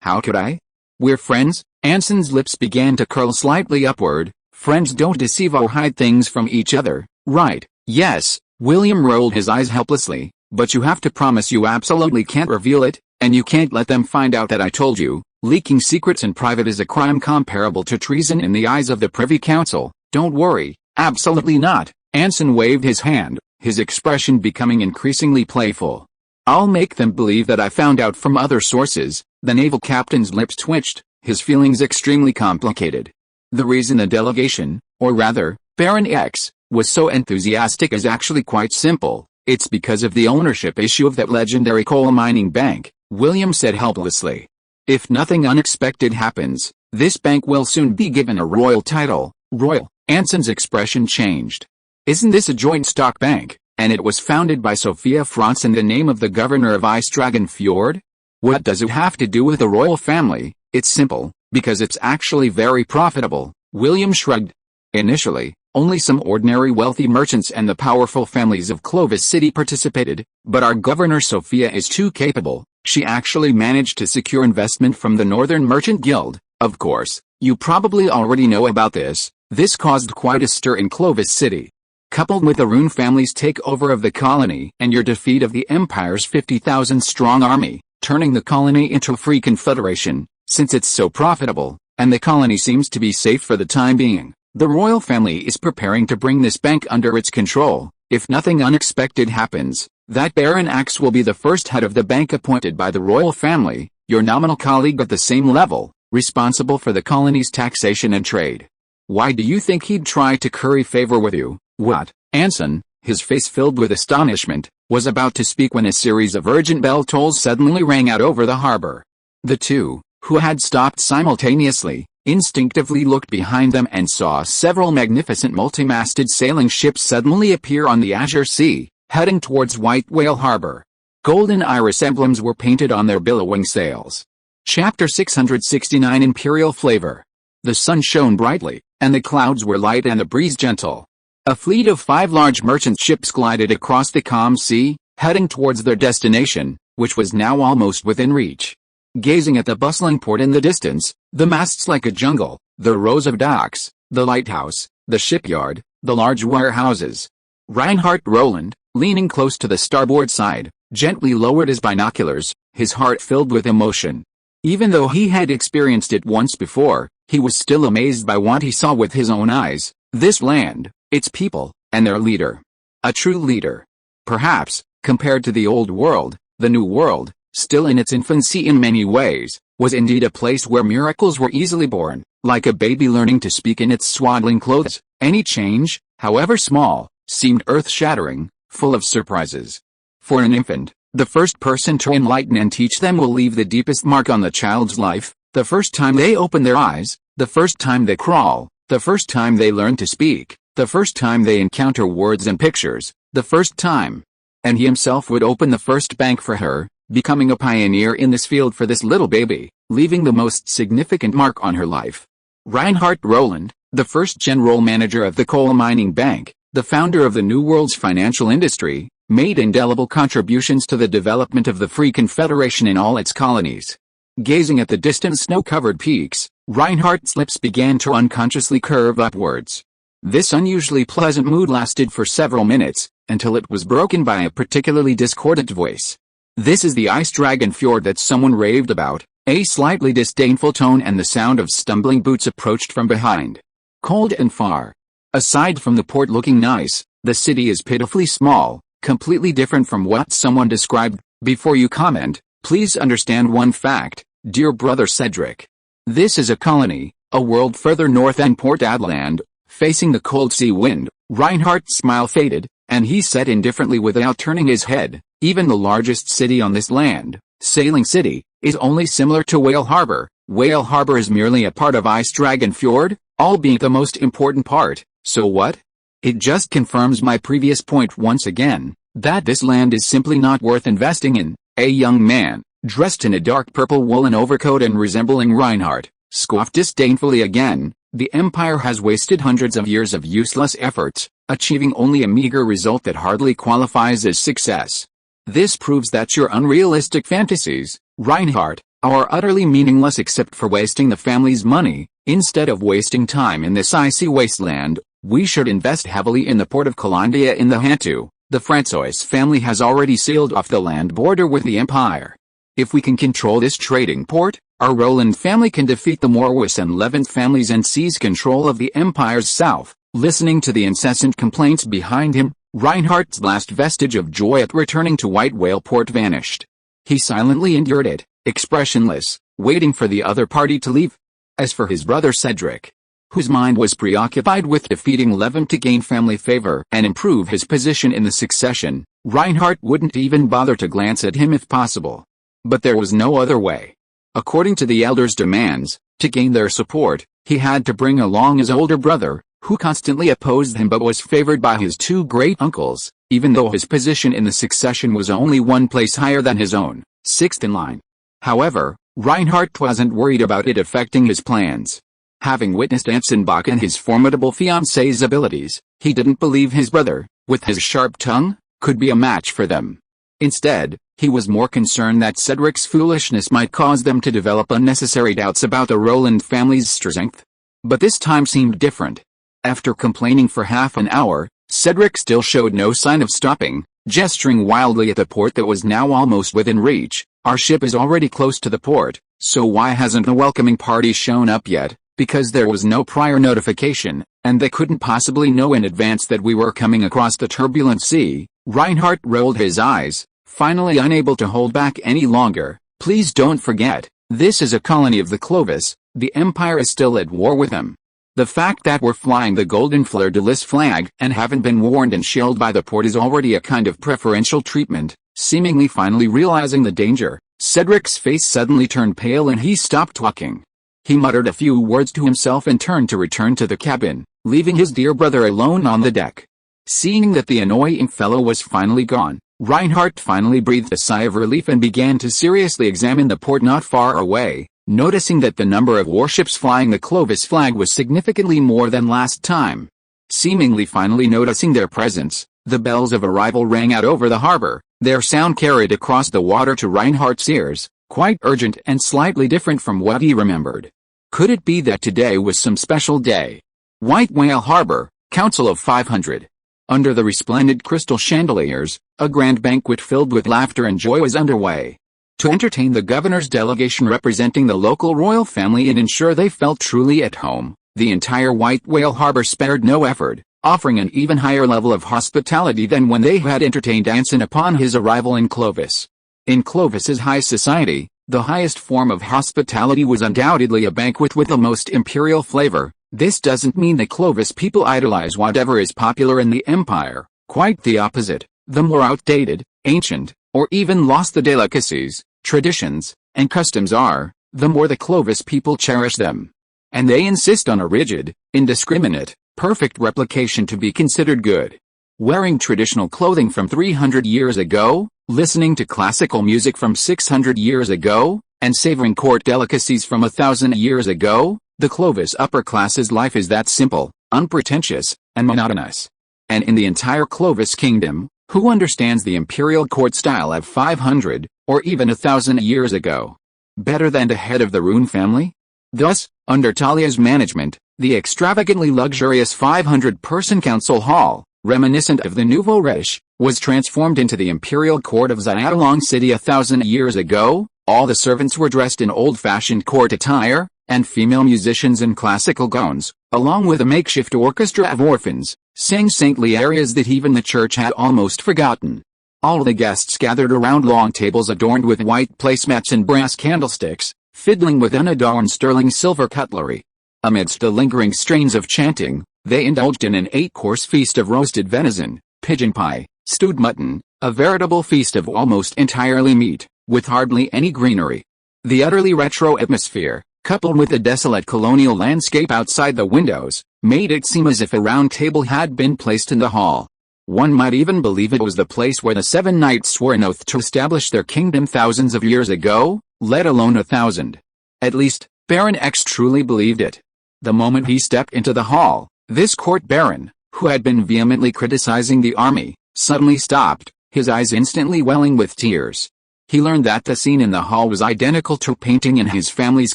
how could I? We're friends. Anson's lips began to curl slightly upward. Friends don't deceive or hide things from each other, right? Yes. William rolled his eyes helplessly. But you have to promise you absolutely can't reveal it, and you can't let them find out that I told you. Leaking secrets in private is a crime comparable to treason in the eyes of the Privy Council. Don't worry, absolutely not. Anson waved his hand, his expression becoming increasingly playful. I'll make them believe that I found out from other sources. The naval captain's lips twitched, his feelings extremely complicated. The reason the delegation, or rather, Baron X, was so enthusiastic is actually quite simple. It's because of the ownership issue of that legendary coal mining bank, William said helplessly. If nothing unexpected happens, this bank will soon be given a royal title. Royal? Anson's expression changed. Isn't this a joint stock bank, and it was founded by Sophia France in the name of the governor of Istragan Fjord? What does it have to do with the royal family? It's simple, because it's actually very profitable. William shrugged. Initially, only some ordinary wealthy merchants and the powerful families of Clovis City participated, but our governor Sophia is too capable. She actually managed to secure investment from the Northern Merchant Guild. Of course, you probably already know about this. This caused quite a stir in Clovis City. Coupled with the Rune family's takeover of the colony and your defeat of the Empire's 50,000-strong army, turning the colony into a free confederation, since it's so profitable, and the colony seems to be safe for the time being, the royal family is preparing to bring this bank under its control. If nothing unexpected happens, that Baron X will be the first head of the bank appointed by the royal family, your nominal colleague at the same level, responsible for the colony's taxation and trade. Why do you think he'd try to curry favor with you? What? Anson, his face filled with astonishment, was about to speak when a series of urgent bell tolls suddenly rang out over the harbor. The two, who had stopped simultaneously, instinctively looked behind them and saw several magnificent multi-masted sailing ships suddenly appear on the azure sea, heading towards White Whale Harbor. Golden iris emblems were painted on their billowing sails. Chapter 669 Imperial Flavor. The sun shone brightly, and the clouds were light and the breeze gentle. A fleet of 5 large merchant ships glided across the calm sea, heading towards their destination, which was now almost within reach. Gazing at the bustling port in the distance, the masts like a jungle, the rows of docks, the lighthouse, the shipyard, the large warehouses. Reinhard Roland, leaning close to the starboard side, gently lowered his binoculars, his heart filled with emotion. Even though he had experienced it once before, he was still amazed by what he saw with his own eyes, this land, its people, and their leader. A true leader. Perhaps, compared to the old world, the new world, still in its infancy in many ways, was indeed a place where miracles were easily born, like a baby learning to speak in its swaddling clothes. Any change, however small, seemed earth-shattering, full of surprises. For an infant, the first person to enlighten and teach them will leave the deepest mark on the child's life, the first time they open their eyes, the first time they crawl, the first time they learn to speak, the first time they encounter words and pictures, the first time. And he himself would open the first bank for her, becoming a pioneer in this field for this little baby, leaving the most significant mark on her life. Reinhard Roland, the first general manager of the coal mining bank, the founder of the New World's financial industry, made indelible contributions to the development of the Free Confederation in all its colonies. Gazing at the distant snow-covered peaks, Reinhardt's lips began to unconsciously curve upwards. This unusually pleasant mood lasted for several minutes, until it was broken by a particularly discordant voice. "This is the ice dragon fjord that someone raved about," a slightly disdainful tone and the sound of stumbling boots approached from behind. "Cold and far. Aside from the port looking nice, the city is pitifully small, completely different from what someone described. Before you comment, please understand one fact, dear brother Cedric. This is a colony, a world further north than Port Adland, facing the cold sea wind." Reinhardt's smile faded, and he said indifferently without turning his head, "Even the largest city on this land, Sailing City, is only similar to Whale Harbor. Whale Harbor is merely a part of Ice Dragon Fjord, albeit the most important part. So what? It just confirms my previous point once again, that this land is simply not worth investing in." A young man, dressed in a dark purple woolen overcoat and resembling Reinhardt, scoffed disdainfully again. "The Empire has wasted hundreds of years of useless efforts, achieving only a meager result that hardly qualifies as success. This proves that your unrealistic fantasies, Reinhardt, are utterly meaningless except for wasting the family's money. Instead of wasting time in this icy wasteland, we should invest heavily in the port of Colondia in the Hantu. The Francois family has already sealed off the land border with the Empire. If we can control this trading port, our Roland family can defeat the Morwis and Levant families and seize control of the Empire's south." Listening to the incessant complaints behind him, Reinhardt's last vestige of joy at returning to White Whale Port vanished. He silently endured it, expressionless, waiting for the other party to leave. As for his brother Cedric, whose mind was preoccupied with defeating Levant to gain family favor and improve his position in the succession, Reinhardt wouldn't even bother to glance at him if possible. But there was no other way. According to the elders' demands, to gain their support, he had to bring along his older brother, who constantly opposed him but was favored by his 2 great-uncles, even though his position in the succession was only one place higher than his own, 6th in line. However, Reinhardt wasn't worried about it affecting his plans. Having witnessed Anson Bach and his formidable fiancé's abilities, he didn't believe his brother, with his sharp tongue, could be a match for them. Instead, he was more concerned that Cedric's foolishness might cause them to develop unnecessary doubts about the Roland family's strength. But this time seemed different. After complaining for half an hour, Cedric still showed no sign of stopping, gesturing wildly at the port that was now almost within reach. "Our ship is already close to the port, so why hasn't the welcoming party shown up yet?" Because there was no prior notification, and they couldn't possibly know in advance that we were coming across the turbulent sea. Reinhardt rolled his eyes, finally unable to hold back any longer. "Please don't forget, this is a colony of the Clovis. The Empire is still at war with them. The fact that we're flying the golden fleur-de-lis flag and haven't been warned and shelled by the port is already a kind of preferential treatment." Seemingly finally realizing the danger, Cedric's face suddenly turned pale and he stopped talking. He muttered a few words to himself and turned to return to the cabin, leaving his dear brother alone on the deck. Seeing that the annoying fellow was finally gone, Reinhardt finally breathed a sigh of relief and began to seriously examine the port not far away. noticing that the number of warships flying the Clovis flag was significantly more than last time. Seemingly finally noticing their presence, the bells of arrival rang out over the harbor, their sound carried across the water to Reinhardt's ears, quite urgent and slightly different from what he remembered. Could it be that today was some special day? White Whale Harbor, Council of 500. Under the resplendent crystal chandeliers, a grand banquet filled with laughter and joy was underway. To entertain the governor's delegation representing the local royal family and ensure they felt truly at home, the entire White Whale Harbor spared no effort, offering an even higher level of hospitality than when they had entertained Anson upon his arrival in Clovis. In Clovis's high society, the highest form of hospitality was undoubtedly a banquet with the most imperial flavor. This doesn't mean the Clovis people idolize whatever is popular in the empire, quite the opposite. The more outdated, ancient, or even lost the delicacies, traditions, and customs are, the more the Clovis people cherish them. And they insist on a rigid, indiscriminate, perfect replication to be considered good. Wearing traditional clothing from 300 years ago, listening to classical music from 600 years ago, and savoring court delicacies from 1,000 years ago, the Clovis upper class's life is that simple, unpretentious, and monotonous. And in the entire Clovis kingdom, who understands the imperial court style of 500, or even 1,000 years ago? Better than the head of the Rune family? Thus, under Talia's management, the extravagantly luxurious 500-person council hall, reminiscent of the Nouveau Riche, was transformed into the imperial court of Xiaolong City 1,000 years ago. All the servants were dressed in old-fashioned court attire, and female musicians in classical gowns, along with a makeshift orchestra of orphans, sang saintly arias that even the church had almost forgotten. All the guests gathered around long tables adorned with white placemats and brass candlesticks, fiddling with unadorned sterling silver cutlery. Amidst the lingering strains of chanting, they indulged in an 8-course feast of roasted venison, pigeon pie, stewed mutton, a veritable feast of almost entirely meat, with hardly any greenery. The utterly retro atmosphere, coupled with the desolate colonial landscape outside the windows, made it seem as if a round table had been placed in the hall. One might even believe it was the place where the 7 knights swore an oath to establish their kingdom thousands of years ago, let alone 1,000. At least, Baron X truly believed it. The moment he stepped into the hall, this court baron, who had been vehemently criticizing the army, suddenly stopped, his eyes instantly welling with tears. He learned that the scene in the hall was identical to a painting in his family's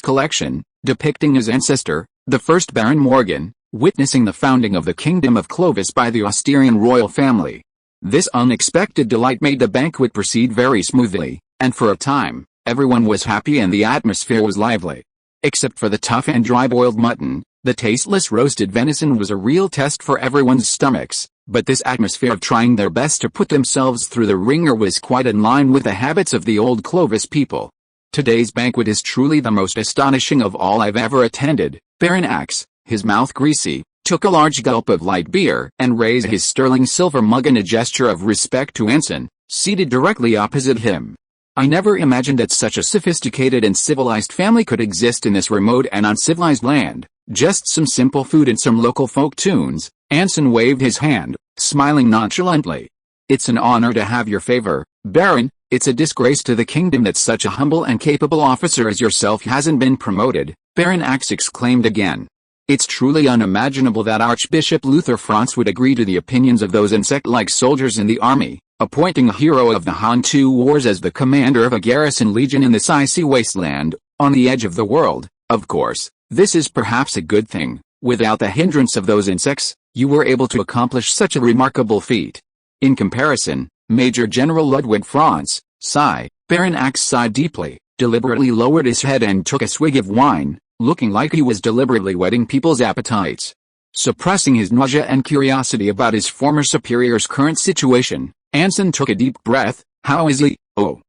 collection, depicting his ancestor, the first Baron Morgan, witnessing the founding of the Kingdom of Clovis by the Austrian royal family. This unexpected delight made the banquet proceed very smoothly, and for a time, everyone was happy and the atmosphere was lively. Except for the tough and dry-boiled mutton, the tasteless roasted venison was a real test for everyone's stomachs, but this atmosphere of trying their best to put themselves through the ringer was quite in line with the habits of the old Clovis people. Today's banquet is truly the most astonishing of all I've ever attended. Baron X, his mouth greasy, took a large gulp of light beer and raised his sterling silver mug in a gesture of respect to Anson, seated directly opposite him. I never imagined that such a sophisticated and civilized family could exist in this remote and uncivilized land. Just some simple food and some local folk tunes. Anson waved his hand, smiling nonchalantly. It's an honor to have your favor, Baron. It's a disgrace to the kingdom that such a humble and capable officer as yourself hasn't been promoted, Baron X exclaimed again. It's truly unimaginable that Archbishop Luther Franz would agree to the opinions of those insect-like soldiers in the army, appointing a hero of the Han-Tu Wars as the commander of a garrison legion in this icy wasteland, on the edge of the world. Of course, this is perhaps a good thing. Without the hindrance of those insects, you were able to accomplish such a remarkable feat. In comparison, Major General Ludwig Franz, sigh, Baron X sighed deeply, deliberately lowered his head and took a swig of wine, looking like he was deliberately whetting people's appetites. Suppressing his nausea and curiosity about his former superior's current situation, Anson took a deep breath. How is he? Oh.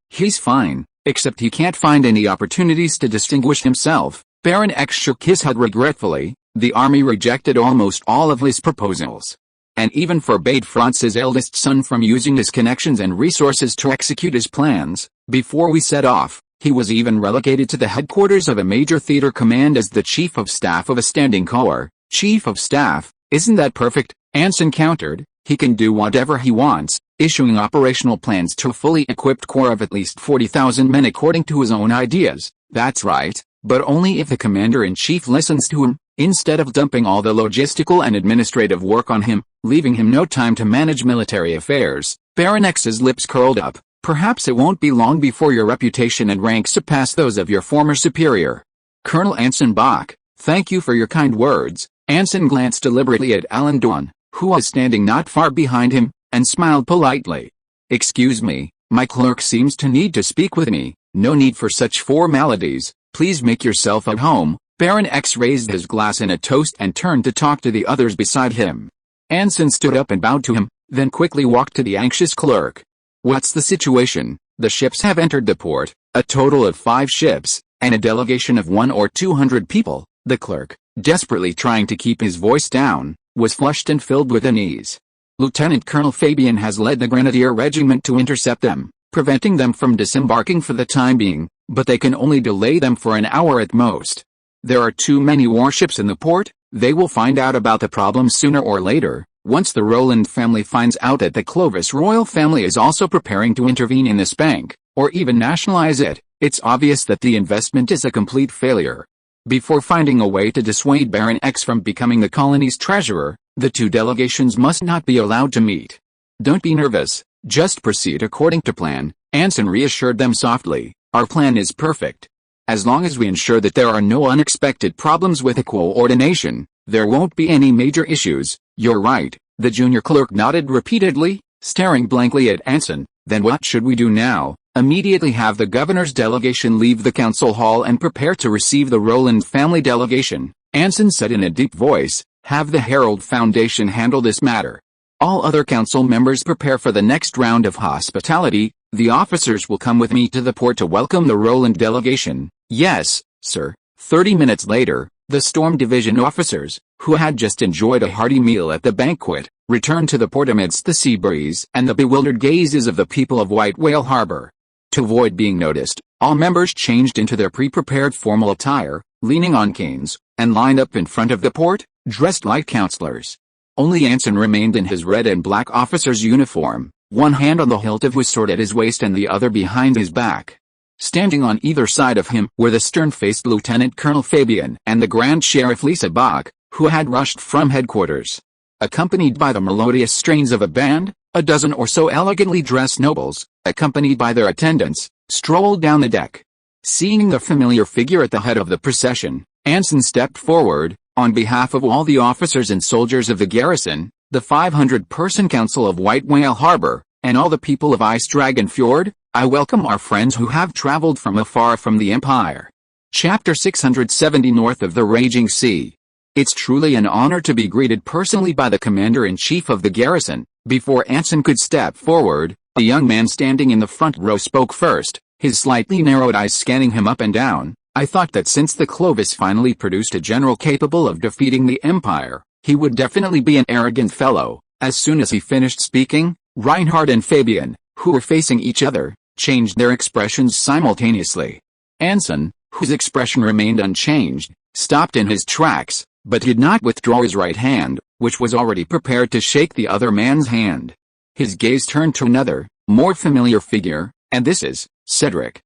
He's fine, except he can't find any opportunities to distinguish himself. Baron X shook his head regretfully. The army rejected almost all of his proposals, and even forbade Franz's eldest son from using his connections and resources to execute his plans. Before we set off, he was even relegated to the headquarters of a major theater command as the chief of staff of a standing corps. Chief of staff, isn't that perfect? Anson countered. He can do whatever he wants, issuing operational plans to a fully equipped corps of at least 40,000 men according to his own ideas. That's right, but only if the commander-in-chief listens to him, instead of dumping all the logistical and administrative work on him, leaving him no time to manage military affairs. Baron X's lips curled up. Perhaps it won't be long before your reputation and rank surpass those of your former superior. Colonel Anson Bach, thank you for your kind words. Anson glanced deliberately at Endowed, who was standing not far behind him, and smiled politely. Excuse me, my clerk seems to need to speak with me. No need for such formalities. Please make yourself at home. Baron X raised his glass in a toast and turned to talk to the others beside him. Anson stood up and bowed to him, then quickly walked to the anxious clerk. What's the situation? The ships have entered the port, a total of 5 ships, and a delegation of 100 or 200 people. The clerk, desperately trying to keep his voice down, was flushed and filled with unease. Lieutenant Colonel Fabian has led the Grenadier Regiment to intercept them, preventing them from disembarking for the time being, but they can only delay them for an hour at most. There are too many warships in the port. They will find out about the problem sooner or later. Once the Roland family finds out that the Clovis royal family is also preparing to intervene in this bank, or even nationalize it, it's obvious that the investment is a complete failure. Before finding a way to dissuade Baron X from becoming the colony's treasurer, the 2 delegations must not be allowed to meet. Don't be nervous, just proceed according to plan, Anson reassured them softly. Our plan is perfect. As long as we ensure that there are no unexpected problems with the coordination, there won't be any major issues. You're right, the junior clerk nodded repeatedly, staring blankly at Anson. Then what should we do now? Immediately have the governor's delegation leave the council hall and prepare to receive the Roland family delegation, Anson said in a deep voice. Have the Herald Foundation handle this matter. All other council members prepare for the next round of hospitality. The officers will come with me to the port to welcome the Roland delegation. Yes, sir. 30 minutes later, the Storm Division officers, who had just enjoyed a hearty meal at the banquet, returned to the port amidst the sea breeze and the bewildered gazes of the people of White Whale Harbor. To avoid being noticed, all members changed into their pre-prepared formal attire, leaning on canes, and lined up in front of the port, dressed like counselors. Only Anson remained in his red and black officer's uniform, one hand on the hilt of his sword at his waist and the other behind his back. Standing on either side of him were the stern-faced Lieutenant Colonel Fabian and the Grand Sheriff Lisa Bach, who had rushed from headquarters. Accompanied by the melodious strains of a band, a dozen or so elegantly dressed nobles, accompanied by their attendants, strolled down the deck. Seeing the familiar figure at the head of the procession, Anson stepped forward. On behalf of all the officers and soldiers of the garrison, the 500-person council of White Whale Harbor, and all the people of Ice Dragon Fjord, I welcome our friends who have traveled from afar from the Empire. Chapter 670 North of the Raging Sea. It's truly an honor to be greeted personally by the commander-in-chief of the garrison. Before Anson could step forward, the young man standing in the front row spoke first, his slightly narrowed eyes scanning him up and down. I thought that since the Clovis finally produced a general capable of defeating the Empire, he would definitely be an arrogant fellow. As soon as he finished speaking, Reinhardt and Fabian, who were facing each other, changed their expressions simultaneously. Anson, whose expression remained unchanged, stopped in his tracks, but did not withdraw his right hand, which was already prepared to shake the other man's hand. His gaze turned to another, more familiar figure, and this is Cedric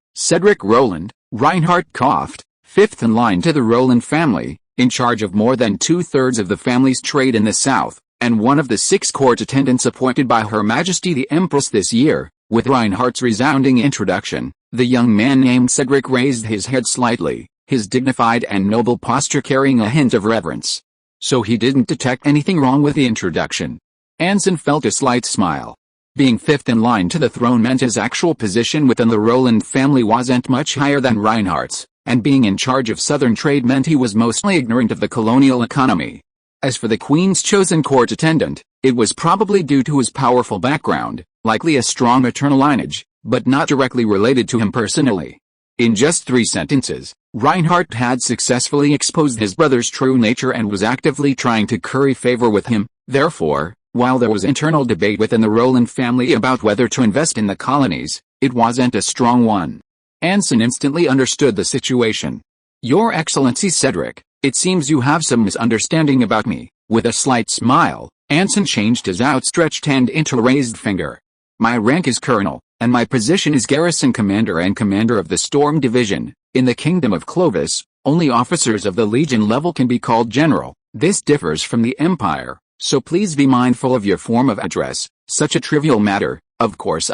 Roland. Reinhardt coughed, 5th in line to the Roland family, in charge of more than 2/3 of the family's trade in the south, and one of the 6 court attendants appointed by Her Majesty the Empress this year. With Reinhardt's resounding introduction, the young man named Cedric raised his head slightly, his dignified and noble posture carrying a hint of reverence. So he didn't detect anything wrong with the introduction. Anson felt a slight smile. Being 5th in line to the throne meant his actual position within the Roland family wasn't much higher than Reinhardt's, and being in charge of southern trade meant he was mostly ignorant of the colonial economy. As for the Queen's chosen court attendant, it was probably due to his powerful background, likely a strong maternal lineage, but not directly related to him personally. In just 3 sentences, Reinhardt had successfully exposed his brother's true nature and was actively trying to curry favor with him. Therefore, while there was internal debate within the Roland family about whether to invest in the colonies, it wasn't a strong one. Anson instantly understood the situation. Your Excellency Cedric, it seems you have some misunderstanding about me. With a slight smile, Anson changed his outstretched hand into a raised finger. My rank is colonel, and my position is garrison commander and commander of the Storm Division. In the Kingdom of Clovis, only officers of the Legion level can be called general. This differs from the Empire, so please be mindful of your form of address. Such a trivial matter, of course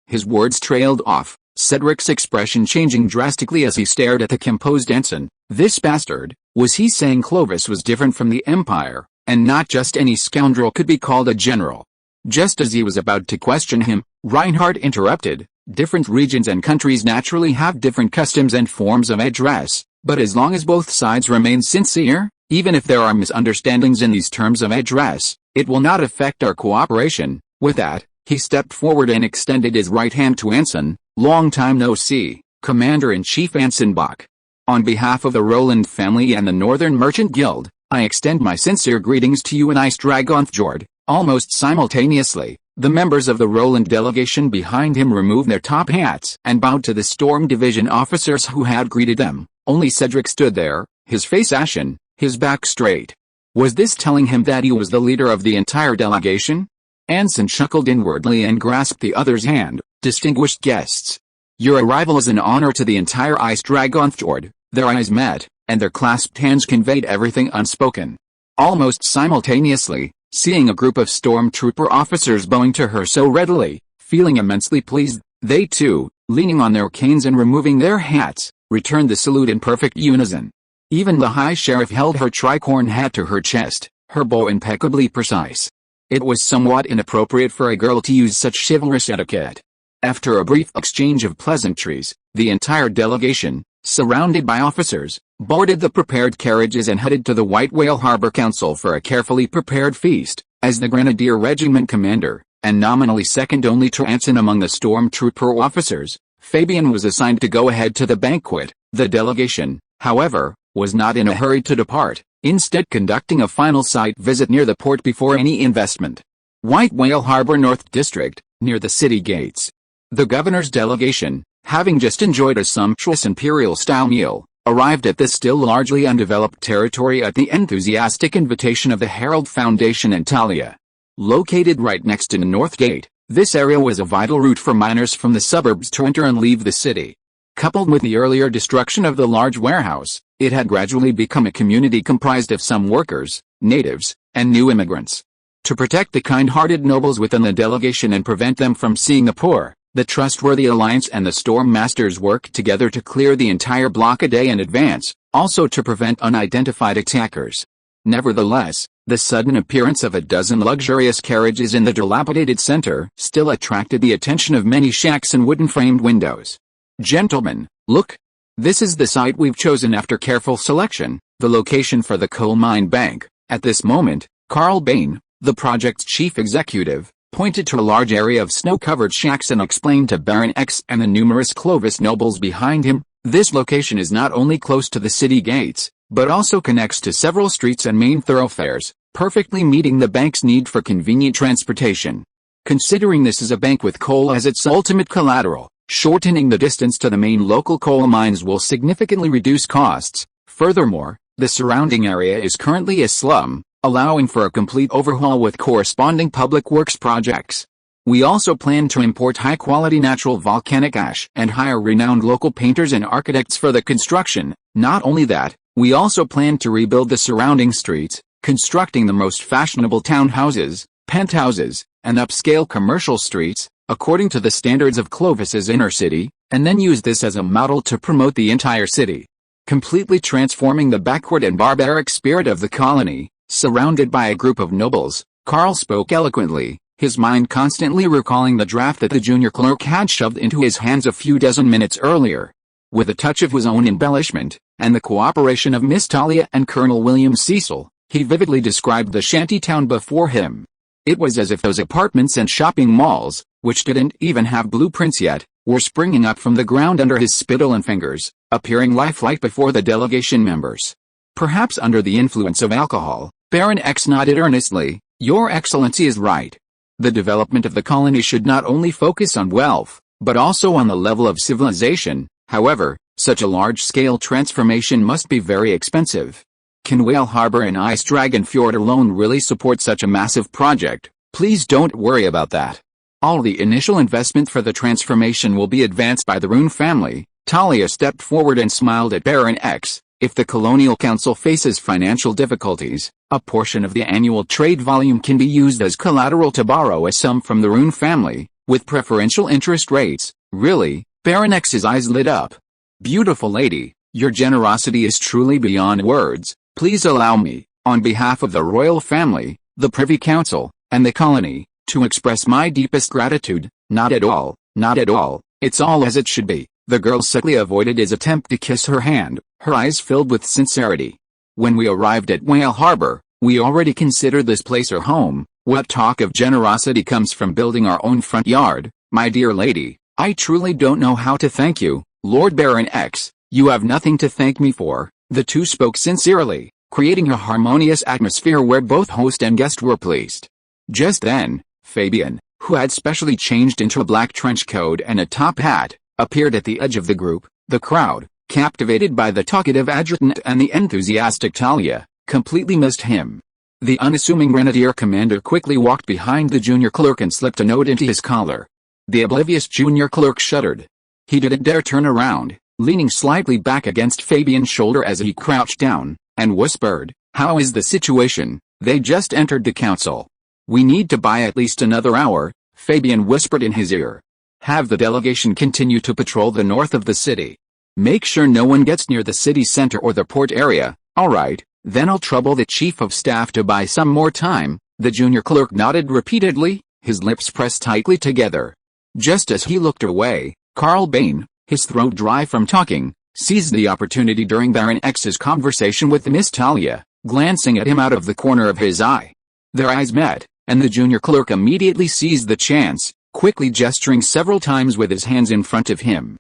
his words trailed off, Cedric's expression changing drastically as he stared at the composed ensign. This bastard, was he saying Clovis was different from the Empire, and not just any scoundrel could be called a general? Just as he was about to question him, Reinhardt interrupted. Different regions and countries naturally have different customs and forms of address, but as long as both sides remain sincere, even if there are misunderstandings in these terms of address, it will not affect our cooperation. With that, he stepped forward and extended his right hand to Anson. Long time no see, Commander-in-Chief Anson Bach. On behalf of the Roland family and the Northern Merchant Guild, I extend my sincere greetings to you and Dragonfjord. Almost simultaneously, the members of the Roland delegation behind him removed their top hats and bowed to the Storm Division officers who had greeted them. Only Cedric stood there, his face ashen, his back straight. Was this telling him that he was the leader of the entire delegation? Anson chuckled inwardly and grasped the other's hand. Distinguished guests, your arrival is an honor to the entire Dragonfjord. Their eyes met, and their clasped hands conveyed everything unspoken. Almost simultaneously, seeing a group of stormtrooper officers bowing to her so readily, feeling immensely pleased, they too, leaning on their canes and removing their hats, returned the salute in perfect unison. Even the High Sheriff held her tricorn hat to her chest, her bow impeccably precise. It was somewhat inappropriate for a girl to use such chivalrous etiquette. After a brief exchange of pleasantries, the entire delegation, surrounded by officers, boarded the prepared carriages and headed to the White Whale Harbor Council for a carefully prepared feast. As the Grenadier Regiment commander, and nominally second only to Anson among the stormtrooper officers, Fabian was assigned to go ahead to the banquet. The delegation, however, was not in a hurry to depart, instead conducting a final site visit near the port before any investment. White Whale Harbor North District, near the city gates. The governor's delegation, having just enjoyed a sumptuous imperial-style meal, arrived at this still largely undeveloped territory at the enthusiastic invitation of the Herald Foundation and Talia. Located right next to the North Gate, this area was a vital route for miners from the suburbs to enter and leave the city. Coupled with the earlier destruction of the large warehouse, it had gradually become a community comprised of some workers, natives, and new immigrants. To protect the kind-hearted nobles within the delegation and prevent them from seeing the poor, the Trustworthy Alliance and the Storm Masters worked together to clear the entire block a day in advance, also to prevent unidentified attackers. Nevertheless, the sudden appearance of a dozen luxurious carriages in the dilapidated center still attracted the attention of many shacks and wooden-framed windows. Gentlemen, look! This is the site we've chosen after careful selection, the location for the coal mine bank. At this moment, Carl Bain, the project's chief executive, pointed to a large area of snow-covered shacks and explained to Baron X and the numerous Clovis nobles behind him, this location is not only close to the city gates, but also connects to several streets and main thoroughfares, perfectly meeting the bank's need for convenient transportation. Considering this is a bank with coal as its ultimate collateral, shortening the distance to the main local coal mines will significantly reduce costs. Furthermore, the surrounding area is currently a slum, allowing for a complete overhaul with corresponding public works projects. We also plan to import high-quality natural volcanic ash and hire renowned local painters and architects for the construction. Not only that, we also plan to rebuild the surrounding streets, constructing the most fashionable townhouses, penthouses, and upscale commercial streets, according to the standards of Clovis's inner city, and then use this as a model to promote the entire city. Completely transforming the backward and barbaric spirit of the colony. Surrounded by a group of nobles, Carl spoke eloquently, his mind constantly recalling the draft that the junior clerk had shoved into his hands a few dozen minutes earlier. With a touch of his own embellishment, and the cooperation of Miss Talia and Colonel William Cecil, he vividly described the shanty town before him. It was as if those apartments and shopping malls, which didn't even have blueprints yet, were springing up from the ground under his spittle and fingers, appearing lifelike before the delegation members. Perhaps under the influence of alcohol, Baron X nodded earnestly. Your Excellency is right. The development of the colony should not only focus on wealth, but also on the level of civilization. However, such a large-scale transformation must be very expensive. Can Whale Harbor and Dragonfjord alone really support such a massive project? Please don't worry about that. All the initial investment for the transformation will be advanced by the Rune family. Talia stepped forward and smiled at Baron X. If the Colonial Council faces financial difficulties, a portion of the annual trade volume can be used as collateral to borrow a sum from the Rune family, with preferential interest rates. Really? Baron X's eyes lit up. Beautiful lady, your generosity is truly beyond words. Please allow me, on behalf of the royal family, the Privy Council, and the colony, to express my deepest gratitude. Not at all, not at all, it's all as it should be. The girl subtly avoided his attempt to kiss her hand, her eyes filled with sincerity. When we arrived at Whale Harbor, we already considered this place our home. What talk of generosity comes from building our own front yard? My dear lady, I truly don't know how to thank you, Lord Baron X. You have nothing to thank me for. The two spoke sincerely, creating a harmonious atmosphere where both host and guest were pleased. Just then, Fabian, who had specially changed into a black trench coat and a top hat, appeared at the edge of the group. The crowd, captivated by the talkative adjutant and the enthusiastic Talia, completely missed him. The unassuming grenadier commander quickly walked behind the junior clerk and slipped a note into his collar. The oblivious junior clerk shuddered. He didn't dare turn around, leaning slightly back against Fabian's shoulder as he crouched down, and whispered, "How is the situation? They just entered the council." "We need to buy at least another hour," Fabian whispered in his ear. "Have the delegation continue to patrol the north of the city. Make sure no one gets near the city center or the port area." "All right, then I'll trouble the chief of staff to buy some more time." The junior clerk nodded repeatedly, his lips pressed tightly together. Just as he looked away, Carl Bain, his throat dry from talking, seized the opportunity during Baron X's conversation with Miss Talia, glancing at him out of the corner of his eye. Their eyes met, and the junior clerk immediately seized the chance, quickly gesturing several times with his hands in front of him.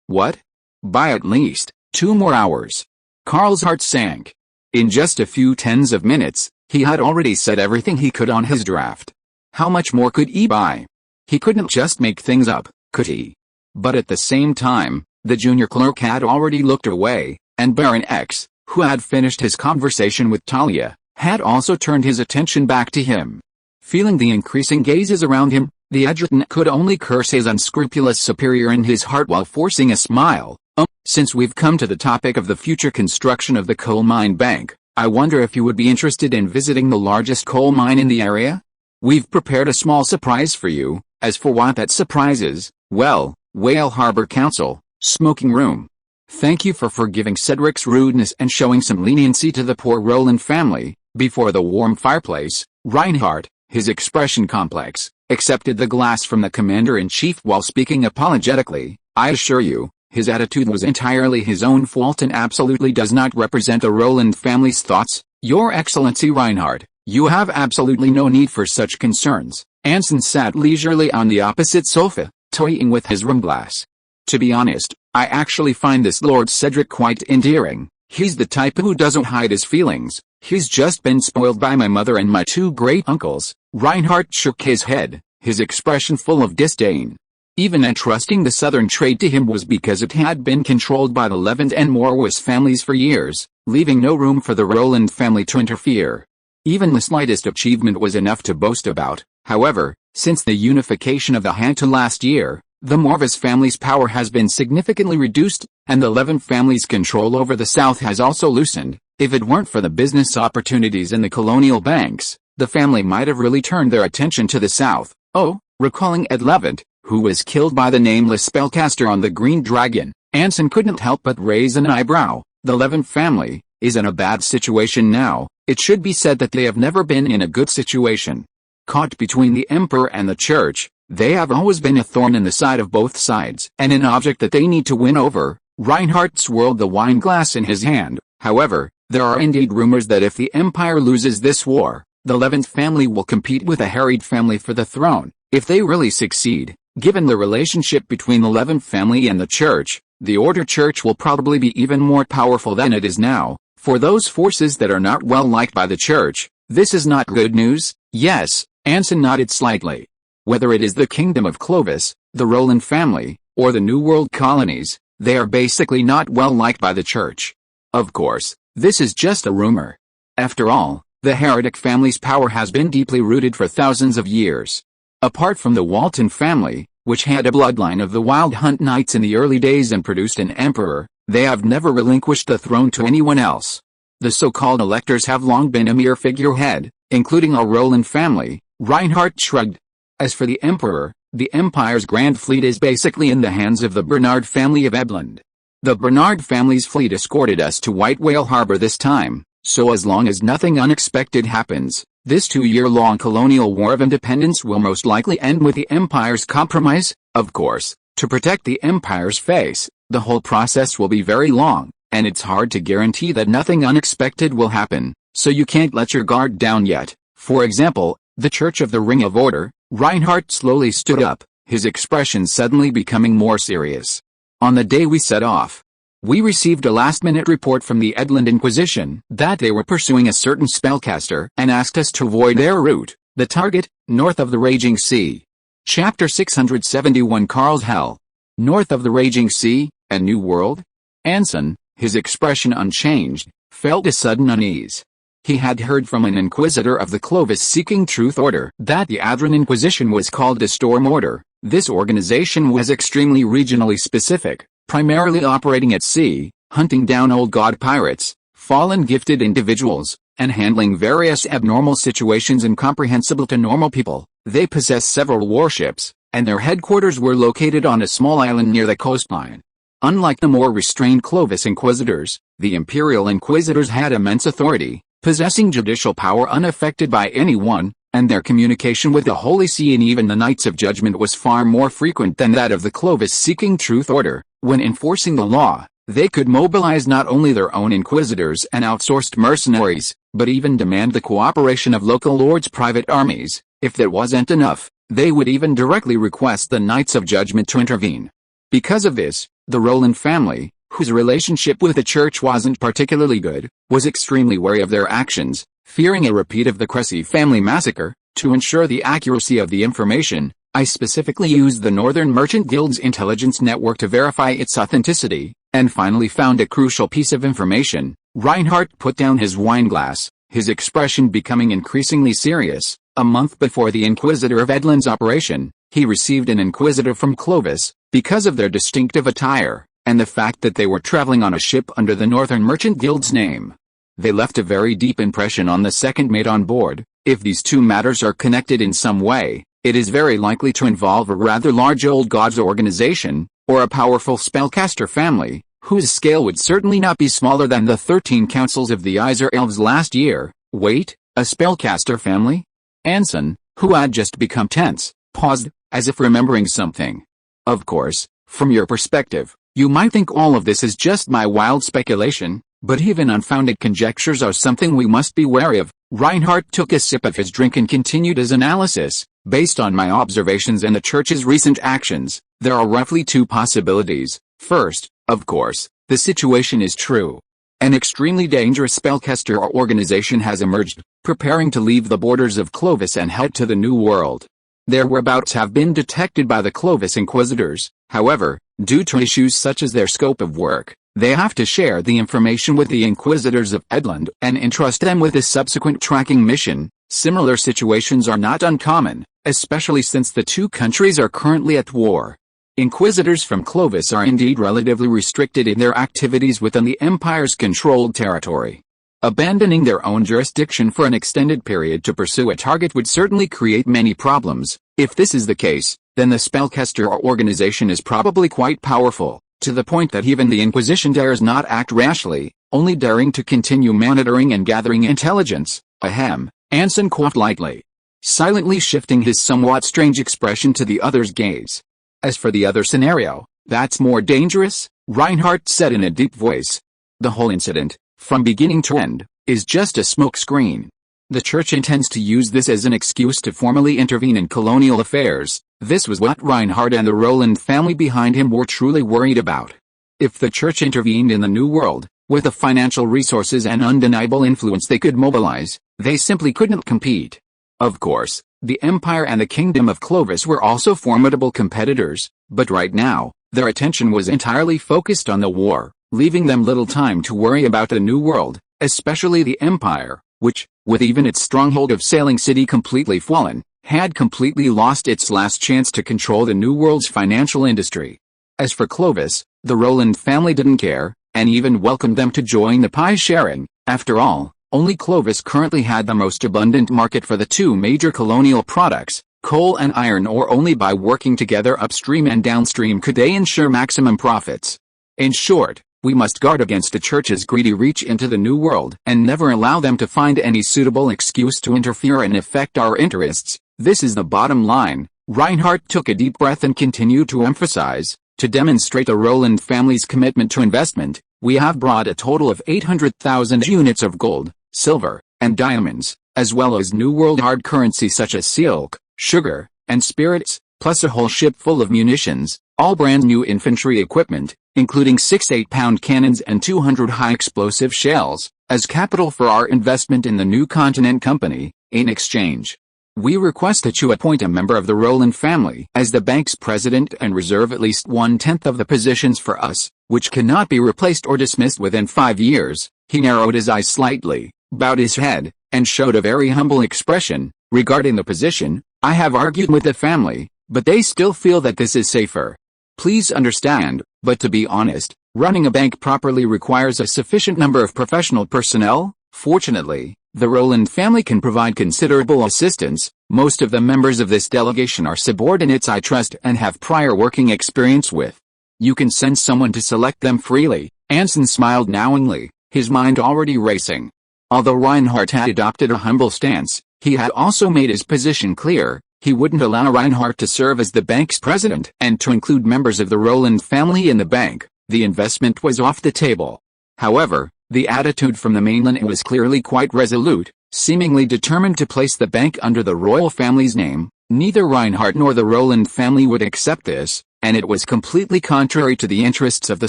What? Buy at least 2 more hours. Carl's heart sank. In just a few tens of minutes, he had already said everything he could on his draft. How much more could he buy? He couldn't just make things up, could he? But at the same time, the junior clerk had already looked away, and Baron X, who had finished his conversation with Talia, had also turned his attention back to him. Feeling the increasing gazes around him, the adjutant could only curse his unscrupulous superior in his heart while forcing a smile. Since we've come to the topic of the future construction of the coal mine bank, I wonder if you would be interested in visiting the largest coal mine in the area? We've prepared a small surprise for you. As for what that surprise is, well, Whale Harbor Council, smoking room. Thank you for forgiving Cedric's rudeness and showing some leniency to the poor Roland family. Before the warm fireplace, Reinhardt, his expression complex, accepted the glass from the commander-in-chief while speaking apologetically. I assure you, his attitude was entirely his own fault and absolutely does not represent the Roland family's thoughts. Your Excellency Reinhardt, you have absolutely no need for such concerns. Anson sat leisurely on the opposite sofa, toying with his rum glass. To be honest, I actually find this Lord Cedric quite endearing. He's the type who doesn't hide his feelings. He's just been spoiled by my mother and my 2 great uncles. Reinhardt shook his head, his expression full of disdain. Even entrusting the southern trade to him was because it had been controlled by the Levant and Morwis families for years, leaving no room for the Roland family to interfere. Even the slightest achievement was enough to boast about. However, since the unification of the Hantu last year, the Morvis family's power has been significantly reduced, and the Levant family's control over the south has also loosened. If it weren't for the business opportunities in the colonial banks, the family might have really turned their attention to the south. Oh, recalling Ed Levant, who was killed by the nameless spellcaster on the Green Dragon, Anson couldn't help but raise an eyebrow. The Levant family is in a bad situation now. It should be said that they have never been in a good situation. Caught between the Emperor and the Church, they have always been a thorn in the side of both sides and an object that they need to win over. Reinhardt swirled the wine glass in his hand. However, there are indeed rumors that if the Empire loses this war, the Levant family will compete with the harried family for the throne. If they really succeed, given the relationship between the Levant family and the Church, the Order Church will probably be even more powerful than it is now. For those forces that are not well liked by the Church, this is not good news. Yes, Anson nodded slightly. Whether it is the Kingdom of Clovis, the Roland family, or the New World colonies, they are basically not well liked by the Church. Of course, this is just a rumor. After all, the heretic family's power has been deeply rooted for thousands of years. Apart from the Walton family, which had a bloodline of the Wild Hunt Knights in the early days and produced an emperor, they have never relinquished the throne to anyone else. The so-called electors have long been a mere figurehead, including our Roland family. Reinhardt shrugged. As for the emperor, the empire's grand fleet is basically in the hands of the Bernard family of Ebland. The Bernard family's fleet escorted us to White Whale Harbor this time, so as long as nothing unexpected happens, this 2-year-long colonial war of independence will most likely end with the empire's compromise. Of course, to protect the empire's face, the whole process will be very long, and it's hard to guarantee that nothing unexpected will happen, so you can't let your guard down yet. For example, the Church of the Ring of Order. Reinhardt slowly stood up, his expression suddenly becoming more serious. On the day we set off, we received a last-minute report from the Edland Inquisition that they were pursuing a certain spellcaster and asked us to avoid their route, the target, north of the Raging Sea. Chapter 671 Karl's Hell. North of the Raging Sea, a new world? Anson, his expression unchanged, felt a sudden unease. He had heard from an inquisitor of the Clovis-seeking truth order that the Adran Inquisition was called a storm order. This organization was extremely regionally specific, primarily operating at sea, hunting down old god pirates, fallen gifted individuals, and handling various abnormal situations incomprehensible to normal people. They possessed several warships, and their headquarters were located on a small island near the coastline. Unlike the more restrained Clovis Inquisitors, the Imperial Inquisitors had immense authority, possessing judicial power unaffected by anyone, and their communication with the Holy See and even the Knights of Judgment was far more frequent than that of the Clovis-seeking truth order. When enforcing the law, they could mobilize not only their own inquisitors and outsourced mercenaries, but even demand the cooperation of local lords' private armies. If that wasn't enough, they would even directly request the Knights of Judgment to intervene. Because of this, the Roland family, whose relationship with the church wasn't particularly good, was extremely wary of their actions, fearing a repeat of the Cressy family massacre. To ensure the accuracy of the information, I specifically used the Northern Merchant Guild's intelligence network to verify its authenticity, and finally found a crucial piece of information. Reinhardt put down his wineglass, his expression becoming increasingly serious. A month before the Inquisitor of Edland's operation, he received an inquisitor from Clovis, because of their distinctive attire, and the fact that they were traveling on a ship under the Northern Merchant Guild's name. They left a very deep impression on the second mate on board. If these two matters are connected in some way, it is very likely to involve a rather large old gods organization, or a powerful spellcaster family, whose scale would certainly not be smaller than the 13 councils of the Iser Elves last year. Wait, a spellcaster family? Anson, who had just become tense, paused, as if remembering something. Of course, from your perspective, you might think all of this is just my wild speculation, but even unfounded conjectures are something we must be wary of. Reinhardt took a sip of his drink and continued his analysis. Based on my observations and the church's recent actions, there are roughly two possibilities. First, of course, the situation is true. An extremely dangerous spellcaster organization has emerged, preparing to leave the borders of Clovis and head to the New World. Their whereabouts have been detected by the Clovis Inquisitors. However, due to issues such as their scope of work, they have to share the information with the Inquisitors of Edland and entrust them with a subsequent tracking mission. Similar situations are not uncommon, especially since the two countries are currently at war. Inquisitors from Clovis are indeed relatively restricted in their activities within the Empire's controlled territory. Abandoning their own jurisdiction for an extended period to pursue a target would certainly create many problems. If this is the case, then the spellcaster organization is probably quite powerful, to the point that even the Inquisition dares not act rashly, only daring to continue monitoring and gathering intelligence. Ahem, Anson coughed lightly, silently shifting his somewhat strange expression to the other's gaze. As for the other scenario, that's more dangerous, Reinhardt said in a deep voice. The whole incident, from beginning to end, is just a smokescreen. The church intends to use this as an excuse to formally intervene in colonial affairs. This was what Reinhardt and the Roland family behind him were truly worried about. If the church intervened in the New World, with the financial resources and undeniable influence they could mobilize, they simply couldn't compete. Of course, the Empire and the Kingdom of Clovis were also formidable competitors, but right now, their attention was entirely focused on the war, leaving them little time to worry about the New World, especially the Empire, which, with even its stronghold of Sailing City completely fallen, had completely lost its last chance to control the New World's financial industry. As for Clovis, the Rowland family didn't care, and even welcomed them to join the pie-sharing. After all, only Clovis currently had the most abundant market for the two major colonial products, coal and iron ore. Only by working together upstream and downstream could they ensure maximum profits. In short, we must guard against the church's greedy reach into the New World and never allow them to find any suitable excuse to interfere and affect our interests. This is the bottom line. Reinhardt took a deep breath and continued to emphasize, to demonstrate the Rowland family's commitment to investment, we have brought a total of 800,000 units of gold, silver, and diamonds, as well as New World hard currency such as silk, sugar, and spirits, plus a whole ship full of munitions, all brand new infantry equipment, including 6 8-pound cannons and 200 high-explosive shells, as capital for our investment in the New Continent Company. In exchange, we request that you appoint a member of the Rowland family as the bank's president and reserve at least 1/10 of the positions for us, which cannot be replaced or dismissed within 5 years. He narrowed his eyes slightly, bowed his head, and showed a very humble expression. Regarding the position, I have argued with the family, but they still feel that this is safer. Please understand, but to be honest, running a bank properly requires a sufficient number of professional personnel. Fortunately, the Rowland family can provide considerable assistance. Most of the members of this delegation are subordinates I trust and have prior working experience with. You can send someone to select them freely. Anson smiled knowingly, his mind already racing. Although Reinhardt had adopted a humble stance, he had also made his position clear. He wouldn't allow Reinhardt to serve as the bank's president and to include members of the Rowland family in the bank. The investment was off the table. However, the attitude from the mainland was clearly quite resolute, seemingly determined to place the bank under the royal family's name. Neither Reinhardt nor the Rowland family would accept this, and it was completely contrary to the interests of the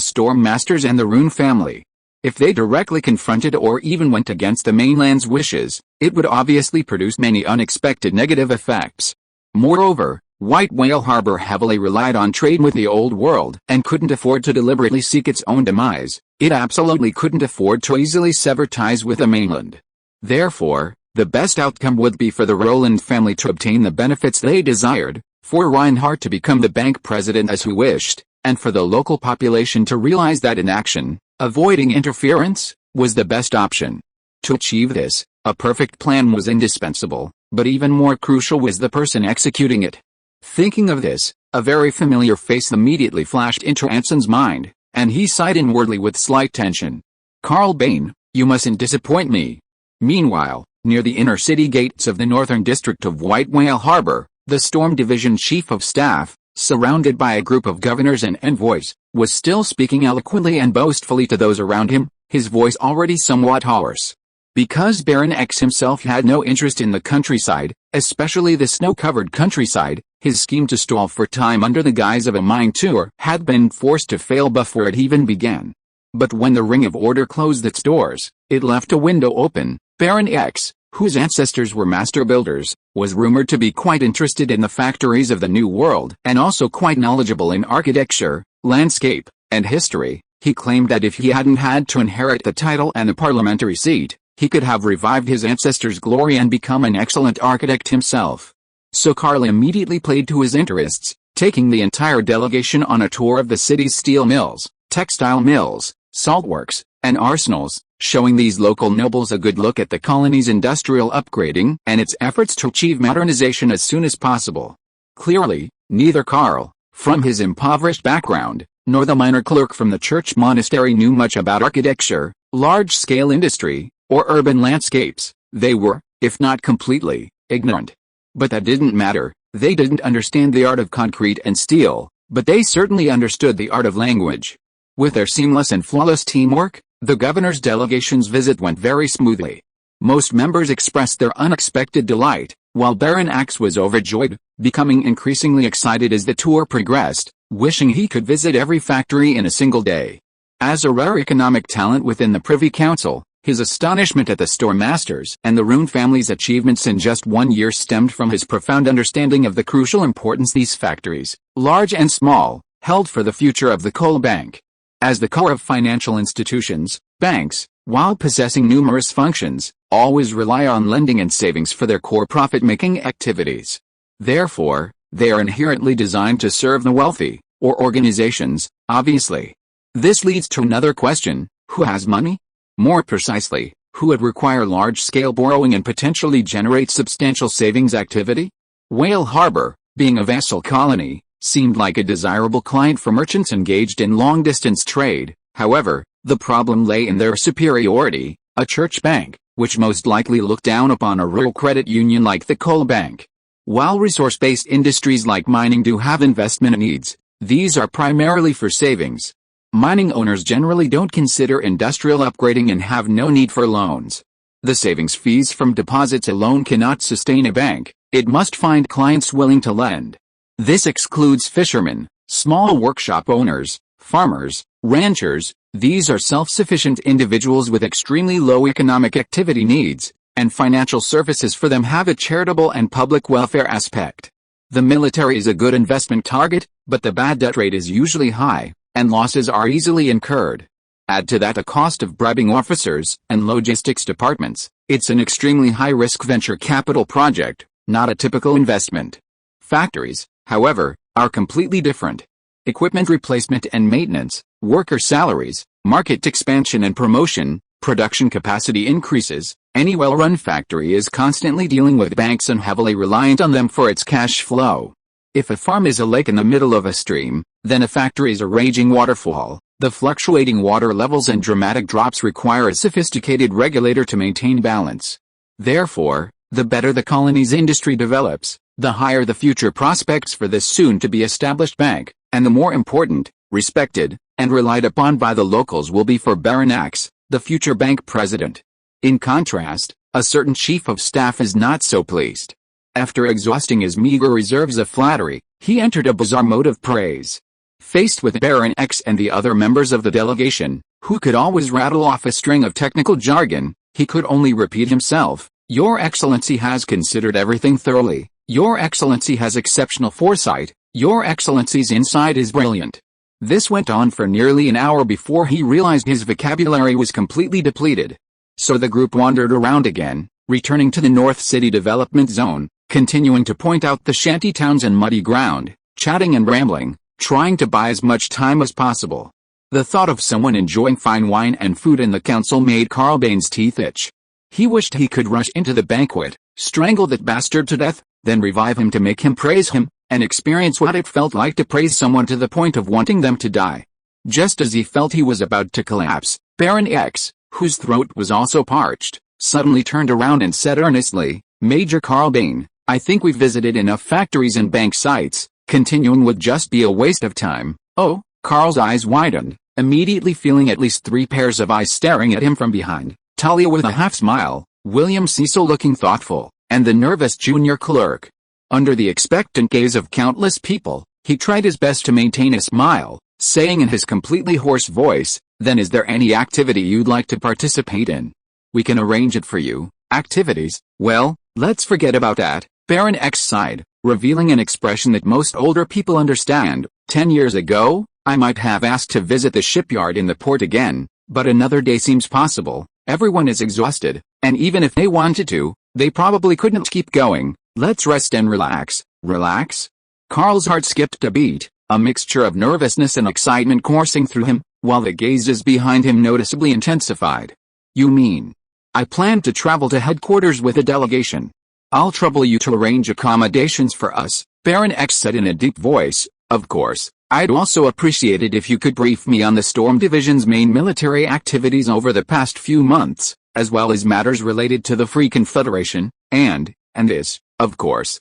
Storm Masters and the Rune family. If they directly confronted or even went against the mainland's wishes, it would obviously produce many unexpected negative effects. Moreover, White Whale Harbor heavily relied on trade with the Old World and couldn't afford to deliberately seek its own demise. It absolutely couldn't afford to easily sever ties with the mainland. Therefore, the best outcome would be for the Rowland family to obtain the benefits they desired, for Reinhardt to become the bank president as he wished, and for the local population to realize that inaction, avoiding interference, was the best option. To achieve this, a perfect plan was indispensable, but even more crucial was the person executing it. Thinking of this, a very familiar face immediately flashed into Anson's mind, and he sighed inwardly with slight tension. Carl Bain, you mustn't disappoint me. Meanwhile, near the inner city gates of the northern district of White Whale Harbor, the Storm Division Chief of Staff, surrounded by a group of governors and envoys, was still speaking eloquently and boastfully to those around him, his voice already somewhat hoarse. Because Baron X himself had no interest in the countryside, especially the snow-covered countryside, his scheme to stall for time under the guise of a mine tour had been forced to fail before it even began. But when the Ring of Order closed its doors, it left a window open. Baron X, whose ancestors were master builders, was rumored to be quite interested in the factories of the New World and also quite knowledgeable in architecture, landscape, and history. He claimed that if he hadn't had to inherit the title and the parliamentary seat, he could have revived his ancestors' glory and become an excellent architect himself. So Carl immediately played to his interests, taking the entire delegation on a tour of the city's steel mills, textile mills, saltworks, and arsenals, showing these local nobles a good look at the colony's industrial upgrading and its efforts to achieve modernization as soon as possible. Clearly, neither Carl, from his impoverished background, nor the minor clerk from the church monastery knew much about architecture, large-scale industry, or urban landscapes. They were, if not completely, ignorant. But that didn't matter. They didn't understand the art of concrete and steel, but they certainly understood the art of language. With their seamless and flawless teamwork, the governor's delegation's visit went very smoothly. Most members expressed their unexpected delight, while Baron X was overjoyed, becoming increasingly excited as the tour progressed, wishing he could visit every factory in a single day. As a rare economic talent within the Privy Council, his astonishment at the Storm Masters and the Rune family's achievements in just 1 year stemmed from his profound understanding of the crucial importance these factories, large and small, held for the future of the coal bank. As the core of financial institutions, banks, while possessing numerous functions, always rely on lending and savings for their core profit-making activities. Therefore, they are inherently designed to serve the wealthy, or organizations, obviously. This leads to another question: who has money? More precisely, who would require large-scale borrowing and potentially generate substantial savings activity? Whale Harbor, being a vassal colony, seemed like a desirable client for merchants engaged in long-distance trade. However, the problem lay in their superiority, a church bank, which most likely looked down upon a rural credit union like the coal bank. While resource-based industries like mining do have investment needs, these are primarily for savings. Mining owners generally don't consider industrial upgrading and have no need for loans. The savings fees from deposits alone cannot sustain a bank. It must find clients willing to lend. This excludes fishermen, small workshop owners, farmers, ranchers. These are self-sufficient individuals with extremely low economic activity needs, and financial services for them have a charitable and public welfare aspect. The military is a good investment target, but the bad debt rate is usually high, and losses are easily incurred. Add to that the cost of bribing officers and logistics departments. It's an extremely high-risk venture capital project, not a typical investment. Factories, however, are completely different. Equipment replacement and maintenance, worker salaries, market expansion and promotion, production capacity increases. Any well-run factory is constantly dealing with banks and heavily reliant on them for its cash flow. If a farm is a lake in the middle of a stream, then a factory is a raging waterfall. The fluctuating water levels and dramatic drops require a sophisticated regulator to maintain balance. Therefore, the better the colony's industry develops, the higher the future prospects for this soon-to-be established bank, and the more important, respected, and relied upon by the locals will be for Baron X, the future bank president. In contrast, a certain chief of staff is not so pleased. After exhausting his meager reserves of flattery, he entered a bizarre mode of praise. Faced with Baron X and the other members of the delegation, who could always rattle off a string of technical jargon, he could only repeat himself. Your Excellency has considered everything thoroughly. Your Excellency has exceptional foresight. Your Excellency's insight is brilliant. This went on for nearly an hour before he realized his vocabulary was completely depleted. So the group wandered around again, returning to the North City Development Zone, continuing to point out the shanty towns and muddy ground, chatting and rambling, trying to buy as much time as possible. The thought of someone enjoying fine wine and food in the council made Carl Bain's teeth itch. He wished he could rush into the banquet, strangle that bastard to death, then revive him to make him praise him, and experience what it felt like to praise someone to the point of wanting them to die. Just as he felt he was about to collapse, Baron X, whose throat was also parched, suddenly turned around and said earnestly, Major Carl Bain, I think we've visited enough factories and bank sites. Continuing would just be a waste of time. Oh, Carl's eyes widened, immediately feeling at least 3 pairs of eyes staring at him from behind. Talia with a half-smile, William Cecil looking thoughtful, and the nervous junior clerk. Under the expectant gaze of countless people, he tried his best to maintain a smile, saying in his completely hoarse voice, Then is there any activity you'd like to participate in? We can arrange it for you. Activities? Well, let's forget about that. Baron X sighed, revealing an expression that most older people understand. 10 years ago, I might have asked to visit the shipyard in the port again, but another day seems possible. Everyone is exhausted, and even if they wanted to, they probably couldn't keep going. Let's rest and relax. Relax? Carl's heart skipped a beat, a mixture of nervousness and excitement coursing through him, while the gazes behind him noticeably intensified. You mean? I plan to travel to headquarters with a delegation. I'll trouble you to arrange accommodations for us, Baron X said in a deep voice. Of course, I'd also appreciate it if you could brief me on the Storm Division's main military activities over the past few months, as well as matters related to the Free Confederation, and this, of course,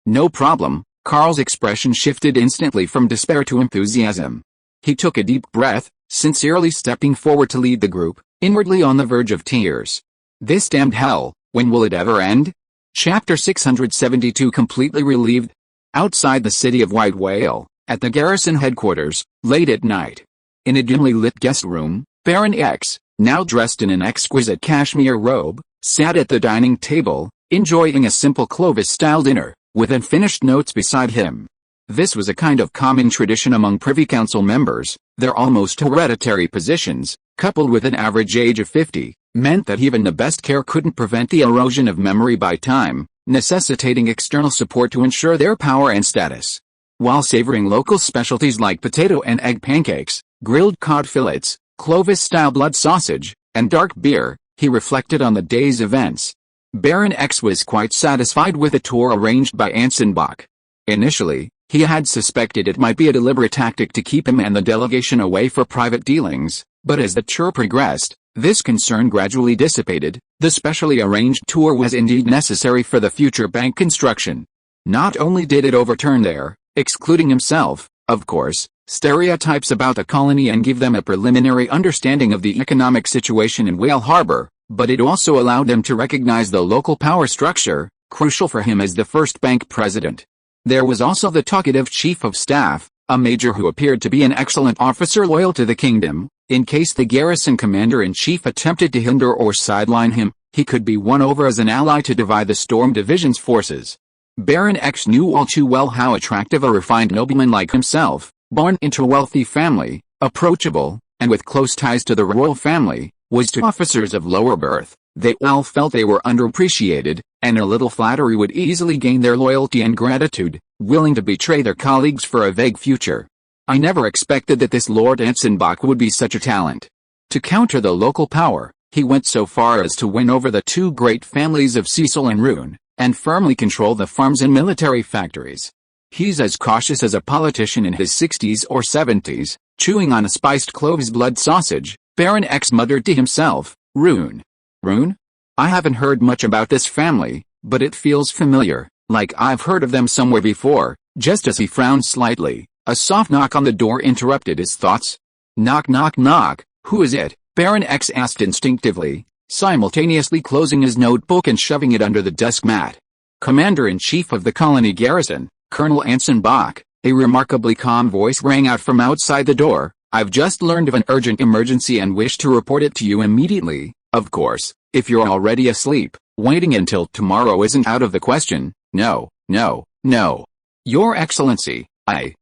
no problem. Carl's expression shifted instantly from despair to enthusiasm. He took a deep breath, sincerely stepping forward to lead the group, inwardly on the verge of tears. This damned hell, when will it ever end? Chapter 672 Completely relieved. Outside the city of White Whale, at the garrison headquarters, late at night. In a dimly lit guest room, Baron X, now dressed in an exquisite cashmere robe, sat at the dining table, enjoying a simple Clovis-style dinner, with unfinished notes beside him. This was a kind of common tradition among Privy Council members. Their almost hereditary positions, coupled with an average age of 50, meant that even the best care couldn't prevent the erosion of memory by time. necessitating external support to ensure their power and status. While savoring local specialties like potato and egg pancakes, grilled cod fillets, Clovis-style blood sausage, and dark beer, he reflected on the day's events. Baron X was quite satisfied with the tour arranged by Anson Bach. Initially, he had suspected it might be a deliberate tactic to keep him and the delegation away for private dealings, but as the tour progressed, this concern gradually dissipated. The specially arranged tour was indeed necessary for the future bank construction. Not only did it overturn their, excluding himself, of course, stereotypes about the colony and give them a preliminary understanding of the economic situation in Whale Harbor, but it also allowed them to recognize the local power structure, crucial for him as the first bank president. There was also the talkative chief of staff, a major who appeared to be an excellent officer loyal to the kingdom. In case the garrison commander-in-chief attempted to hinder or sideline him, he could be won over as an ally to divide the Storm Division's forces. Baron X knew all too well how attractive a refined nobleman like himself, born into a wealthy family, approachable, and with close ties to the royal family, was to officers of lower birth. They all felt they were underappreciated, and a little flattery would easily gain their loyalty and gratitude, willing to betray their colleagues for a vague future. I never expected that this Lord Anson Bach would be such a talent. To counter the local power, he went so far as to win over the two great families of Cecil and Roon, and firmly control the farms and military factories. He's as cautious as a politician in his 60s or 70s, chewing on a spiced cloves blood sausage. Baron X muttered to himself, Roon. Roon? I haven't heard much about this family, but it feels familiar, like I've heard of them somewhere before. Just as he frowned slightly, a soft knock on the door interrupted his thoughts. Knock knock knock, who is it? Baron X asked instinctively, simultaneously closing his notebook and shoving it under the desk mat. Commander-in-Chief of the colony garrison, Colonel Anson Bach, a remarkably calm voice rang out from outside the door. I've just learned of an urgent emergency and wish to report it to you immediately. Of course, if you're already asleep, waiting until tomorrow isn't out of the question. No, no, no. Your Excellency, I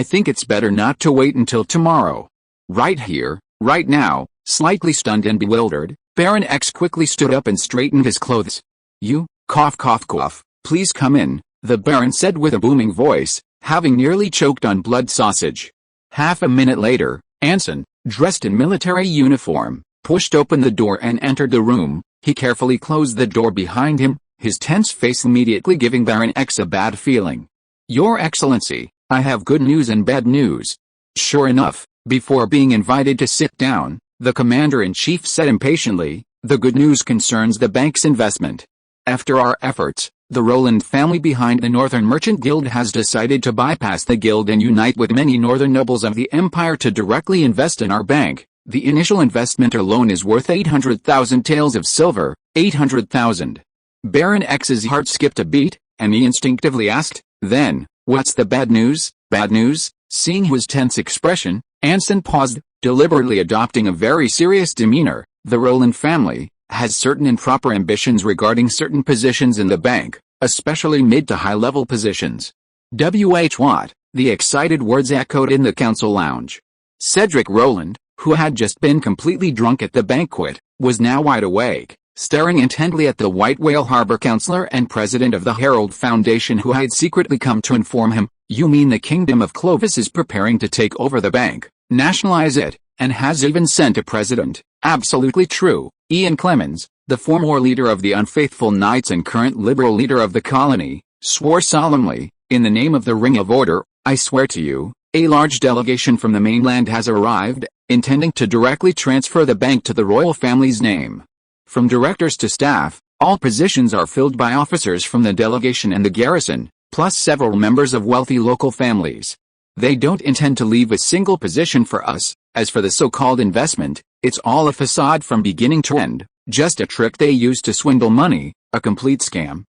think it's better not to wait until tomorrow. Right here, right now. Slightly stunned and bewildered, Baron X quickly stood up and straightened his clothes. You, cough cough cough, please come in, the Baron said with a booming voice, having nearly choked on blood sausage. Half a minute later, Anson, dressed in military uniform, pushed open the door and entered the room. He carefully closed the door behind him, his tense face immediately giving Baron X a bad feeling. Your Excellency, I have good news and bad news. Sure enough, before being invited to sit down, the commander-in-chief said impatiently, the good news concerns the bank's investment. After our efforts, the Roland family behind the Northern Merchant Guild has decided to bypass the guild and unite with many northern nobles of the empire to directly invest in our bank. The initial investment alone is worth 800,000 taels of silver, 800,000. Baron X's heart skipped a beat, and he instinctively asked, then, what's the bad news? Bad news? Seeing his tense expression, Anson paused, deliberately adopting a very serious demeanor. The Roland family has certain improper ambitions regarding certain positions in the bank, especially mid to high-level positions. What? The excited words echoed in the council lounge. Cedric Roland, who had just been completely drunk at the banquet, was now wide awake, staring intently at the White Whale Harbor counselor and president of the Herald Foundation who had secretly come to inform him, you mean the Kingdom of Clovis is preparing to take over the bank, nationalize it, and has even sent a president? Absolutely true. Ian Clemens, the former leader of the Unfaithful Knights and current liberal leader of the colony, swore solemnly, in the name of the Ring of Order, I swear to you, a large delegation from the mainland has arrived, intending to directly transfer the bank to the royal family's name. From directors to staff, all positions are filled by officers from the delegation and the garrison, plus several members of wealthy local families. They don't intend to leave a single position for us. As for the so-called investment, it's all a facade from beginning to end, just a trick they use to swindle money, a complete scam.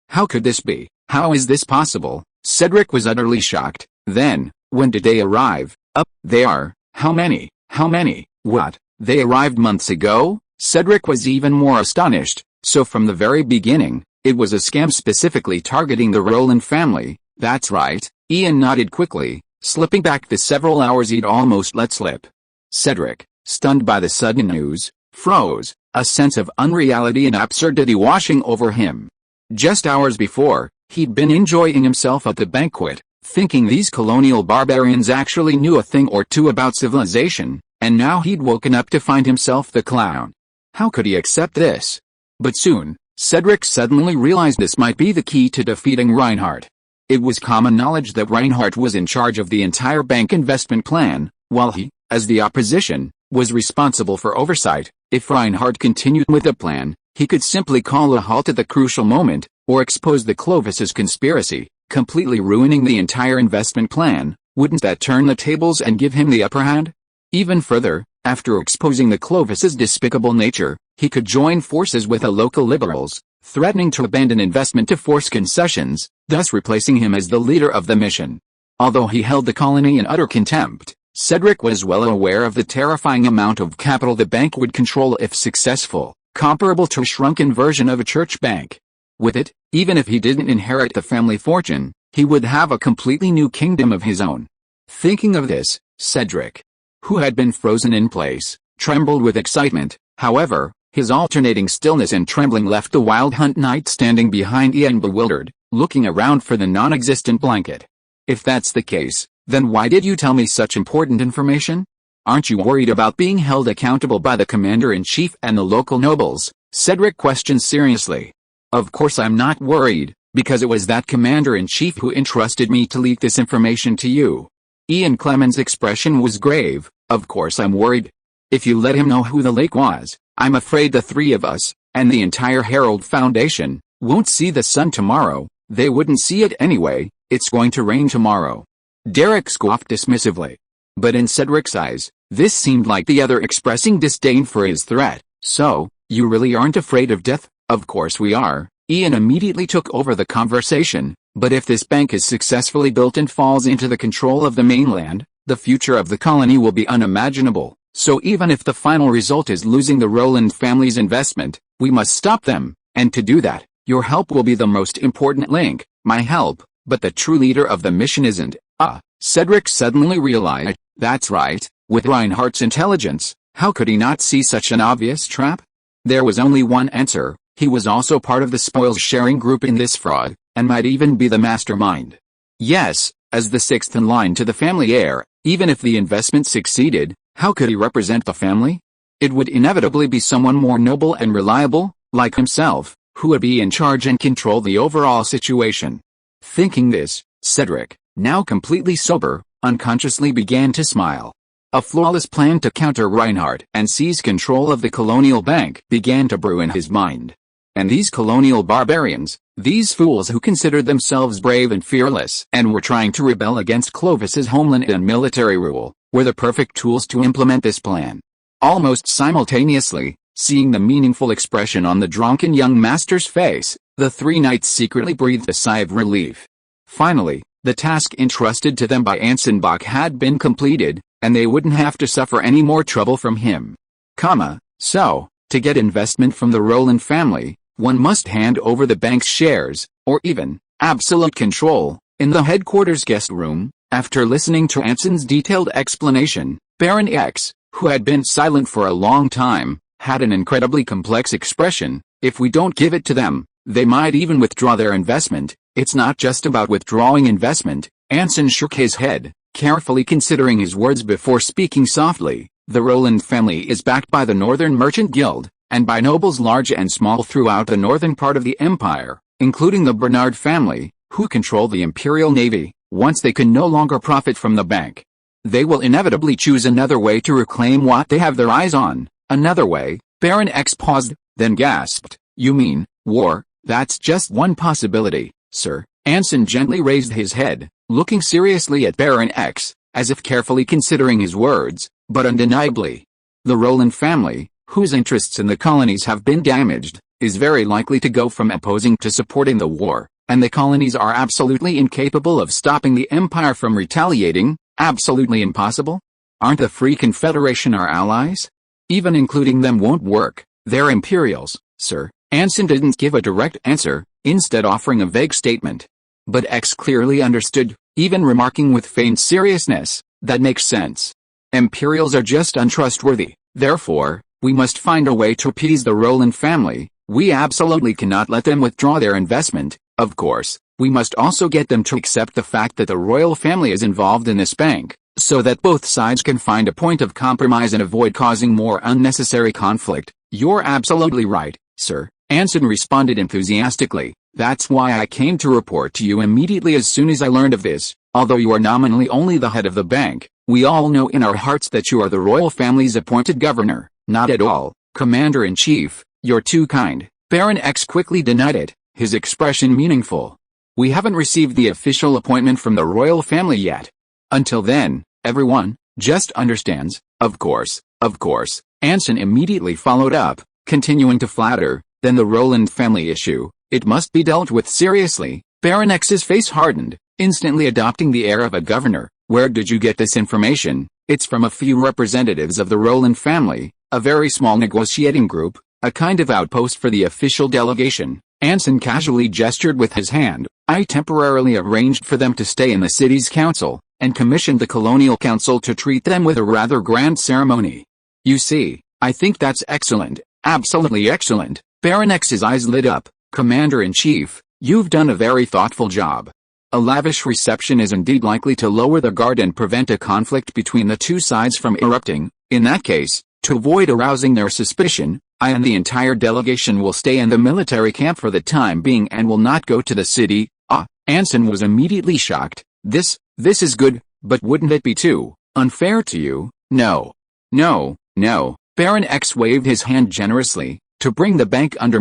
How could this be? How is this possible? Cedric was utterly shocked. Then, when did they arrive? They are. How many? What? They arrived months ago? Cedric was even more astonished. So from the very beginning, it was a scam specifically targeting the Roland family. That's right. Ian nodded quickly, slipping back the several hours he'd almost let slip. Cedric, stunned by the sudden news, froze, a sense of unreality and absurdity washing over him. Just hours before, he'd been enjoying himself at the banquet, thinking these colonial barbarians actually knew a thing or two about civilization, and now he'd woken up to find himself the clown. How could he accept this? But soon, Cedric suddenly realized this might be the key to defeating Reinhardt. It was common knowledge that Reinhardt was in charge of the entire bank investment plan, while he, as the opposition, was responsible for oversight. If Reinhardt continued with the plan, he could simply call a halt at the crucial moment, or expose the Clovis's conspiracy, completely ruining the entire investment plan. Wouldn't that turn the tables and give him the upper hand? Even further, after exposing the Clovis's despicable nature, he could join forces with the local liberals, threatening to abandon investment to force concessions, thus replacing him as the leader of the mission. Although he held the colony in utter contempt, Cedric was well aware of the terrifying amount of capital the bank would control if successful, comparable to a shrunken version of a church bank. With it, even if he didn't inherit the family fortune, he would have a completely new kingdom of his own. Thinking of this, Cedric, who had been frozen in place, trembled with excitement. However, his alternating stillness and trembling left the Wild Hunt Knight standing behind Ian bewildered, looking around for the non-existent blanket. If that's the case, then why did you tell me such important information? Aren't you worried about being held accountable by the commander-in-chief and the local nobles? Cedric questioned seriously. Of course I'm not worried, because it was that commander-in-chief who entrusted me to leak this information to you. Ian Clement's expression was grave. Of course I'm worried. If you let him know who the lake was, I'm afraid the three of us, and the entire Herald Foundation, won't see the sun tomorrow. They wouldn't see it anyway. It's going to rain tomorrow. Derek scoffed dismissively. But in Cedric's eyes, this seemed like the other expressing disdain for his threat. So, you really aren't afraid of death? Of course we are. Ian immediately took over the conversation. But if this bank is successfully built and falls into the control of the mainland, the future of the colony will be unimaginable. So even if the final result is losing the Rowland family's investment, we must stop them, and to do that, your help will be the most important link. My help, but the true leader of the mission isn't. Cedric suddenly realized, that's right, with Reinhardt's intelligence, how could he not see such an obvious trap? There was only one answer. He was also part of the spoils-sharing group in this fraud, and might even be the mastermind. Yes, as the sixth in line to the family heir, even if the investment succeeded, how could he represent the family? It would inevitably be someone more noble and reliable, like himself, who would be in charge and control the overall situation. Thinking this, Cedric, now completely sober, unconsciously began to smile. A flawless plan to counter Reinhardt and seize control of the colonial bank began to brew in his mind. And these colonial barbarians, these fools who considered themselves brave and fearless and were trying to rebel against Clovis's homeland and military rule, were the perfect tools to implement this plan. Almost simultaneously, seeing the meaningful expression on the drunken young master's face, the three knights secretly breathed a sigh of relief. Finally, the task entrusted to them by Anson Bach had been completed, and they wouldn't have to suffer any more trouble from him. So, to get investment from the Rowland family, one must hand over the bank's shares, or even, absolute control. In the headquarters guest room, after listening to Anson's detailed explanation, Baron X, who had been silent for a long time, had an incredibly complex expression. If we don't give it to them, they might even withdraw their investment. It's not just about withdrawing investment. Anson shook his head, carefully considering his words before speaking softly. The Rowland family is backed by the Northern Merchant Guild, and by nobles large and small throughout the northern part of the empire, including the Bernard family, who control the Imperial Navy. Once they can no longer profit from the bank, they will inevitably choose another way to reclaim what they have their eyes on. Another way? Baron X paused, then gasped. You mean, war? That's just one possibility, sir. Anson gently raised his head, looking seriously at Baron X, as if carefully considering his words, but undeniably. The Rowland family, whose interests in the colonies have been damaged, is very likely to go from opposing to supporting the war, and the colonies are absolutely incapable of stopping the Empire from retaliating. Absolutely impossible? Aren't the Free Confederation our allies? Even including them won't work. They're Imperials, sir. Anson didn't give a direct answer, instead offering a vague statement. But X clearly understood, even remarking with feigned seriousness, that makes sense. Imperials are just untrustworthy. Therefore, we must find a way to appease the Rowland family, We absolutely cannot let them withdraw their investment. Of course, we must also get them to accept the fact that the royal family is involved in this bank, so that both sides can find a point of compromise and avoid causing more unnecessary conflict. You're absolutely right, sir, Anson responded enthusiastically. That's why I came to report to you immediately as soon as I learned of this. Although you are nominally only the head of the bank, we all know in our hearts that you are the royal family's appointed governor. Not at all, Commander-in-Chief, you're too kind. Baron X quickly denied it, his expression meaningful. We haven't received the official appointment from the royal family yet. Until then, everyone just understands. Of course, Anson immediately followed up, continuing to flatter. Then the Roland family issue, it must be dealt with seriously. Baron X's face hardened, instantly adopting the air of a governor. Where did you get this information? It's from a few representatives of the Roland family, a very small negotiating group, a kind of outpost for the official delegation. Anson casually gestured with his hand. I temporarily arranged for them to stay in the city's council, and commissioned the colonial council to treat them with a rather grand ceremony. You see, I think that's excellent, absolutely excellent. Baron X's eyes lit up. Commander-in-Chief, you've done a very thoughtful job. A lavish reception is indeed likely to lower the guard and prevent a conflict between the two sides from erupting. In that case, to avoid arousing their suspicion, I and the entire delegation will stay in the military camp for the time being and will not go to the city. Anson was immediately shocked. This is good, but wouldn't it be too unfair to you? No. Baron X waved his hand generously, to bring the bank under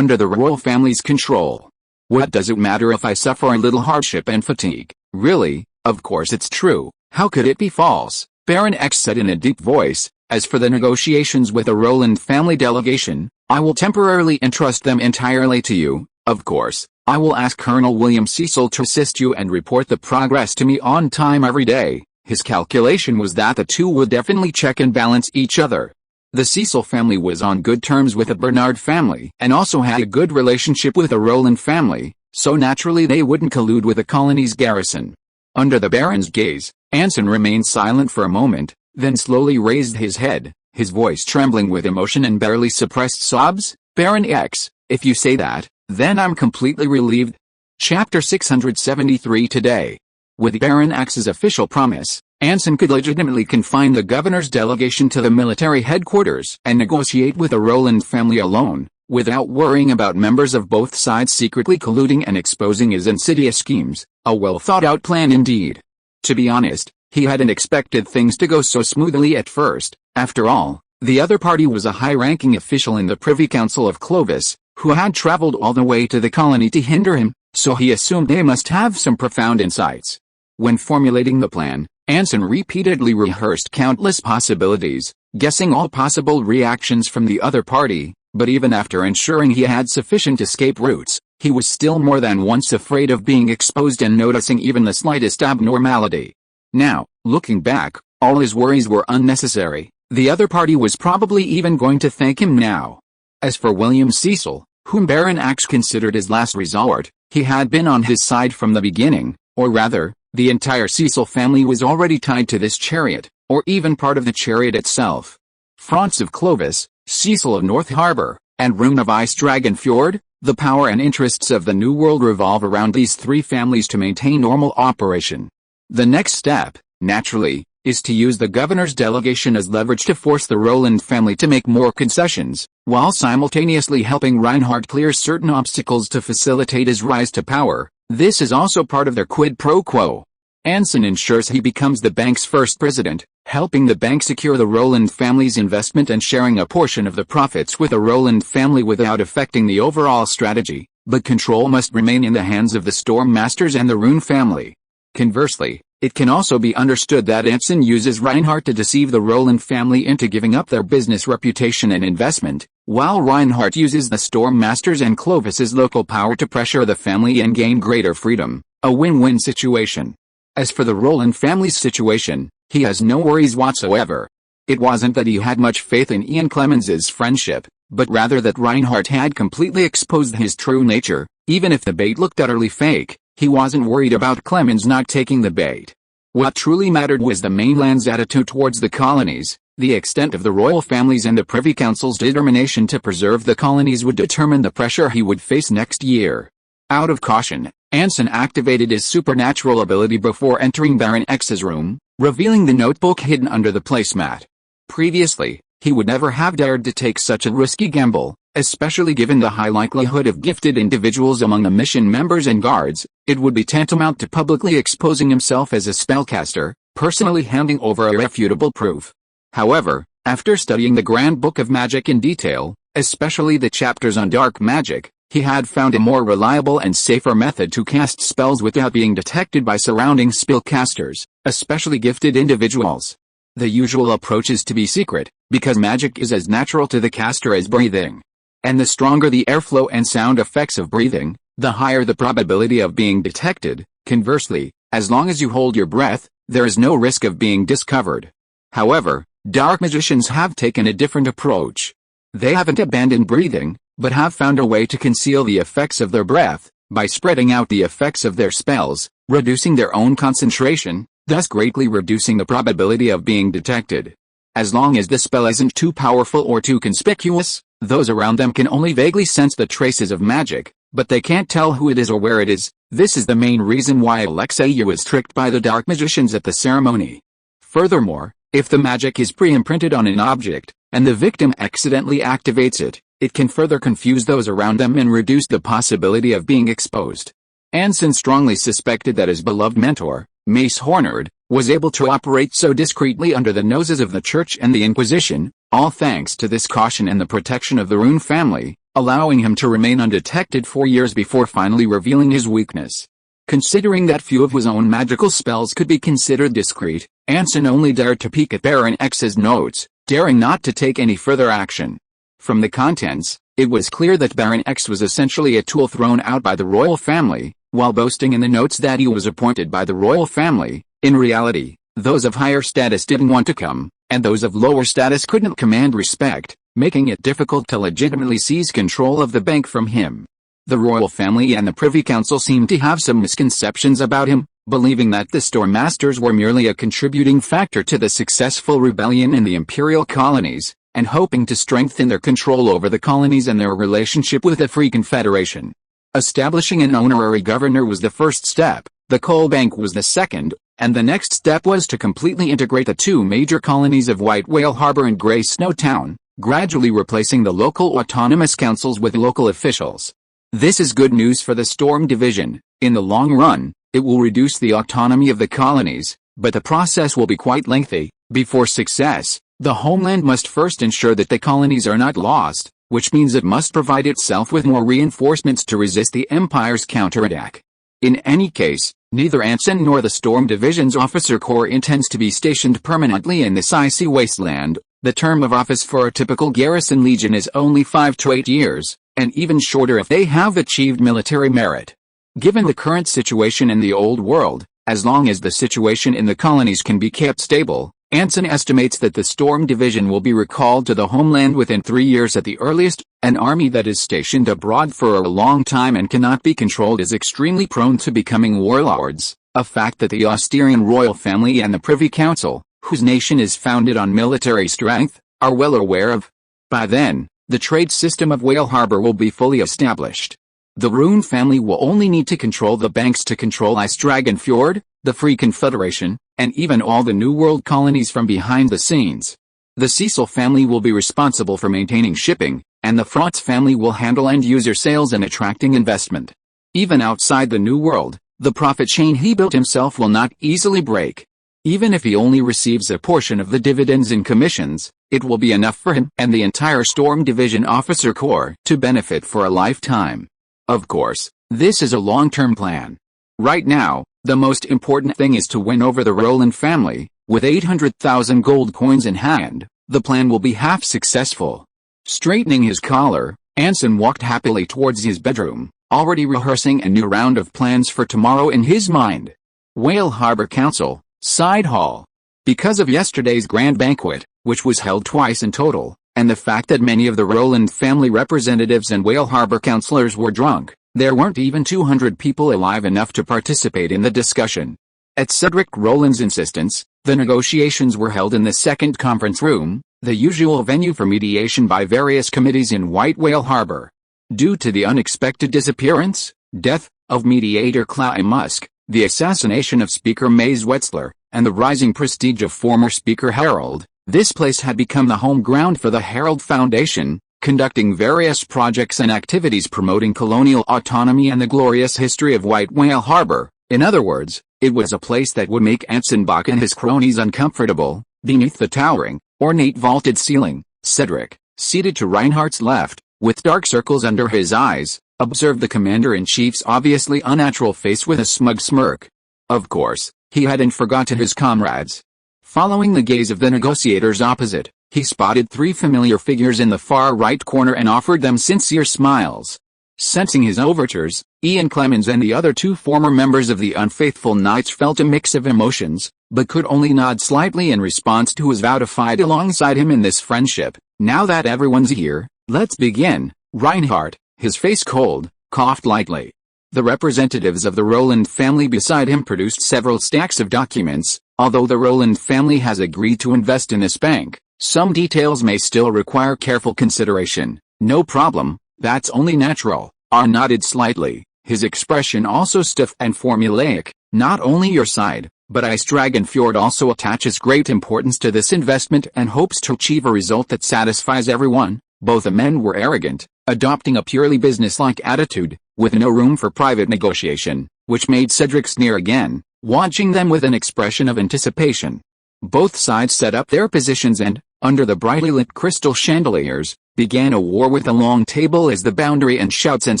the royal family's control. What does it matter if I suffer a little hardship and fatigue? Really? Of course it's true. How could it be false? Baron X said in a deep voice. As for the negotiations with the Roland family delegation, I will temporarily entrust them entirely to you. Of course, I will ask Colonel William Cecil to assist you and report the progress to me on time every day. His calculation was that the two would definitely check and balance each other. The Cecil family was on good terms with the Bernard family and also had a good relationship with the Roland family, so naturally they wouldn't collude with the colony's garrison. Under the Baron's gaze, Anson remained silent for a moment, then slowly raised his head, his voice trembling with emotion and barely suppressed sobs. Baron X, if you say that, then I'm completely relieved. Chapter 673 Today. With Baron X's official promise, Anson could legitimately confine the governor's delegation to the military headquarters and negotiate with the Roland family alone, without worrying about members of both sides secretly colluding and exposing his insidious schemes. A well-thought-out plan indeed. To be honest, he hadn't expected things to go so smoothly at first. After all, the other party was a high-ranking official in the Privy Council of Clovis, who had traveled all the way to the colony to hinder him, so he assumed they must have some profound insights. When formulating the plan, Anson repeatedly rehearsed countless possibilities, guessing all possible reactions from the other party, but even after ensuring he had sufficient escape routes, he was still more than once afraid of being exposed and noticing even the slightest abnormality. Now, looking back, all his worries were unnecessary. The other party was probably even going to thank him now. As for William Cecil, whom Baron X considered his last resort, he had been on his side from the beginning, or rather, the entire Cecil family was already tied to this chariot, or even part of the chariot itself. Franz of Clovis, Cecil of North Harbor, and Rune of Ice Dragon Fjord, the power and interests of the New World revolve around these three families to maintain normal operation. The next step, naturally, is to use the governor's delegation as leverage to force the Roland family to make more concessions, while simultaneously helping Reinhardt clear certain obstacles to facilitate his rise to power. This is also part of their quid pro quo. Anson ensures he becomes the bank's first president, helping the bank secure the Roland family's investment and sharing a portion of the profits with the Roland family without affecting the overall strategy, but control must remain in the hands of the Storm Masters and the Rune family. Conversely, it can also be understood that Anson uses Reinhardt to deceive the Roland family into giving up their business reputation and investment, while Reinhardt uses the Storm Masters and Clovis's local power to pressure the family and gain greater freedom. A win-win situation. As for the Roland family's situation, he has no worries whatsoever. It wasn't that he had much faith in Ian Clemens's friendship, but rather that Reinhardt had completely exposed his true nature. Even if the bait looked utterly fake, he wasn't worried about Clemens not taking the bait. What truly mattered was the mainland's attitude towards the colonies. The extent of the royal family's and the Privy Council's determination to preserve the colonies would determine the pressure he would face next year. Out of caution, Anson activated his supernatural ability before entering Baron X's room, revealing the notebook hidden under the placemat. Previously, he would never have dared to take such a risky gamble, especially given the high likelihood of gifted individuals among the mission members and guards. It would be tantamount to publicly exposing himself as a spellcaster, personally handing over irrefutable proof. However, after studying the Grand Book of Magic in detail, especially the chapters on dark magic, he had found a more reliable and safer method to cast spells without being detected by surrounding spellcasters, especially gifted individuals. The usual approach is to be secret, because magic is as natural to the caster as breathing. And the stronger the airflow and sound effects of breathing, the higher the probability of being detected. Conversely, as long as you hold your breath, there is no risk of being discovered. However, dark magicians have taken a different approach. They haven't abandoned breathing, but have found a way to conceal the effects of their breath, by spreading out the effects of their spells, reducing their own concentration, thus greatly reducing the probability of being detected. As long as the spell isn't too powerful or too conspicuous, those around them can only vaguely sense the traces of magic, but they can't tell who it is or where it is. This is the main reason why Alexei was tricked by the dark magicians at the ceremony. Furthermore, if the magic is pre-imprinted on an object, and the victim accidentally activates it, it can further confuse those around them and reduce the possibility of being exposed. Anson strongly suspected that his beloved mentor, Mace Hornard, was able to operate so discreetly under the noses of the Church and the Inquisition, all thanks to this caution and the protection of the Rune family, allowing him to remain undetected for years before finally revealing his weakness. Considering that few of his own magical spells could be considered discreet, Anson only dared to peek at Baron X's notes, daring not to take any further action. From the contents, it was clear that Baron X was essentially a tool thrown out by the royal family, while boasting in the notes that he was appointed by the royal family. In reality, those of higher status didn't want to come, and those of lower status couldn't command respect, making it difficult to legitimately seize control of the bank from him. The royal family and the Privy Council seemed to have some misconceptions about him, believing that the Storm Masters were merely a contributing factor to the successful rebellion in the imperial colonies, and hoping to strengthen their control over the colonies and their relationship with the Free Confederation. Establishing an honorary governor was the first step, the coal bank was the second, and the next step was to completely integrate the two major colonies of White Whale Harbor and Grey Snow Town, gradually replacing the local autonomous councils with local officials. This is good news for the Storm Division. In the long run, it will reduce the autonomy of the colonies, but the process will be quite lengthy. Before success, the homeland must first ensure that the colonies are not lost, which means it must provide itself with more reinforcements to resist the Empire's counterattack. In any case, neither Anson nor the Storm Division's officer corps intends to be stationed permanently in this icy wasteland. The term of office for a typical garrison legion is only 5 to 8 years, and even shorter if they have achieved military merit. Given the current situation in the Old World, as long as the situation in the colonies can be kept stable, Anson estimates that the Storm Division will be recalled to the homeland within 3 years at the earliest. An army that is stationed abroad for a long time and cannot be controlled is extremely prone to becoming warlords, a fact that the Austrian royal family and the Privy Council, whose nation is founded on military strength, are well aware of. By then, the trade system of Whale Harbor will be fully established. The Rune family will only need to control the banks to control Ice Dragon Fjord, the Free Confederation, and even all the New World colonies from behind the scenes. The Cecil family will be responsible for maintaining shipping, and the Frotz family will handle end-user sales and attracting investment. Even outside the New World, the profit chain he built himself will not easily break. Even if he only receives a portion of the dividends and commissions, it will be enough for him and the entire Storm Division officer corps to benefit for a lifetime. Of course, this is a long-term plan. Right now, the most important thing is to win over the Roland family. With 800,000 gold coins in hand, the plan will be half successful. Straightening his collar, Anson walked happily towards his bedroom, already rehearsing a new round of plans for tomorrow in his mind. Whale Harbor Council, Side Hall. Because of yesterday's grand banquet, which was held twice in total, and the fact that many of the Roland family representatives and Whale Harbor councilors were drunk, there weren't even 200 people alive enough to participate in the discussion. At Cedric Roland's insistence, The negotiations were held in the second conference room, the usual venue for mediation by various committees in White Whale Harbor. Due to the unexpected disappearance, death, of mediator Clay Musk, the assassination of Speaker Mays Wetzler, and the rising prestige of former Speaker Herald, this place had become the home ground for the Herald Foundation, conducting various projects and activities promoting colonial autonomy and the glorious history of White Whale Harbor. In other words, it was a place that would make Anson Bach and his cronies uncomfortable. Beneath the towering, ornate vaulted ceiling, Cedric, seated to Reinhardt's left, with dark circles under his eyes, observed the commander-in-chief's obviously unnatural face with a smug smirk. Of course, he hadn't forgotten his comrades. Following the gaze of the negotiators opposite, he spotted three familiar figures in the far right corner and offered them sincere smiles. Sensing his overtures, Ian Clemens and the other two former members of the Unfaithful Knights felt a mix of emotions, but could only nod slightly in response to his vow to fight alongside him in this friendship. Now that everyone's here, let's begin. Reinhardt, his face cold, coughed lightly. The representatives of the Rowland family beside him produced several stacks of documents. Although the Rowland family has agreed to invest in this bank, some details may still require careful consideration. No problem, that's only natural. R nodded slightly, his expression also stiff and formulaic. Not only your side, but Ice Dragon Fjord also attaches great importance to this investment and hopes to achieve a result that satisfies everyone. Both the men were arrogant, adopting a purely business-like attitude, with no room for private negotiation, which made Cedric sneer again, watching them with an expression of anticipation. Both sides set up their positions and, under the brightly lit crystal chandeliers, began a war with a long table as the boundary and shouts and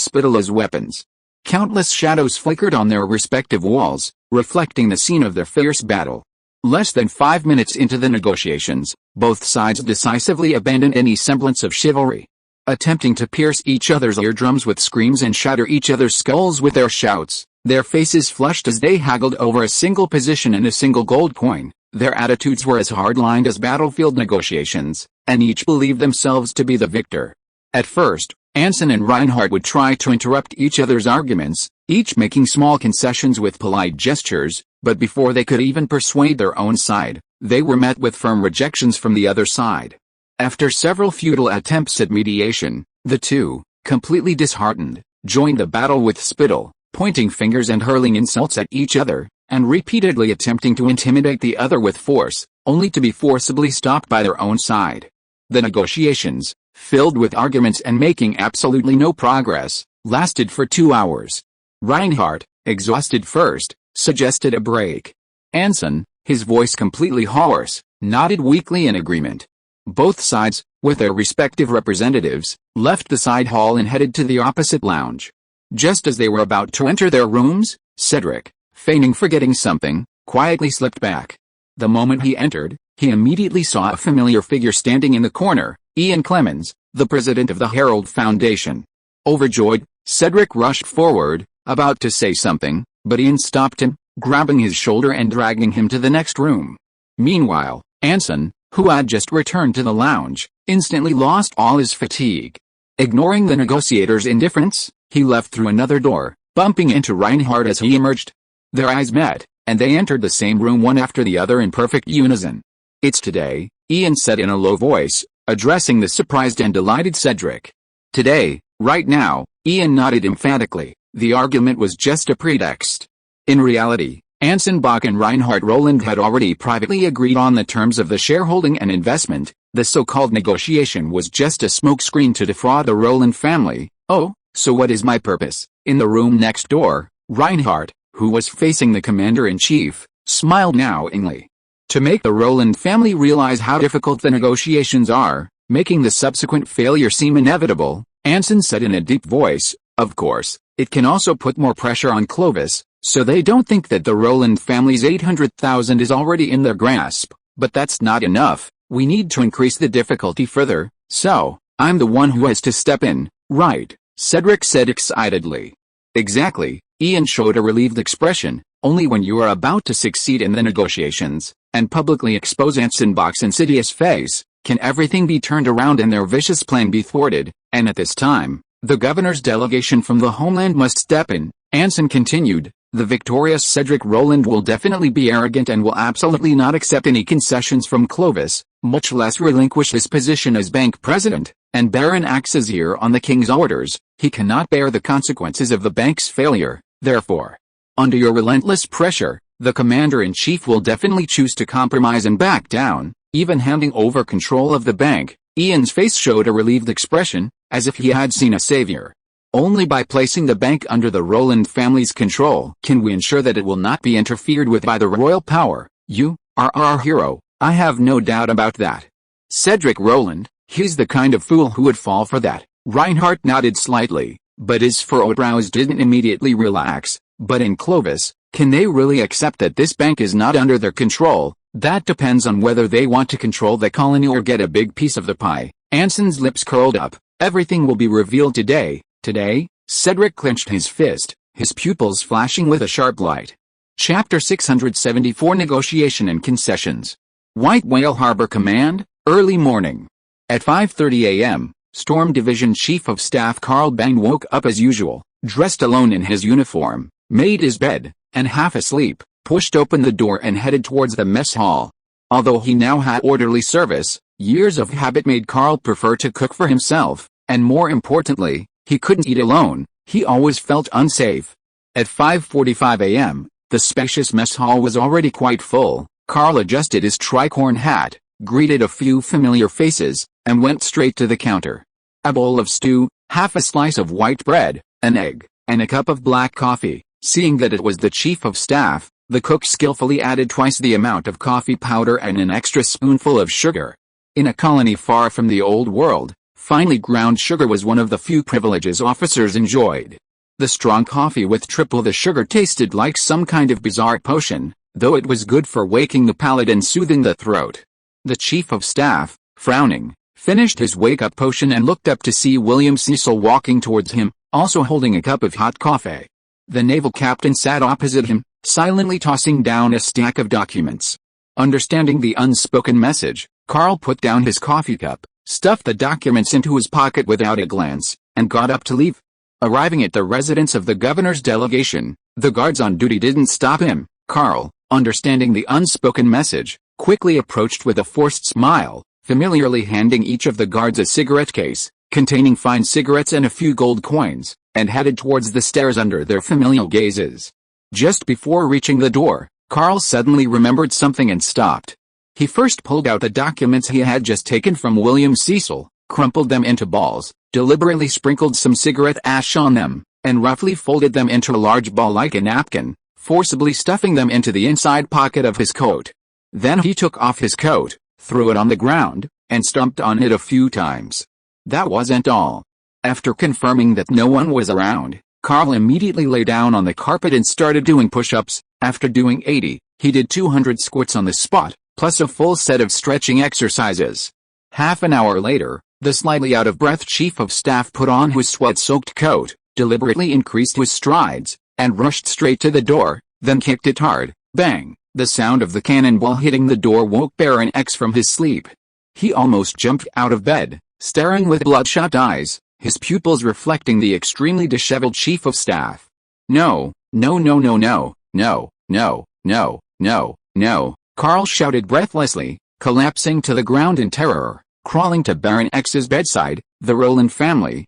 spittle as weapons. Countless shadows flickered on their respective walls, reflecting the scene of their fierce battle. Less than 5 minutes into the negotiations, both sides decisively abandoned any semblance of chivalry. Attempting to pierce each other's eardrums with screams and shatter each other's skulls with their shouts, their faces flushed as they haggled over a single position and a single gold coin. Their attitudes were as hard-lined as battlefield negotiations, and each believed themselves to be the victor. At first, Anson and Reinhardt would try to interrupt each other's arguments, each making small concessions with polite gestures, but before they could even persuade their own side, they were met with firm rejections from the other side. After several futile attempts at mediation, the two, completely disheartened, joined the battle with spittle, pointing fingers and hurling insults at each other, and repeatedly attempting to intimidate the other with force, only to be forcibly stopped by their own side. The negotiations, filled with arguments and making absolutely no progress, lasted for 2 hours. Reinhardt, exhausted first, suggested a break. Anson, his voice completely hoarse, nodded weakly in agreement. Both sides, with their respective representatives, left the side hall and headed to the opposite lounge. Just as they were about to enter their rooms, Cedric, feigning forgetting something, quietly slipped back. The moment he entered, he immediately saw a familiar figure standing in the corner, Ian Clemens, the president of the Herald Foundation. Overjoyed, Cedric rushed forward, about to say something, but Ian stopped him, grabbing his shoulder and dragging him to the next room. Meanwhile, Anson, who had just returned to the lounge, instantly lost all his fatigue. Ignoring the negotiators' indifference, he left through another door, bumping into Reinhardt as he emerged. Their eyes met, and they entered the same room one after the other in perfect unison. "It's today," Ian said in a low voice, addressing the surprised and delighted Cedric. "Today, right now," Ian nodded emphatically. The argument was just a pretext. In reality, Anson Bach and Reinhardt Rowland had already privately agreed on the terms of the shareholding and investment. The so-called negotiation was just a smokescreen to defraud the Rowland family. "Oh, so what is my purpose?" In the room next door, Reinhardt, who was facing the commander-in-chief, smiled knowingly. "To make the Rowland family realize how difficult the negotiations are, making the subsequent failure seem inevitable," Anson said in a deep voice. "Of course, it can also put more pressure on Clovis, so they don't think that the Rowland family's 800,000 is already in their grasp, but that's not enough. We need to increase the difficulty further, so, I'm the one who has to step in, right?" Cedric said excitedly. "Exactly," Ian showed a relieved expression. "Only when you are about to succeed in the negotiations, and publicly expose Anson Bach's insidious face, can everything be turned around and their vicious plan be thwarted, and at this time, the governor's delegation from the homeland must step in," Anson continued. The victorious Cedric Rowland will definitely be arrogant and will absolutely not accept any concessions from Clovis, much less relinquish his position as bank president, and Baron axes here on the king's orders. He cannot bear the consequences of the bank's failure, therefore. Under your relentless pressure, the commander-in-chief will definitely choose to compromise and back down, even handing over control of the bank. Ian's face showed a relieved expression, as if he had seen a savior. Only by placing the bank under the Rowland family's control can we ensure that it will not be interfered with by the royal power. You are our hero, I have no doubt about that. Cedric Rowland, he's the kind of fool who would fall for that. Reinhardt nodded slightly, but his furrowed brows didn't immediately relax. But in Clovis, can they really accept that this bank is not under their control? That depends on whether they want to control the colony or get a big piece of the pie. Anson's lips curled up. Everything will be revealed today. Today? Cedric clenched his fist, his pupils flashing with a sharp light. Chapter 674 Negotiation and Concessions. White Whale Harbor Command, early morning. At 5:30 a.m., Storm Division Chief of Staff Carl Bang woke up as usual, dressed alone in his uniform, made his bed, and half asleep, pushed open the door and headed towards the mess hall. Although he now had orderly service, years of habit made Carl prefer to cook for himself, and more importantly, he couldn't eat alone. He always felt unsafe. At 5:45 a.m., the spacious mess hall was already quite full. Carl adjusted his tricorn hat, greeted a few familiar faces, and went straight to the counter. A bowl of stew, half a slice of white bread, an egg, and a cup of black coffee. Seeing that it was the chief of staff, the cook skillfully added twice the amount of coffee powder and an extra spoonful of sugar. In a colony far from the old world, finely ground sugar was one of the few privileges officers enjoyed. The strong coffee with triple the sugar tasted like some kind of bizarre potion, though it was good for waking the palate and soothing the throat. The chief of staff, frowning, finished his wake-up potion and looked up to see William Cecil walking towards him, also holding a cup of hot coffee. The naval captain sat opposite him, silently tossing down a stack of documents. Understanding the unspoken message, Carl put down his coffee cup, stuffed the documents into his pocket without a glance, and got up to leave. Arriving at the residence of the governor's delegation, the guards on duty didn't stop him. Carl, understanding the unspoken message, quickly approached with a forced smile, familiarly handing each of the guards a cigarette case, containing fine cigarettes and a few gold coins, and headed towards the stairs under their familial gazes. Just before reaching the door, Carl suddenly remembered something and stopped. He first pulled out the documents he had just taken from William Cecil, crumpled them into balls, deliberately sprinkled some cigarette ash on them, and roughly folded them into a large ball like a napkin, forcibly stuffing them into the inside pocket of his coat. Then he took off his coat, threw it on the ground, and stomped on it a few times. That wasn't all. After confirming that no one was around, Carl immediately lay down on the carpet and started doing push-ups. After doing 80, he did 200 squats on the spot, plus a full set of stretching exercises. Half an hour later, the slightly out-of-breath chief of staff put on his sweat-soaked coat, deliberately increased his strides, and rushed straight to the door, then kicked it hard. Bang! The sound of the cannonball hitting the door woke Baron X from his sleep. He almost jumped out of bed, staring with bloodshot eyes, his pupils reflecting the extremely disheveled chief of staff. No, no, no, no, no, no, no, no, no, no, Carl shouted breathlessly, collapsing to the ground in terror, crawling to Baron X's bedside. The Rowland family,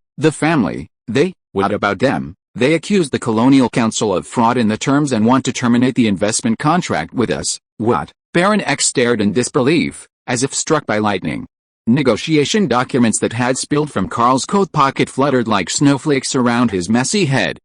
what about them? They accused the Colonial Council of fraud in the terms and want to terminate the investment contract with us. What? Baron X stared in disbelief, as if struck by lightning. Negotiation documents that had spilled from Carl's coat pocket fluttered like snowflakes around his messy head.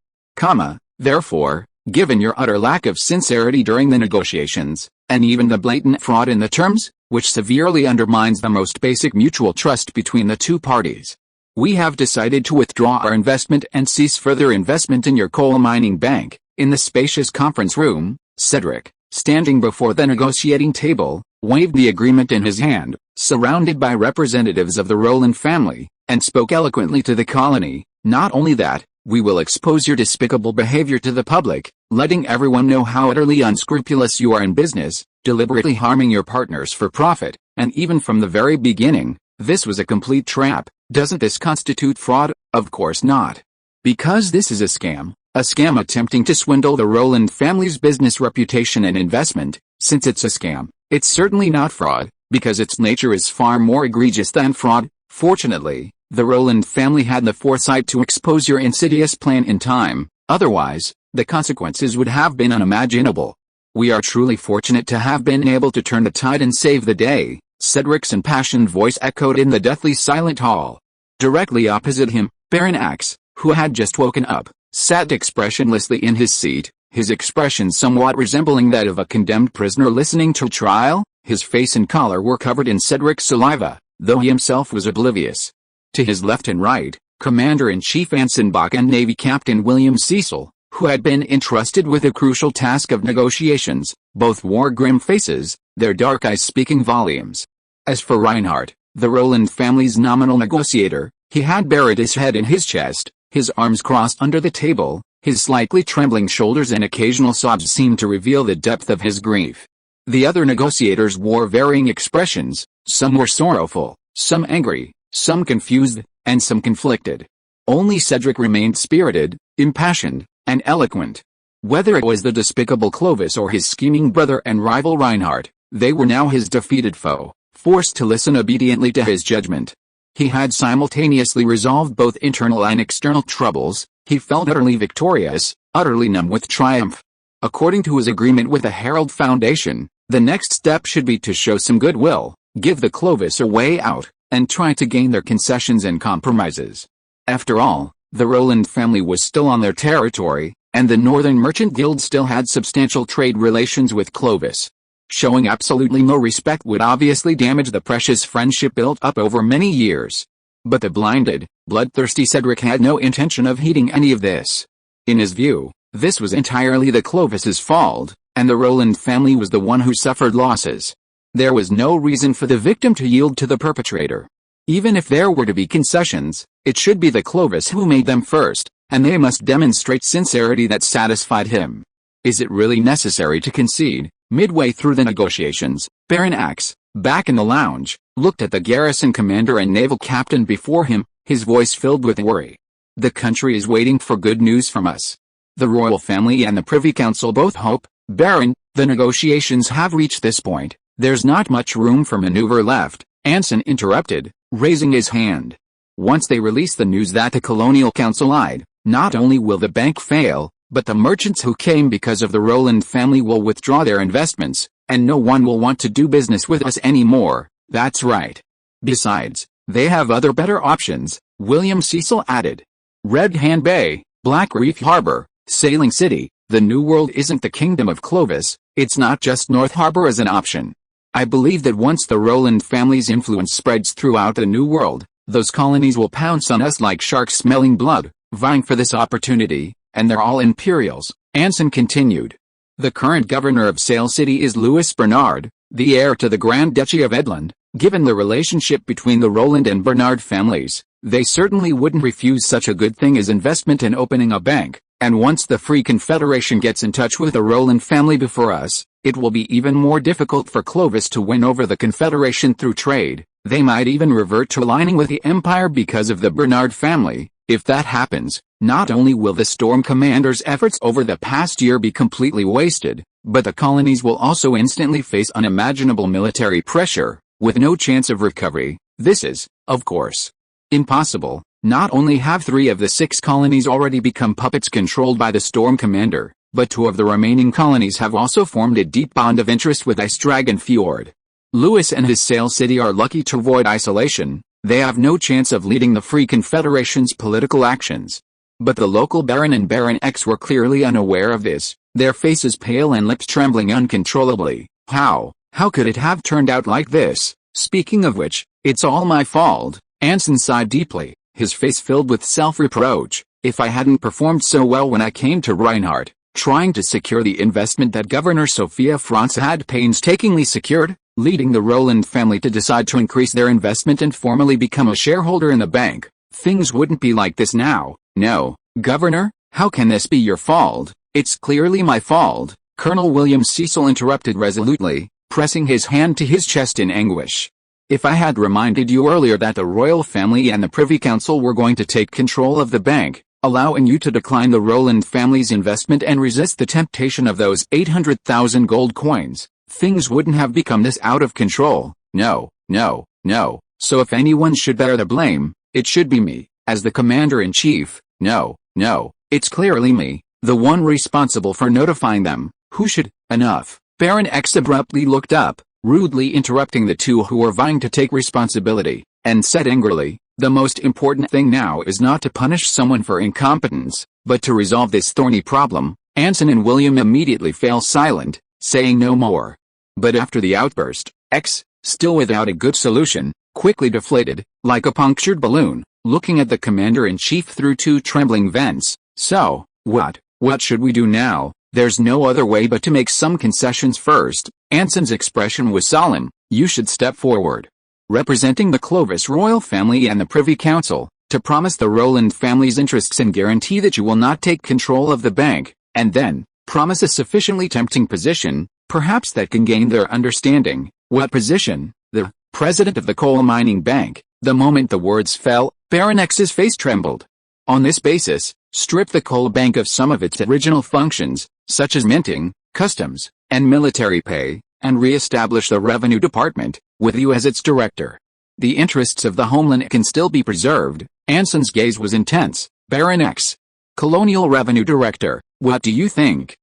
Therefore, given your utter lack of sincerity during the negotiations, and even the blatant fraud in the terms, which severely undermines the most basic mutual trust between the two parties, we have decided to withdraw our investment and cease further investment in your coal mining bank. In the spacious conference room, Cedric, standing before the negotiating table, waved the agreement in his hand, surrounded by representatives of the Rowland family, and spoke eloquently to the colony. Not only that, we will expose your despicable behavior to the public, letting everyone know how utterly unscrupulous you are in business, deliberately harming your partners for profit, and even from the very beginning, this was a complete trap. Doesn't this constitute fraud? Of course not. Because this is a scam, A scam attempting to swindle the Rowland family's business reputation and investment. Since it's a scam, it's certainly not fraud, because its nature is far more egregious than fraud. Fortunately, the Rowland family had the foresight to expose your insidious plan in time, otherwise, the consequences would have been unimaginable. We are truly fortunate to have been able to turn the tide and save the day, Cedric's impassioned voice echoed in the deathly silent hall. Directly opposite him, Baron Axe, who had just woken up, sat expressionlessly in his seat, his expression somewhat resembling that of a condemned prisoner listening to trial. His face and collar were covered in Cedric's saliva, though he himself was oblivious. To his left and right, Commander-in-Chief Anson Bach and Navy Captain William Cecil, who had been entrusted with the crucial task of negotiations, both wore grim faces, their dark eyes speaking volumes. As for Reinhardt, the Rowland family's nominal negotiator, he had buried his head in his chest, his arms crossed under the table, his slightly trembling shoulders and occasional sobs seemed to reveal the depth of his grief. The other negotiators wore varying expressions, some were sorrowful, some angry, some confused, and some conflicted. Only Cedric remained spirited, impassioned, and eloquent. Whether it was the despicable Clovis or his scheming brother and rival Reinhardt, they were now his defeated foe, forced to listen obediently to his judgment. He had simultaneously resolved both internal and external troubles. He felt utterly victorious, utterly numb with triumph. According to his agreement with the Herald Foundation, the next step should be to show some goodwill, give the Clovis a way out, and try to gain their concessions and compromises. After all, the Rowland family was still on their territory, and the Northern Merchant Guild still had substantial trade relations with Clovis. Showing absolutely no respect would obviously damage the precious friendship built up over many years. But the blinded, bloodthirsty Cedric had no intention of heeding any of this. In his view, this was entirely the Clovis's fault, and the Rowland family was the one who suffered losses. There was no reason for the victim to yield to the perpetrator. Even if there were to be concessions, it should be the Clovis who made them first, and they must demonstrate sincerity that satisfied him. Is it really necessary to concede? Midway through the negotiations, Baron Axe, back in the lounge, looked at the garrison commander and naval captain before him, his voice filled with worry. The country is waiting for good news from us. The royal family and the Privy Council both hope, Baron, the negotiations have reached this point. There's not much room for maneuver left, Anson interrupted, raising his hand. Once they release the news that the Colonial Council lied, not only will the bank fail, but the merchants who came because of the Rowland family will withdraw their investments, and no one will want to do business with us anymore. That's right. Besides, they have other better options, William Cecil added. Red Hand Bay, Black Reef Harbor, Sailing City, the New World isn't the kingdom of Clovis, it's not just North Harbor as an option. I believe that once the Rowland family's influence spreads throughout the New World, those colonies will pounce on us like sharks smelling blood, vying for this opportunity, and they're all Imperials, Anson continued. The current governor of Sail City is Louis Bernard, the heir to the Grand Duchy of Edland. Given the relationship between the Rowland and Bernard families, they certainly wouldn't refuse such a good thing as investment in opening a bank, and once the Free Confederation gets in touch with the Rowland family before us, it will be even more difficult for Clovis to win over the Confederation through trade. They might even revert to aligning with the Empire because of the Bernard family. If that happens, not only will the Storm Commander's efforts over the past year be completely wasted, but the colonies will also instantly face unimaginable military pressure, with no chance of recovery. This is, of course, impossible. Not only have 3 of the 6 colonies already become puppets controlled by the Storm Commander, but 2 of the remaining colonies have also formed a deep bond of interest with Ice Dragon Fjord. Louis and his Sail City are lucky to avoid isolation. They have no chance of leading the Free Confederation's political actions. But the local Baron and Baron X were clearly unaware of this, their faces pale and lips trembling uncontrollably. How could it have turned out like this? Speaking of which, it's all my fault. Anson sighed deeply, his face filled with self-reproach. If I hadn't performed so well when I came to Reinhardt, trying to secure the investment that Governor Sophia Franz had painstakingly secured, leading the Rowland family to decide to increase their investment and formally become a shareholder in the bank, things wouldn't be like this now. No, Governor, how can this be your fault? It's clearly my fault, Colonel William Cecil interrupted resolutely, pressing his hand to his chest in anguish. If I had reminded you earlier that the royal family and the Privy Council were going to take control of the bank, allowing you to decline the Roland family's investment and resist the temptation of those 800,000 gold coins, things wouldn't have become this out of control. No, no, no. So if anyone should bear the blame, it should be me, as the commander-in-chief. No, no, it's clearly me, the one responsible for notifying them. Who should? Enough. Baron X abruptly looked up, rudely interrupting the two who were vying to take responsibility, and said angrily, "The most important thing now is not to punish someone for incompetence, but to resolve this thorny problem." Anson and William immediately fell silent, saying no more. But after the outburst, X, still without a good solution, quickly deflated, like a punctured balloon, looking at the commander-in-chief through two trembling vents. "So, what should we do now? There's no other way but to make some concessions first." Anson's expression was solemn. "You should step forward, representing the Clovis royal family and the Privy Council, to promise the Roland family's interests and guarantee that you will not take control of the bank, and then, promise a sufficiently tempting position, perhaps that can gain their understanding." "What position?" "The president of the coal mining bank." The moment the words fell, Baron X's face trembled. "On this basis, strip the coal bank of some of its original functions, such as minting, customs, and military pay, and re-establish the revenue department, with you as its director. The interests of the homeland can still be preserved." Anson's gaze was intense. "Baron X, Colonial Revenue Director, what do you think?"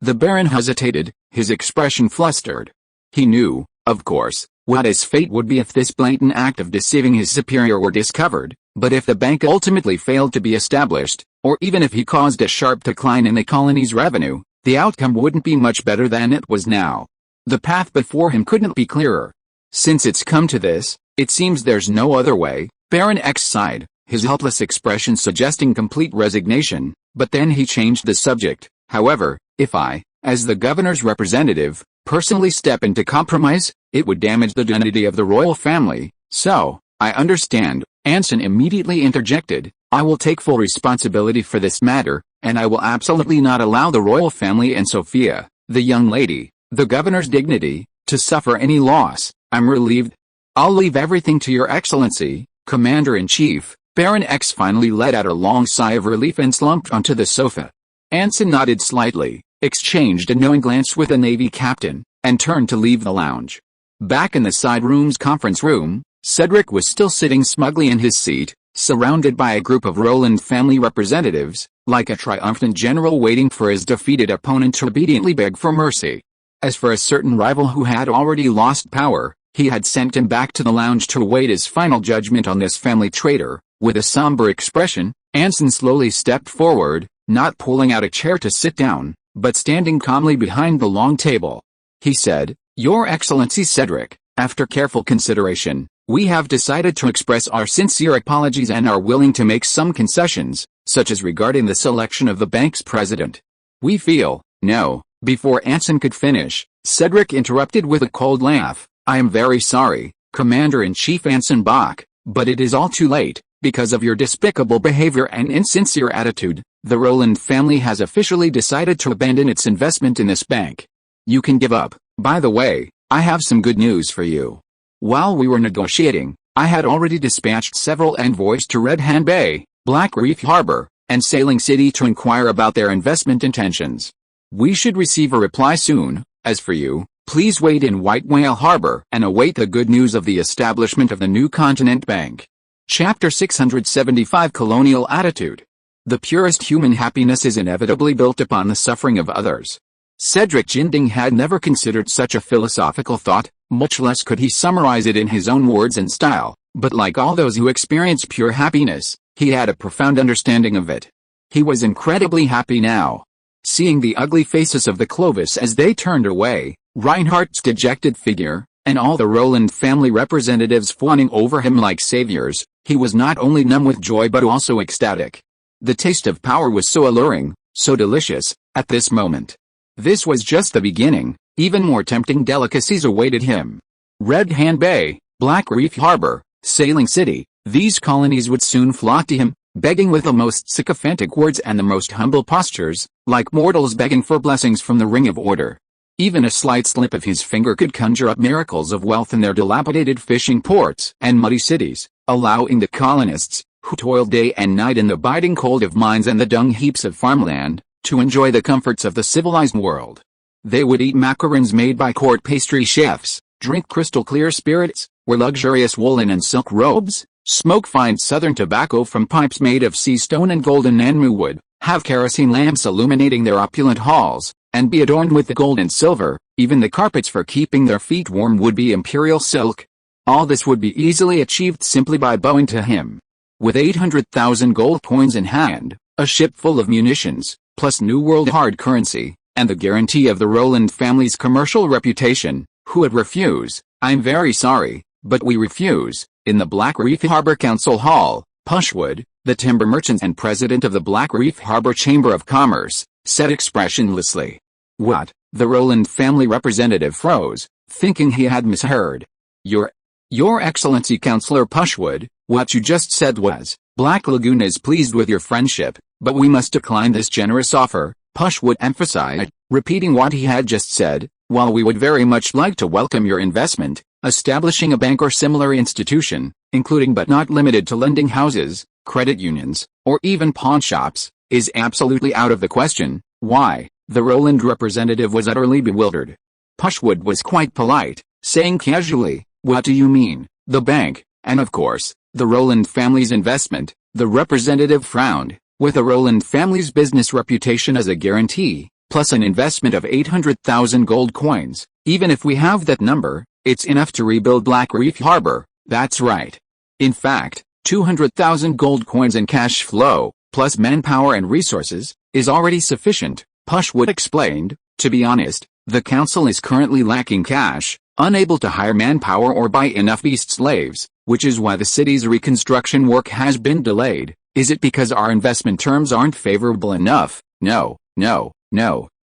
The Baron hesitated, his expression flustered. He knew, of course, what his fate would be if this blatant act of deceiving his superior were discovered, but if the bank ultimately failed to be established, or even if he caused a sharp decline in the colony's revenue, the outcome wouldn't be much better than it was now. The path before him couldn't be clearer. "Since it's come to this, it seems there's no other way." Baron X sighed, his helpless expression suggesting complete resignation, but then he changed the subject. "However, if I, as the governor's representative, personally step into compromise, it would damage the dignity of the royal family. So, I understand." Anson immediately interjected, "I will take full responsibility for this matter, and I will absolutely not allow the royal family and Sophia, the young lady, the governor's dignity, to suffer any loss." "I'm relieved. I'll leave everything to your excellency, Commander-in-Chief." Baron X finally let out a long sigh of relief and slumped onto the sofa. Anson nodded slightly, exchanged a knowing glance with the Navy captain, and turned to leave the lounge. Back in the side room's conference room, Cedric was still sitting smugly in his seat, surrounded by a group of Roland family representatives, like a triumphant general waiting for his defeated opponent to obediently beg for mercy. As for a certain rival who had already lost power, he had sent him back to the lounge to await his final judgment on this family traitor. With a somber expression, Anson slowly stepped forward, not pulling out a chair to sit down, but standing calmly behind the long table. He said, "Your Excellency Cedric, after careful consideration, we have decided to express our sincere apologies and are willing to make some concessions, such as regarding the selection of the bank's president. We feel." "No." Before Anson could finish, Cedric interrupted with a cold laugh. "I am very sorry, Commander-in-Chief Anson Bach, but it is all too late. Because of your despicable behavior and insincere attitude, the Roland family has officially decided to abandon its investment in this bank. You can give up. By the way, I have some good news for you. While we were negotiating, I had already dispatched several envoys to Red Hand Bay, Black Reef Harbor, and Sailing City to inquire about their investment intentions. We should receive a reply soon. As for you, please wait in White Whale Harbor and await the good news of the establishment of the new Continent Bank." Chapter 675 Colonial Attitude. The purest human happiness is inevitably built upon the suffering of others. Cedric Jinding had never considered such a philosophical thought, much less could he summarize it in his own words and style, but like all those who experience pure happiness, he had a profound understanding of it. He was incredibly happy now. Seeing the ugly faces of the Clovis as they turned away, Reinhardt's dejected figure, and all the Roland family representatives fawning over him like saviors, he was not only numb with joy but also ecstatic. The taste of power was so alluring, so delicious, at this moment. This was just the beginning. Even more tempting delicacies awaited him. Red Hand Bay, Black Reef Harbor, Sailing City, these colonies would soon flock to him, begging with the most sycophantic words and the most humble postures, like mortals begging for blessings from the ring of order. Even a slight slip of his finger could conjure up miracles of wealth in their dilapidated fishing ports and muddy cities, allowing the colonists, who toiled day and night in the biting cold of mines and the dung heaps of farmland, to enjoy the comforts of the civilized world. They would eat macarons made by court pastry chefs, drink crystal-clear spirits, wear luxurious woolen and silk robes, smoke fine southern tobacco from pipes made of sea stone and golden anmu wood, have kerosene lamps illuminating their opulent halls, and be adorned with the gold and silver. Even the carpets for keeping their feet warm would be imperial silk. All this would be easily achieved simply by bowing to him. With 800,000 gold coins in hand, a ship full of munitions, plus New World hard currency, and the guarantee of the Rowland family's commercial reputation, who would refuse? I'm very sorry, but we refuse. In the Black Reef Harbor Council Hall, Pushwood, the timber merchant and president of the Black Reef Harbor Chamber of Commerce, said expressionlessly. What? The Rowland family representative froze, thinking he had misheard. Your Excellency Councillor Pushwood, what you just said was, Black Lagoon is pleased with your friendship, but we must decline this generous offer, Pushwood emphasized, repeating what he had just said. While we would very much like to welcome your investment, establishing a bank or similar institution, including but not limited to lending houses, credit unions, or even pawn shops, is absolutely out of the question. Why? The Rowland representative was utterly bewildered. Pushwood was quite polite, saying casually, what do you mean, the bank, and of course, the Rowland family's investment? The representative frowned. With the Rowland family's business reputation as a guarantee, plus an investment of 800,000 gold coins, even if we have that number, it's enough to rebuild Black Reef Harbor. That's right. In fact, 200,000 gold coins in cash flow, plus manpower and resources, is already sufficient, Pushwood explained. To be honest, the council is currently lacking cash, unable to hire manpower or buy enough beast slaves, which is why the city's reconstruction work has been delayed. Is it because our investment terms aren't favorable enough? No.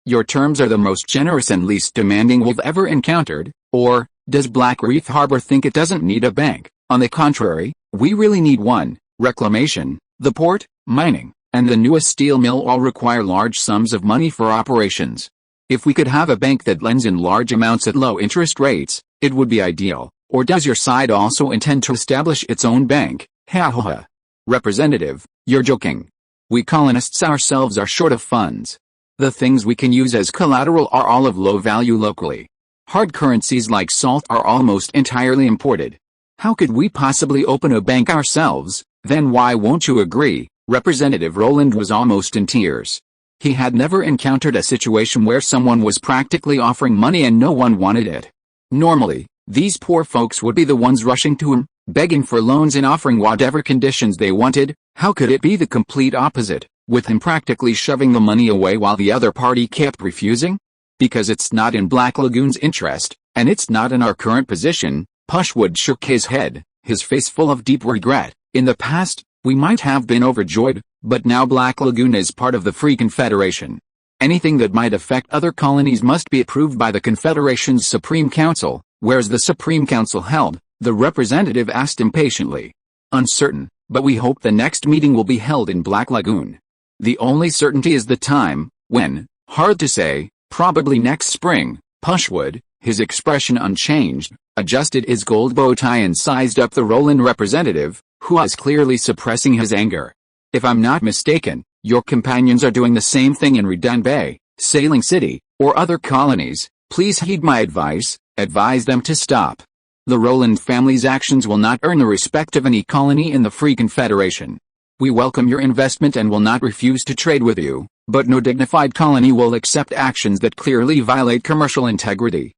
Your terms are the most generous and least demanding we've ever encountered. Or, does Black Reef Harbor think it doesn't need a bank? On the contrary, we really need one. Reclamation, the port, mining, and the newest steel mill all require large sums of money for operations. If we could have a bank that lends in large amounts at low interest rates, it would be ideal. Or does your side also intend to establish its own bank? Ha ha ha. Representative, you're joking. We colonists ourselves are short of funds. The things we can use as collateral are all of low value locally. Hard currencies like salt are almost entirely imported. How could we possibly open a bank ourselves? Then why won't you agree? Representative Rowland was almost in tears. He had never encountered a situation where someone was practically offering money and no one wanted it. Normally, these poor folks would be the ones rushing to him, begging for loans and offering whatever conditions they wanted. How could it be the complete opposite, with him practically shoving the money away while the other party kept refusing? Because it's not in Black Lagoon's interest, and it's not in our current position. Pushwood shook his head, his face full of deep regret. In the past, we might have been overjoyed, but now Black Lagoon is part of the Free Confederation. Anything that might affect other colonies must be approved by the Confederation's Supreme Council. Where's the Supreme Council held? The representative asked impatiently. Uncertain, but we hope the next meeting will be held in Black Lagoon. The only certainty is the time, when, hard to say, probably next spring. Pushwood, his expression unchanged, adjusted his gold bow tie and sized up the Rowland representative, who was clearly suppressing his anger. If I'm not mistaken, your companions are doing the same thing in Redan Bay, Sailing City, or other colonies. Please heed my advice, advise them to stop. The Rowland family's actions will not earn the respect of any colony in the Free Confederation. We welcome your investment and will not refuse to trade with you, but no dignified colony will accept actions that clearly violate commercial integrity.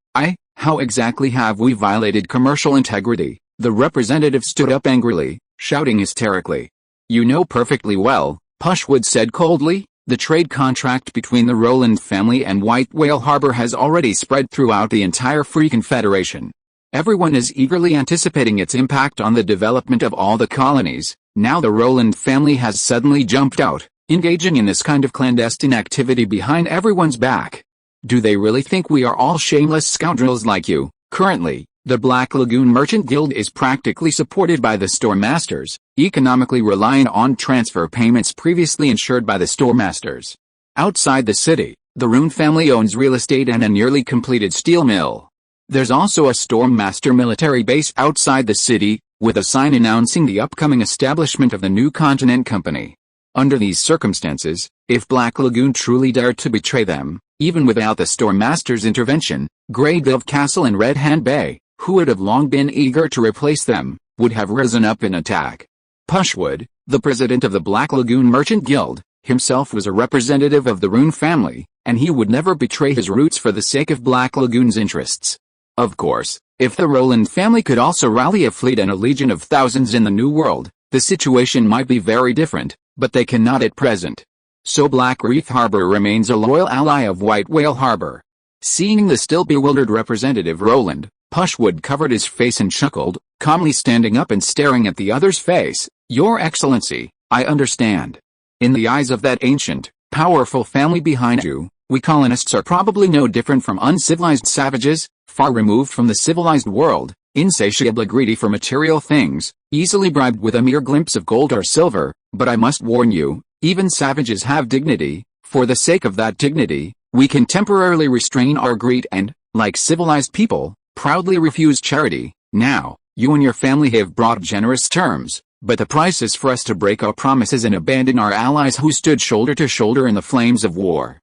How exactly have we violated commercial integrity? The representative stood up angrily, shouting hysterically. You know perfectly well, Pushwood said coldly. The trade contract between the Rowland family and White Whale Harbor has already spread throughout the entire Free Confederation. Everyone is eagerly anticipating its impact on the development of all the colonies. Now the Rowland family has suddenly jumped out, engaging in this kind of clandestine activity behind everyone's back. Do they really think we are all shameless scoundrels like you? Currently, the Black Lagoon Merchant Guild is practically supported by the store masters, economically relying on transfer payments previously insured by the store masters. Outside the city, the Rune family owns real estate and a nearly completed steel mill. There's also a Storm Master military base outside the city, with a sign announcing the upcoming establishment of the new Continent Company. Under these circumstances, if Black Lagoon truly dared to betray them, even without the Storm Master's intervention, Grey Dove Castle and Red Hand Bay, who would have long been eager to replace them, would have risen up in attack. Pushwood, the president of the Black Lagoon Merchant Guild, himself was a representative of the Rune family, and he would never betray his roots for the sake of Black Lagoon's interests. Of course, if the Roland family could also rally a fleet and a legion of thousands in the New World, the situation might be very different, but they cannot at present. So Black Reef Harbor remains a loyal ally of White Whale Harbor. Seeing the still bewildered representative Roland, Pushwood covered his face and chuckled, calmly standing up and staring at the other's face. "Your Excellency, I understand. In the eyes of that ancient, powerful family behind you, we colonists are probably no different from uncivilized savages, far removed from the civilized world, insatiably greedy for material things, easily bribed with a mere glimpse of gold or silver, but I must warn you, even savages have dignity. For the sake of that dignity, we can temporarily restrain our greed and, like civilized people, proudly refuse charity. Now, you and your family have brought generous terms, but the price is for us to break our promises and abandon our allies who stood shoulder to shoulder in the flames of war.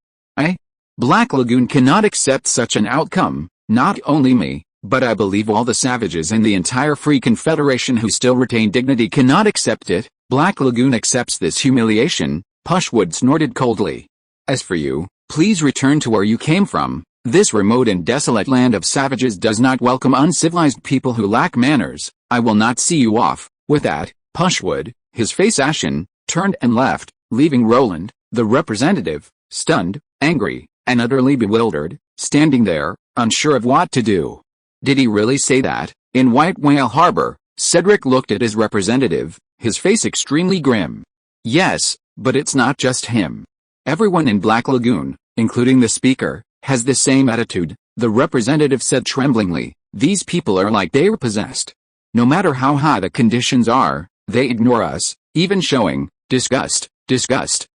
Black Lagoon cannot accept such an outcome. Not only me, but I believe all the savages in the entire Free Confederation who still retain dignity cannot accept it. Black Lagoon accepts this humiliation." Pushwood snorted coldly. "As for you, please return to where you came from. This remote and desolate land of savages does not welcome uncivilized people who lack manners. I will not see you off." With that, Pushwood, his face ashen, turned and left, leaving Roland, the representative, stunned, angry, and utterly bewildered, standing there, unsure of what to do. Did he really say that? In White Whale Harbor, Cedric looked at his representative, his face extremely grim. "Yes, but it's not just him. Everyone in Black Lagoon, including the speaker, has the same attitude," the representative said tremblingly. "These people are like they were possessed. No matter how high the conditions are, they ignore us, even showing disgust,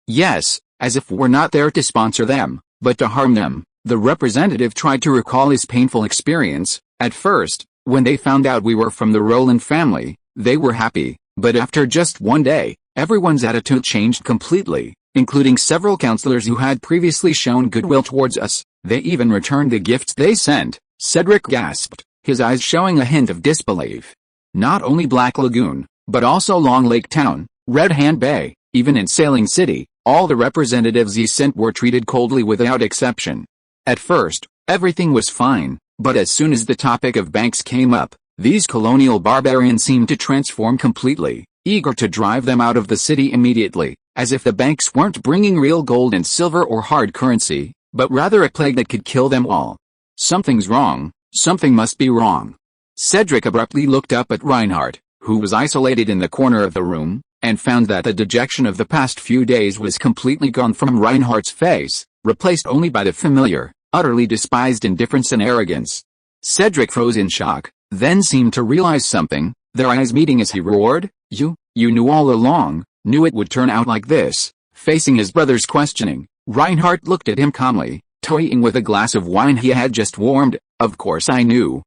yes, as if we're not there to sponsor them, but to harm them." The representative tried to recall his painful experience. At first, when they found out we were from the Roland family, they were happy, but after just one day, everyone's attitude changed completely, including several counselors who had previously shown goodwill towards us. They even returned the gifts they sent. Cedric gasped, his eyes showing a hint of disbelief. Not only Black Lagoon, but also Long Lake Town, Red Hand Bay, even in Sailing City, all the representatives he sent were treated coldly without exception. At first, everything was fine, but as soon as the topic of banks came up, these colonial barbarians seemed to transform completely, eager to drive them out of the city immediately, as if the banks weren't bringing real gold and silver or hard currency, but rather a plague that could kill them all. "Something's wrong, something must be wrong." Cedric abruptly looked up at Reinhardt, who was isolated in the corner of the room, and found that the dejection of the past few days was completely gone from Reinhardt's face, replaced only by the familiar, utterly despised indifference and arrogance. Cedric froze in shock, then seemed to realize something, their eyes meeting as he roared, You knew all along, knew it would turn out like this." Facing his brother's questioning, Reinhardt looked at him calmly, toying with a glass of wine he had just warmed. "Of course I knew,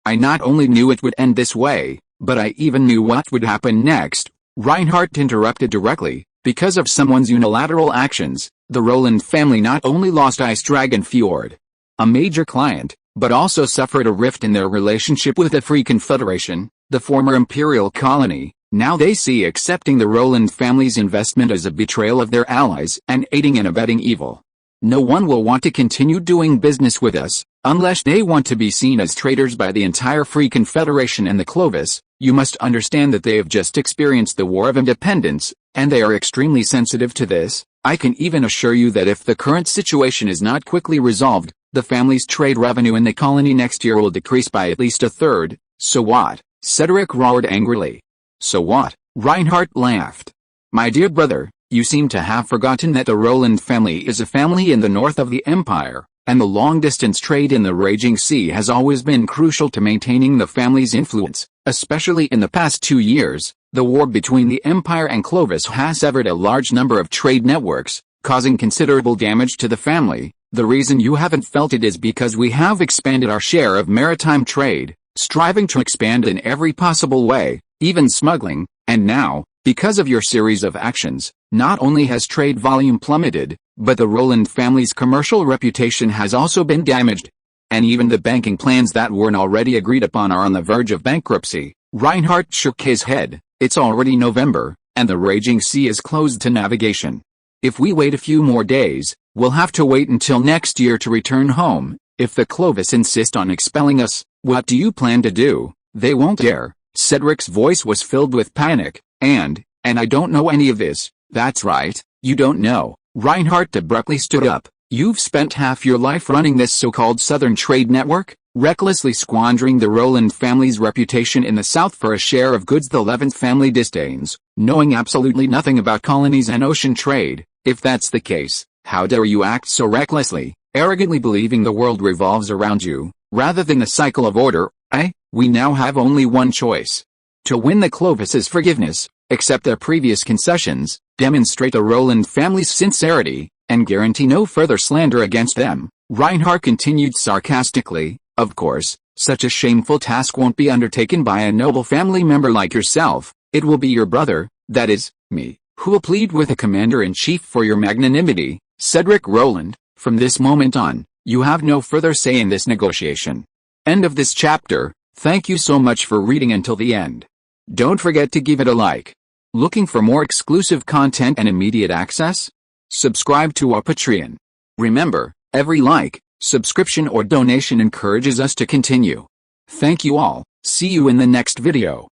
I not only knew it would end this way, but I even knew what would happen next." Reinhardt interrupted directly. "Because of someone's unilateral actions, the Roland family not only lost Ice Dragon Fjord, a major client, but also suffered a rift in their relationship with the Free Confederation, the former imperial colony. Now they see accepting the Roland family's investment as a betrayal of their allies and aiding and abetting evil. No one will want to continue doing business with us, unless they want to be seen as traitors by the entire Free Confederation and the Clovis. You must understand that they have just experienced the War of Independence, and they are extremely sensitive to this. I can even assure you that if the current situation is not quickly resolved, the family's trade revenue in the colony next year will decrease by at least a third." "So what?" Cedric roared angrily. "So what?" Reinhardt laughed. "My dear brother, you seem to have forgotten that the Roland family is a family in the north of the Empire, and the long-distance trade in the Raging Sea has always been crucial to maintaining the family's influence. Especially in the past 2 years, the war between the Empire and Clovis has severed a large number of trade networks, causing considerable damage to the family. The reason you haven't felt it is because we have expanded our share of maritime trade, striving to expand in every possible way, even smuggling, and now, because of your series of actions, not only has trade volume plummeted, but the Roland family's commercial reputation has also been damaged. And even the banking plans that weren't already agreed upon are on the verge of bankruptcy. Reinhardt shook his head. It's already November, and the raging sea is closed to navigation. If we wait a few more days, we'll have to wait until next year to return home. If the Clovis insist on expelling us, what do you plan to do? They won't dare. Cedric's voice was filled with panic. And I don't know any of this. That's right, you don't know. Reinhardt abruptly stood up. You've spent half your life running this so-called Southern trade network, recklessly squandering the Roland family's reputation in the South for a share of goods the Levant family disdains, knowing absolutely nothing about colonies and ocean trade. If that's the case, how dare you act so recklessly, arrogantly believing the world revolves around you, rather than the cycle of order? We now have only one choice. To win the Clovis's forgiveness, accept their previous concessions, demonstrate the Roland family's sincerity, and guarantee no further slander against them. Reinhardt continued sarcastically, of course, such a shameful task won't be undertaken by a noble family member like yourself. It will be your brother, that is, me, who will plead with the commander-in-chief for your magnanimity. Cedric Roland, from this moment on, you have no further say in this negotiation. End of this chapter. Thank you so much for reading until the end. Don't forget to give it a like. Looking for more exclusive content and immediate access? Subscribe to our Patreon. Remember, every like, subscription or donation encourages us to continue. Thank you all. See you in the next video.